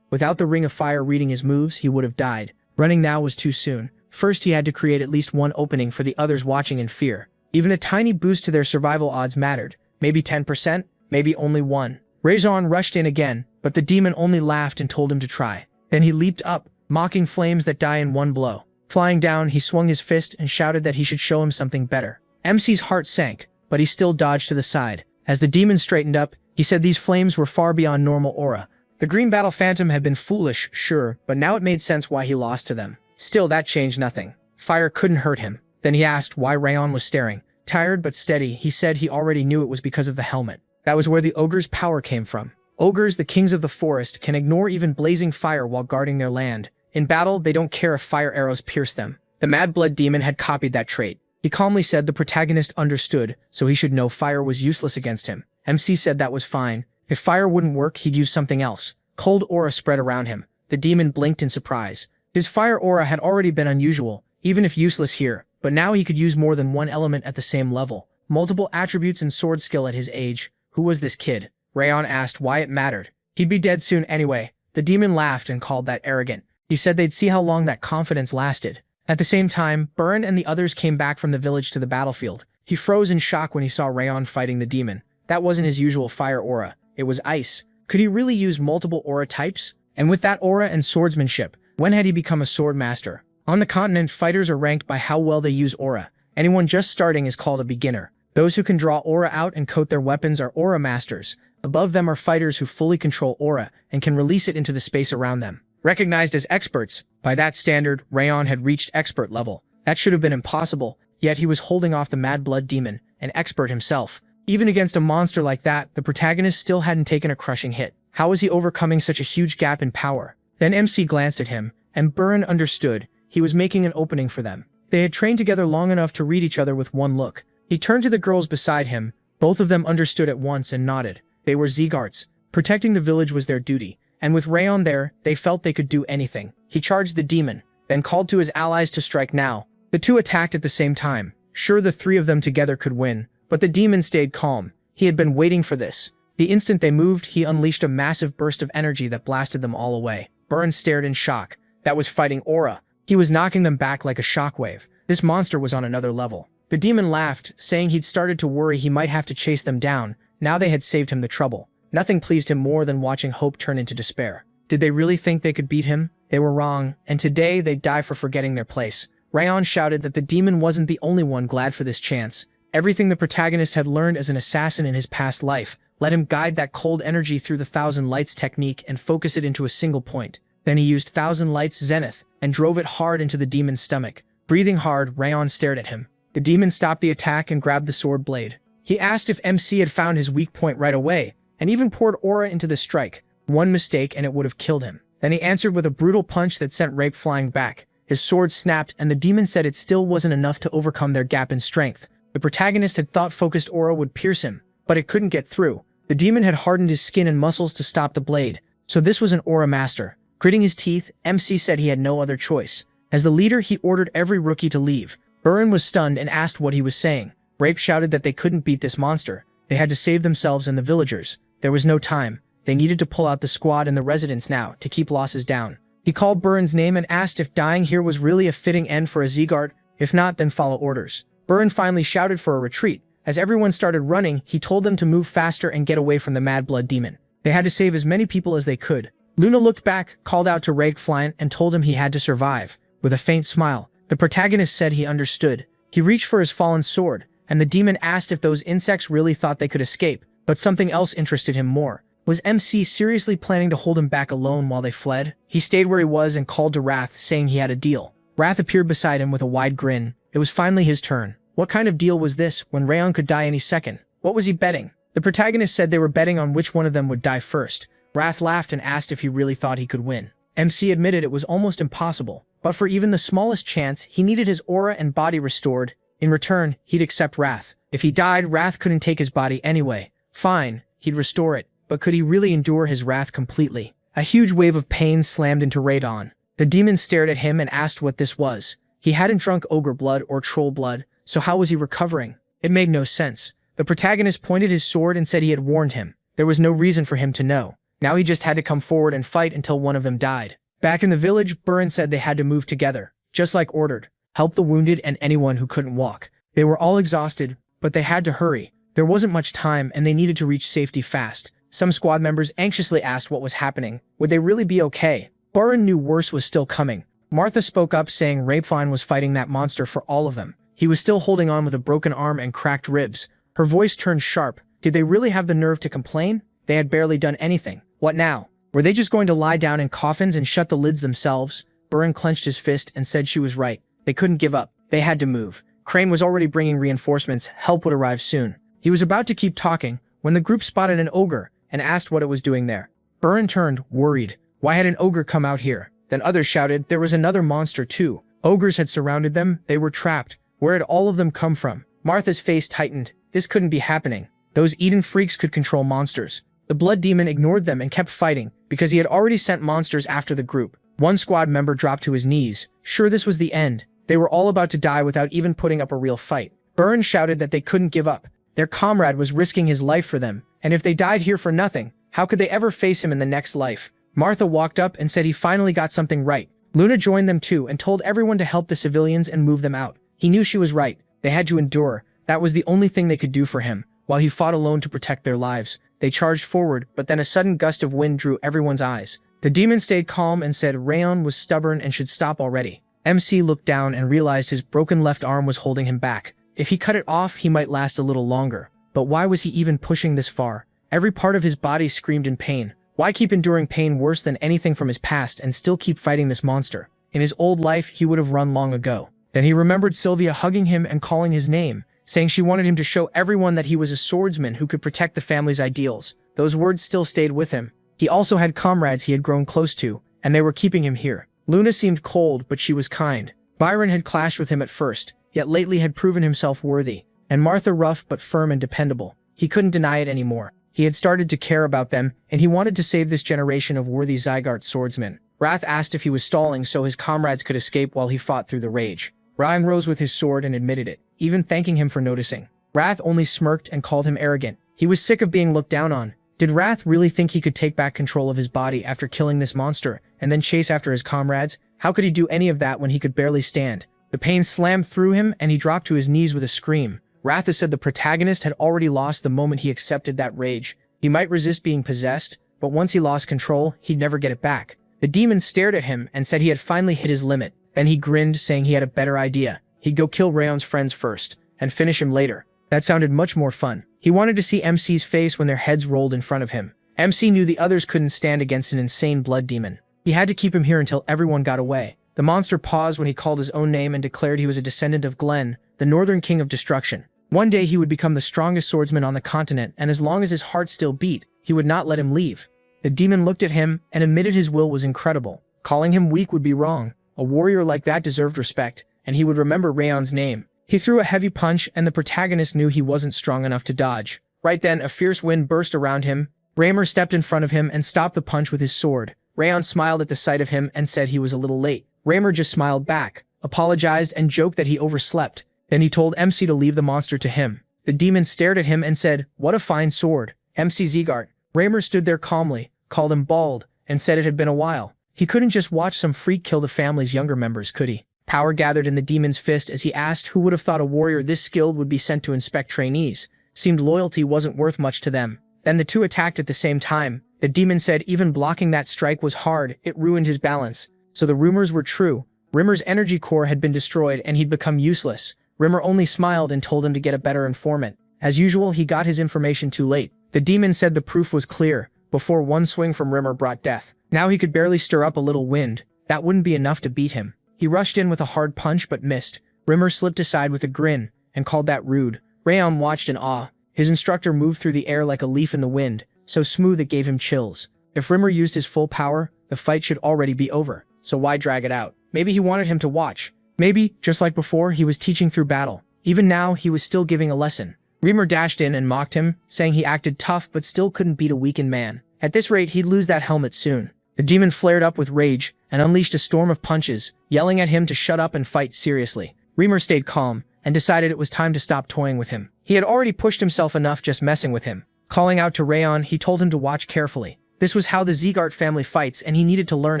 Without the Ring of Fire reading his moves, he would have died. Running now was too soon. First, he had to create at least one opening for the others watching in fear. Even a tiny boost to their survival odds mattered. Maybe 10%, maybe only 1. Raison rushed in again, but the demon only laughed and told him to try. Then he leaped up, mocking flames that die in one blow. Flying down, he swung his fist and shouted that he should show him something better. MC's heart sank, but he still dodged to the side. As the demon straightened up, he said these flames were far beyond normal aura. The green battle phantom had been foolish, sure, but now it made sense why he lost to them. Still, that changed nothing. Fire couldn't hurt him. Then he asked why Rayon was staring. Tired but steady, he said he already knew it was because of the helmet. That was where the ogre's power came from. Ogres, the kings of the forest, can ignore even blazing fire while guarding their land. In battle, they don't care if fire arrows pierce them. The Mad Blood demon had copied that trait. He calmly said the protagonist understood, so he should know fire was useless against him. MC said that was fine. If fire wouldn't work, he'd use something else. Cold aura spread around him. The demon blinked in surprise. His fire aura had already been unusual, even if useless here, but now he could use more than one element at the same level. Multiple attributes and sword skill at his age. Who was this kid? Rayon asked why it mattered. He'd be dead soon anyway. The demon laughed and called that arrogant. He said they'd see how long that confidence lasted. At the same time, Burn and the others came back from the village to the battlefield. He froze in shock when he saw Rayon fighting the demon. That wasn't his usual fire aura. It was ice. Could he really use multiple aura types? And with that aura and swordsmanship, when had he become a sword master? On the continent, fighters are ranked by how well they use aura. Anyone just starting is called a beginner. Those who can draw aura out and coat their weapons are aura masters. Above them are fighters who fully control aura and can release it into the space around them. Recognized as experts, by that standard, Rayon had reached expert level. That should have been impossible, yet he was holding off the Mad Blood demon, an expert himself. Even against a monster like that, the protagonist still hadn't taken a crushing hit. How was he overcoming such a huge gap in power? Then MC glanced at him, and Burn understood. He was making an opening for them. They had trained together long enough to read each other with one look. He turned to the girls beside him. Both of them understood at once and nodded. They were Zegarts. Protecting the village was their duty, and with Rayon there, they felt they could do anything. He charged the demon, then called to his allies to strike now. The two attacked at the same time. Sure, the three of them together could win, but the demon stayed calm. He had been waiting for this. The instant they moved, he unleashed a massive burst of energy that blasted them all away. Burn stared in shock. That was fighting aura. He was knocking them back like a shockwave. This monster was on another level. The demon laughed, saying he'd started to worry he might have to chase them down. Now they had saved him the trouble. Nothing pleased him more than watching hope turn into despair. Did they really think they could beat him? They were wrong, and today they'd die for forgetting their place. Rayon shouted that the demon wasn't the only one glad for this chance. Everything the protagonist had learned as an assassin in his past life let him guide that cold energy through the Thousand Lights technique and focus it into a single point. Then he used Thousand Lights Zenith and drove it hard into the demon's stomach. Breathing hard, Rayon stared at him. The demon stopped the attack and grabbed the sword blade. He asked if MC had found his weak point right away, and even poured aura into the strike. One mistake and it would have killed him. Then he answered with a brutal punch that sent Rape flying back. His sword snapped, and the demon said it still wasn't enough to overcome their gap in strength. The protagonist had thought focused aura would pierce him, but it couldn't get through. The demon had hardened his skin and muscles to stop the blade, so this was an aura master. Gritting his teeth, MC said he had no other choice. As the leader, he ordered every rookie to leave. Burn was stunned and asked what he was saying. Rape shouted that they couldn't beat this monster. They had to save themselves and the villagers. There was no time. They needed to pull out the squad and the residents now to keep losses down. He called Burn's name and asked if dying here was really a fitting end for a Zegart. If not, then follow orders. Burn finally shouted for a retreat. As everyone started running, he told them to move faster and get away from the Mad Blood demon. They had to save as many people as they could. Luna looked back, called out to Ragefliant, and told him he had to survive. With a faint smile, the protagonist said he understood. He reached for his fallen sword, and the demon asked if those insects really thought they could escape, but something else interested him more. Was MC seriously planning to hold him back alone while they fled? He stayed where he was and called to Wrath, saying he had a deal. Wrath appeared beside him with a wide grin. It was finally his turn. What kind of deal was this, when Rayon could die any second? What was he betting? The protagonist said they were betting on which one of them would die first. Wrath laughed and asked if he really thought he could win. MC admitted it was almost impossible, but for even the smallest chance, he needed his aura and body restored. In return, he'd accept Wrath. If he died, Wrath couldn't take his body anyway. Fine, he'd restore it, but could he really endure his wrath completely? A huge wave of pain slammed into Radon. The demon stared at him and asked what this was. He hadn't drunk ogre blood or troll blood, so how was he recovering? It made no sense. The protagonist pointed his sword and said he had warned him. There was no reason for him to know. Now he just had to come forward and fight until one of them died. Back in the village, Burin said they had to move together. just like ordered. Help the wounded and anyone who couldn't walk. They were all exhausted, but they had to hurry. There wasn't much time and they needed to reach safety fast. Some squad members anxiously asked what was happening. Would they really be okay? Burren knew worse was still coming. Martha spoke up saying Rapefine was fighting that monster for all of them. He was still holding on with a broken arm and cracked ribs. Her voice turned sharp. Did they really have the nerve to complain? They had barely done anything. What now? Were they just going to lie down in coffins and shut the lids themselves? Burren clenched his fist and said she was right. They couldn't give up. They had to move. Crane was already bringing reinforcements. Help would arrive soon. He was about to keep talking when the group spotted an ogre and asked what it was doing there. Burren turned, worried. Why had an ogre come out here? Then others shouted there was another monster too. Ogres had surrounded them. They were trapped. Where had all of them come from? Martha's face tightened. This couldn't be happening. Those Eden freaks could control monsters. The blood demon ignored them and kept fighting because he had already sent monsters after the group. One squad member dropped to his knees. Sure, this was the end. They were all about to die without even putting up a real fight. Burren shouted that they couldn't give up. Their comrade was risking his life for them, and if they died here for nothing, how could they ever face him in the next life? Martha walked up and said he finally got something right. Luna joined them too and told everyone to help the civilians and move them out. He knew she was right. They had to endure. That was the only thing they could do for him. While he fought alone to protect their lives, they charged forward, but then a sudden gust of wind drew everyone's eyes. The demon stayed calm and said Rayon was stubborn and should stop already. MC looked down and realized his broken left arm was holding him back. If he cut it off, he might last a little longer. But why was he even pushing this far? Every part of his body screamed in pain. Why keep enduring pain worse than anything from his past and still keep fighting this monster? In his old life, he would have run long ago. Then he remembered Sylvia hugging him and calling his name, saying she wanted him to show everyone that he was a swordsman who could protect the family's ideals. Those words still stayed with him. He also had comrades he had grown close to, and they were keeping him here. Luna seemed cold, but she was kind. Byron had clashed with him at first, yet lately had proven himself worthy. And Martha rough but firm and dependable. He couldn't deny it anymore. He had started to care about them, and he wanted to save this generation of worthy Zygarde swordsmen. Wrath asked if he was stalling so his comrades could escape while he fought through the rage. Ryan rose with his sword and admitted it, even thanking him for noticing. Wrath only smirked and called him arrogant. He was sick of being looked down on. Did Wrath really think he could take back control of his body after killing this monster, and then chase after his comrades? How could he do any of that when he could barely stand? The pain slammed through him, and he dropped to his knees with a scream. Wrath said the protagonist had already lost the moment he accepted that rage. He might resist being possessed, but once he lost control, he'd never get it back. The demon stared at him and said he had finally hit his limit. Then he grinned, saying he had a better idea. He'd go kill Rayon's friends first, and finish him later. That sounded much more fun. He wanted to see MC's face when their heads rolled in front of him. MC knew the others couldn't stand against an insane blood demon. He had to keep him here until everyone got away. The monster paused when he called his own name and declared he was a descendant of Glenn, the Northern King of Destruction. One day he would become the strongest swordsman on the continent, and as long as his heart still beat, he would not let him leave. The demon looked at him and admitted his will was incredible. Calling him weak would be wrong. A warrior like that deserved respect, and he would remember Rayon's name. He threw a heavy punch, and the protagonist knew he wasn't strong enough to dodge. Right then, a fierce wind burst around him. Raymer stepped in front of him and stopped the punch with his sword. Rayon smiled at the sight of him and said he was a little late. Raymer just smiled back, apologized, and joked that he overslept. Then he told MC to leave the monster to him. The demon stared at him and said, "What a fine sword." MC Zygarde. Raymer stood there calmly, called him bald, and said it had been a while. He couldn't just watch some freak kill the family's younger members, could he? Power gathered in the demon's fist as he asked who would have thought a warrior this skilled would be sent to inspect trainees. Seemed loyalty wasn't worth much to them. Then the two attacked at the same time. The demon said even blocking that strike was hard, it ruined his balance. So the rumors were true. Rimmer's energy core had been destroyed and he'd become useless. Rimmer only smiled and told him to get a better informant. As usual, he got his information too late. The demon said the proof was clear. Before one swing from Rimmer brought death. Now he could barely stir up a little wind. That wouldn't be enough to beat him. He rushed in with a hard punch but missed. Rimmer slipped aside with a grin and called that rude. Rayon watched in awe. His instructor moved through the air like a leaf in the wind, so smooth it gave him chills. If Rimmer used his full power, the fight should already be over. So why drag it out? Maybe he wanted him to watch. Maybe, just like before, he was teaching through battle. Even now, he was still giving a lesson. Rimmer dashed in and mocked him, saying he acted tough but still couldn't beat a weakened man. At this rate, he'd lose that helmet soon. The demon flared up with rage and unleashed a storm of punches, yelling at him to shut up and fight seriously. Rimmer stayed calm and decided it was time to stop toying with him. He had already pushed himself enough just messing with him. Calling out to Rayon, he told him to watch carefully. This was how the Zygarde family fights and he needed to learn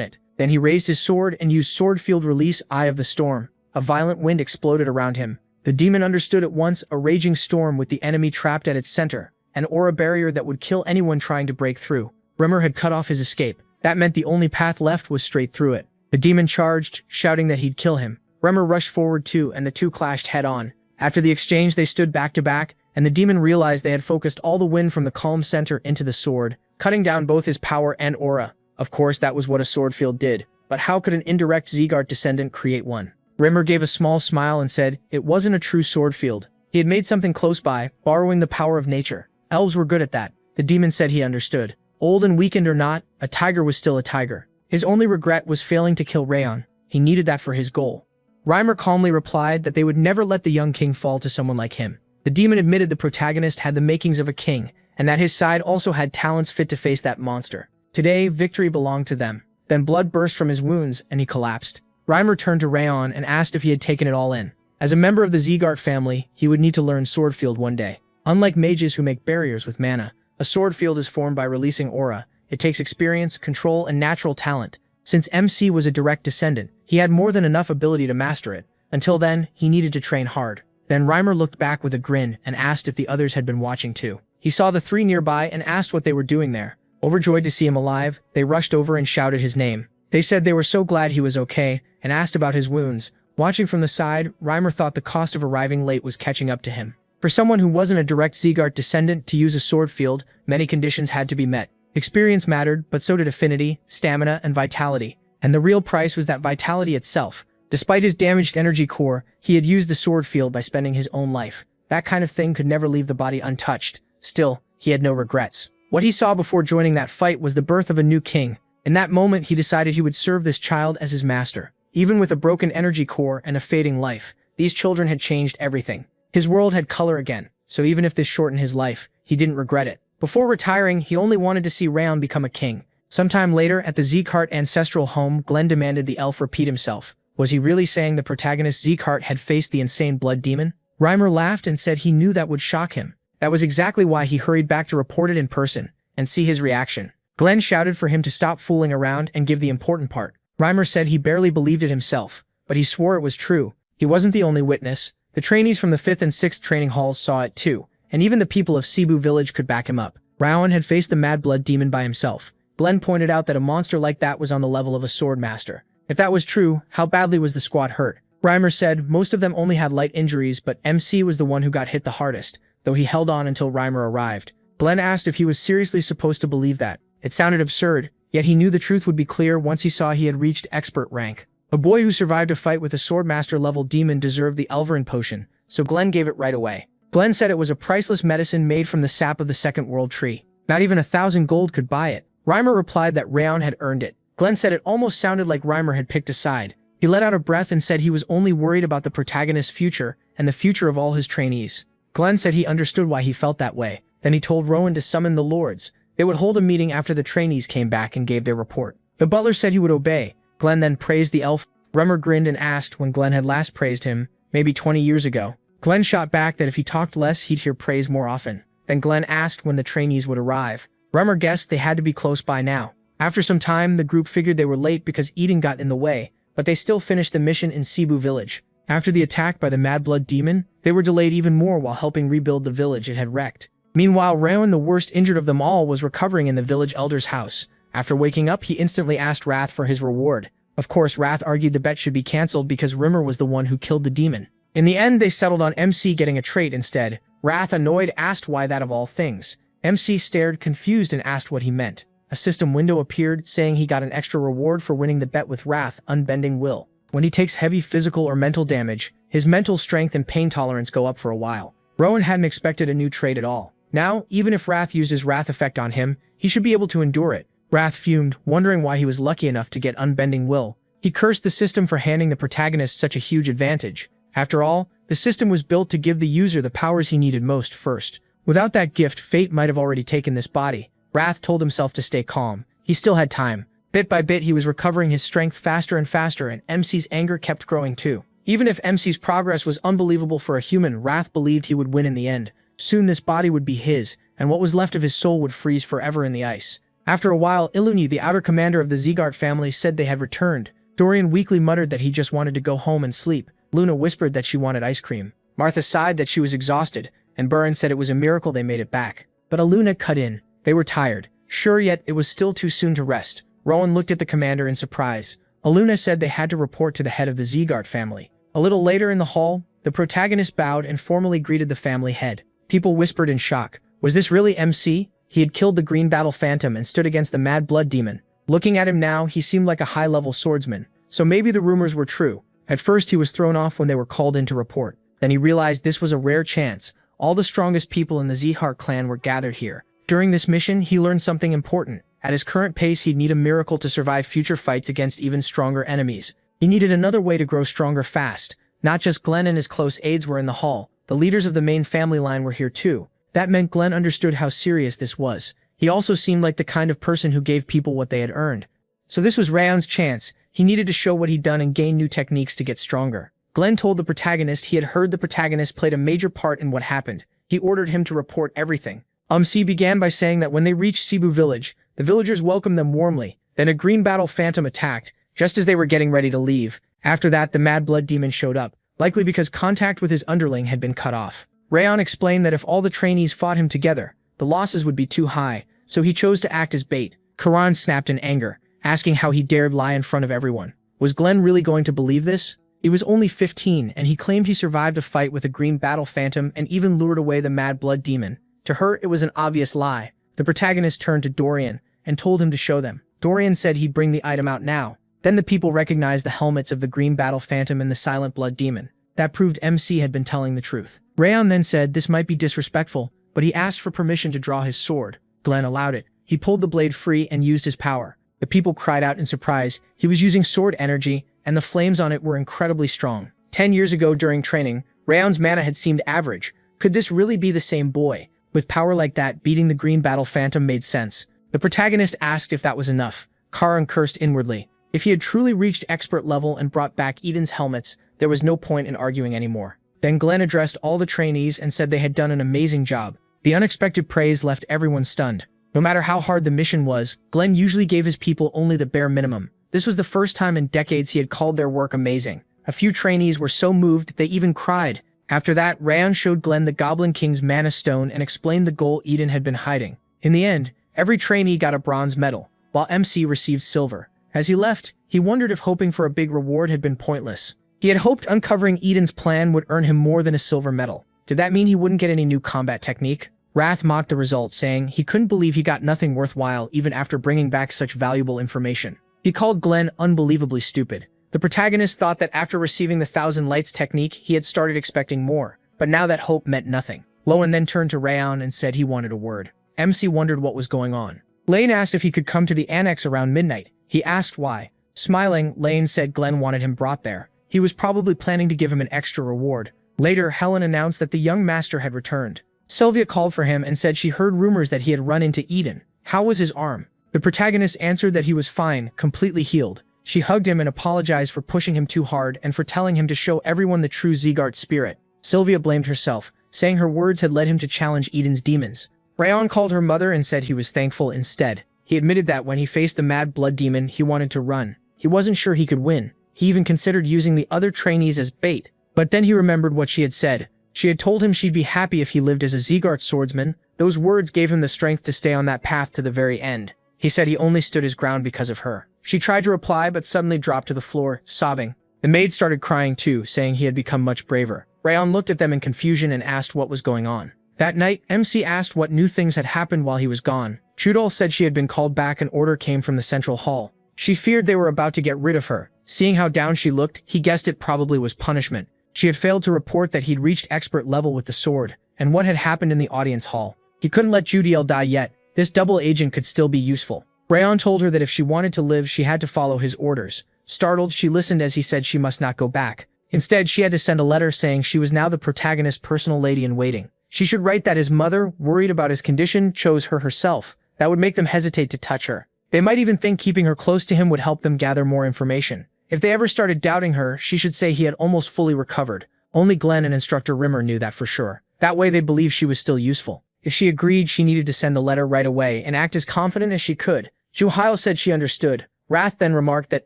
it. Then he raised his sword and used sword field release Eye of the Storm. A violent wind exploded around him. The demon understood at once, a raging storm with the enemy trapped at its center, an aura barrier that would kill anyone trying to break through. Rimmer had cut off his escape. That meant the only path left was straight through it. The demon charged, shouting that he'd kill him. Rimmer rushed forward too, and the two clashed head-on. After the exchange, they stood back to back, and the demon realized they had focused all the wind from the calm center into the sword, cutting down both his power and aura. Of course, that was what a sword field did, but how could an indirect Zeegart descendant create one? Rimmer gave a small smile and said it wasn't a true sword field. He had made something close by, borrowing the power of nature. Elves were good at that. The demon said he understood. Old and weakened or not, a tiger was still a tiger. His only regret was failing to kill Rayon. He needed that for his goal. Reimer calmly replied that they would never let the young king fall to someone like him. The demon admitted the protagonist had the makings of a king, and that his side also had talents fit to face that monster. Today, victory belonged to them. Then blood burst from his wounds, and he collapsed. Reimer turned to Rayon and asked if he had taken it all in. As a member of the Zeegart family, he would need to learn Swordfield one day. Unlike mages who make barriers with mana, a sword field is formed by releasing aura. It takes experience, control, and natural talent. Since MC was a direct descendant, he had more than enough ability to master it. Until then, he needed to train hard. Then Reimer looked back with a grin and asked if the others had been watching too. He saw the three nearby and asked what they were doing there. Overjoyed to see him alive, they rushed over and shouted his name. They said they were so glad he was okay and asked about his wounds. Watching from the side, Reimer thought the cost of arriving late was catching up to him. For someone who wasn't a direct Zeegart descendant to use a sword field, many conditions had to be met. Experience mattered, but so did affinity, stamina, and vitality. And the real price was that vitality itself. Despite his damaged energy core, he had used the sword field by spending his own life. That kind of thing could never leave the body untouched. Still, he had no regrets. What he saw before joining that fight was the birth of a new king. In that moment, he decided he would serve this child as his master. Even with a broken energy core and a fading life, these children had changed everything. His world had color again, so even if this shortened his life, he didn't regret it. Before retiring, he only wanted to see Rayon become a king. Sometime later, at the Zeekart ancestral home, Glenn demanded the elf repeat himself. Was he really saying the protagonist Zeekart had faced the insane blood demon? Reimer laughed and said he knew that would shock him. That was exactly why he hurried back to report it in person and see his reaction. Glenn shouted for him to stop fooling around and give the important part. Reimer said he barely believed it himself, but he swore it was true. He wasn't the only witness. The trainees from the 5th and 6th training halls saw it too, and even the people of Cebu village could back him up. Rayon had faced the mad blood demon by himself. Glenn pointed out that a monster like that was on the level of a sword master. If that was true, how badly was the squad hurt? Reimer said most of them only had light injuries, but MC was the one who got hit the hardest, though he held on until Reimer arrived. Glenn asked if he was seriously supposed to believe that. It sounded absurd, yet he knew the truth would be clear once he saw he had reached expert rank. A boy who survived a fight with a swordmaster level demon deserved the Elverin potion, so Glenn gave it right away. Glenn said it was a priceless medicine made from the sap of the second world tree. Not even 1,000 gold could buy it. Reimer replied that Rayon had earned it. Glenn said it almost sounded like Reimer had picked a side. He let out a breath and said he was only worried about the protagonist's future and the future of all his trainees. Glenn said he understood why he felt that way. Then he told Rowan to summon the lords. They would hold a meeting after the trainees came back and gave their report. The butler said he would obey. Glenn then praised the elf. Reimer grinned and asked when Glenn had last praised him, maybe 20 years ago. Glenn shot back that if he talked less, he'd hear praise more often. Then Glenn asked when the trainees would arrive. Reimer guessed they had to be close by now. After some time, the group figured they were late because Eden got in the way, but they still finished the mission in Cebu village. After the attack by the Mad Blood demon, they were delayed even more while helping rebuild the village it had wrecked. Meanwhile, Rayon, the worst injured of them all, was recovering in the village elder's house. After waking up, he instantly asked Wrath for his reward. Of course, Wrath argued the bet should be cancelled because Rimmer was the one who killed the demon. In the end, they settled on MC getting a trait instead. Wrath, annoyed, asked why that of all things. MC stared confused and asked what he meant. A system window appeared, saying he got an extra reward for winning the bet with Wrath, Unbending Will. When he takes heavy physical or mental damage, his mental strength and pain tolerance go up for a while. Rowan hadn't expected a new trait at all. Now, even if Wrath used his Wrath effect on him, he should be able to endure it. Wrath fumed, wondering why he was lucky enough to get Unbending Will. He cursed the system for handing the protagonist such a huge advantage. After all, the system was built to give the user the powers he needed most first. Without that gift, fate might have already taken this body. Wrath told himself to stay calm. He still had time. Bit by bit, he was recovering his strength faster and faster, and MC's anger kept growing too. Even if MC's progress was unbelievable for a human, Wrath believed he would win in the end. Soon this body would be his, and what was left of his soul would freeze forever in the ice. After a while, Iluni, the outer commander of the Zegart family, said they had returned. Dorian weakly muttered that he just wanted to go home and sleep. Luna whispered that she wanted ice cream. Martha sighed that she was exhausted, and Buran said it was a miracle they made it back. But Aluna cut in. They were tired. Sure, yet it was still too soon to rest. Rowan looked at the commander in surprise. Aluna said they had to report to the head of the Zegart family. A little later in the hall, the protagonist bowed and formally greeted the family head. People whispered in shock. Was this really MC? He had killed the Green Battle Phantom and stood against the Mad Blood Demon. Looking at him now, he seemed like a high-level swordsman. So maybe the rumors were true. At first he was thrown off when they were called in to report. Then he realized this was a rare chance. All the strongest people in the Zehar clan were gathered here. During this mission, he learned something important. At his current pace, he'd need a miracle to survive future fights against even stronger enemies. He needed another way to grow stronger fast. Not just Glenn and his close aides were in the hall. The leaders of the main family line were here too. That meant Glenn understood how serious this was. He also seemed like the kind of person who gave people what they had earned. So this was Rayon's chance. He needed to show what he'd done and gain new techniques to get stronger. Glenn told the protagonist he had heard the protagonist played a major part in what happened. He ordered him to report everything. C began by saying that when they reached Cebu village, the villagers welcomed them warmly. Then a Green Battle Phantom attacked, just as they were getting ready to leave. After that, the Mad Blood Demon showed up, likely because contact with his underling had been cut off. Rayon explained that if all the trainees fought him together, the losses would be too high, so he chose to act as bait. Karan snapped in anger, asking how he dared lie in front of everyone. Was Glenn really going to believe this? He was only 15, and he claimed he survived a fight with a Green Battle Phantom and even lured away the Mad Blood Demon. To her, it was an obvious lie. The protagonist turned to Dorian and told him to show them. Dorian said he'd bring the item out now. Then the people recognized the helmets of the Green Battle Phantom and the Silent Blood Demon. That proved MC had been telling the truth. Rayon then said this might be disrespectful, but he asked for permission to draw his sword. Glenn allowed it. He pulled the blade free and used his power. The people cried out in surprise. He was using sword energy, and the flames on it were incredibly strong. 10 years ago during training, Rayon's mana had seemed average. Could this really be the same boy? With power like that, beating the Green Battle Phantom made sense. The protagonist asked if that was enough. Karan cursed inwardly. If he had truly reached expert level and brought back Eden's helmets, there was no point in arguing anymore. Then Glenn addressed all the trainees and said they had done an amazing job. The unexpected praise left everyone stunned. No matter how hard the mission was, Glenn usually gave his people only the bare minimum. This was the first time in decades he had called their work amazing. A few trainees were so moved they even cried. After that, Rayon showed Glenn the Goblin King's Mana Stone and explained the goal Eden had been hiding. In the end, every trainee got a bronze medal, while MC received silver. As he left, he wondered if hoping for a big reward had been pointless. He had hoped uncovering Eden's plan would earn him more than a silver medal. Did that mean he wouldn't get any new combat technique? Wrath mocked the result, saying he couldn't believe he got nothing worthwhile even after bringing back such valuable information. He called Glenn unbelievably stupid. The protagonist thought that after receiving the Thousand Lights technique, he had started expecting more, but now that hope meant nothing. Lowen then turned to Rayon and said he wanted a word. MC wondered what was going on. Lane asked if he could come to the annex around midnight. He asked why. Smiling, Lane said Glenn wanted him brought there. He was probably planning to give him an extra reward. Later, Helen announced that the young master had returned. Sylvia called for him and said she heard rumors that he had run into Eden. How was his arm? The protagonist answered that he was fine, completely healed. She hugged him and apologized for pushing him too hard and for telling him to show everyone the true Zegart spirit. Sylvia blamed herself, saying her words had led him to challenge Eden's demons. Rayon called her mother and said he was thankful instead. He admitted that when he faced the Mad Blood Demon, he wanted to run. He wasn't sure he could win. He even considered using the other trainees as bait. But then he remembered what she had said. She had told him she'd be happy if he lived as a Zegart swordsman. Those words gave him the strength to stay on that path to the very end. He said he only stood his ground because of her. She tried to reply but suddenly dropped to the floor, sobbing. The maid started crying too, saying he had become much braver. Rayon looked at them in confusion and asked what was going on. That night, MC asked what new things had happened while he was gone. Chudol said she had been called back and order came from the central hall. She feared they were about to get rid of her. Seeing how down she looked, he guessed it probably was punishment. She had failed to report that he'd reached expert level with the sword, and what had happened in the audience hall. He couldn't let Judiel die yet. This double agent could still be useful. Rayon told her that if she wanted to live, she had to follow his orders. Startled, she listened as he said she must not go back. Instead, she had to send a letter saying she was now the protagonist's personal lady-in-waiting. She should write that his mother, worried about his condition, chose her herself. That would make them hesitate to touch her. They might even think keeping her close to him would help them gather more information. If they ever started doubting her, she should say he had almost fully recovered. Only Glenn and Instructor Rimmer knew that for sure. That way they'd believe she was still useful. If she agreed, she needed to send the letter right away and act as confident as she could. Yahello said she understood. Wrath then remarked that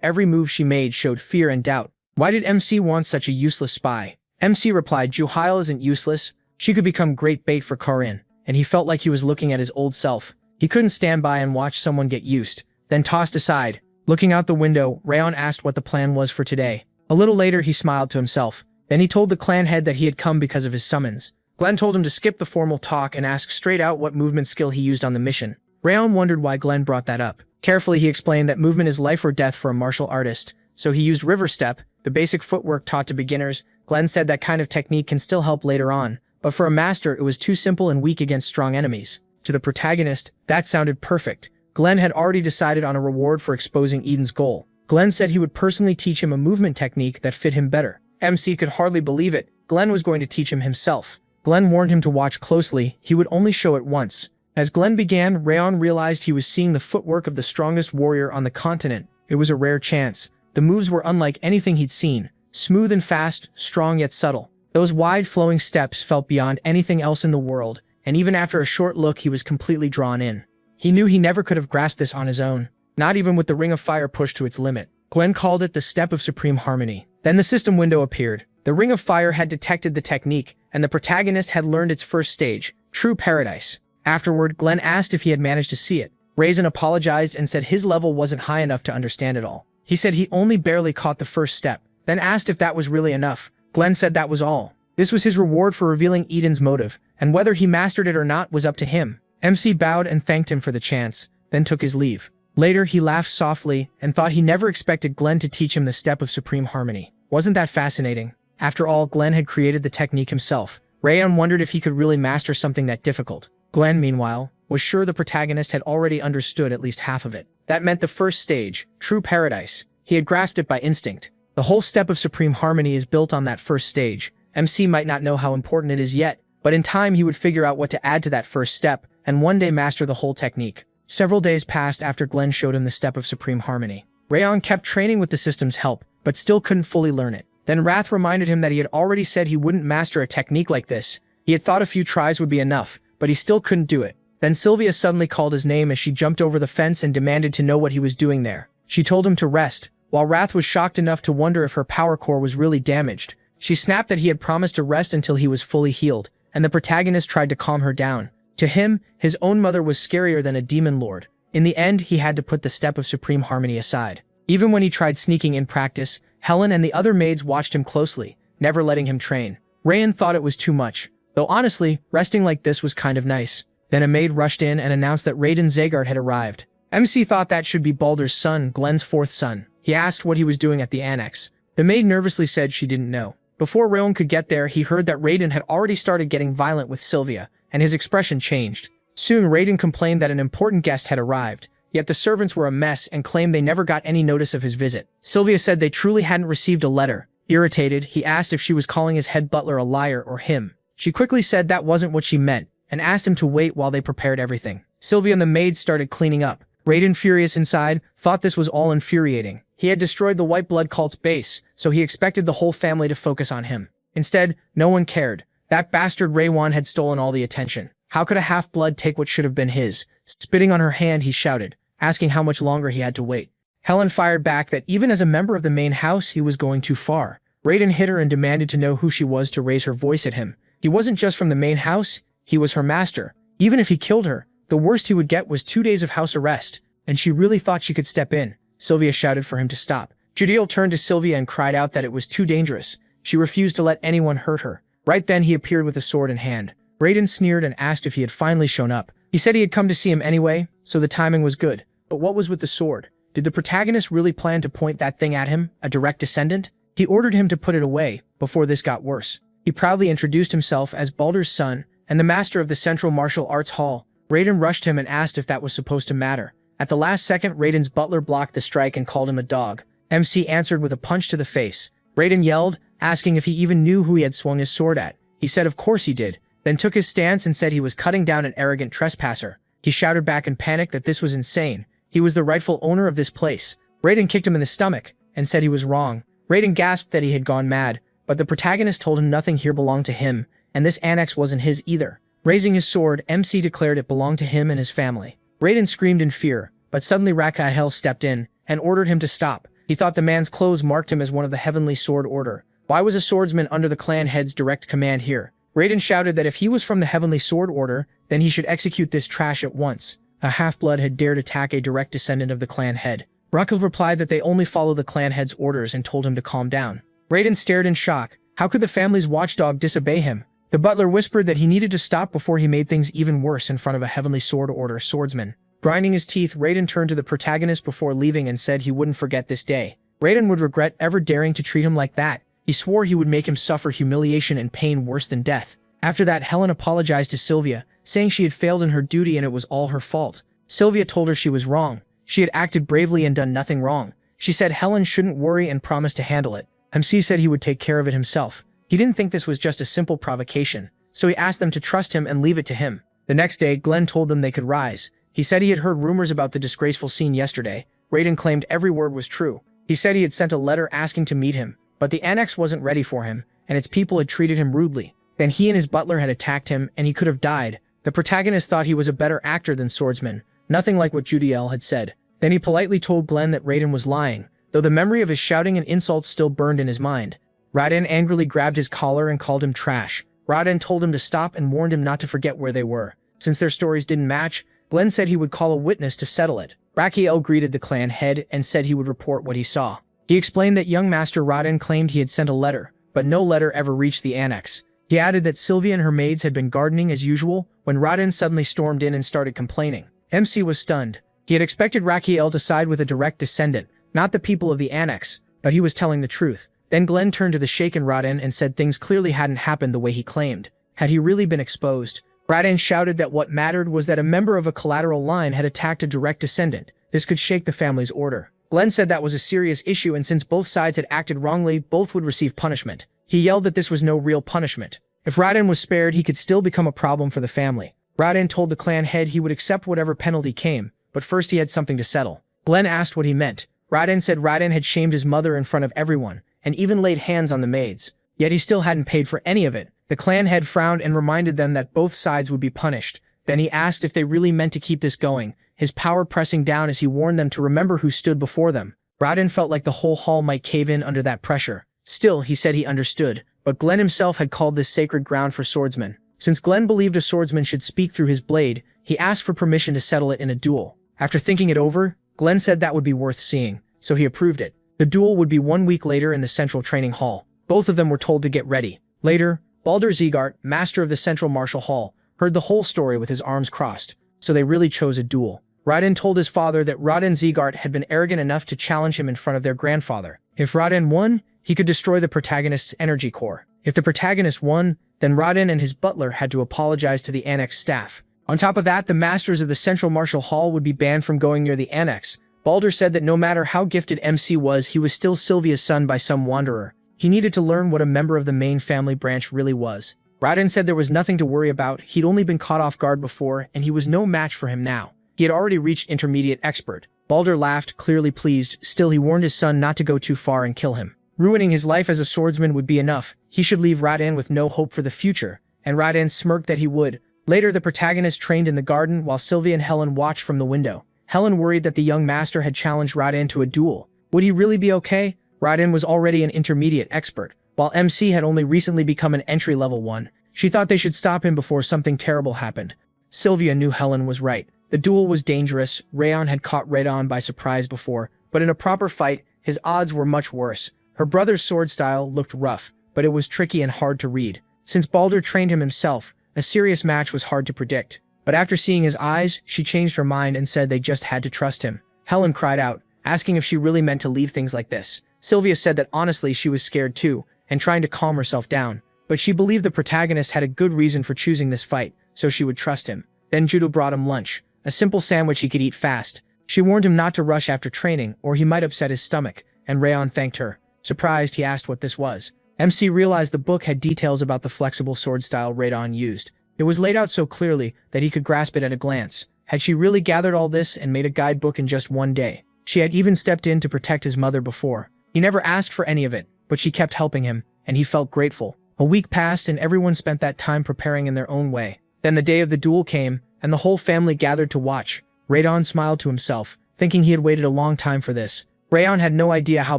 every move she made showed fear and doubt. Why did MC want such a useless spy? MC replied, Yahello isn't useless. She could become great bait for Karin, and he felt like he was looking at his old self. He couldn't stand by and watch someone get used, then tossed aside. Looking out the window, Rayon asked what the plan was for today. A little later, he smiled to himself. Then he told the clan head that he had come because of his summons. Glenn told him to skip the formal talk and ask straight out what movement skill he used on the mission. Rayon wondered why Glenn brought that up. Carefully, he explained that movement is life or death for a martial artist, so he used river step, the basic footwork taught to beginners. Glenn said that kind of technique can still help later on, but for a master it was too simple and weak against strong enemies. To the protagonist, that sounded perfect. Glenn had already decided on a reward for exposing Eden's goal. Glenn said he would personally teach him a movement technique that fit him better. MC could hardly believe it. Glenn was going to teach him himself. Glenn warned him to watch closely, he would only show it once. As Glenn began, Rayon realized he was seeing the footwork of the strongest warrior on the continent. It was a rare chance. The moves were unlike anything he'd seen. Smooth and fast, strong yet subtle. Those wide flowing steps felt beyond anything else in the world, and even after a short look he was completely drawn in. He knew he never could have grasped this on his own, not even with the Ring of Fire pushed to its limit. Glenn called it the Step of Supreme Harmony. Then the system window appeared. The Ring of Fire had detected the technique, and the protagonist had learned its first stage, True Paradise. Afterward, Glenn asked if he had managed to see it. Raisin apologized and said his level wasn't high enough to understand it all. He said he only barely caught the first step, then asked if that was really enough. Glenn said that was all. This was his reward for revealing Eden's motive, and whether he mastered it or not was up to him. MC bowed and thanked him for the chance, then took his leave. Later, he laughed softly and thought he never expected Glenn to teach him the Step of Supreme Harmony. Wasn't that fascinating? After all, Glenn had created the technique himself. Rayon wondered if he could really master something that difficult. Glenn, meanwhile, was sure the protagonist had already understood at least half of it. That meant the first stage, True Paradise. He had grasped it by instinct. The whole Step of Supreme Harmony is built on that first stage. MC might not know how important it is yet, but in time he would figure out what to add to that first step, and one day master the whole technique. Several days passed after Glenn showed him the Step of Supreme Harmony. Rayon kept training with the system's help, but still couldn't fully learn it. Then Wrath reminded him that he had already said he wouldn't master a technique like this. He had thought a few tries would be enough, but he still couldn't do it. Then Sylvia suddenly called his name as she jumped over the fence and demanded to know what he was doing there. She told him to rest, while Wrath was shocked enough to wonder if her power core was really damaged. She snapped that he had promised to rest until he was fully healed, and the protagonist tried to calm her down. To him, his own mother was scarier than a demon lord. In the end, he had to put the Step of Supreme Harmony aside. Even when he tried sneaking in practice, Helen and the other maids watched him closely, never letting him train. Rayon thought it was too much, though honestly, resting like this was kind of nice. Then a maid rushed in and announced that Raiden Zagard had arrived. MC thought that should be Baldur's son, Glenn's fourth son. He asked what he was doing at the annex. The maid nervously said she didn't know. Before Rayon could get there, he heard that Raiden had already started getting violent with Sylvia, and his expression changed. Soon, Raiden complained that an important guest had arrived, yet the servants were a mess and claimed they never got any notice of his visit. Sylvia said they truly hadn't received a letter. Irritated, he asked if she was calling his head butler a liar or him. She quickly said that wasn't what she meant, and asked him to wait while they prepared everything. Sylvia and the maids started cleaning up. Raiden, furious inside, thought this was all infuriating. He had destroyed the White Blood cult's base, so he expected the whole family to focus on him. Instead, no one cared. That bastard Raywan had stolen all the attention. How could a half-blood take what should have been his? Spitting on her hand, he shouted, asking how much longer he had to wait. Helen fired back that even as a member of the main house, he was going too far. Raiden hit her and demanded to know who she was to raise her voice at him. He wasn't just from the main house, he was her master. Even if he killed her, the worst he would get was 2 days of house arrest, and she really thought she could step in. Sylvia shouted for him to stop. Judeel turned to Sylvia and cried out that it was too dangerous. She refused to let anyone hurt her. Right then he appeared with a sword in hand. Raiden sneered and asked if he had finally shown up. He said he had come to see him anyway, so the timing was good. But what was with the sword? Did the protagonist really plan to point that thing at him, a direct descendant? He ordered him to put it away, before this got worse. He proudly introduced himself as Baldur's son, and the master of the Central Martial Arts Hall. Raiden rushed him and asked if that was supposed to matter. At the last second, Raiden's butler blocked the strike and called him a dog. MC answered with a punch to the face. Raiden yelled, asking if he even knew who he had swung his sword at. He said of course he did, then took his stance and said he was cutting down an arrogant trespasser. He shouted back in panic that this was insane. He was the rightful owner of this place. Raiden kicked him in the stomach and said he was wrong. Raiden gasped that he had gone mad, but the protagonist told him nothing here belonged to him, and this annex wasn't his either. Raising his sword, MC declared it belonged to him and his family. Raiden screamed in fear, but suddenly Yahello stepped in and ordered him to stop. He thought the man's clothes marked him as one of the Heavenly Sword Order. Why was a swordsman under the clan head's direct command here? Raiden shouted that if he was from the Heavenly Sword Order, then he should execute this trash at once. A half-blood had dared attack a direct descendant of the clan head. Yahello replied that they only follow the clan head's orders and told him to calm down. Raiden stared in shock. How could the family's watchdog disobey him? The butler whispered that he needed to stop before he made things even worse in front of a Heavenly Sword Order swordsman. Grinding his teeth, Raiden turned to the protagonist before leaving and said he wouldn't forget this day. Raiden would regret ever daring to treat him like that. He swore he would make him suffer humiliation and pain worse than death. After that, Helen apologized to Sylvia, saying she had failed in her duty and it was all her fault. Sylvia told her she was wrong. She had acted bravely and done nothing wrong. She said Helen shouldn't worry and promised to handle it. MC said he would take care of it himself. He didn't think this was just a simple provocation, so he asked them to trust him and leave it to him. The next day, Glenn told them they could rise. He said he had heard rumors about the disgraceful scene yesterday. Raiden claimed every word was true. He said he had sent a letter asking to meet him, but the annex wasn't ready for him, and its people had treated him rudely. Then he and his butler had attacked him, and he could have died. The protagonist thought he was a better actor than swordsman, nothing like what Judiel had said. Then he politely told Glenn that Raiden was lying, though the memory of his shouting and insults still burned in his mind. Raiden angrily grabbed his collar and called him trash. Raiden told him to stop and warned him not to forget where they were. Since their stories didn't match, Glenn said he would call a witness to settle it. Yahello greeted the clan head and said he would report what he saw. He explained that young Master Raiden claimed he had sent a letter, but no letter ever reached the annex. He added that Sylvia and her maids had been gardening as usual when Raiden suddenly stormed in and started complaining. MC was stunned. He had expected Yahello to side with a direct descendant, not the people of the annex, but he was telling the truth. Then Glenn turned to the shaken Raiden and said things clearly hadn't happened the way he claimed. Had he really been exposed? Raiden shouted that what mattered was that a member of a collateral line had attacked a direct descendant. This could shake the family's order. Glenn said that was a serious issue, and since both sides had acted wrongly, both would receive punishment. He yelled that this was no real punishment. If Raiden was spared, he could still become a problem for the family. Raiden told the clan head he would accept whatever penalty came, but first he had something to settle. Glenn asked what he meant. Raiden said Raiden had shamed his mother in front of everyone, and even laid hands on the maids. Yet he still hadn't paid for any of it. The clan head frowned and reminded them that both sides would be punished. Then he asked if they really meant to keep this going, his power pressing down as he warned them to remember who stood before them. Raiden felt like the whole hall might cave in under that pressure. Still, he said he understood, but Glenn himself had called this sacred ground for swordsmen. Since Glenn believed a swordsman should speak through his blade, he asked for permission to settle it in a duel. After thinking it over, Glenn said that would be worth seeing, so he approved it. The duel would be 1 week later in the central training hall. Both of them were told to get ready. Later, Baldur Zeegart, master of the central martial hall, heard the whole story with his arms crossed, so they really chose a duel. Raiden told his father that Raiden Zeegart had been arrogant enough to challenge him in front of their grandfather. If Raiden won, he could destroy the protagonist's energy core. If the protagonist won, then Raiden and his butler had to apologize to the annex staff. On top of that, the masters of the central martial hall would be banned from going near the annex. Baldur said that no matter how gifted MC was, he was still Sylvia's son by some wanderer. He needed to learn what a member of the main family branch really was. Raiden said there was nothing to worry about, he'd only been caught off guard before, and he was no match for him now. He had already reached intermediate expert. Baldur laughed, clearly pleased. Still, he warned his son not to go too far and kill him. Ruining his life as a swordsman would be enough. He should leave Raiden with no hope for the future, and Raiden smirked that he would. Later, the protagonist trained in the garden while Sylvia and Helen watched from the window. Helen worried that the young master had challenged Raiden to a duel. Would he really be okay? Raiden was already an intermediate expert, while MC had only recently become an entry-level one. She thought they should stop him before something terrible happened. Sylvia knew Helen was right. The duel was dangerous. Rayon had caught Raiden by surprise before, but in a proper fight, his odds were much worse. Her brother's sword style looked rough, but it was tricky and hard to read. Since Baldur trained him himself, a serious match was hard to predict. But after seeing his eyes, she changed her mind and said they just had to trust him. Helen cried out, asking if she really meant to leave things like this. Sylvia said that honestly she was scared too, and trying to calm herself down. But she believed the protagonist had a good reason for choosing this fight, so she would trust him. Then Judo brought him lunch, a simple sandwich he could eat fast. She warned him not to rush after training, or he might upset his stomach, and Rayon thanked her. Surprised, he asked what this was. MC realized the book had details about the flexible sword style Raiden used. It was laid out so clearly that he could grasp it at a glance. Had she really gathered all this and made a guidebook in just one day? She had even stepped in to protect his mother before. He never asked for any of it, but she kept helping him, and he felt grateful. A week passed and everyone spent that time preparing in their own way. Then the day of the duel came, and the whole family gathered to watch. Raydon smiled to himself, thinking he had waited a long time for this. Rayon had no idea how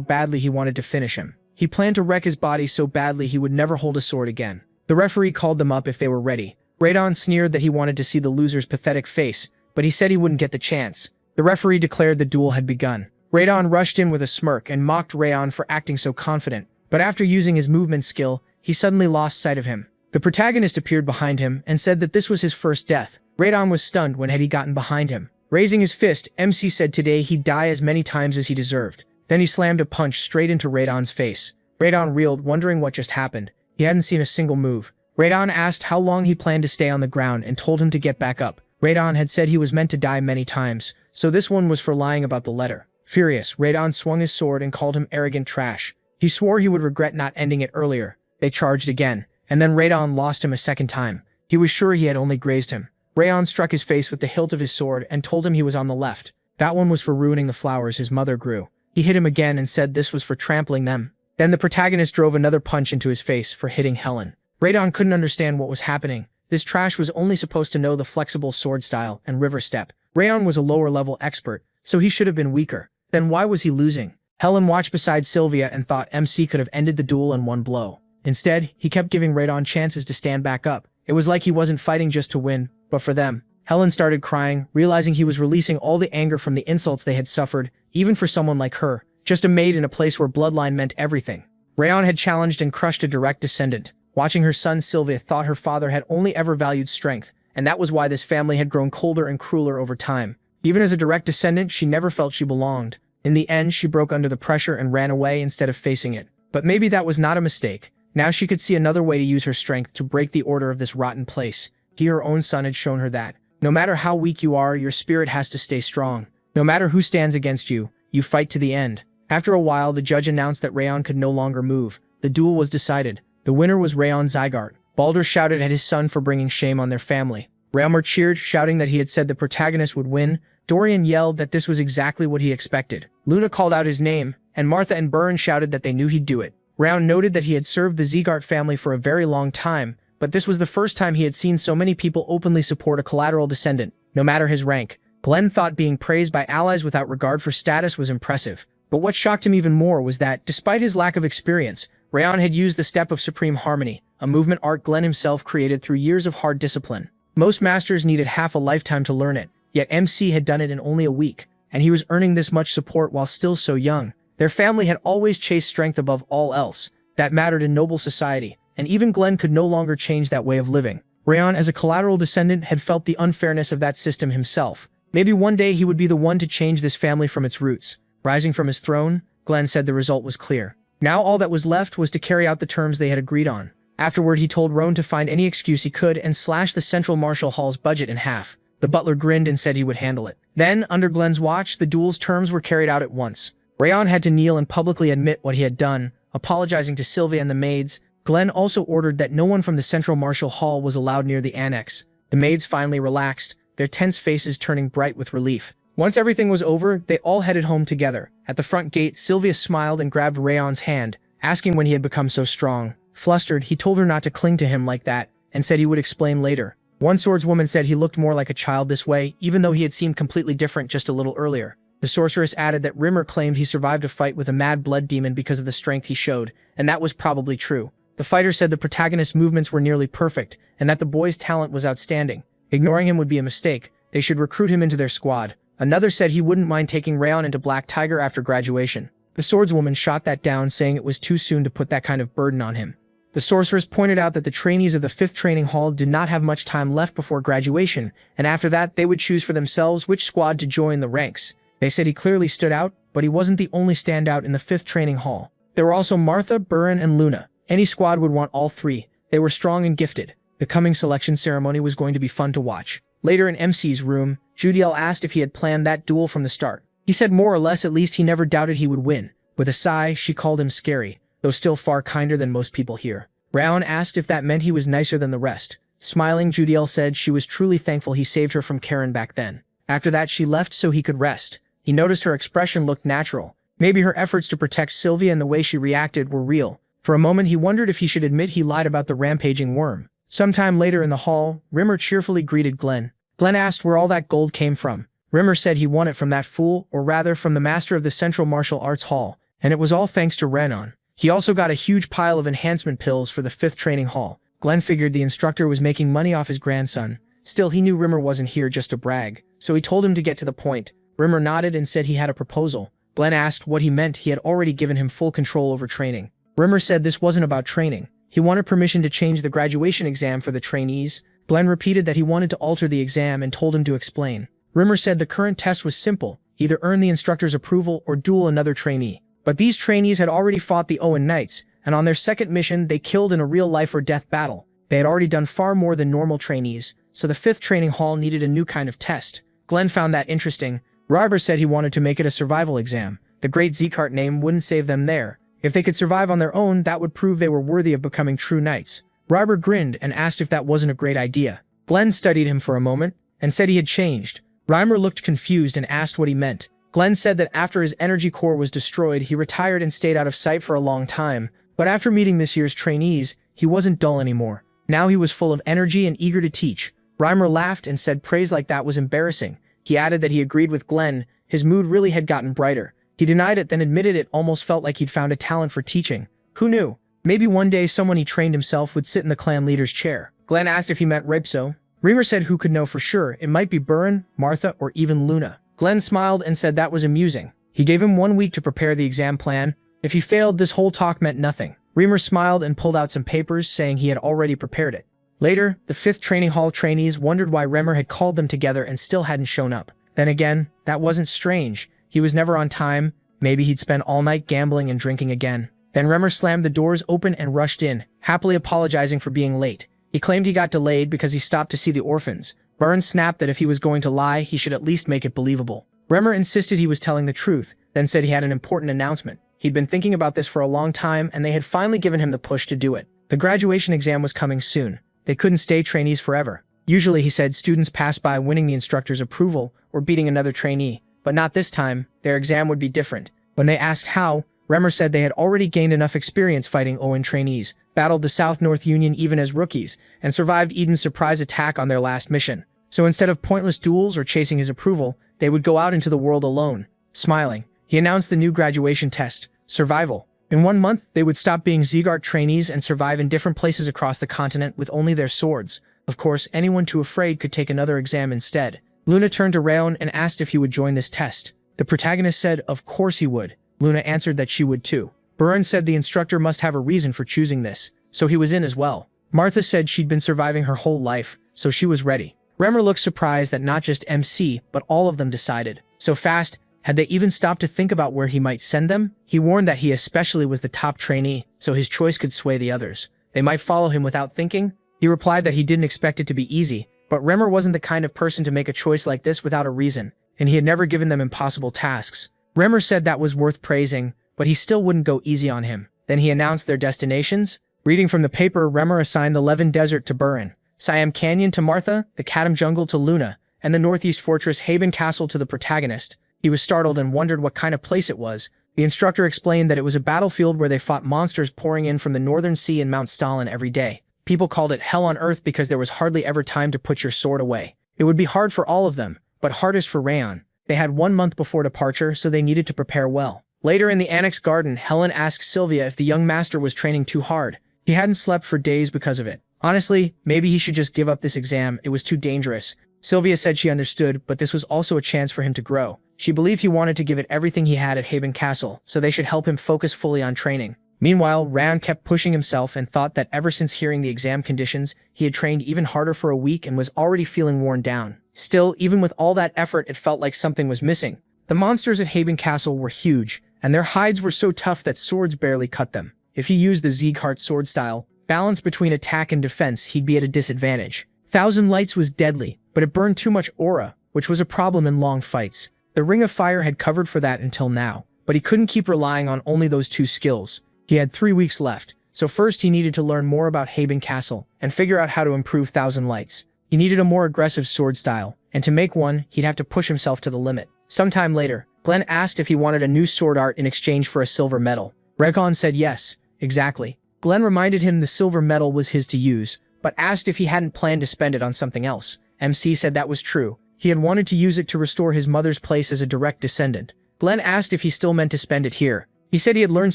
badly he wanted to finish him. He planned to wreck his body so badly he would never hold a sword again. The referee called them up if they were ready. Raydon sneered that he wanted to see the loser's pathetic face, but he said he wouldn't get the chance. The referee declared the duel had begun. Raydon rushed in with a smirk and mocked Rayon for acting so confident, but after using his movement skill, he suddenly lost sight of him. The protagonist appeared behind him and said that this was his first death. Raydon was stunned when had he gotten behind him. Raising his fist, MC said today he'd die as many times as he deserved. Then he slammed a punch straight into Raydon's face. Raydon reeled, wondering what just happened. He hadn't seen a single move. Raydon asked how long he planned to stay on the ground and told him to get back up. Raydon had said he was meant to die many times, so this one was for lying about the letter. Furious, Raydon swung his sword and called him arrogant trash. He swore he would regret not ending it earlier. They charged again, and then Raydon lost him a second time. He was sure he had only grazed him. Rayon struck his face with the hilt of his sword and told him he was on the left. That one was for ruining the flowers his mother grew. He hit him again and said this was for trampling them. Then the protagonist drove another punch into his face for hitting Helen. Raydon couldn't understand what was happening. This trash was only supposed to know the flexible sword style and river step. Rayon was a lower-level expert, so he should have been weaker. Then why was he losing? Helen watched beside Sylvia and thought MC could have ended the duel in one blow. Instead, he kept giving Raydon chances to stand back up. It was like he wasn't fighting just to win, but for them. Helen started crying, realizing he was releasing all the anger from the insults they had suffered, even for someone like her, just a maid in a place where bloodline meant everything. Rayon had challenged and crushed a direct descendant. Watching her son Sylvia thought her father had only ever valued strength, and that was why this family had grown colder and crueler over time. Even as a direct descendant, she never felt she belonged. In the end, she broke under the pressure and ran away instead of facing it. But maybe that was not a mistake. Now she could see another way to use her strength to break the order of this rotten place. He, her own son, had shown her that. No matter how weak you are, your spirit has to stay strong. No matter who stands against you, you fight to the end. After a while, the judge announced that Rayon could no longer move. The duel was decided. The winner was Rayon Zygarde. Baldur shouted at his son for bringing shame on their family. Raymar cheered, shouting that he had said the protagonist would win. Dorian yelled that this was exactly what he expected. Luna called out his name, and Martha and Burren shouted that they knew he'd do it. Rayon noted that he had served the Zygarde family for a very long time, but this was the first time he had seen so many people openly support a collateral descendant, no matter his rank. Glenn thought being praised by allies without regard for status was impressive. But what shocked him even more was that, despite his lack of experience, Rayon had used the Step of Supreme Harmony, a movement art Glenn himself created through years of hard discipline. Most masters needed half a lifetime to learn it, yet MC had done it in only a week, and he was earning this much support while still so young. Their family had always chased strength above all else. That mattered in noble society, and even Glenn could no longer change that way of living. Rayon, as a collateral descendant, had felt the unfairness of that system himself. Maybe one day he would be the one to change this family from its roots. Rising from his throne, Glenn said the result was clear. Now all that was left was to carry out the terms they had agreed on. Afterward, he told Roan to find any excuse he could and slash the Central Martial Hall's budget in half. The butler grinned and said he would handle it. Then, under Glenn's watch, the duel's terms were carried out at once. Rayon had to kneel and publicly admit what he had done, apologizing to Sylvia and the maids. Glenn also ordered that no one from the Central Martial Hall was allowed near the annex. The maids finally relaxed, their tense faces turning bright with relief. Once everything was over, they all headed home together. At the front gate, Sylvia smiled and grabbed Rayon's hand, asking when he had become so strong. Flustered, he told her not to cling to him like that, and said he would explain later. One swordswoman said he looked more like a child this way, even though he had seemed completely different just a little earlier. The sorceress added that Rimmer claimed he survived a fight with a mad blood demon because of the strength he showed, and that was probably true. The fighter said the protagonist's movements were nearly perfect, and that the boy's talent was outstanding. Ignoring him would be a mistake. They should recruit him into their squad. Another said he wouldn't mind taking Rayon into Black Tiger after graduation. The swordswoman shot that down, saying it was too soon to put that kind of burden on him. The sorceress pointed out that the trainees of the 5th Training Hall did not have much time left before graduation, and after that they would choose for themselves which squad to join the ranks. They said he clearly stood out, but he wasn't the only standout in the 5th Training Hall. There were also Martha, Burren, and Luna. Any squad would want all three. They were strong and gifted. The coming selection ceremony was going to be fun to watch. Later in MC's room, Judiel asked if he had planned that duel from the start. He said more or less at least he never doubted he would win. With a sigh, she called him scary, though still far kinder than most people here. Rayon asked if that meant he was nicer than the rest. Smiling, Judiel said she was truly thankful he saved her from Karen back then. After that, she left so he could rest. He noticed her expression looked natural. Maybe her efforts to protect Sylvia and the way she reacted were real. For a moment, he wondered if he should admit he lied about the rampaging worm. Sometime later in the hall, Rimmer cheerfully greeted Glenn. Glenn asked where all that gold came from. Rimmer said he won it from that fool, or rather from the master of the Central Martial Arts Hall, and it was all thanks to Renon. He also got a huge pile of enhancement pills for the 5th training hall. Glenn figured the instructor was making money off his grandson. Still, he knew Rimmer wasn't here just to brag, so he told him to get to the point. Rimmer nodded and said he had a proposal. Glenn asked what he meant. He had already given him full control over training. Rimmer said this wasn't about training. He wanted permission to change the graduation exam for the trainees. Glenn repeated that he wanted to alter the exam and told him to explain. Rimmer said the current test was simple, either earn the instructor's approval or duel another trainee. But these trainees had already fought the Owen Knights, and on their second mission they killed in a real life or death battle. They had already done far more than normal trainees, so the 5th training hall needed a new kind of test. Glenn found that interesting. Ryber said he wanted to make it a survival exam. The great Z-Cart name wouldn't save them there. If they could survive on their own, that would prove they were worthy of becoming true knights. Ryber grinned and asked if that wasn't a great idea. Glenn studied him for a moment and said he had changed. Rymer looked confused and asked what he meant. Glenn said that after his energy core was destroyed, he retired and stayed out of sight for a long time. But after meeting this year's trainees, he wasn't dull anymore. Now he was full of energy and eager to teach. Rymer laughed and said praise like that was embarrassing. He added that he agreed with Glenn. His mood really had gotten brighter. He denied it, then admitted it almost felt like he'd found a talent for teaching. Who knew? Maybe one day someone he trained himself would sit in the clan leader's chair. Glenn asked if he meant Rapso. Reamer said who could know for sure. It might be Burin, Martha, or even Luna. Glenn smiled and said that was amusing. He gave him 1 week to prepare the exam plan. If he failed, this whole talk meant nothing. Reamer smiled and pulled out some papers, saying he had already prepared it. Later, the 5th training hall trainees wondered why Remer had called them together and still hadn't shown up. Then again, that wasn't strange. He was never on time. Maybe he'd spend all night gambling and drinking again. Then Remer slammed the doors open and rushed in, happily apologizing for being late. He claimed he got delayed because he stopped to see the orphans. Burns snapped that if he was going to lie, he should at least make it believable. Remer insisted he was telling the truth, then said he had an important announcement. He'd been thinking about this for a long time, and they had finally given him the push to do it. The graduation exam was coming soon. They couldn't stay trainees forever. Usually, he said, students pass by winning the instructor's approval or beating another trainee. But not this time. Their exam would be different. When they asked how, Remer said they had already gained enough experience fighting Owen trainees, battled the South-North Union even as rookies, and survived Eden's surprise attack on their last mission. So instead of pointless duels or chasing his approval, they would go out into the world alone. Smiling, he announced the new graduation test, Survival. In 1 month, they would stop being Zegart trainees and survive in different places across the continent with only their swords. Of course, anyone too afraid could take another exam instead. Luna turned to Raon and asked if he would join this test. The protagonist said of course he would. Luna answered that she would too. Burin said the instructor must have a reason for choosing this, so he was in as well. Martha said she'd been surviving her whole life, so she was ready. Remer looked surprised that not just MC, but all of them decided. So fast, had they even stopped to think about where he might send them? He warned that he especially was the top trainee, so his choice could sway the others. They might follow him without thinking. He replied that he didn't expect it to be easy, but Remer wasn't the kind of person to make a choice like this without a reason, and he had never given them impossible tasks. Remer said that was worth praising, but he still wouldn't go easy on him. Then he announced their destinations. Reading from the paper, Remer assigned the Levin Desert to Burin, Siam Canyon to Martha, the Kadam Jungle to Luna, and the Northeast Fortress Haben Castle to the protagonist. He was startled and wondered what kind of place it was. The instructor explained that it was a battlefield where they fought monsters pouring in from the Northern Sea and Mount Stalin every day. People called it Hell on Earth because there was hardly ever time to put your sword away. It would be hard for all of them, but hardest for Rayon. They had 1 month before departure, so they needed to prepare well. Later in the Annex Garden, Helen asked Sylvia if the young master was training too hard. He hadn't slept for days because of it. Honestly, maybe he should just give up this exam. It was too dangerous. Sylvia said she understood, but this was also a chance for him to grow. She believed he wanted to give it everything he had at Haben Castle, so they should help him focus fully on training. Meanwhile, Rayon kept pushing himself and thought that ever since hearing the exam conditions, he had trained even harder for a week and was already feeling worn down. Still, even with all that effort, it felt like something was missing. The monsters at Haben Castle were huge, and their hides were so tough that swords barely cut them. If he used the Zegart sword style, balance between attack and defense, he'd be at a disadvantage. Thousand Lights was deadly, but it burned too much aura, which was a problem in long fights. The Ring of Fire had covered for that until now, but he couldn't keep relying on only those 2 skills. He had 3 weeks left, so first he needed to learn more about Haben Castle and figure out how to improve Thousand Lights. He needed a more aggressive sword style, and to make one, he'd have to push himself to the limit. Sometime later, Glenn asked if he wanted a new sword art in exchange for a silver medal. Rekon said yes, exactly. Glenn reminded him the silver medal was his to use, but asked if he hadn't planned to spend it on something else. MC said that was true. He had wanted to use it to restore his mother's place as a direct descendant. Glenn asked if he still meant to spend it here. He said he had learned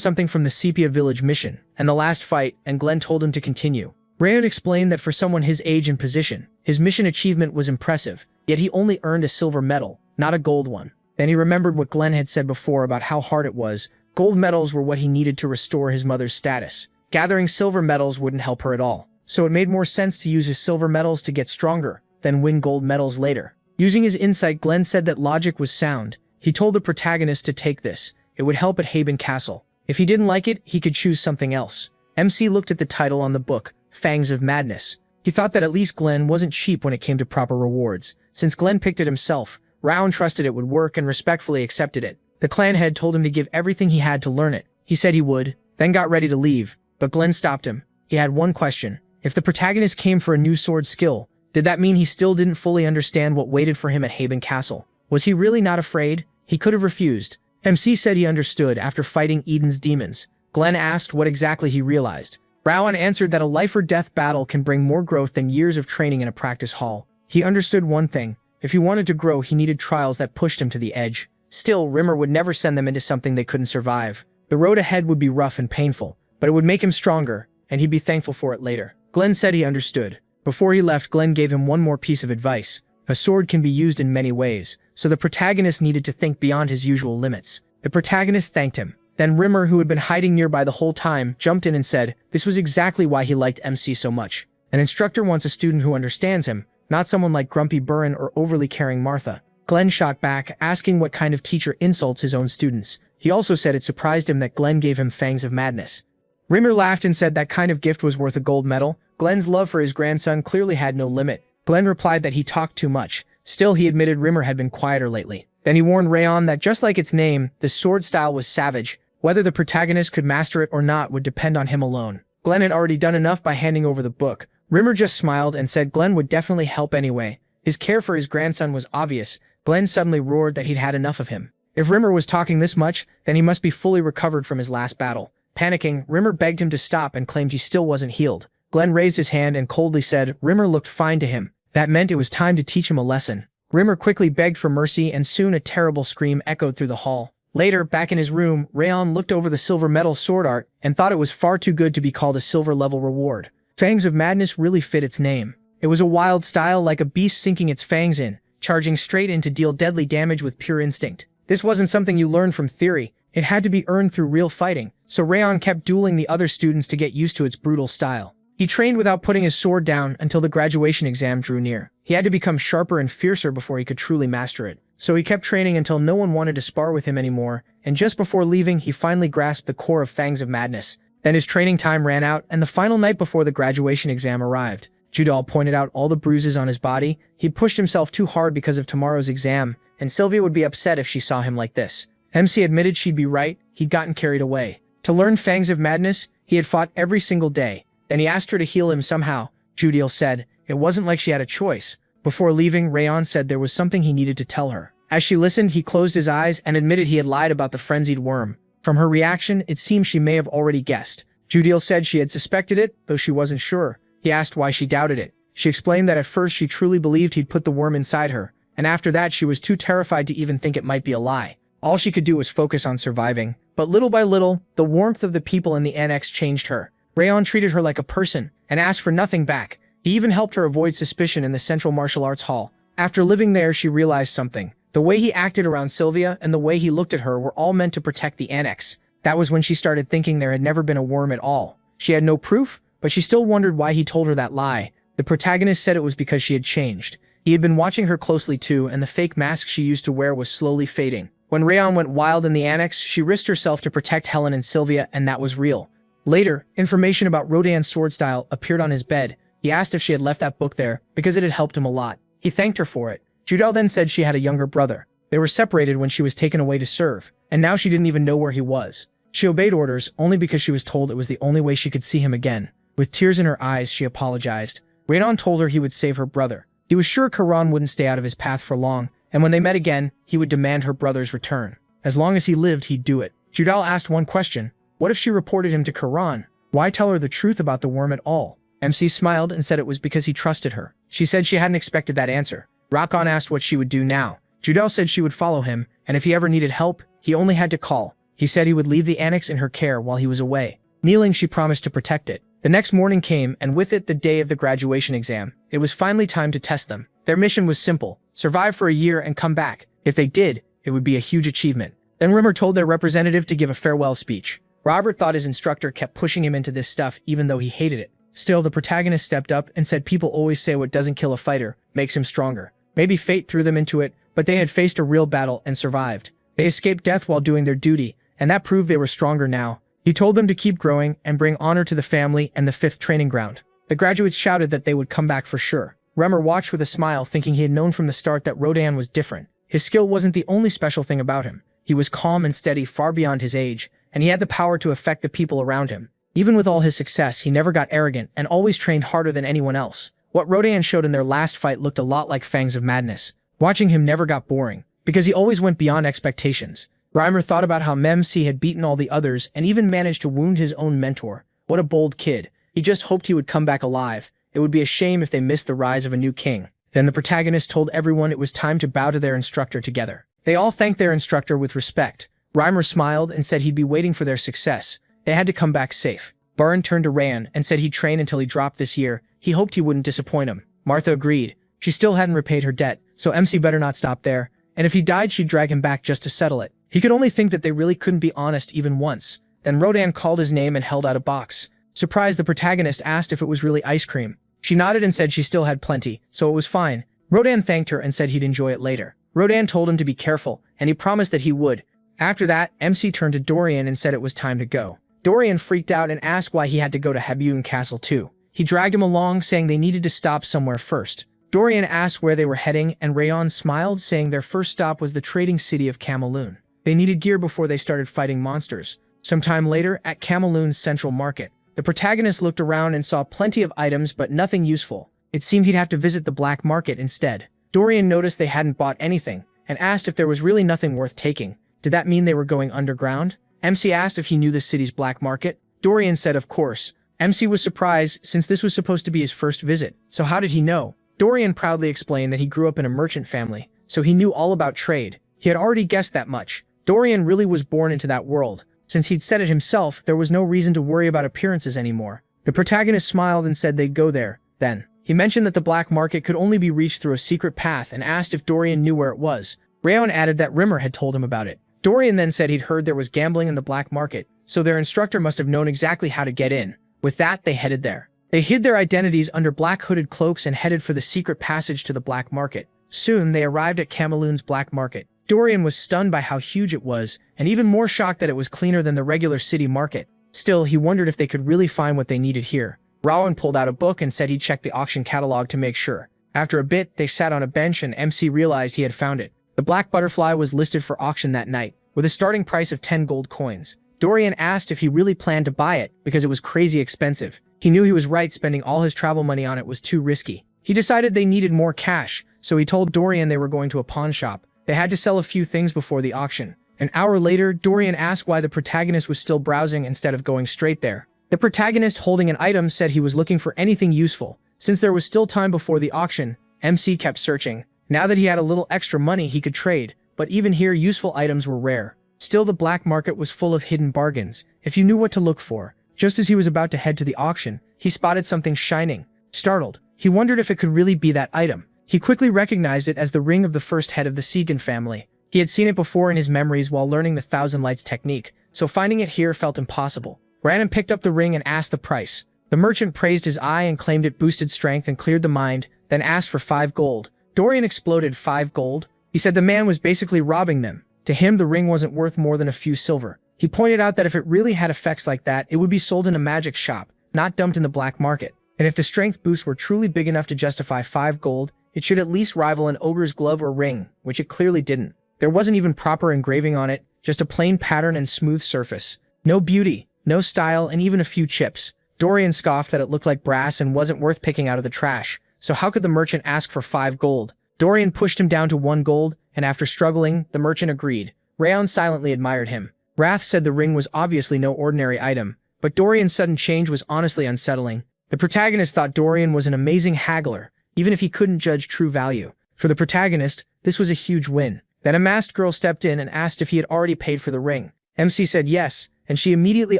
something from the Sepia village mission and the last fight, and Glenn told him to continue. Rayon explained that for someone his age and position, his mission achievement was impressive, yet he only earned a silver medal, not a gold one. Then he remembered what Glenn had said before about how hard it was. Gold medals were what he needed to restore his mother's status. Gathering silver medals wouldn't help her at all, so it made more sense to use his silver medals to get stronger, then win gold medals later. Using his insight, Glenn said that logic was sound. He told the protagonist to take this. It would help at Haben Castle. If he didn't like it, he could choose something else. MC looked at the title on the book, Fangs of Madness. He thought that at least Glenn wasn't cheap when it came to proper rewards. Since Glenn picked it himself, Raon trusted it would work and respectfully accepted it. The clan head told him to give everything he had to learn it. He said he would, then got ready to leave, but Glenn stopped him. He had one question. If the protagonist came for a new sword skill, did that mean he still didn't fully understand what waited for him at Haben Castle? Was he really not afraid? He could have refused. MC said he understood after fighting Eden's demons. Glenn asked what exactly he realized. Raon answered that a life-or-death battle can bring more growth than years of training in a practice hall. He understood one thing. If he wanted to grow, he needed trials that pushed him to the edge. Still, Rimmer would never send them into something they couldn't survive. The road ahead would be rough and painful, but it would make him stronger, and he'd be thankful for it later. Glenn said he understood. Before he left, Glenn gave him one more piece of advice. A sword can be used in many ways, so the protagonist needed to think beyond his usual limits. The protagonist thanked him. Then Rimmer, who had been hiding nearby the whole time, jumped in and said this was exactly why he liked MC so much. An instructor wants a student who understands him, not someone like Grumpy Burren or overly caring Martha. Glenn shot back, asking what kind of teacher insults his own students. He also said it surprised him that Glenn gave him Fangs of Madness. Rimmer laughed and said that kind of gift was worth a gold medal. Glenn's love for his grandson clearly had no limit. Glenn replied that he talked too much. Still, he admitted Rimmer had been quieter lately. Then he warned Rayon that just like its name, the sword style was savage. Whether the protagonist could master it or not would depend on him alone. Glenn had already done enough by handing over the book. Rimmer just smiled and said Glenn would definitely help anyway. His care for his grandson was obvious. Glenn suddenly roared that he'd had enough of him. If Rimmer was talking this much, then he must be fully recovered from his last battle. Panicking, Rimmer begged him to stop and claimed he still wasn't healed. Glenn raised his hand and coldly said Rimmer looked fine to him. That meant it was time to teach him a lesson. Rimmer quickly begged for mercy, and soon a terrible scream echoed through the hall. Later, back in his room, Rayon looked over the silver metal sword art and thought it was far too good to be called a silver-level reward. Fangs of Madness really fit its name. It was a wild style, like a beast sinking its fangs in, charging straight in to deal deadly damage with pure instinct. This wasn't something you learned from theory. It had to be earned through real fighting, so Rayon kept dueling the other students to get used to its brutal style. He trained without putting his sword down until the graduation exam drew near. He had to become sharper and fiercer before he could truly master it. So he kept training until no one wanted to spar with him anymore, and just before leaving, he finally grasped the core of Fangs of Madness. Then his training time ran out, and the final night before the graduation exam arrived. Judal pointed out all the bruises on his body. He'd pushed himself too hard because of tomorrow's exam, and Sylvia would be upset if she saw him like this. MC admitted she'd be right. He'd gotten carried away. To learn Fangs of Madness, he had fought every single day. Then he asked her to heal him somehow. Judil said it wasn't like she had a choice. Before leaving, Rayon said there was something he needed to tell her. As she listened, he closed his eyes and admitted he had lied about the frenzied worm. From her reaction, it seemed she may have already guessed. Judil said she had suspected it, though she wasn't sure. He asked why she doubted it. She explained that at first she truly believed he'd put the worm inside her, and after that she was too terrified to even think it might be a lie. All she could do was focus on surviving. But little by little, the warmth of the people in the annex changed her. Rayon treated her like a person, and asked for nothing back. He even helped her avoid suspicion in the Central Martial Arts Hall. After living there, she realized something. The way he acted around Sylvia and the way he looked at her were all meant to protect the annex. That was when she started thinking there had never been a worm at all. She had no proof, but she still wondered why he told her that lie. The protagonist said it was because she had changed. He had been watching her closely too, and the fake mask she used to wear was slowly fading. When Rayon went wild in the annex, she risked herself to protect Helen and Sylvia, and that was real. Later, information about Rodan's sword style appeared on his bed. He asked if she had left that book there, because it had helped him a lot. He thanked her for it. Judel then said she had a younger brother. They were separated when she was taken away to serve, and now she didn't even know where he was. She obeyed orders only because she was told it was the only way she could see him again. With tears in her eyes, she apologized. Radon told her he would save her brother. He was sure Karan wouldn't stay out of his path for long, and when they met again, he would demand her brother's return. As long as he lived, he'd do it. Judal asked one question. What if she reported him to Karan? Why tell her the truth about the worm at all? MC smiled and said it was because he trusted her. She said she hadn't expected that answer. Rakon asked what she would do now. Judel said she would follow him, and if he ever needed help, he only had to call. He said he would leave the annex in her care while he was away. Kneeling, she promised to protect it. The next morning came, and with it the day of the graduation exam. It was finally time to test them. Their mission was simple: survive for a year and come back. If they did, it would be a huge achievement. Then Rimmer told their representative to give a farewell speech. Robert thought his instructor kept pushing him into this stuff even though he hated it. Still, the protagonist stepped up and said people always say what doesn't kill a fighter makes him stronger. Maybe fate threw them into it, but they had faced a real battle and survived. They escaped death while doing their duty, and that proved they were stronger now. He told them to keep growing and bring honor to the family and the 5th training ground. The graduates shouted that they would come back for sure. Remmer watched with a smile, thinking he had known from the start that Rodan was different. His skill wasn't the only special thing about him. He was calm and steady, far beyond his age, and he had the power to affect the people around him. Even with all his success, he never got arrogant and always trained harder than anyone else. What Rodan showed in their last fight looked a lot like Fangs of Madness. Watching him never got boring, because he always went beyond expectations. Reimer thought about how Mem-C had beaten all the others and even managed to wound his own mentor. What a bold kid. He just hoped he would come back alive. It would be a shame if they missed the rise of a new king. Then the protagonist told everyone it was time to bow to their instructor together. They all thanked their instructor with respect. Reimer smiled and said he'd be waiting for their success. They had to come back safe. Baron turned to Rayan and said he'd train until he dropped this year. He hoped he wouldn't disappoint him. Martha agreed. She still hadn't repaid her debt, so MC better not stop there. And if he died, she'd drag him back just to settle it. He could only think that they really couldn't be honest even once. Then Rodan called his name and held out a box. Surprised, the protagonist asked if it was really ice cream. She nodded and said she still had plenty, so it was fine. Rodan thanked her and said he'd enjoy it later. Rodan told him to be careful, and he promised that he would. After that, MC turned to Dorian and said it was time to go. Dorian freaked out and asked why he had to go to Habun Castle too. He dragged him along, saying they needed to stop somewhere first. Dorian asked where they were heading, and Rayon smiled, saying their first stop was the trading city of Cameloon. They needed gear before they started fighting monsters. Sometime later, at Cameloon's central market, the protagonist looked around and saw plenty of items but nothing useful. It seemed he'd have to visit the black market instead. Dorian noticed they hadn't bought anything, and asked if there was really nothing worth taking. Did that mean they were going underground? MC asked if he knew the city's black market. Dorian said of course. MC was surprised, since this was supposed to be his first visit. So how did he know? Dorian proudly explained that he grew up in a merchant family, so he knew all about trade. He had already guessed that much. Dorian really was born into that world. Since he'd said it himself, there was no reason to worry about appearances anymore. The protagonist smiled and said they'd go there. Then, he mentioned that the black market could only be reached through a secret path and asked if Dorian knew where it was. Rayon added that Rimmer had told him about it. Dorian then said he'd heard there was gambling in the black market, so their instructor must have known exactly how to get in. With that, they headed there. They hid their identities under black hooded cloaks and headed for the secret passage to the black market. Soon, they arrived at Cameloon's black market. Dorian was stunned by how huge it was, and even more shocked that it was cleaner than the regular city market. Still, he wondered if they could really find what they needed here. Rowan pulled out a book and said he'd check the auction catalog to make sure. After a bit, they sat on a bench and MC realized he had found it. The black butterfly was listed for auction that night, with a starting price of 10 gold coins. Dorian asked if he really planned to buy it, because it was crazy expensive. He knew he was right, spending all his travel money on it was too risky. He decided they needed more cash, so he told Dorian they were going to a pawn shop. They had to sell a few things before the auction. An hour later, Dorian asked why the protagonist was still browsing instead of going straight there. The protagonist, holding an item, said he was looking for anything useful. Since there was still time before the auction, MC kept searching. Now that he had a little extra money, he could trade, but even here useful items were rare. Still, the black market was full of hidden bargains, if you knew what to look for. Just as he was about to head to the auction, he spotted something shining. Startled, he wondered if it could really be that item. He quickly recognized it as the ring of the first head of the Segan family. He had seen it before in his memories while learning the Thousand Lights technique, so finding it here felt impossible. Brandon picked up the ring and asked the price. The merchant praised his eye and claimed it boosted strength and cleared the mind, then asked for 5 gold. Dorian exploded. 5 gold? He said the man was basically robbing them. To him, the ring wasn't worth more than a few silver. He pointed out that if it really had effects like that, it would be sold in a magic shop, not dumped in the black market. And if the strength boost were truly big enough to justify 5 gold, it should at least rival an ogre's glove or ring, which it clearly didn't. There wasn't even proper engraving on it, just a plain pattern and smooth surface. No beauty, no style, and even a few chips. Dorian scoffed that it looked like brass and wasn't worth picking out of the trash. So how could the merchant ask for 5 gold? Dorian pushed him down to 1 gold, and after struggling, the merchant agreed. Rayon silently admired him. Wrath said the ring was obviously no ordinary item, but Dorian's sudden change was honestly unsettling. The protagonist thought Dorian was an amazing haggler, even if he couldn't judge true value. For the protagonist, this was a huge win. Then a masked girl stepped in and asked if he had already paid for the ring. MC said yes, and she immediately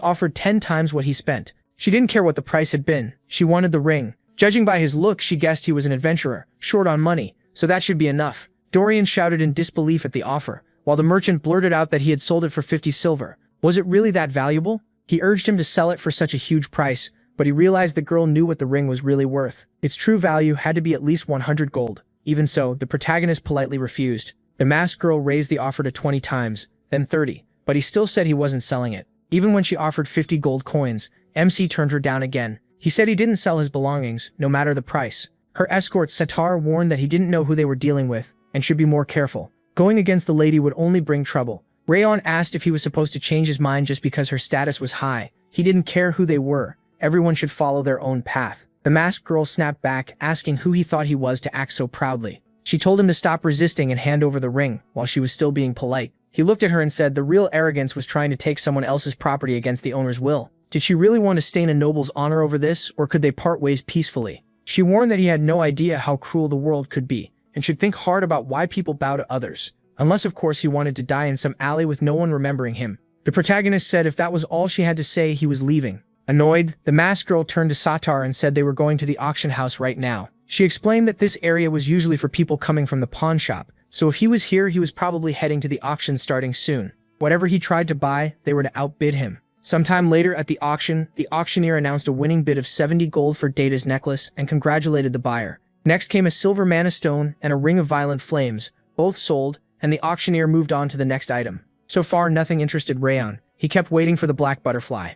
offered 10 times what he spent. She didn't care what the price had been. She wanted the ring. Judging by his look, she guessed he was an adventurer, short on money, so that should be enough. Dorian shouted in disbelief at the offer, while the merchant blurted out that he had sold it for 50 silver. Was it really that valuable? He urged him to sell it for such a huge price, but he realized the girl knew what the ring was really worth. Its true value had to be at least 100 gold. Even so, the protagonist politely refused. The masked girl raised the offer to 20 times, then 30, but he still said he wasn't selling it. Even when she offered 50 gold coins, MC turned her down again. He said he didn't sell his belongings, no matter the price. Her escort Satar warned that he didn't know who they were dealing with, and should be more careful. Going against the lady would only bring trouble. Rayon asked if he was supposed to change his mind just because her status was high. He didn't care who they were. Everyone should follow their own path. The masked girl snapped back, asking who he thought he was to act so proudly. She told him to stop resisting and hand over the ring, while she was still being polite. He looked at her and said the real arrogance was trying to take someone else's property against the owner's will. Did she really want to stain a noble's honor over this, or could they part ways peacefully? She warned that he had no idea how cruel the world could be, and should think hard about why people bow to others. Unless of course he wanted to die in some alley with no one remembering him. The protagonist said if that was all she had to say, he was leaving. Annoyed, the masked girl turned to Satar and said they were going to the auction house right now. She explained that this area was usually for people coming from the pawn shop, so if he was here, he was probably heading to the auction starting soon. Whatever he tried to buy, they were to outbid him. Sometime later at the auction, the auctioneer announced a winning bid of 70 gold for Data's necklace and congratulated the buyer. Next came a silver mana stone and a ring of violent flames, both sold, and the auctioneer moved on to the next item. So far, nothing interested Rayon. He kept waiting for the black butterfly.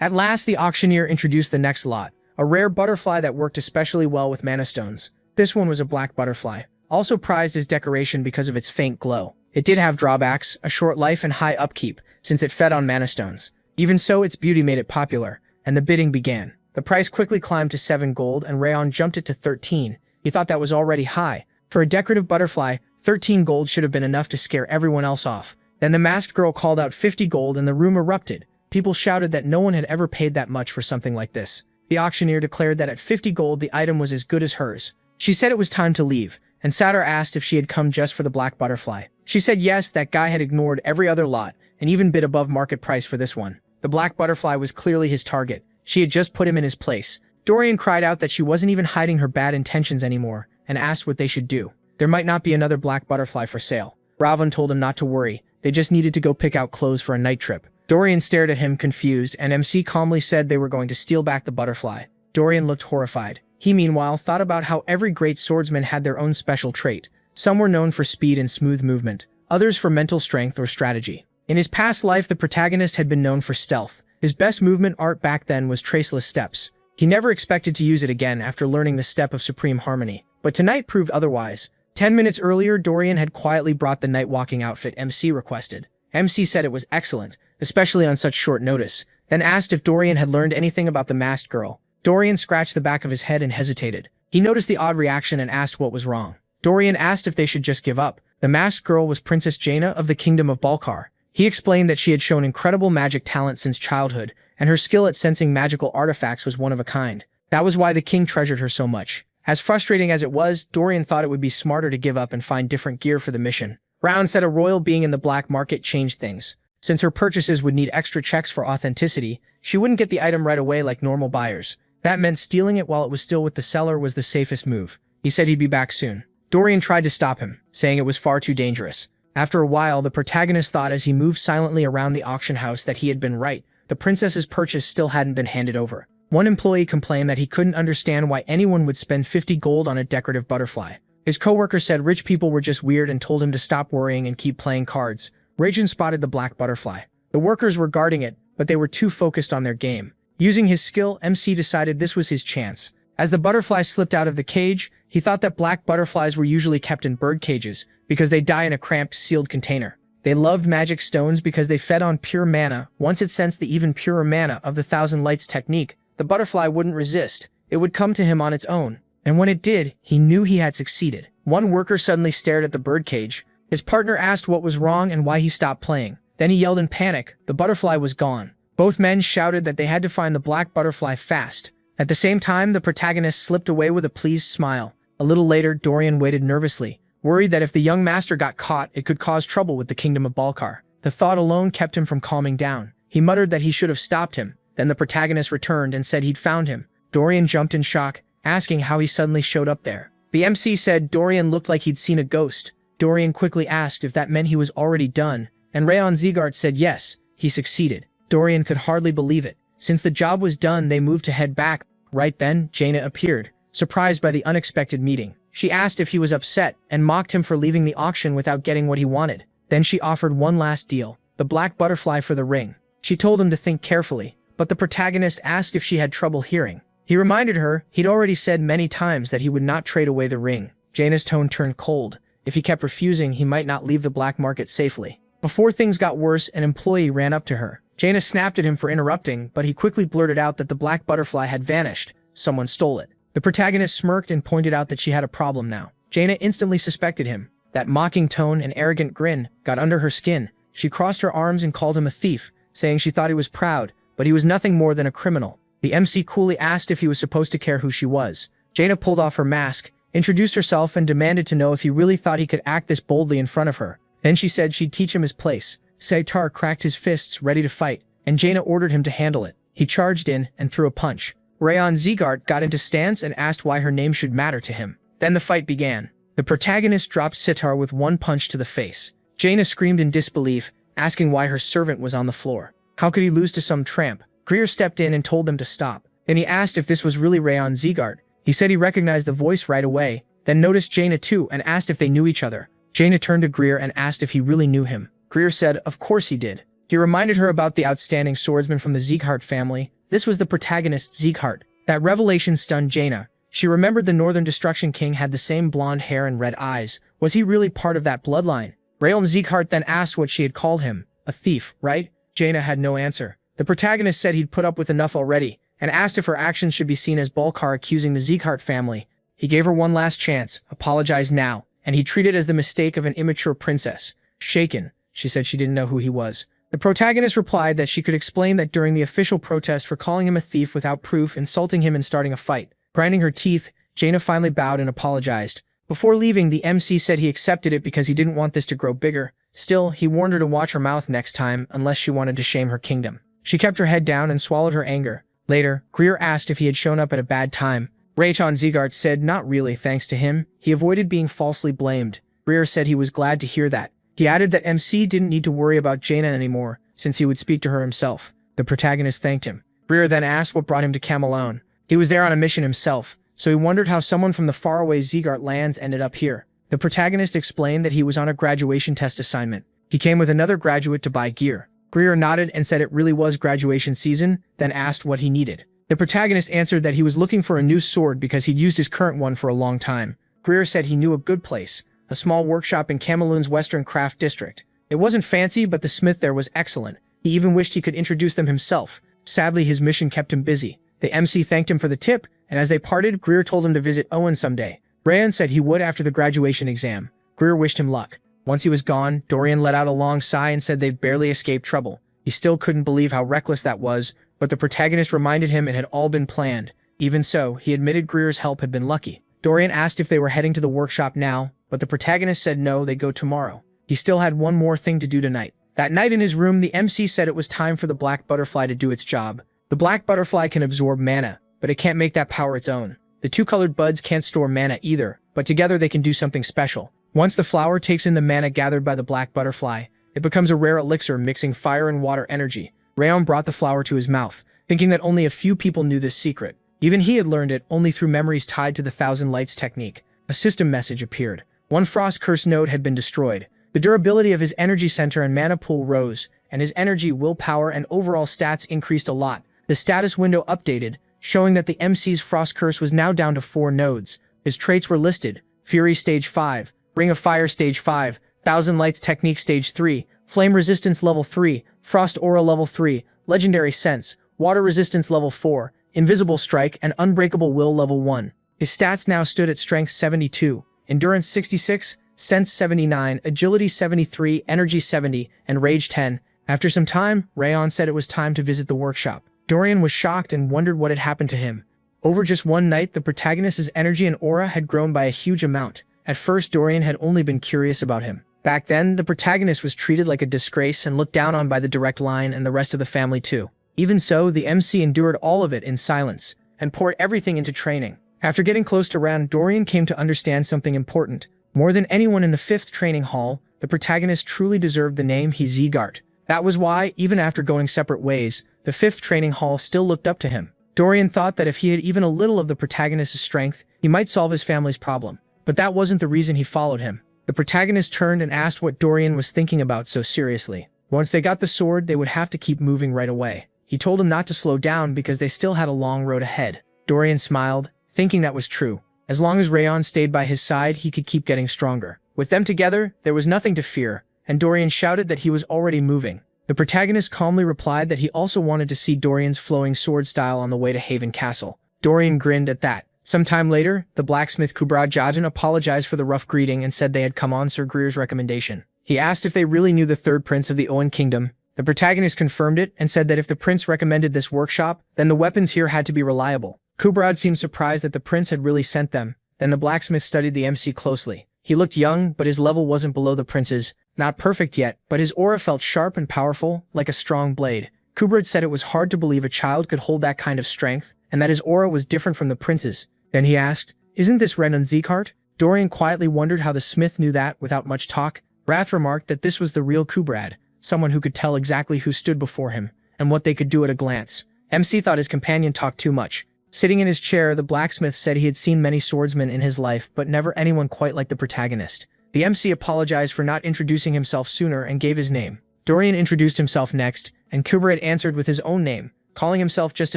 At last, the auctioneer introduced the next lot, a rare butterfly that worked especially well with mana stones. This one was a black butterfly, also prized as decoration because of its faint glow. It did have drawbacks, a short life and high upkeep, since it fed on mana stones. Even so, its beauty made it popular, and the bidding began. The price quickly climbed to 7 gold and Rayon jumped it to 13. He thought that was already high. For a decorative butterfly, 13 gold should have been enough to scare everyone else off. Then the masked girl called out 50 gold and the room erupted. People shouted that no one had ever paid that much for something like this. The auctioneer declared that at 50 gold the item was as good as hers. She said it was time to leave, and Satar asked if she had come just for the black butterfly. She said yes, that guy had ignored every other lot, and even bid above market price for this one. The black butterfly was clearly his target. She had just put him in his place. Dorian cried out that she wasn't even hiding her bad intentions anymore, and asked what they should do. There might not be another black butterfly for sale. Ravan told him not to worry, they just needed to go pick out clothes for a night trip. Dorian stared at him confused, and MC calmly said they were going to steal back the butterfly. Dorian looked horrified. He meanwhile thought about how every great swordsman had their own special trait. Some were known for speed and smooth movement, others for mental strength or strategy. In his past life, the protagonist had been known for stealth. His best movement art back then was traceless steps. He never expected to use it again after learning the step of supreme harmony. But tonight proved otherwise. 10 minutes earlier, Dorian had quietly brought the night walking outfit MC requested. MC said it was excellent, especially on such short notice, then asked if Dorian had learned anything about the masked girl. Dorian scratched the back of his head and hesitated. He noticed the odd reaction and asked what was wrong. Dorian asked if they should just give up. The masked girl was Princess Jaina of the Kingdom of Balkar. He explained that she had shown incredible magic talent since childhood, and her skill at sensing magical artifacts was one of a kind. That was why the king treasured her so much. As frustrating as it was, Dorian thought it would be smarter to give up and find different gear for the mission. Round said a royal being in the black market changed things. Since her purchases would need extra checks for authenticity, she wouldn't get the item right away like normal buyers. That meant stealing it while it was still with the seller was the safest move. He said he'd be back soon. Dorian tried to stop him, saying it was far too dangerous. After a while, the protagonist thought as he moved silently around the auction house that he had been right. The princess's purchase still hadn't been handed over. One employee complained that he couldn't understand why anyone would spend 50 gold on a decorative butterfly. His coworker said rich people were just weird and told him to stop worrying and keep playing cards. Rajan spotted the black butterfly. The workers were guarding it, but they were too focused on their game. Using his skill, MC decided this was his chance. As the butterfly slipped out of the cage, he thought that black butterflies were usually kept in bird cages, because they die in a cramped, sealed container. They loved magic stones because they fed on pure mana. Once it sensed the even purer mana of the Thousand Lights technique, the butterfly wouldn't resist. It would come to him on its own. And when it did, he knew he had succeeded. One worker suddenly stared at the birdcage. His partner asked what was wrong and why he stopped playing. Then he yelled in panic. The butterfly was gone. Both men shouted that they had to find the black butterfly fast. At the same time, the protagonist slipped away with a pleased smile. A little later, Dorian waited nervously, worried that if the young master got caught, it could cause trouble with the kingdom of Balkar. The thought alone kept him from calming down. He muttered that he should have stopped him. Then the protagonist returned and said he'd found him. Dorian jumped in shock, asking how he suddenly showed up there. The MC said Dorian looked like he'd seen a ghost. Dorian quickly asked if that meant he was already done, and Rayon Zegart said yes, he succeeded. Dorian could hardly believe it. Since the job was done, they moved to head back. Right then, Jaina appeared, surprised by the unexpected meeting. She asked if he was upset and mocked him for leaving the auction without getting what he wanted. Then she offered one last deal, the black butterfly for the ring. She told him to think carefully, but the protagonist asked if she had trouble hearing. He reminded her he'd already said many times that he would not trade away the ring. Jaina's tone turned cold. If he kept refusing, he might not leave the black market safely. Before things got worse, an employee ran up to her. Jaina snapped at him for interrupting, but he quickly blurted out that the black butterfly had vanished. Someone stole it. The protagonist smirked and pointed out that she had a problem now. Jaina instantly suspected him. That mocking tone and arrogant grin got under her skin. She crossed her arms and called him a thief, saying she thought he was proud, but he was nothing more than a criminal. The MC coolly asked if he was supposed to care who she was. Jaina pulled off her mask, introduced herself, and demanded to know if he really thought he could act this boldly in front of her. Then she said she'd teach him his place. Saitar cracked his fists, ready to fight, and Jaina ordered him to handle it. He charged in and threw a punch. Rayon Zegart got into stance and asked why her name should matter to him. Then the fight began. The protagonist dropped Sitar with one punch to the face. Jaina screamed in disbelief, asking why her servant was on the floor. How could he lose to some tramp? Greer stepped in and told them to stop. Then he asked if this was really Rayon Zegart. He said he recognized the voice right away, then noticed Jaina too and asked if they knew each other. Jaina turned to Greer and asked if he really knew him. Greer said of course he did. He reminded her about the outstanding swordsman from the Zegart family. This was the protagonist, Zegart. That revelation stunned Jaina. She remembered the Northern Destruction King had the same blonde hair and red eyes. Was he really part of that bloodline? Rayon Zegart then asked what she had called him. A thief, right? Jaina had no answer. The protagonist said he'd put up with enough already, and asked if her actions should be seen as Balkar accusing the Zegart family. He gave her one last chance, apologized now, and he treated it as the mistake of an immature princess. Shaken, she said she didn't know who he was. The protagonist replied that she could explain that during the official protest for calling him a thief without proof, insulting him and starting a fight. Grinding her teeth, Jaina finally bowed and apologized. Before leaving, the MC said he accepted it because he didn't want this to grow bigger. Still, he warned her to watch her mouth next time unless she wanted to shame her kingdom. She kept her head down and swallowed her anger. Later, Greer asked if he had shown up at a bad time. Rayon Zegart said not really, thanks to him. He avoided being falsely blamed. Greer said he was glad to hear that. He added that MC didn't need to worry about Jaina anymore, since he would speak to her himself. The protagonist thanked him. Greer then asked what brought him to Camelon. He was there on a mission himself, so he wondered how someone from the faraway Zegart lands ended up here. The protagonist explained that he was on a graduation test assignment. He came with another graduate to buy gear. Greer nodded and said it really was graduation season, then asked what he needed. The protagonist answered that he was looking for a new sword because he'd used his current one for a long time. Greer said he knew a good place, a small workshop in Camelon's Western Craft District. It wasn't fancy, but the smith there was excellent. He even wished he could introduce them himself. Sadly, his mission kept him busy. The MC thanked him for the tip, and as they parted, Greer told him to visit Owen someday. Rayon said he would after the graduation exam. Greer wished him luck. Once he was gone, Dorian let out a long sigh and said they'd barely escaped trouble. He still couldn't believe how reckless that was, but the protagonist reminded him it had all been planned. Even so, he admitted Greer's help had been lucky. Dorian asked if they were heading to the workshop now, but the protagonist said no, they'd go tomorrow. He still had one more thing to do tonight. That night in his room, the MC said it was time for the black butterfly to do its job. The black butterfly can absorb mana, but it can't make that power its own. The two colored buds can't store mana either, but together they can do something special. Once the flower takes in the mana gathered by the black butterfly, it becomes a rare elixir mixing fire and water energy. Rayon brought the flower to his mouth, thinking that only a few people knew this secret. Even he had learned it only through memories tied to the Thousand Lights technique. A system message appeared. One frost curse node had been destroyed. The durability of his energy center and mana pool rose, and his energy, willpower, and overall stats increased a lot. The status window updated, showing that the MC's frost curse was now down to 4 nodes. His traits were listed: Fury Stage 5, Ring of Fire Stage 5, Thousand Lights Technique Stage 3, Flame Resistance Level 3, Frost Aura Level 3, Legendary Sense, Water Resistance Level 4, Invisible Strike, and Unbreakable Will Level 1. His stats now stood at Strength 72, Endurance 66, Sense 79, Agility 73, Energy 70, and Rage 10. After some time, Rayon said it was time to visit the workshop. Dorian was shocked and wondered what had happened to him. Over just one night, the protagonist's energy and aura had grown by a huge amount. At first, Dorian had only been curious about him. Back then, the protagonist was treated like a disgrace and looked down on by the direct line and the rest of the family too. Even so, the MC endured all of it in silence and poured everything into training. After getting close to Ran, Dorian came to understand something important. More than anyone in the 5th training hall, the protagonist truly deserved the name Hizigart. That was why, even after going separate ways, the 5th training hall still looked up to him. Dorian thought that if he had even a little of the protagonist's strength, he might solve his family's problem. But that wasn't the reason he followed him. The protagonist turned and asked what Dorian was thinking about so seriously. Once they got the sword, they would have to keep moving right away. He told him not to slow down because they still had a long road ahead. Dorian smiled, thinking that was true. As long as Rayon stayed by his side, he could keep getting stronger. With them together, there was nothing to fear, and Dorian shouted that he was already moving. The protagonist calmly replied that he also wanted to see Dorian's flowing sword style on the way to Haven Castle. Dorian grinned at that. Sometime later, the blacksmith Kubrad Jajan apologized for the rough greeting and said they had come on Sir Greer's recommendation. He asked if they really knew the 3rd prince of the Owen Kingdom. The protagonist confirmed it and said that if the prince recommended this workshop, then the weapons here had to be reliable. Kubrad seemed surprised that the prince had really sent them. Then the blacksmith studied the MC closely. He looked young, but his level wasn't below the prince's. Not perfect yet, but his aura felt sharp and powerful, like a strong blade. Kubrad said it was hard to believe a child could hold that kind of strength, and that his aura was different from the prince's. Then he asked, "Isn't this Renan Zekart?" Dorian quietly wondered how the smith knew that without much talk. Wrath remarked that this was the real Kubrad, someone who could tell exactly who stood before him, and what they could do at a glance. MC thought his companion talked too much. Sitting in his chair, the blacksmith said he had seen many swordsmen in his life, but never anyone quite like the protagonist. The MC apologized for not introducing himself sooner and gave his name. Dorian introduced himself next, and Kubrad answered with his own name, calling himself just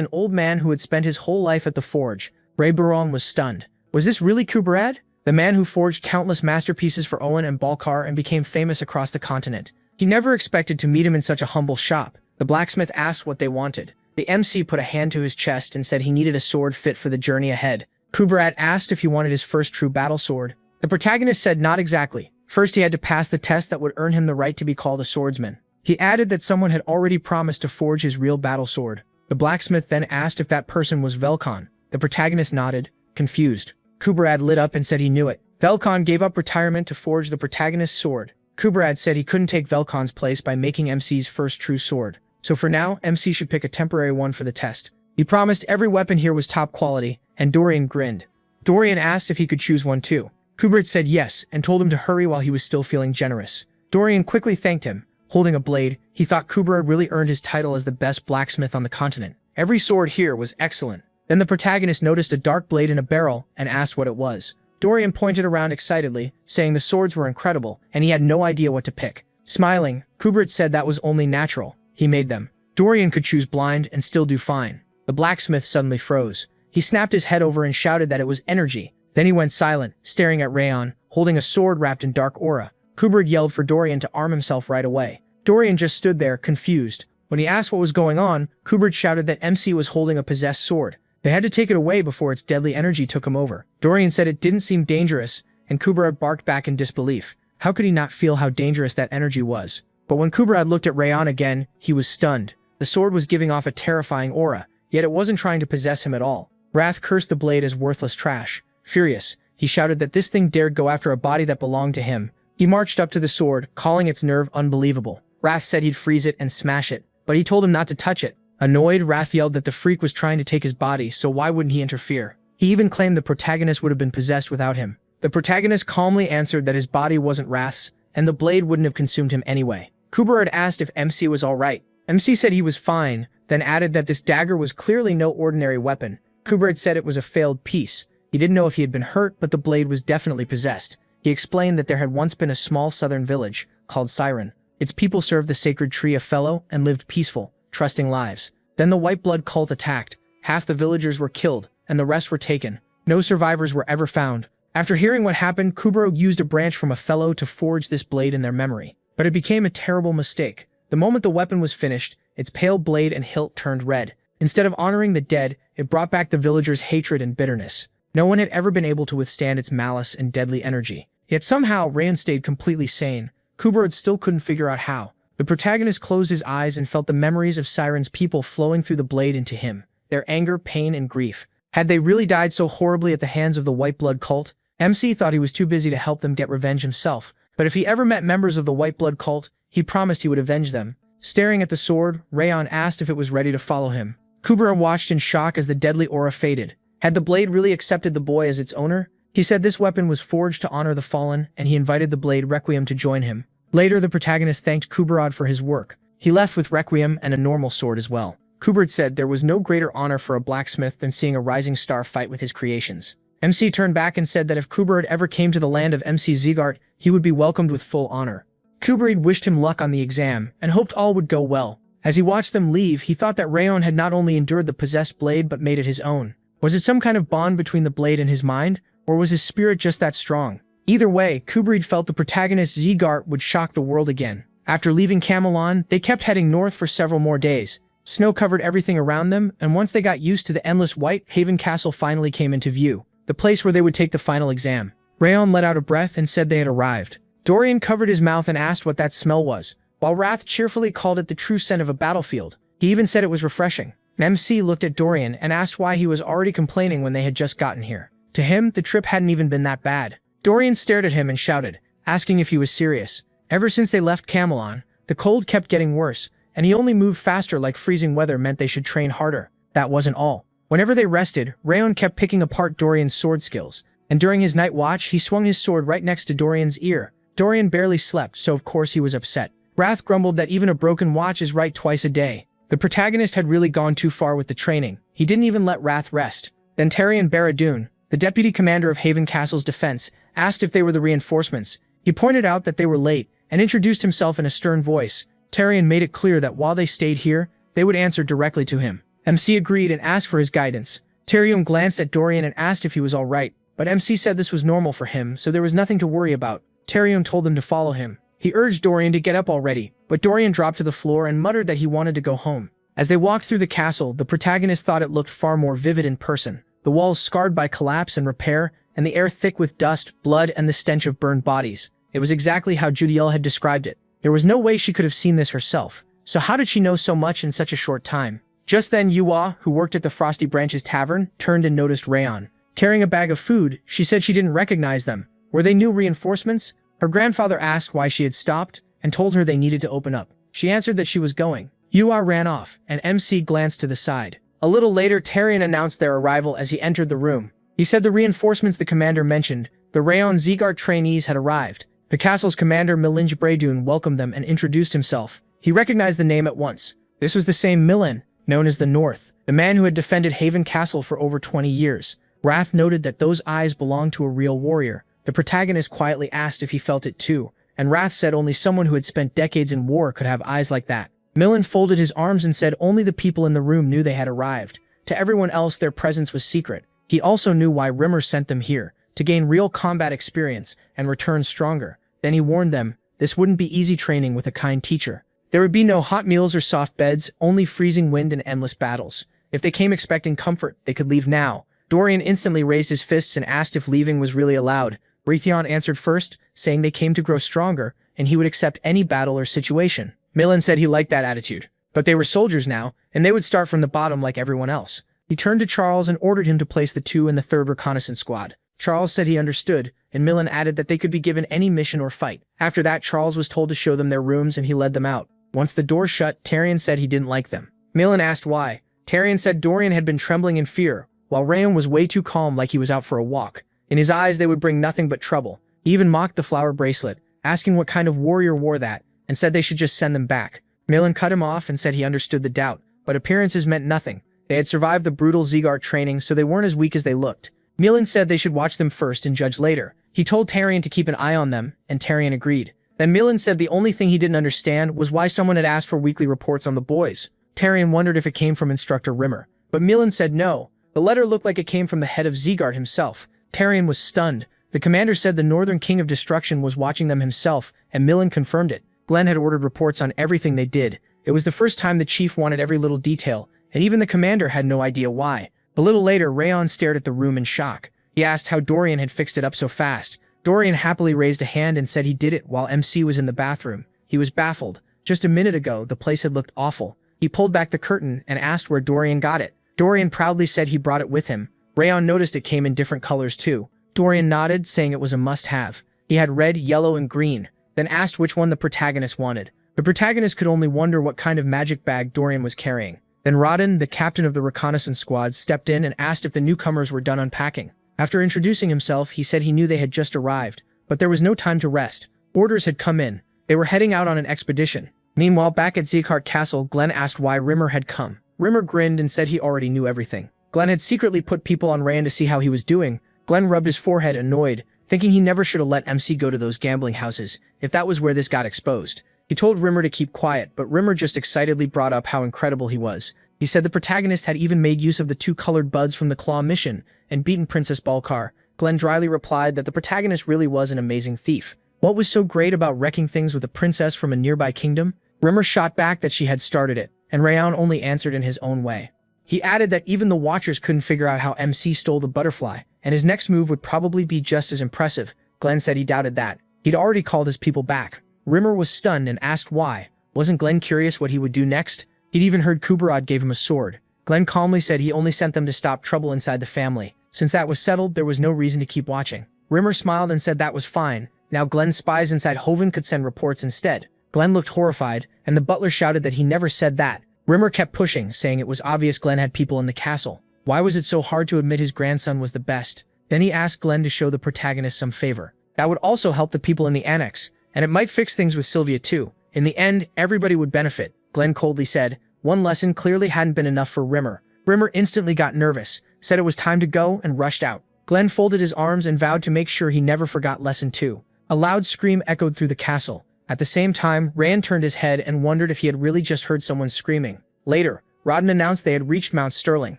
an old man who had spent his whole life at the forge. Ray Baron was stunned. Was this really Kubrad? The man who forged countless masterpieces for Owen and Balkar and became famous across the continent. He never expected to meet him in such a humble shop. The blacksmith asked what they wanted. The MC put a hand to his chest and said he needed a sword fit for the journey ahead. Kubrad asked if he wanted his first true battle sword. The protagonist said not exactly. First he had to pass the test that would earn him the right to be called a swordsman. He added that someone had already promised to forge his real battle sword. The blacksmith then asked if that person was Velkon. The protagonist nodded, confused. Kubrad lit up and said he knew it. Velkon gave up retirement to forge the protagonist's sword. Kubrad said he couldn't take Velkon's place by making MC's first true sword. So for now, MC should pick a temporary one for the test. He promised every weapon here was top quality, and Dorian grinned. Dorian asked if he could choose one too. Kubrad said yes, and told him to hurry while he was still feeling generous. Dorian quickly thanked him. Holding a blade, he thought Kubrad really earned his title as the best blacksmith on the continent. Every sword here was excellent. Then the protagonist noticed a dark blade in a barrel and asked what it was. Dorian pointed around excitedly, saying the swords were incredible, and he had no idea what to pick. Smiling, Kubrad said that was only natural. He made them. Dorian could choose blind and still do fine. The blacksmith suddenly froze. He snapped his head over and shouted that it was energy. Then he went silent, staring at Rayon, holding a sword wrapped in dark aura. Kubrad yelled for Dorian to arm himself right away. Dorian just stood there, confused. When he asked what was going on, Kubrad shouted that MC was holding a possessed sword. They had to take it away before its deadly energy took him over. Dorian said it didn't seem dangerous, and Kubrad barked back in disbelief. How could he not feel how dangerous that energy was? But when Kubrad looked at Rayon again, he was stunned. The sword was giving off a terrifying aura, yet it wasn't trying to possess him at all. Wrath cursed the blade as worthless trash. Furious, he shouted that this thing dared go after a body that belonged to him. He marched up to the sword, calling its nerve unbelievable. Wrath said he'd freeze it and smash it, but he told him not to touch it. Annoyed, Wrath yelled that the freak was trying to take his body, so why wouldn't he interfere? He even claimed the protagonist would have been possessed without him. The protagonist calmly answered that his body wasn't Wrath's, and the blade wouldn't have consumed him anyway. Kubrad asked if MC was alright. MC said he was fine, then added that this dagger was clearly no ordinary weapon. Kubrad said it was a failed piece. He didn't know if he had been hurt, but the blade was definitely possessed. He explained that there had once been a small southern village, called Siren. Its people served the sacred tree of Fellow and lived peaceful, trusting lives. Then the white blood cult attacked. Half the villagers were killed, and the rest were taken. No survivors were ever found. After hearing what happened, Kubrad used a branch from a fellow to forge this blade in their memory. But it became a terrible mistake. The moment the weapon was finished, its pale blade and hilt turned red. Instead of honoring the dead, it brought back the villagers' hatred and bitterness. No one had ever been able to withstand its malice and deadly energy. Yet somehow, Rayon stayed completely sane. Kubrad still couldn't figure out how. The protagonist closed his eyes and felt the memories of Siren's people flowing through the blade into him. Their anger, pain, and grief. Had they really died so horribly at the hands of the White Blood cult? MC thought he was too busy to help them get revenge himself, but if he ever met members of the White Blood cult, he promised he would avenge them. Staring at the sword, Rayon asked if it was ready to follow him. Kubera watched in shock as the deadly aura faded. Had the blade really accepted the boy as its owner? He said this weapon was forged to honor the fallen, and he invited the blade Requiem to join him. Later, the protagonist thanked Kuberad for his work. He left with Requiem and a normal sword as well. Kuberad said there was no greater honor for a blacksmith than seeing a rising star fight with his creations. MC turned back and said that if Kuberad ever came to the land of MC Zegart, he would be welcomed with full honor. Kuberad wished him luck on the exam, and hoped all would go well. As he watched them leave, he thought that Rayon had not only endured the possessed blade but made it his own. Was it some kind of bond between the blade and his mind, or was his spirit just that strong? Either way, Kuberad felt the protagonist Zegart would shock the world again. After leaving Camelon, they kept heading north for several more days. Snow covered everything around them, and once they got used to the endless white, Haven Castle finally came into view, the place where they would take the final exam. Rayon let out a breath and said they had arrived. Dorian covered his mouth and asked what that smell was, while Wrath cheerfully called it the true scent of a battlefield. He even said it was refreshing. MC looked at Dorian and asked why he was already complaining when they had just gotten here. To him, the trip hadn't even been that bad. Dorian stared at him and shouted, asking if he was serious. Ever since they left Camelon, the cold kept getting worse, and he only moved faster like freezing weather meant they should train harder. That wasn't all. Whenever they rested, Rayon kept picking apart Dorian's sword skills, and during his night watch, he swung his sword right next to Dorian's ear. Dorian barely slept, so of course he was upset. Wrath grumbled that even a broken watch is right twice a day. The protagonist had really gone too far with the training. He didn't even let Wrath rest. Then Tarion Barradoon, the deputy commander of Haven Castle's defense, asked if they were the reinforcements. He pointed out that they were late, and introduced himself in a stern voice. Tarion made it clear that while they stayed here, they would answer directly to him. MC agreed and asked for his guidance. Tarion glanced at Dorian and asked if he was alright, but MC said this was normal for him, so there was nothing to worry about. Tarion told them to follow him. He urged Dorian to get up already, but Dorian dropped to the floor and muttered that he wanted to go home. As they walked through the castle, the protagonist thought it looked far more vivid in person. The walls scarred by collapse and repair, and the air thick with dust, blood, and the stench of burned bodies. It was exactly how Judiel had described it. There was no way she could have seen this herself, so how did she know so much in such a short time? Just then Yua, who worked at the Frosty Branches Tavern, turned and noticed Rayon. Carrying a bag of food, she said she didn't recognize them. Were they new reinforcements? Her grandfather asked why she had stopped, and told her they needed to open up. She answered that she was going. Yua ran off, and MC glanced to the side. A little later, Tarion announced their arrival as he entered the room. He said the reinforcements the commander mentioned, the Rayon Zegart trainees, had arrived. The castle's commander Milinj Bradoon welcomed them and introduced himself. He recognized the name at once. This was the same Milin, known as the North, the man who had defended Haven Castle for over 20 years. Wrath noted that those eyes belonged to a real warrior. The protagonist quietly asked if he felt it too, and Wrath said only someone who had spent decades in war could have eyes like that. Milin folded his arms and said only the people in the room knew they had arrived. To everyone else, their presence was secret. He also knew why Rimmer sent them here, to gain real combat experience and return stronger. Then he warned them, this wouldn't be easy training with a kind teacher. There would be no hot meals or soft beds, only freezing wind and endless battles. If they came expecting comfort, they could leave now. Dorian instantly raised his fists and asked if leaving was really allowed. Raytheon answered first, saying they came to grow stronger, and he would accept any battle or situation. Milin said he liked that attitude. But they were soldiers now, and they would start from the bottom like everyone else. He turned to Charles and ordered him to place the 2 in the 3rd Reconnaissance Squad. Charles said he understood, and Milin added that they could be given any mission or fight. After that, Charles was told to show them their rooms and he led them out. Once the door shut, Tarion said he didn't like them. Milin asked why. Tarion said Dorian had been trembling in fear, while Rayon was way too calm like he was out for a walk. In his eyes, they would bring nothing but trouble. He even mocked the flower bracelet, asking what kind of warrior wore that, and said they should just send them back. Milin cut him off and said he understood the doubt, but appearances meant nothing. They had survived the brutal Zegart training, so they weren't as weak as they looked. Milin said they should watch them first and judge later. He told Tarion to keep an eye on them, and Tarion agreed. Then Milin said the only thing he didn't understand was why someone had asked for weekly reports on the boys. Tarion wondered if it came from Instructor Rimmer, but Milin said no. The letter looked like it came from the head of Zegart himself. Tarion was stunned. The commander said the Northern King of Destruction was watching them himself, and Milin confirmed it. Glenn had ordered reports on everything they did. It was the first time the chief wanted every little detail, and even the commander had no idea why. A little later, Rayon stared at the room in shock. He asked how Dorian had fixed it up so fast. Dorian happily raised a hand and said he did it while MC was in the bathroom. He was baffled. Just a minute ago, the place had looked awful. He pulled back the curtain and asked where Dorian got it. Dorian proudly said he brought it with him. Rayon noticed it came in different colors too. Dorian nodded, saying it was a must-have. He had red, yellow, and green, then asked which one the protagonist wanted. The protagonist could only wonder what kind of magic bag Dorian was carrying. Then Rodden, the captain of the reconnaissance squad, stepped in and asked if the newcomers were done unpacking. After introducing himself, he said he knew they had just arrived, but there was no time to rest. Orders had come in. They were heading out on an expedition. Meanwhile, back at Zeekhart Castle, Glenn asked why Rimmer had come. Rimmer grinned and said he already knew everything. Glenn had secretly put people on Rayan to see how he was doing. Glenn rubbed his forehead, annoyed, thinking he never should have let MC go to those gambling houses, if that was where this got exposed. He told Rimmer to keep quiet, but Rimmer just excitedly brought up how incredible he was. He said the protagonist had even made use of the 2 colored buds from the Claw mission and beaten Princess Balkar. Glenn dryly replied that the protagonist really was an amazing thief. What was so great about wrecking things with a princess from a nearby kingdom? Rimmer shot back that she had started it, and Rayan only answered in his own way. He added that even the Watchers couldn't figure out how MC stole the butterfly, and his next move would probably be just as impressive. Glenn said he doubted that. He'd already called his people back. Rimmer was stunned and asked why. Wasn't Glenn curious what he would do next? He'd even heard Kubarad gave him a sword. Glenn calmly said he only sent them to stop trouble inside the family. Since that was settled, there was no reason to keep watching. Rimmer smiled and said that was fine. Now Glenn's spies inside Hoven could send reports instead. Glenn looked horrified, and the butler shouted that he never said that. Rimmer kept pushing, saying it was obvious Glenn had people in the castle. Why was it so hard to admit his grandson was the best? Then he asked Glenn to show the protagonist some favor. That would also help the people in the annex, and it might fix things with Sylvia too. In the end, everybody would benefit. Glenn coldly said. One lesson clearly hadn't been enough for Rimmer. Rimmer instantly got nervous, said it was time to go, and rushed out. Glenn folded his arms and vowed to make sure he never forgot lesson 2. A loud scream echoed through the castle. At the same time, Rand turned his head and wondered if he had really just heard someone screaming. Later, Rodden announced they had reached Mount Sterling.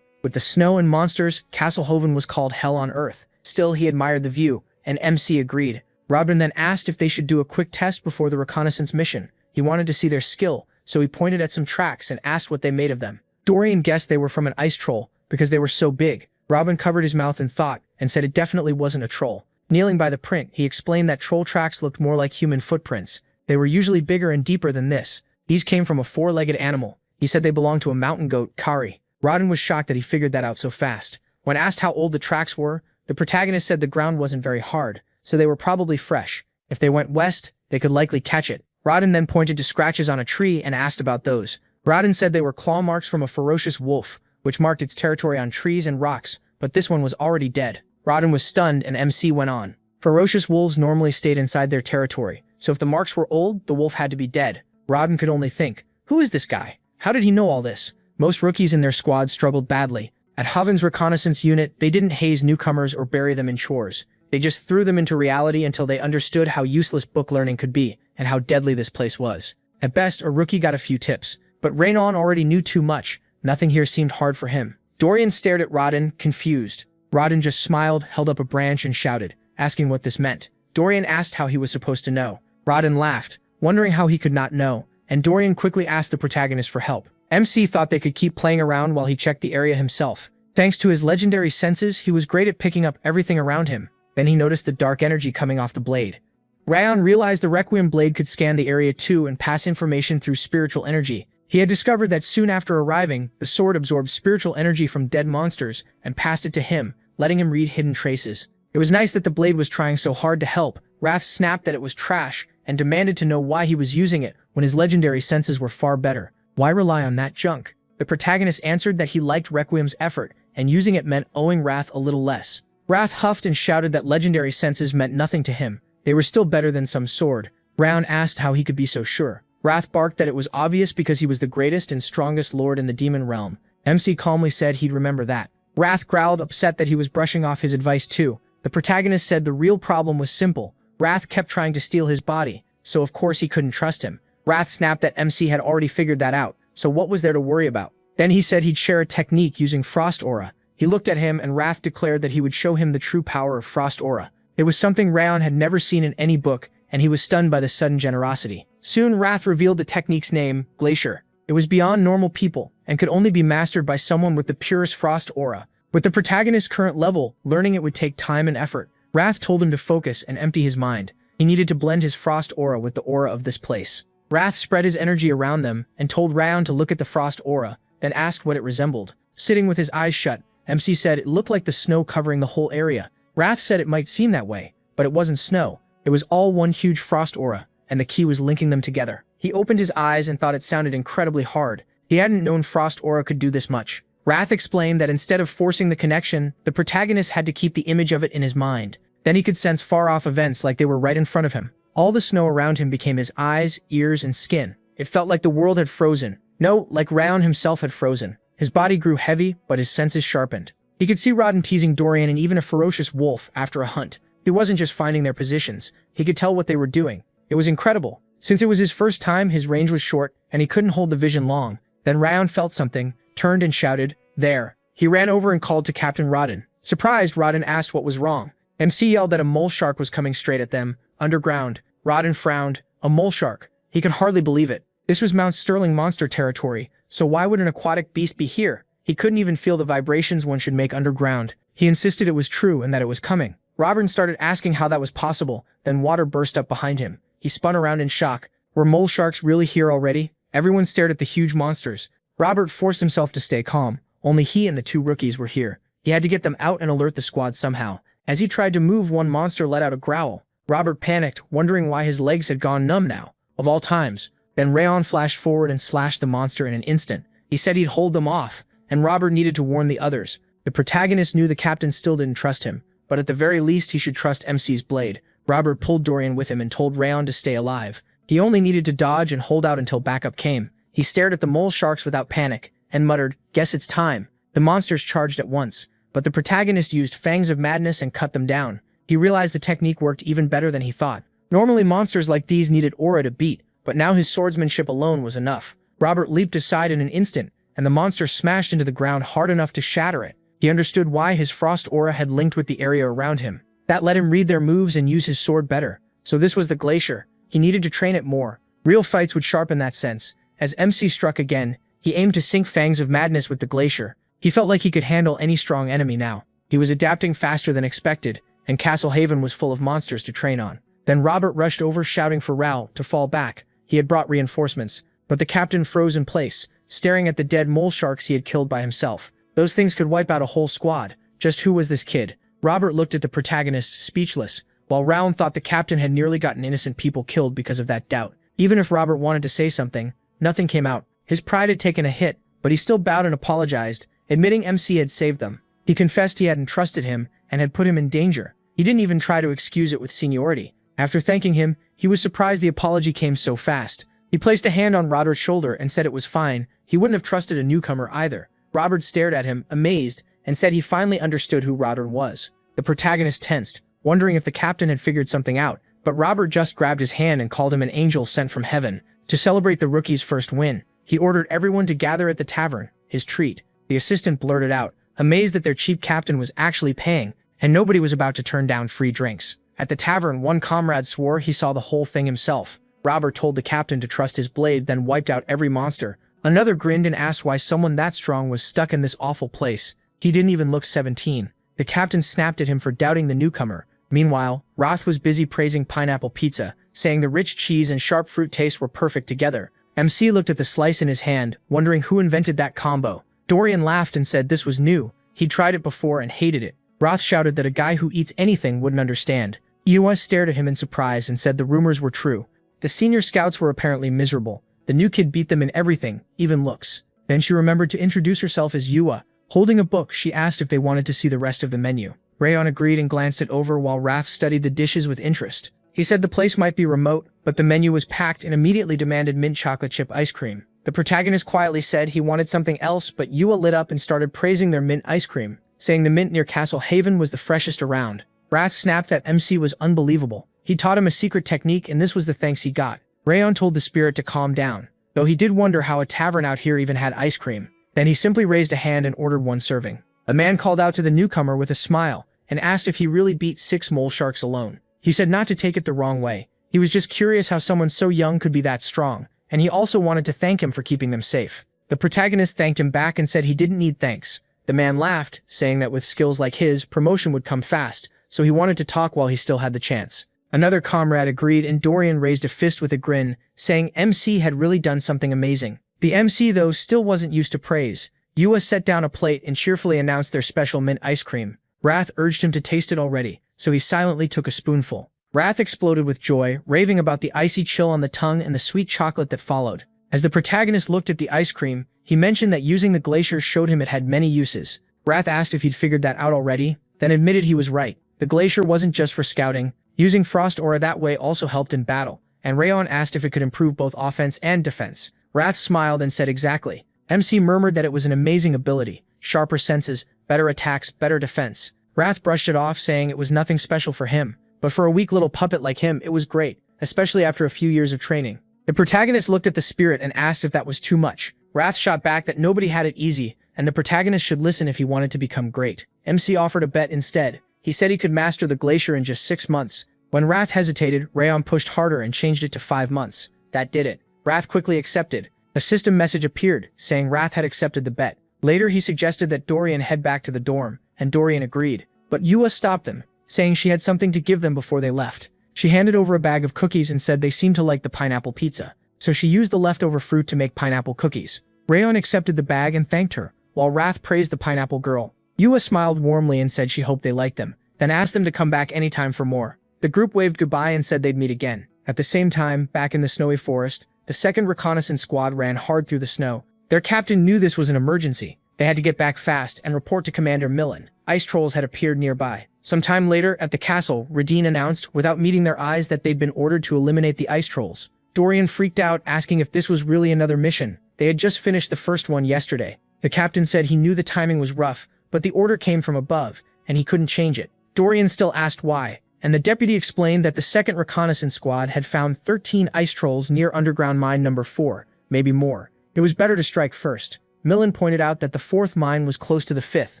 With the snow and monsters, Castle Hoven was called Hell on Earth. Still, he admired the view, and MC agreed. Rodden then asked if they should do a quick test before the reconnaissance mission. He wanted to see their skill, so he pointed at some tracks and asked what they made of them. Dorian guessed they were from an ice troll, because they were so big. Robin covered his mouth in thought, and said it definitely wasn't a troll. Kneeling by the print, he explained that troll tracks looked more like human footprints. They were usually bigger and deeper than this. These came from a 4-legged animal. He said they belonged to a mountain goat, Kari. Rodden was shocked that he figured that out so fast. When asked how old the tracks were, the protagonist said the ground wasn't very hard, so they were probably fresh. If they went west, they could likely catch it. Rodden then pointed to scratches on a tree and asked about those. Rodden said they were claw marks from a ferocious wolf, which marked its territory on trees and rocks, but this one was already dead. Rodden was stunned, and MC went on. Ferocious wolves normally stayed inside their territory, so if the marks were old, the wolf had to be dead. Rodden could only think, who is this guy? How did he know all this? Most rookies in their squad struggled badly. At Hoven's reconnaissance unit, they didn't haze newcomers or bury them in chores. They just threw them into reality until they understood how useless book learning could be, and how deadly this place was. At best, a rookie got a few tips, but Raynon already knew too much. Nothing here seemed hard for him. Dorian stared at Rodden, confused. Rodden just smiled, held up a branch, and shouted, asking what this meant. Dorian asked how he was supposed to know. Rodden laughed, wondering how he could not know, and Dorian quickly asked the protagonist for help. MC thought they could keep playing around while he checked the area himself. Thanks to his legendary senses, he was great at picking up everything around him. Then he noticed the dark energy coming off the blade. Rayon realized the Requiem blade could scan the area too and pass information through spiritual energy. He had discovered that soon after arriving, the sword absorbed spiritual energy from dead monsters and passed it to him, letting him read hidden traces. It was nice that the blade was trying so hard to help. Wrath snapped that it was trash and demanded to know why he was using it when his legendary senses were far better. Why rely on that junk? The protagonist answered that he liked Requiem's effort, and using it meant owing Wrath a little less. Wrath huffed and shouted that legendary senses meant nothing to him. They were still better than some sword. Rayon asked how he could be so sure. Wrath barked that it was obvious because he was the greatest and strongest lord in the demon realm. MC calmly said he'd remember that. Wrath growled, upset that he was brushing off his advice too. The protagonist said the real problem was simple. Wrath kept trying to steal his body, so of course he couldn't trust him. Wrath snapped that MC had already figured that out, so what was there to worry about? Then he said he'd share a technique using Frost Aura. He looked at him, and Wrath declared that he would show him the true power of Frost Aura. It was something Rayon had never seen in any book, and he was stunned by the sudden generosity. Soon Wrath revealed the technique's name, Glacier. It was beyond normal people, and could only be mastered by someone with the purest Frost Aura. With the protagonist's current level, learning it would take time and effort. Wrath told him to focus and empty his mind. He needed to blend his Frost Aura with the aura of this place. Wrath spread his energy around them and told Rayon to look at the Frost Aura, then asked what it resembled. Sitting with his eyes shut, MC said it looked like the snow covering the whole area. Wrath said it might seem that way, but it wasn't snow. It was all one huge frost aura, and the key was linking them together. He opened his eyes and thought it sounded incredibly hard. He hadn't known frost aura could do this much. Wrath explained that instead of forcing the connection, the protagonist had to keep the image of it in his mind. Then he could sense far-off events like they were right in front of him. All the snow around him became his eyes, ears, and skin. It felt like the world had frozen. No, like Raon himself had frozen. His body grew heavy, but his senses sharpened. He could see Rodden teasing Dorian and even a ferocious wolf after a hunt. He wasn't just finding their positions. He could tell what they were doing. It was incredible. Since it was his first time, his range was short, and he couldn't hold the vision long. Then Raon felt something, turned and shouted, "There." He ran over and called to Captain Rodden. Surprised, Rodden asked what was wrong. MC yelled that a mole shark was coming straight at them, underground. Rodden frowned. A mole shark. He could hardly believe it. This was Mount Sterling monster territory, so why would an aquatic beast be here? He couldn't even feel the vibrations one should make underground. He insisted it was true and that it was coming. Robin started asking how that was possible, then water burst up behind him. He spun around in shock. Were mole sharks really here already? Everyone stared at the huge monsters. Robert forced himself to stay calm. Only he and the two rookies were here. He had to get them out and alert the squad somehow. As he tried to move, one monster let out a growl. Robert panicked, wondering why his legs had gone numb now. Of all times. Then Raon flashed forward and slashed the monster in an instant. He said he'd hold them off, and Robert needed to warn the others. The protagonist knew the captain still didn't trust him, but at the very least he should trust MC's blade. Robert pulled Dorian with him and told Raon to stay alive. He only needed to dodge and hold out until backup came. He stared at the mole sharks without panic, and muttered, "Guess it's time." The monsters charged at once, but the protagonist used fangs of madness and cut them down. He realized the technique worked even better than he thought. Normally monsters like these needed aura to beat, but now his swordsmanship alone was enough. Robert leaped aside in an instant, and the monster smashed into the ground hard enough to shatter it. He understood why his frost aura had linked with the area around him. That let him read their moves and use his sword better. So this was the glacier. He needed to train it more. Real fights would sharpen that sense. As MC struck again, he aimed to sink fangs of madness with the glacier. He felt like he could handle any strong enemy now. He was adapting faster than expected, and Castle Haven was full of monsters to train on. Then Robert rushed over, shouting for Raoul to fall back. He had brought reinforcements, but the captain froze in place, staring at the dead mole sharks he had killed by himself. Those things could wipe out a whole squad. Just who was this kid? Robert looked at the protagonist, speechless, while Raoul thought the captain had nearly gotten innocent people killed because of that doubt. Even if Robert wanted to say something, nothing came out. His pride had taken a hit, but he still bowed and apologized, admitting MC had saved them. He confessed he hadn't trusted him and had put him in danger. He didn't even try to excuse it with seniority. After thanking him, he was surprised the apology came so fast. He placed a hand on Robert's shoulder and said it was fine. He wouldn't have trusted a newcomer either. Robert stared at him, amazed, and said he finally understood who Robert was. The protagonist tensed, wondering if the captain had figured something out, but Robert just grabbed his hand and called him an angel sent from heaven. To celebrate the rookie's first win, he ordered everyone to gather at the tavern, his treat. The assistant blurted out, amazed that their cheap captain was actually paying, and nobody was about to turn down free drinks. At the tavern, one comrade swore he saw the whole thing himself. Robert told the captain to trust his blade, then wiped out every monster. Another grinned and asked why someone that strong was stuck in this awful place. He didn't even look 17. The captain snapped at him for doubting the newcomer. Meanwhile, Roth was busy praising pineapple pizza, saying the rich cheese and sharp fruit taste were perfect together. MC looked at the slice in his hand, wondering who invented that combo. Dorian laughed and said this was new. He'd tried it before and hated it. Roth shouted that a guy who eats anything wouldn't understand. US stared at him in surprise and said the rumors were true. The senior scouts were apparently miserable. The new kid beat them in everything, even looks. Then she remembered to introduce herself as Yua. Holding a book, she asked if they wanted to see the rest of the menu. Rayon agreed and glanced it over while Raph studied the dishes with interest. He said the place might be remote, but the menu was packed and immediately demanded mint chocolate chip ice cream. The protagonist quietly said he wanted something else, but Yua lit up and started praising their mint ice cream, saying the mint near Castle Haven was the freshest around. Raph snapped that MC was unbelievable. He taught him a secret technique and this was the thanks he got. Rayon told the spirit to calm down, though he did wonder how a tavern out here even had ice cream. Then he simply raised a hand and ordered one serving. A man called out to the newcomer with a smile and asked if he really beat 6 mole sharks alone. He said not to take it the wrong way. He was just curious how someone so young could be that strong, and he also wanted to thank him for keeping them safe. The protagonist thanked him back and said he didn't need thanks. The man laughed, saying that with skills like his, promotion would come fast, so he wanted to talk while he still had the chance. Another comrade agreed and Dorian raised a fist with a grin, saying MC had really done something amazing. The MC, though, still wasn't used to praise. Yua set down a plate and cheerfully announced their special mint ice cream. Wrath urged him to taste it already, so he silently took a spoonful. Wrath exploded with joy, raving about the icy chill on the tongue and the sweet chocolate that followed. As the protagonist looked at the ice cream, he mentioned that using the glacier showed him it had many uses. Wrath asked if he'd figured that out already, then admitted he was right. The glacier wasn't just for scouting. Using Frost Aura that way also helped in battle, and Rayon asked if it could improve both offense and defense. Wrath smiled and said exactly. MC murmured that it was an amazing ability. Sharper senses, better attacks, better defense. Wrath brushed it off, saying it was nothing special for him, but for a weak little puppet like him, it was great, especially after a few years of training. The protagonist looked at the spirit and asked if that was too much. Wrath shot back that nobody had it easy, and the protagonist should listen if he wanted to become great. MC offered a bet instead. He said he could master the glacier in just 6 months. When Wrath hesitated, Rayon pushed harder and changed it to 5 months. That did it. Wrath quickly accepted. A system message appeared, saying Wrath had accepted the bet. Later he suggested that Dorian head back to the dorm, and Dorian agreed. But Yua stopped them, saying she had something to give them before they left. She handed over a bag of cookies and said they seemed to like the pineapple pizza, so she used the leftover fruit to make pineapple cookies. Rayon accepted the bag and thanked her, while Wrath praised the pineapple girl. Yua smiled warmly and said she hoped they liked them, then asked them to come back anytime for more. The group waved goodbye and said they'd meet again. At the same time, back in the snowy forest, the second reconnaissance squad ran hard through the snow. Their captain knew this was an emergency. They had to get back fast and report to Commander Millen. Ice trolls had appeared nearby. Some time later, at the castle, Radine announced, without meeting their eyes, that they'd been ordered to eliminate the ice trolls. Dorian freaked out, asking if this was really another mission. They had just finished the first one yesterday. The captain said he knew the timing was rough, but the order came from above, and he couldn't change it. Dorian still asked why, and the deputy explained that the second reconnaissance squad had found 13 ice trolls near underground mine number 4, maybe more. It was better to strike first. Millen pointed out that the 4th mine was close to the 5th.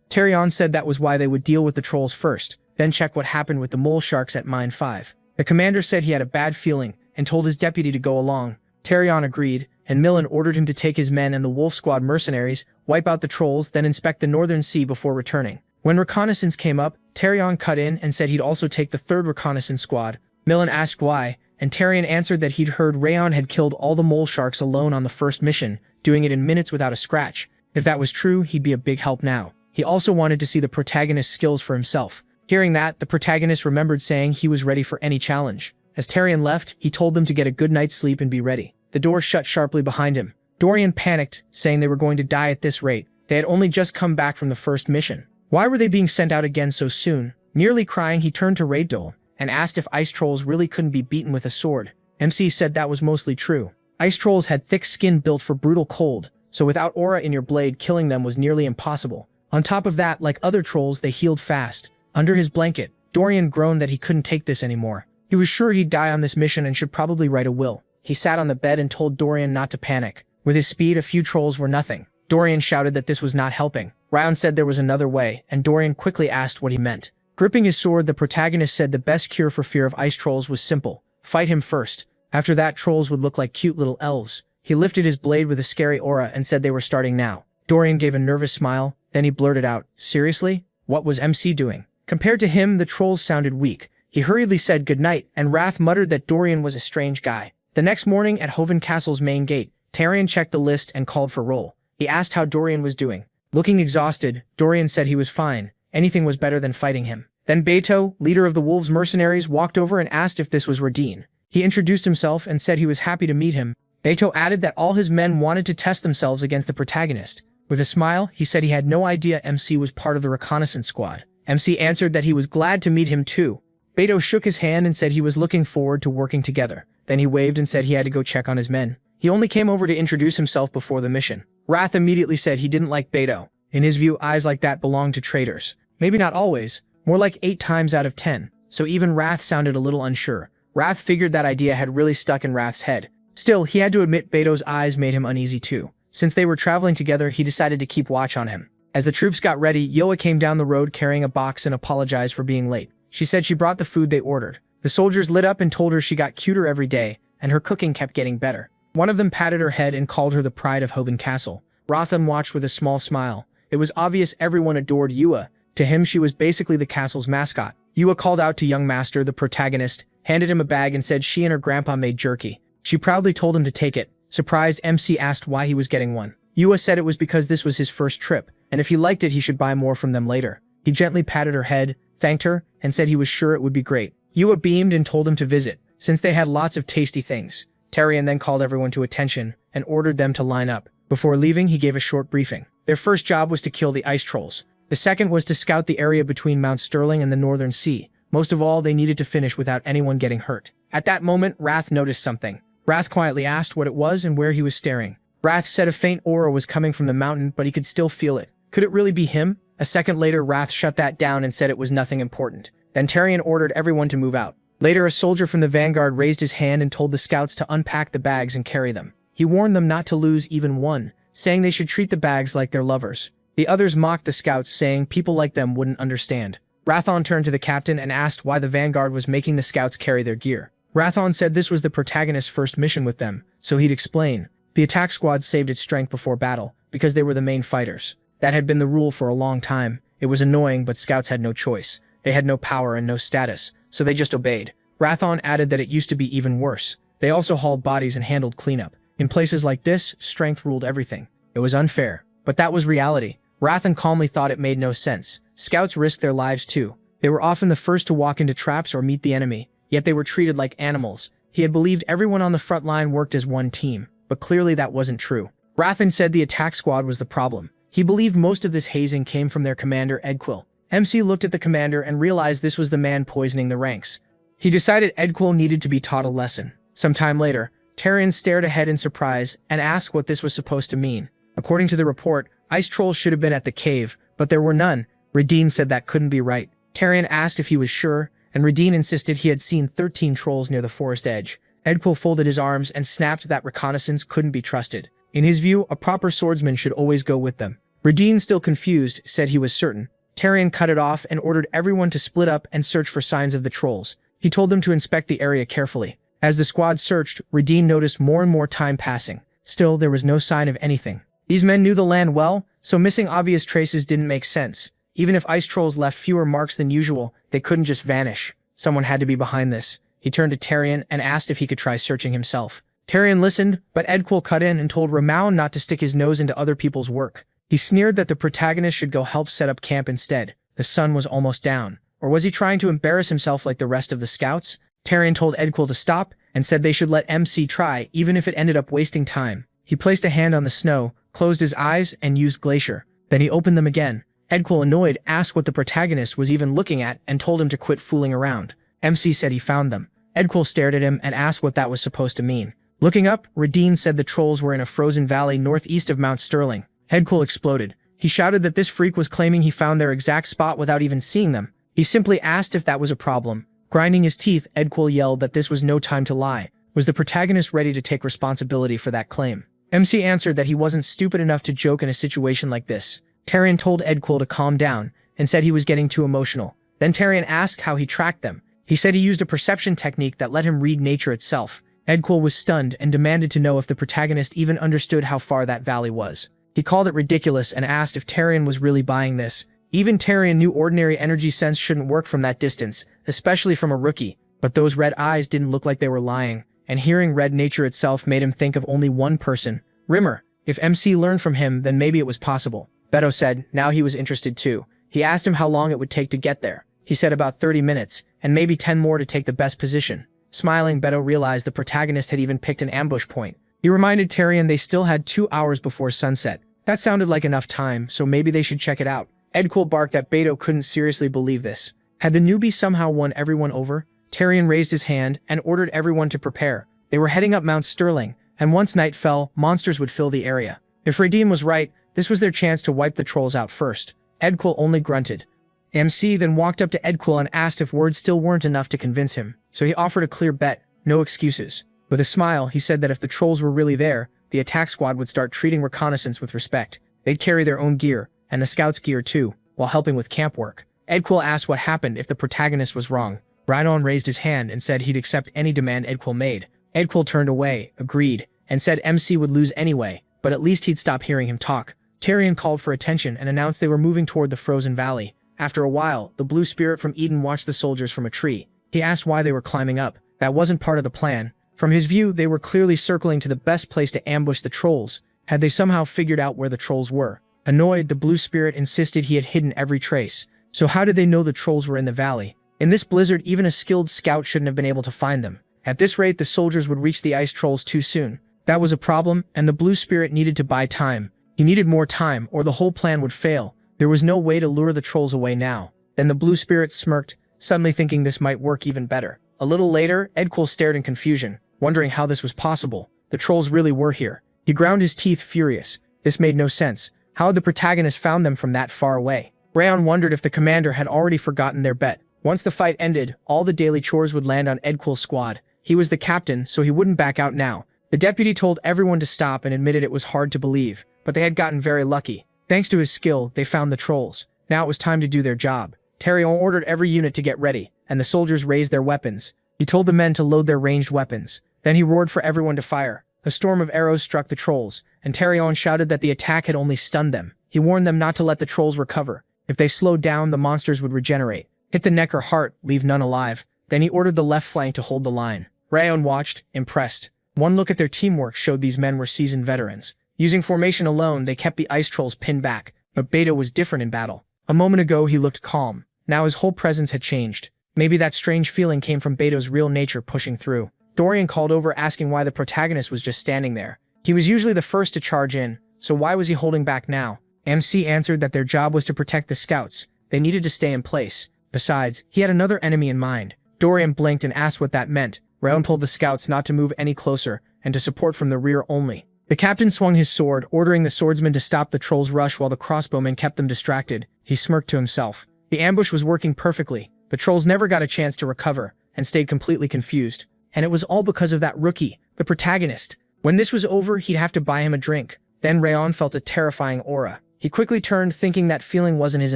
Terion said that was why they would deal with the trolls first, then check what happened with the mole sharks at mine 5. The commander said he had a bad feeling, and told his deputy to go along. Terion agreed, and Millen ordered him to take his men and the Wolf Squad mercenaries, wipe out the trolls, then inspect the northern sea before returning. When reconnaissance came up, Terion cut in and said he'd also take the 3rd reconnaissance squad. Millen asked why, and Terion answered that he'd heard Rayon had killed all the mole sharks alone on the first mission, doing it in minutes without a scratch. If that was true, he'd be a big help now. He also wanted to see the protagonist's skills for himself. Hearing that, the protagonist remembered saying he was ready for any challenge. As Terion left, he told them to get a good night's sleep and be ready. The door shut sharply behind him. Dorian panicked, saying they were going to die at this rate. They had only just come back from the first mission. Why were they being sent out again so soon? Nearly crying, he turned to Raydol and asked if ice trolls really couldn't be beaten with a sword. MC said that was mostly true. Ice trolls had thick skin built for brutal cold, so without aura in your blade, killing them was nearly impossible. On top of that, like other trolls, they healed fast. Under his blanket, Dorian groaned that he couldn't take this anymore. He was sure he'd die on this mission and should probably write a will. He sat on the bed and told Dorian not to panic. With his speed, a few trolls were nothing. Dorian shouted that this was not helping. Ryan said there was another way, and Dorian quickly asked what he meant. Gripping his sword, the protagonist said the best cure for fear of ice trolls was simple. Fight him first. After that, trolls would look like cute little elves. He lifted his blade with a scary aura and said they were starting now. Dorian gave a nervous smile, then he blurted out, "Seriously? What was MC doing?" Compared to him, the trolls sounded weak. He hurriedly said goodnight, and Wrath muttered that Dorian was a strange guy. The next morning, at Hoven Castle's main gate, Terion checked the list and called for roll. He asked how Dorian was doing. Looking exhausted, Dorian said he was fine. Anything was better than fighting him. Then Beto, leader of the Wolves mercenaries, walked over and asked if this was Radine. He introduced himself and said he was happy to meet him. Beto added that all his men wanted to test themselves against the protagonist. With a smile, he said he had no idea MC was part of the reconnaissance squad. MC answered that he was glad to meet him too. Beto shook his hand and said he was looking forward to working together. Then he waved and said he had to go check on his men. He only came over to introduce himself before the mission. Wrath immediately said he didn't like Beto. In his view, eyes like that belonged to traitors. Maybe not always, more like 8 times out of 10. So even Wrath sounded a little unsure. Wrath figured that idea had really stuck in Wrath's head. Still, he had to admit Beto's eyes made him uneasy too. Since they were traveling together, he decided to keep watch on him. As the troops got ready, Yoa came down the road carrying a box and apologized for being late. She said she brought the food they ordered. The soldiers lit up and told her she got cuter every day, and her cooking kept getting better. One of them patted her head and called her the pride of Hoven Castle. Rotham watched with a small smile. It was obvious everyone adored Yua. To him, she was basically the castle's mascot. Yua called out to young master, the protagonist, handed him a bag and said she and her grandpa made jerky. She proudly told him to take it. Surprised, MC asked why he was getting one. Yua said it was because this was his first trip, and if he liked it he should buy more from them later. He gently patted her head, thanked her, and said he was sure it would be great. Yua beamed and told him to visit, since they had lots of tasty things. Tarian then called everyone to attention and ordered them to line up. Before leaving, he gave a short briefing. Their first job was to kill the ice trolls. The second was to scout the area between Mount Sterling and the Northern Sea. Most of all, they needed to finish without anyone getting hurt. At that moment, Wrath noticed something. Wrath quietly asked what it was and where he was staring. Wrath said a faint aura was coming from the mountain, but he could still feel it. Could it really be him? A second later, Wrath shut that down and said it was nothing important. Then Tarian ordered everyone to move out. Later, a soldier from the vanguard raised his hand and told the scouts to unpack the bags and carry them. He warned them not to lose even one, saying they should treat the bags like their lovers. The others mocked the scouts, saying people like them wouldn't understand. Rathon turned to the captain and asked why the vanguard was making the scouts carry their gear. Rathon said this was the protagonist's first mission with them, so he'd explain. The attack squad saved its strength before battle, because they were the main fighters. That had been the rule for a long time. It was annoying, but scouts had no choice. They had no power and no status, so they just obeyed. Rathon added that it used to be even worse. They also hauled bodies and handled cleanup. In places like this, strength ruled everything. It was unfair, but that was reality. Rathon calmly thought it made no sense. Scouts risked their lives too. They were often the first to walk into traps or meet the enemy, yet they were treated like animals. He had believed everyone on the front line worked as one team, but clearly that wasn't true. Rathon said the attack squad was the problem. He believed most of this hazing came from their commander Edquil. MC looked at the commander and realized this was the man poisoning the ranks. He decided Edquil needed to be taught a lesson. Some time later, Tarian stared ahead in surprise and asked what this was supposed to mean. According to the report, ice trolls should have been at the cave, but there were none. Radine said that couldn't be right. Tarian asked if he was sure, and Radine insisted he had seen 13 trolls near the forest edge. Edquil folded his arms and snapped that reconnaissance couldn't be trusted. In his view, a proper swordsman should always go with them. Radine, still confused, said he was certain. Tarian cut it off and ordered everyone to split up and search for signs of the trolls. He told them to inspect the area carefully. As the squad searched, Radine noticed more and more time passing. Still, there was no sign of anything. These men knew the land well, so missing obvious traces didn't make sense. Even if ice trolls left fewer marks than usual, they couldn't just vanish. Someone had to be behind this. He turned to Tarian and asked if he could try searching himself. Tarian listened, but Edquil cut in and told Ramon not to stick his nose into other people's work. He sneered that the protagonist should go help set up camp instead. The sun was almost down. Or was he trying to embarrass himself like the rest of the scouts? Tarian told Edquil to stop and said they should let MC try, even if it ended up wasting time. He placed a hand on the snow, closed his eyes, and used Glacier. Then he opened them again. Edquil, annoyed, asked what the protagonist was even looking at and told him to quit fooling around. MC said he found them. Edquil stared at him and asked what that was supposed to mean. Looking up, Radine said the trolls were in a frozen valley northeast of Mount Sterling. Edquil exploded. He shouted that this freak was claiming he found their exact spot without even seeing them. He simply asked if that was a problem. Grinding his teeth, Edquil yelled that this was no time to lie. Was the protagonist ready to take responsibility for that claim? MC answered that he wasn't stupid enough to joke in a situation like this. Tarian told Edquil to calm down and said he was getting too emotional. Then Tarian asked how he tracked them. He said he used a perception technique that let him read nature itself. Edquil was stunned and demanded to know if the protagonist even understood how far that valley was. He called it ridiculous and asked if Tarian was really buying this. Even Tarian knew ordinary energy sense shouldn't work from that distance, especially from a rookie, but those red eyes didn't look like they were lying, and hearing red nature itself made him think of only one person, Rimmer. If MC learned from him, then maybe it was possible. Beto said, now he was interested too. He asked him how long it would take to get there. He said about 30 minutes, and maybe 10 more to take the best position. Smiling, Beto realized the protagonist had even picked an ambush point. He reminded Tarian they still had 2 hours before sunset. That sounded like enough time, so maybe they should check it out. Edquil barked that Beto couldn't seriously believe this. Had the newbie somehow won everyone over? Tarian raised his hand and ordered everyone to prepare. They were heading up Mount Sterling, and once night fell, monsters would fill the area. If Radine was right, this was their chance to wipe the trolls out first. Edquil only grunted. MC then walked up to Edquil and asked if words still weren't enough to convince him, so he offered a clear bet, no excuses. With a smile, he said that if the trolls were really there, the attack squad would start treating reconnaissance with respect. They'd carry their own gear, and the scouts' gear too, while helping with camp work. Edquil asked what happened if the protagonist was wrong. Rhinon raised his hand and said he'd accept any demand Edquil made. Edquil turned away, agreed, and said MC would lose anyway, but at least he'd stop hearing him talk. Tarian called for attention and announced they were moving toward the frozen valley. After a while, the blue spirit from Eden watched the soldiers from a tree. He asked why they were climbing up. That wasn't part of the plan. From his view, they were clearly circling to the best place to ambush the trolls. Had they somehow figured out where the trolls were? Annoyed, the blue spirit insisted he had hidden every trace. So how did they know the trolls were in the valley? In this blizzard, even a skilled scout shouldn't have been able to find them. At this rate, the soldiers would reach the ice trolls too soon. That was a problem, and the blue spirit needed to buy time. He needed more time, or the whole plan would fail. There was no way to lure the trolls away now. Then the blue spirit smirked, suddenly thinking this might work even better. A little later, Edquill stared in confusion, wondering how this was possible. The trolls really were here. He ground his teeth, furious. This made no sense. How had the protagonist found them from that far away? Rayon wondered if the commander had already forgotten their bet. Once the fight ended, all the daily chores would land on Edquill's squad. He was the captain, so he wouldn't back out now. The deputy told everyone to stop and admitted it was hard to believe, but they had gotten very lucky. Thanks to his skill, they found the trolls. Now it was time to do their job. Therion ordered every unit to get ready, and the soldiers raised their weapons. He told the men to load their ranged weapons. Then he roared for everyone to fire. A storm of arrows struck the trolls, and Therion shouted that the attack had only stunned them. He warned them not to let the trolls recover. If they slowed down, the monsters would regenerate. Hit the neck or heart, leave none alive. Then he ordered the left flank to hold the line. Rayon watched, impressed. One look at their teamwork showed these men were seasoned veterans. Using formation alone, they kept the ice trolls pinned back, but Beto was different in battle. A moment ago, he looked calm. Now his whole presence had changed. Maybe that strange feeling came from Beto's real nature pushing through. Dorian called over, asking why the protagonist was just standing there. He was usually the first to charge in, so why was he holding back now? MC answered that their job was to protect the scouts. They needed to stay in place. Besides, he had another enemy in mind. Dorian blinked and asked what that meant. Rayon told the scouts not to move any closer, and to support from the rear only. The captain swung his sword, ordering the swordsmen to stop the trolls' rush while the crossbowmen kept them distracted. He smirked to himself. The ambush was working perfectly. The trolls never got a chance to recover, and stayed completely confused. And it was all because of that rookie, the protagonist. When this was over, he'd have to buy him a drink. Then Rayon felt a terrifying aura. He quickly turned, thinking that feeling wasn't his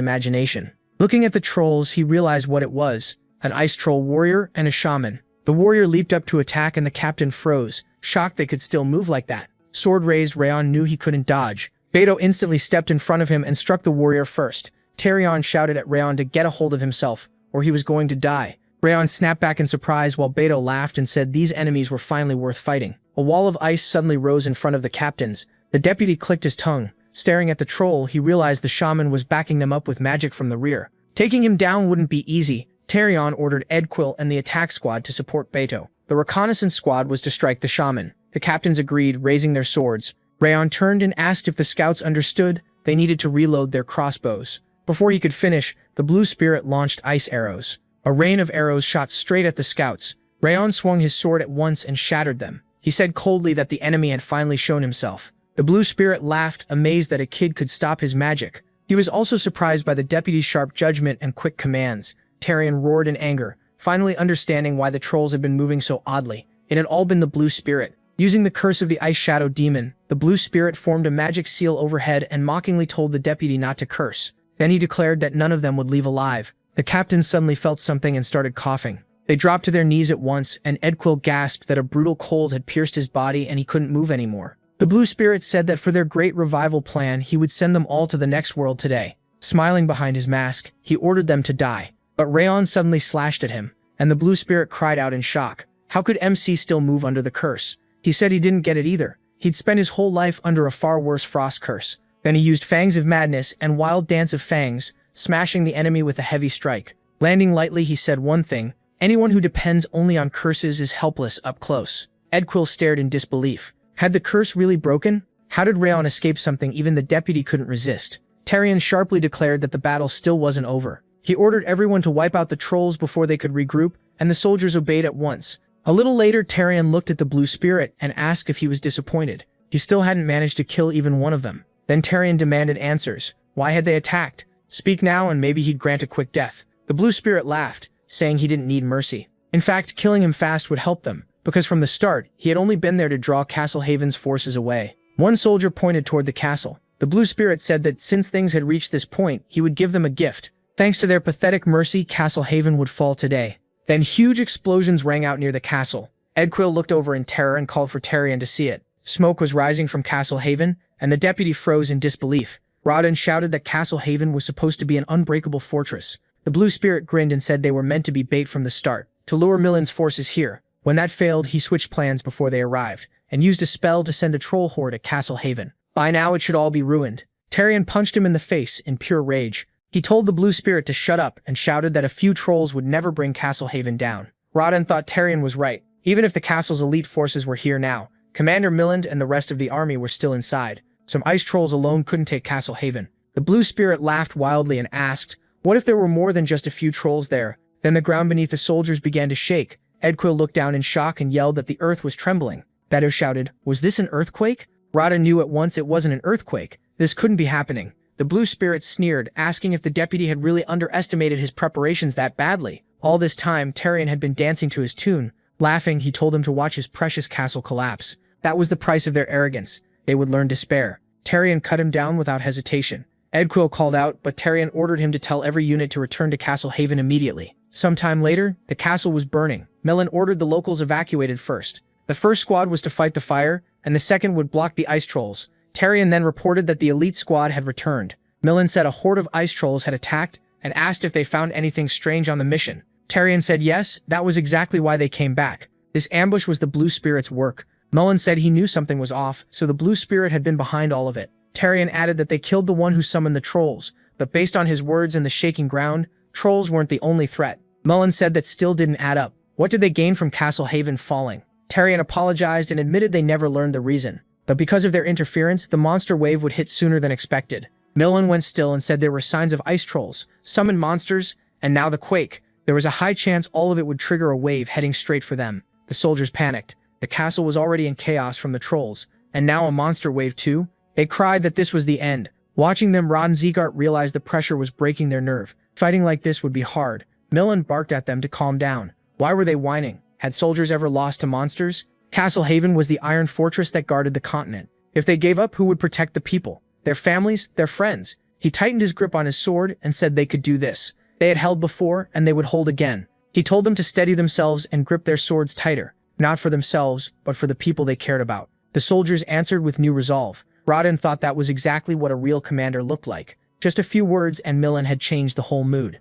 imagination. Looking at the trolls, he realized what it was. An ice troll warrior and a shaman. The warrior leaped up to attack and the captain froze, shocked they could still move like that. Sword raised, Rayon knew he couldn't dodge. Beto instantly stepped in front of him and struck the warrior first. Therion shouted at Rayon to get a hold of himself, or he was going to die. Rayon snapped back in surprise while Beto laughed and said these enemies were finally worth fighting. A wall of ice suddenly rose in front of the captains. The deputy clicked his tongue. Staring at the troll, he realized the shaman was backing them up with magic from the rear. Taking him down wouldn't be easy. Therion ordered Edquill and the attack squad to support Beto. The reconnaissance squad was to strike the shaman. The captains agreed, raising their swords. Rayon turned and asked if the scouts understood. They needed to reload their crossbows. Before he could finish, the blue spirit launched ice arrows. A rain of arrows shot straight at the scouts. Rayon swung his sword at once and shattered them. He said coldly that the enemy had finally shown himself. The blue spirit laughed, amazed that a kid could stop his magic. He was also surprised by the deputy's sharp judgment and quick commands. Therion roared in anger, finally understanding why the trolls had been moving so oddly. It had all been the blue spirit. Using the curse of the ice shadow demon, the blue spirit formed a magic seal overhead and mockingly told the deputy not to curse. Then he declared that none of them would leave alive. The captain suddenly felt something and started coughing. They dropped to their knees at once, and Edquill gasped that a brutal cold had pierced his body and he couldn't move anymore. The blue spirit said that for their great revival plan, he would send them all to the next world today. Smiling behind his mask, he ordered them to die. But Rayon suddenly slashed at him, and the blue spirit cried out in shock. How could MC still move under the curse? He said he didn't get it either. He'd spent his whole life under a far worse frost curse. Then he used Fangs of Madness and Wild Dance of Fangs, smashing the enemy with a heavy strike. Landing lightly, he said one thing: anyone who depends only on curses is helpless up close. Edquill stared in disbelief. Had the curse really broken? How did Rayon escape something even the deputy couldn't resist? Therion sharply declared that the battle still wasn't over. He ordered everyone to wipe out the trolls before they could regroup, and the soldiers obeyed at once. A little later, Therion looked at the blue spirit and asked if he was disappointed. He still hadn't managed to kill even one of them. Then Therion demanded answers. Why had they attacked? Speak now and maybe he'd grant a quick death. The blue spirit laughed, saying he didn't need mercy. In fact, killing him fast would help them, because from the start, he had only been there to draw Castle Haven's forces away. One soldier pointed toward the castle. The blue spirit said that since things had reached this point, he would give them a gift. Thanks to their pathetic mercy, Castle Haven would fall today. Then huge explosions rang out near the castle. Edquill looked over in terror and called for Therion to see it. Smoke was rising from Castle Haven, and the deputy froze in disbelief. Rodden shouted that Castle Haven was supposed to be an unbreakable fortress. The blue spirit grinned and said they were meant to be bait from the start, to lure Millen's forces here. When that failed, he switched plans before they arrived, and used a spell to send a troll horde at Castle Haven. By now it should all be ruined. Tarion punched him in the face in pure rage. He told the blue spirit to shut up and shouted that a few trolls would never bring Castle Haven down. Rodden thought Tarion was right. Even if the castle's elite forces were here now, Commander Milland and the rest of the army were still inside. Some ice trolls alone couldn't take Castle Haven. The blue spirit laughed wildly and asked, what if there were more than just a few trolls there? Then the ground beneath the soldiers began to shake. Edquill looked down in shock and yelled that the earth was trembling. Beto shouted, was this an earthquake? Rodden knew at once it wasn't an earthquake. This couldn't be happening. The blue spirit sneered, asking if the deputy had really underestimated his preparations that badly. All this time, Tarion had been dancing to his tune. Laughing, he told him to watch his precious castle collapse. That was the price of their arrogance. They would learn despair. Tarion cut him down without hesitation. Edquill called out, but Tarion ordered him to tell every unit to return to Castle Haven immediately. Sometime later, the castle was burning. Milland ordered the locals evacuated first. The first squad was to fight the fire, and the second would block the ice trolls. Tarion then reported that the elite squad had returned. Milland said a horde of ice trolls had attacked and asked if they found anything strange on the mission. Tarion said yes, that was exactly why they came back. This ambush was the blue spirit's work. Milland said he knew something was off, so the blue spirit had been behind all of it. Tarion added that they killed the one who summoned the trolls, but based on his words and the shaking ground, trolls weren't the only threat. Milland said that still didn't add up. What did they gain from Castle Haven falling? Tarion apologized and admitted they never learned the reason. But because of their interference, the monster wave would hit sooner than expected. Milland went still and said there were signs of ice trolls, summoned monsters, and now the quake. There was a high chance all of it would trigger a wave heading straight for them. The soldiers panicked. The castle was already in chaos from the trolls, and now a monster wave too? They cried that this was the end. Watching them, Rod and Ziegart realized the pressure was breaking their nerve. Fighting like this would be hard. Milland barked at them to calm down. Why were they whining? Had soldiers ever lost to monsters? Castle Haven was the iron fortress that guarded the continent. If they gave up, who would protect the people? Their families? Their friends? He tightened his grip on his sword and said they could do this. They had held before, and they would hold again. He told them to steady themselves and grip their swords tighter. Not for themselves, but for the people they cared about. The soldiers answered with new resolve. Rodden thought that was exactly what a real commander looked like. Just a few words and Milland had changed the whole mood.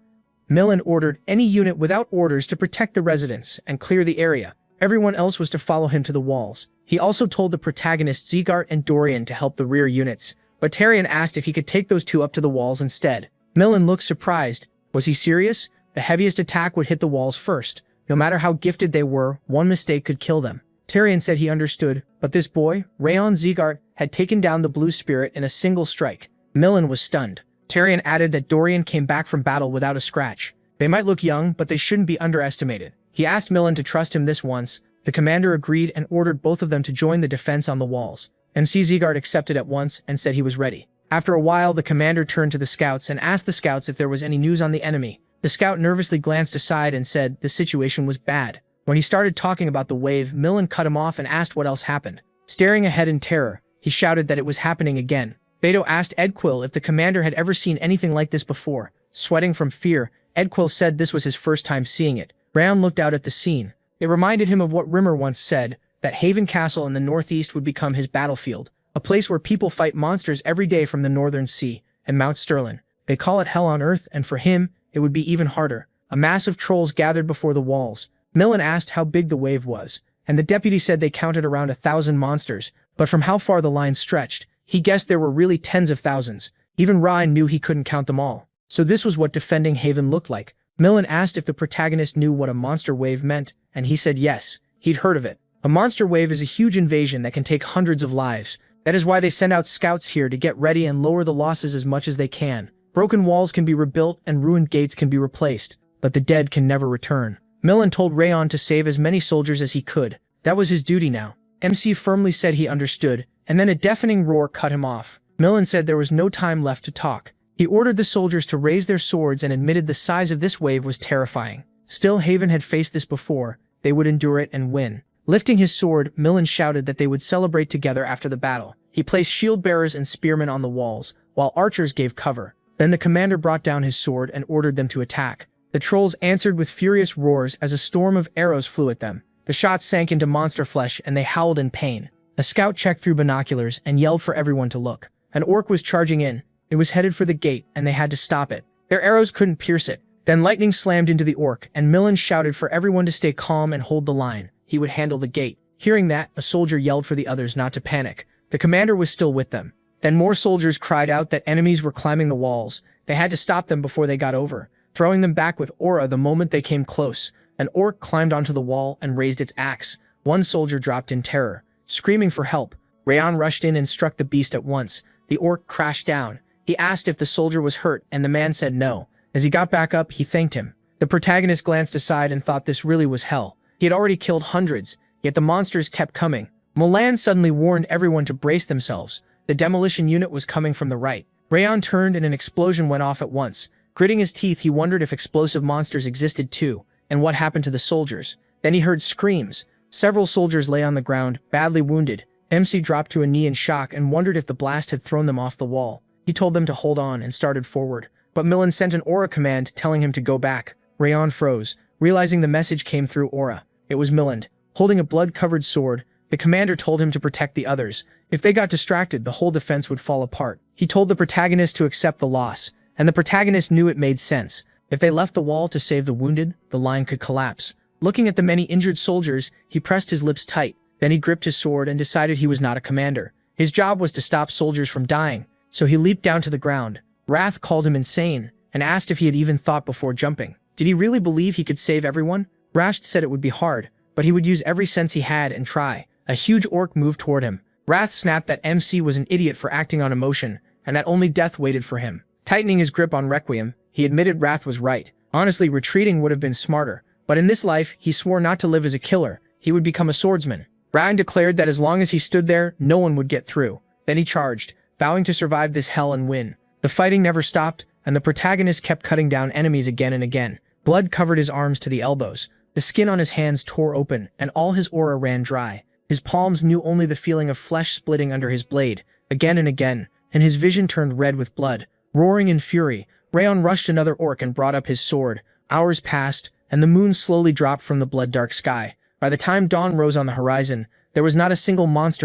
Milland ordered any unit without orders to protect the residents and clear the area. Everyone else was to follow him to the walls. He also told the protagonists Ziegart and Dorian to help the rear units, but Tarion asked if he could take those two up to the walls instead. Milland looked surprised. Was he serious? The heaviest attack would hit the walls first. No matter how gifted they were, one mistake could kill them. Tarion said he understood, but this boy, Rayon Ziegart, had taken down the blue spirit in a single strike. Milland was stunned. Tarion added that Dorian came back from battle without a scratch. They might look young, but they shouldn't be underestimated. He asked Milland to trust him this once. The commander agreed and ordered both of them to join the defense on the walls. MC Ziegart accepted at once and said he was ready. After a while, the commander turned to the scouts and asked the scouts if there was any news on the enemy. The scout nervously glanced aside and said the situation was bad. When he started talking about the wave, Milland cut him off and asked what else happened. Staring ahead in terror, he shouted that it was happening again. Beto asked Edquill if the commander had ever seen anything like this before. Sweating from fear, Edquill said this was his first time seeing it. Rayon looked out at the scene. It reminded him of what Rimmer once said, that Haven Castle in the northeast would become his battlefield, a place where people fight monsters every day from the northern sea and Mount Sterling. They call it hell on earth, and for him, it would be even harder. A mass of trolls gathered before the walls. Milland asked how big the wave was, and the deputy said they counted around 1,000 monsters, but from how far the line stretched, he guessed there were really tens of thousands. Even Ryan knew he couldn't count them all. So this was what defending Haven looked like. Milland asked if the protagonist knew what a monster wave meant, and he said yes, he'd heard of it. A monster wave is a huge invasion that can take hundreds of lives. That is why they send out scouts here to get ready and lower the losses as much as they can. Broken walls can be rebuilt and ruined gates can be replaced, but the dead can never return. Milland told Rayon to save as many soldiers as he could. That was his duty now. MC firmly said he understood, and then a deafening roar cut him off. Milland said there was no time left to talk. He ordered the soldiers to raise their swords and admitted the size of this wave was terrifying. Still, Haven had faced this before. They would endure it and win. Lifting his sword, Milland shouted that they would celebrate together after the battle. He placed shield bearers and spearmen on the walls, while archers gave cover. Then the commander brought down his sword and ordered them to attack. The trolls answered with furious roars as a storm of arrows flew at them. The shots sank into monster flesh and they howled in pain. A scout checked through binoculars and yelled for everyone to look. An orc was charging in. It was headed for the gate and they had to stop it. Their arrows couldn't pierce it. Then lightning slammed into the orc and Milland shouted for everyone to stay calm and hold the line. He would handle the gate. Hearing that, a soldier yelled for the others not to panic. The commander was still with them. Then more soldiers cried out that enemies were climbing the walls. They had to stop them before they got over, throwing them back with aura the moment they came close. An orc climbed onto the wall and raised its axe. One soldier dropped in terror, screaming for help. Rayon rushed in and struck the beast at once. The orc crashed down. He asked if the soldier was hurt, and the man said no. As he got back up, he thanked him. The protagonist glanced aside and thought this really was hell. He had already killed hundreds, yet the monsters kept coming. Mulan suddenly warned everyone to brace themselves. The demolition unit was coming from the right. Rayon turned and an explosion went off at once. Gritting his teeth, he wondered if explosive monsters existed too, and what happened to the soldiers. Then he heard screams. Several soldiers lay on the ground, badly wounded. MC dropped to a knee in shock and wondered if the blast had thrown them off the wall. He told them to hold on and started forward. But Milan sent an aura command telling him to go back. Rayon froze, realizing the message came through aura. It was Milan, holding a blood-covered sword. The commander told him to protect the others. If they got distracted, the whole defense would fall apart. He told the protagonist to accept the loss, and the protagonist knew it made sense. If they left the wall to save the wounded, the line could collapse. Looking at the many injured soldiers, he pressed his lips tight. Then he gripped his sword and decided he was not a commander. His job was to stop soldiers from dying, so he leaped down to the ground. Wrath called him insane and asked if he had even thought before jumping. Did he really believe he could save everyone? Rasht said it would be hard, but he would use every sense he had and try. A huge orc moved toward him. Wrath snapped that MC was an idiot for acting on emotion, and that only death waited for him. Tightening his grip on Requiem, he admitted Wrath was right. Honestly, retreating would have been smarter. But in this life, he swore not to live as a killer. He would become a swordsman. Ryan declared that as long as he stood there, no one would get through. Then he charged, vowing to survive this hell and win. The fighting never stopped, and the protagonist kept cutting down enemies again and again. Blood covered his arms to the elbows. The skin on his hands tore open, and all his aura ran dry. His palms knew only the feeling of flesh splitting under his blade, again and again, and his vision turned red with blood. Roaring in fury, Rayon rushed another orc and brought up his sword. Hours passed, and the moon slowly dropped from the blood-dark sky. By the time dawn rose on the horizon, there was not a single monster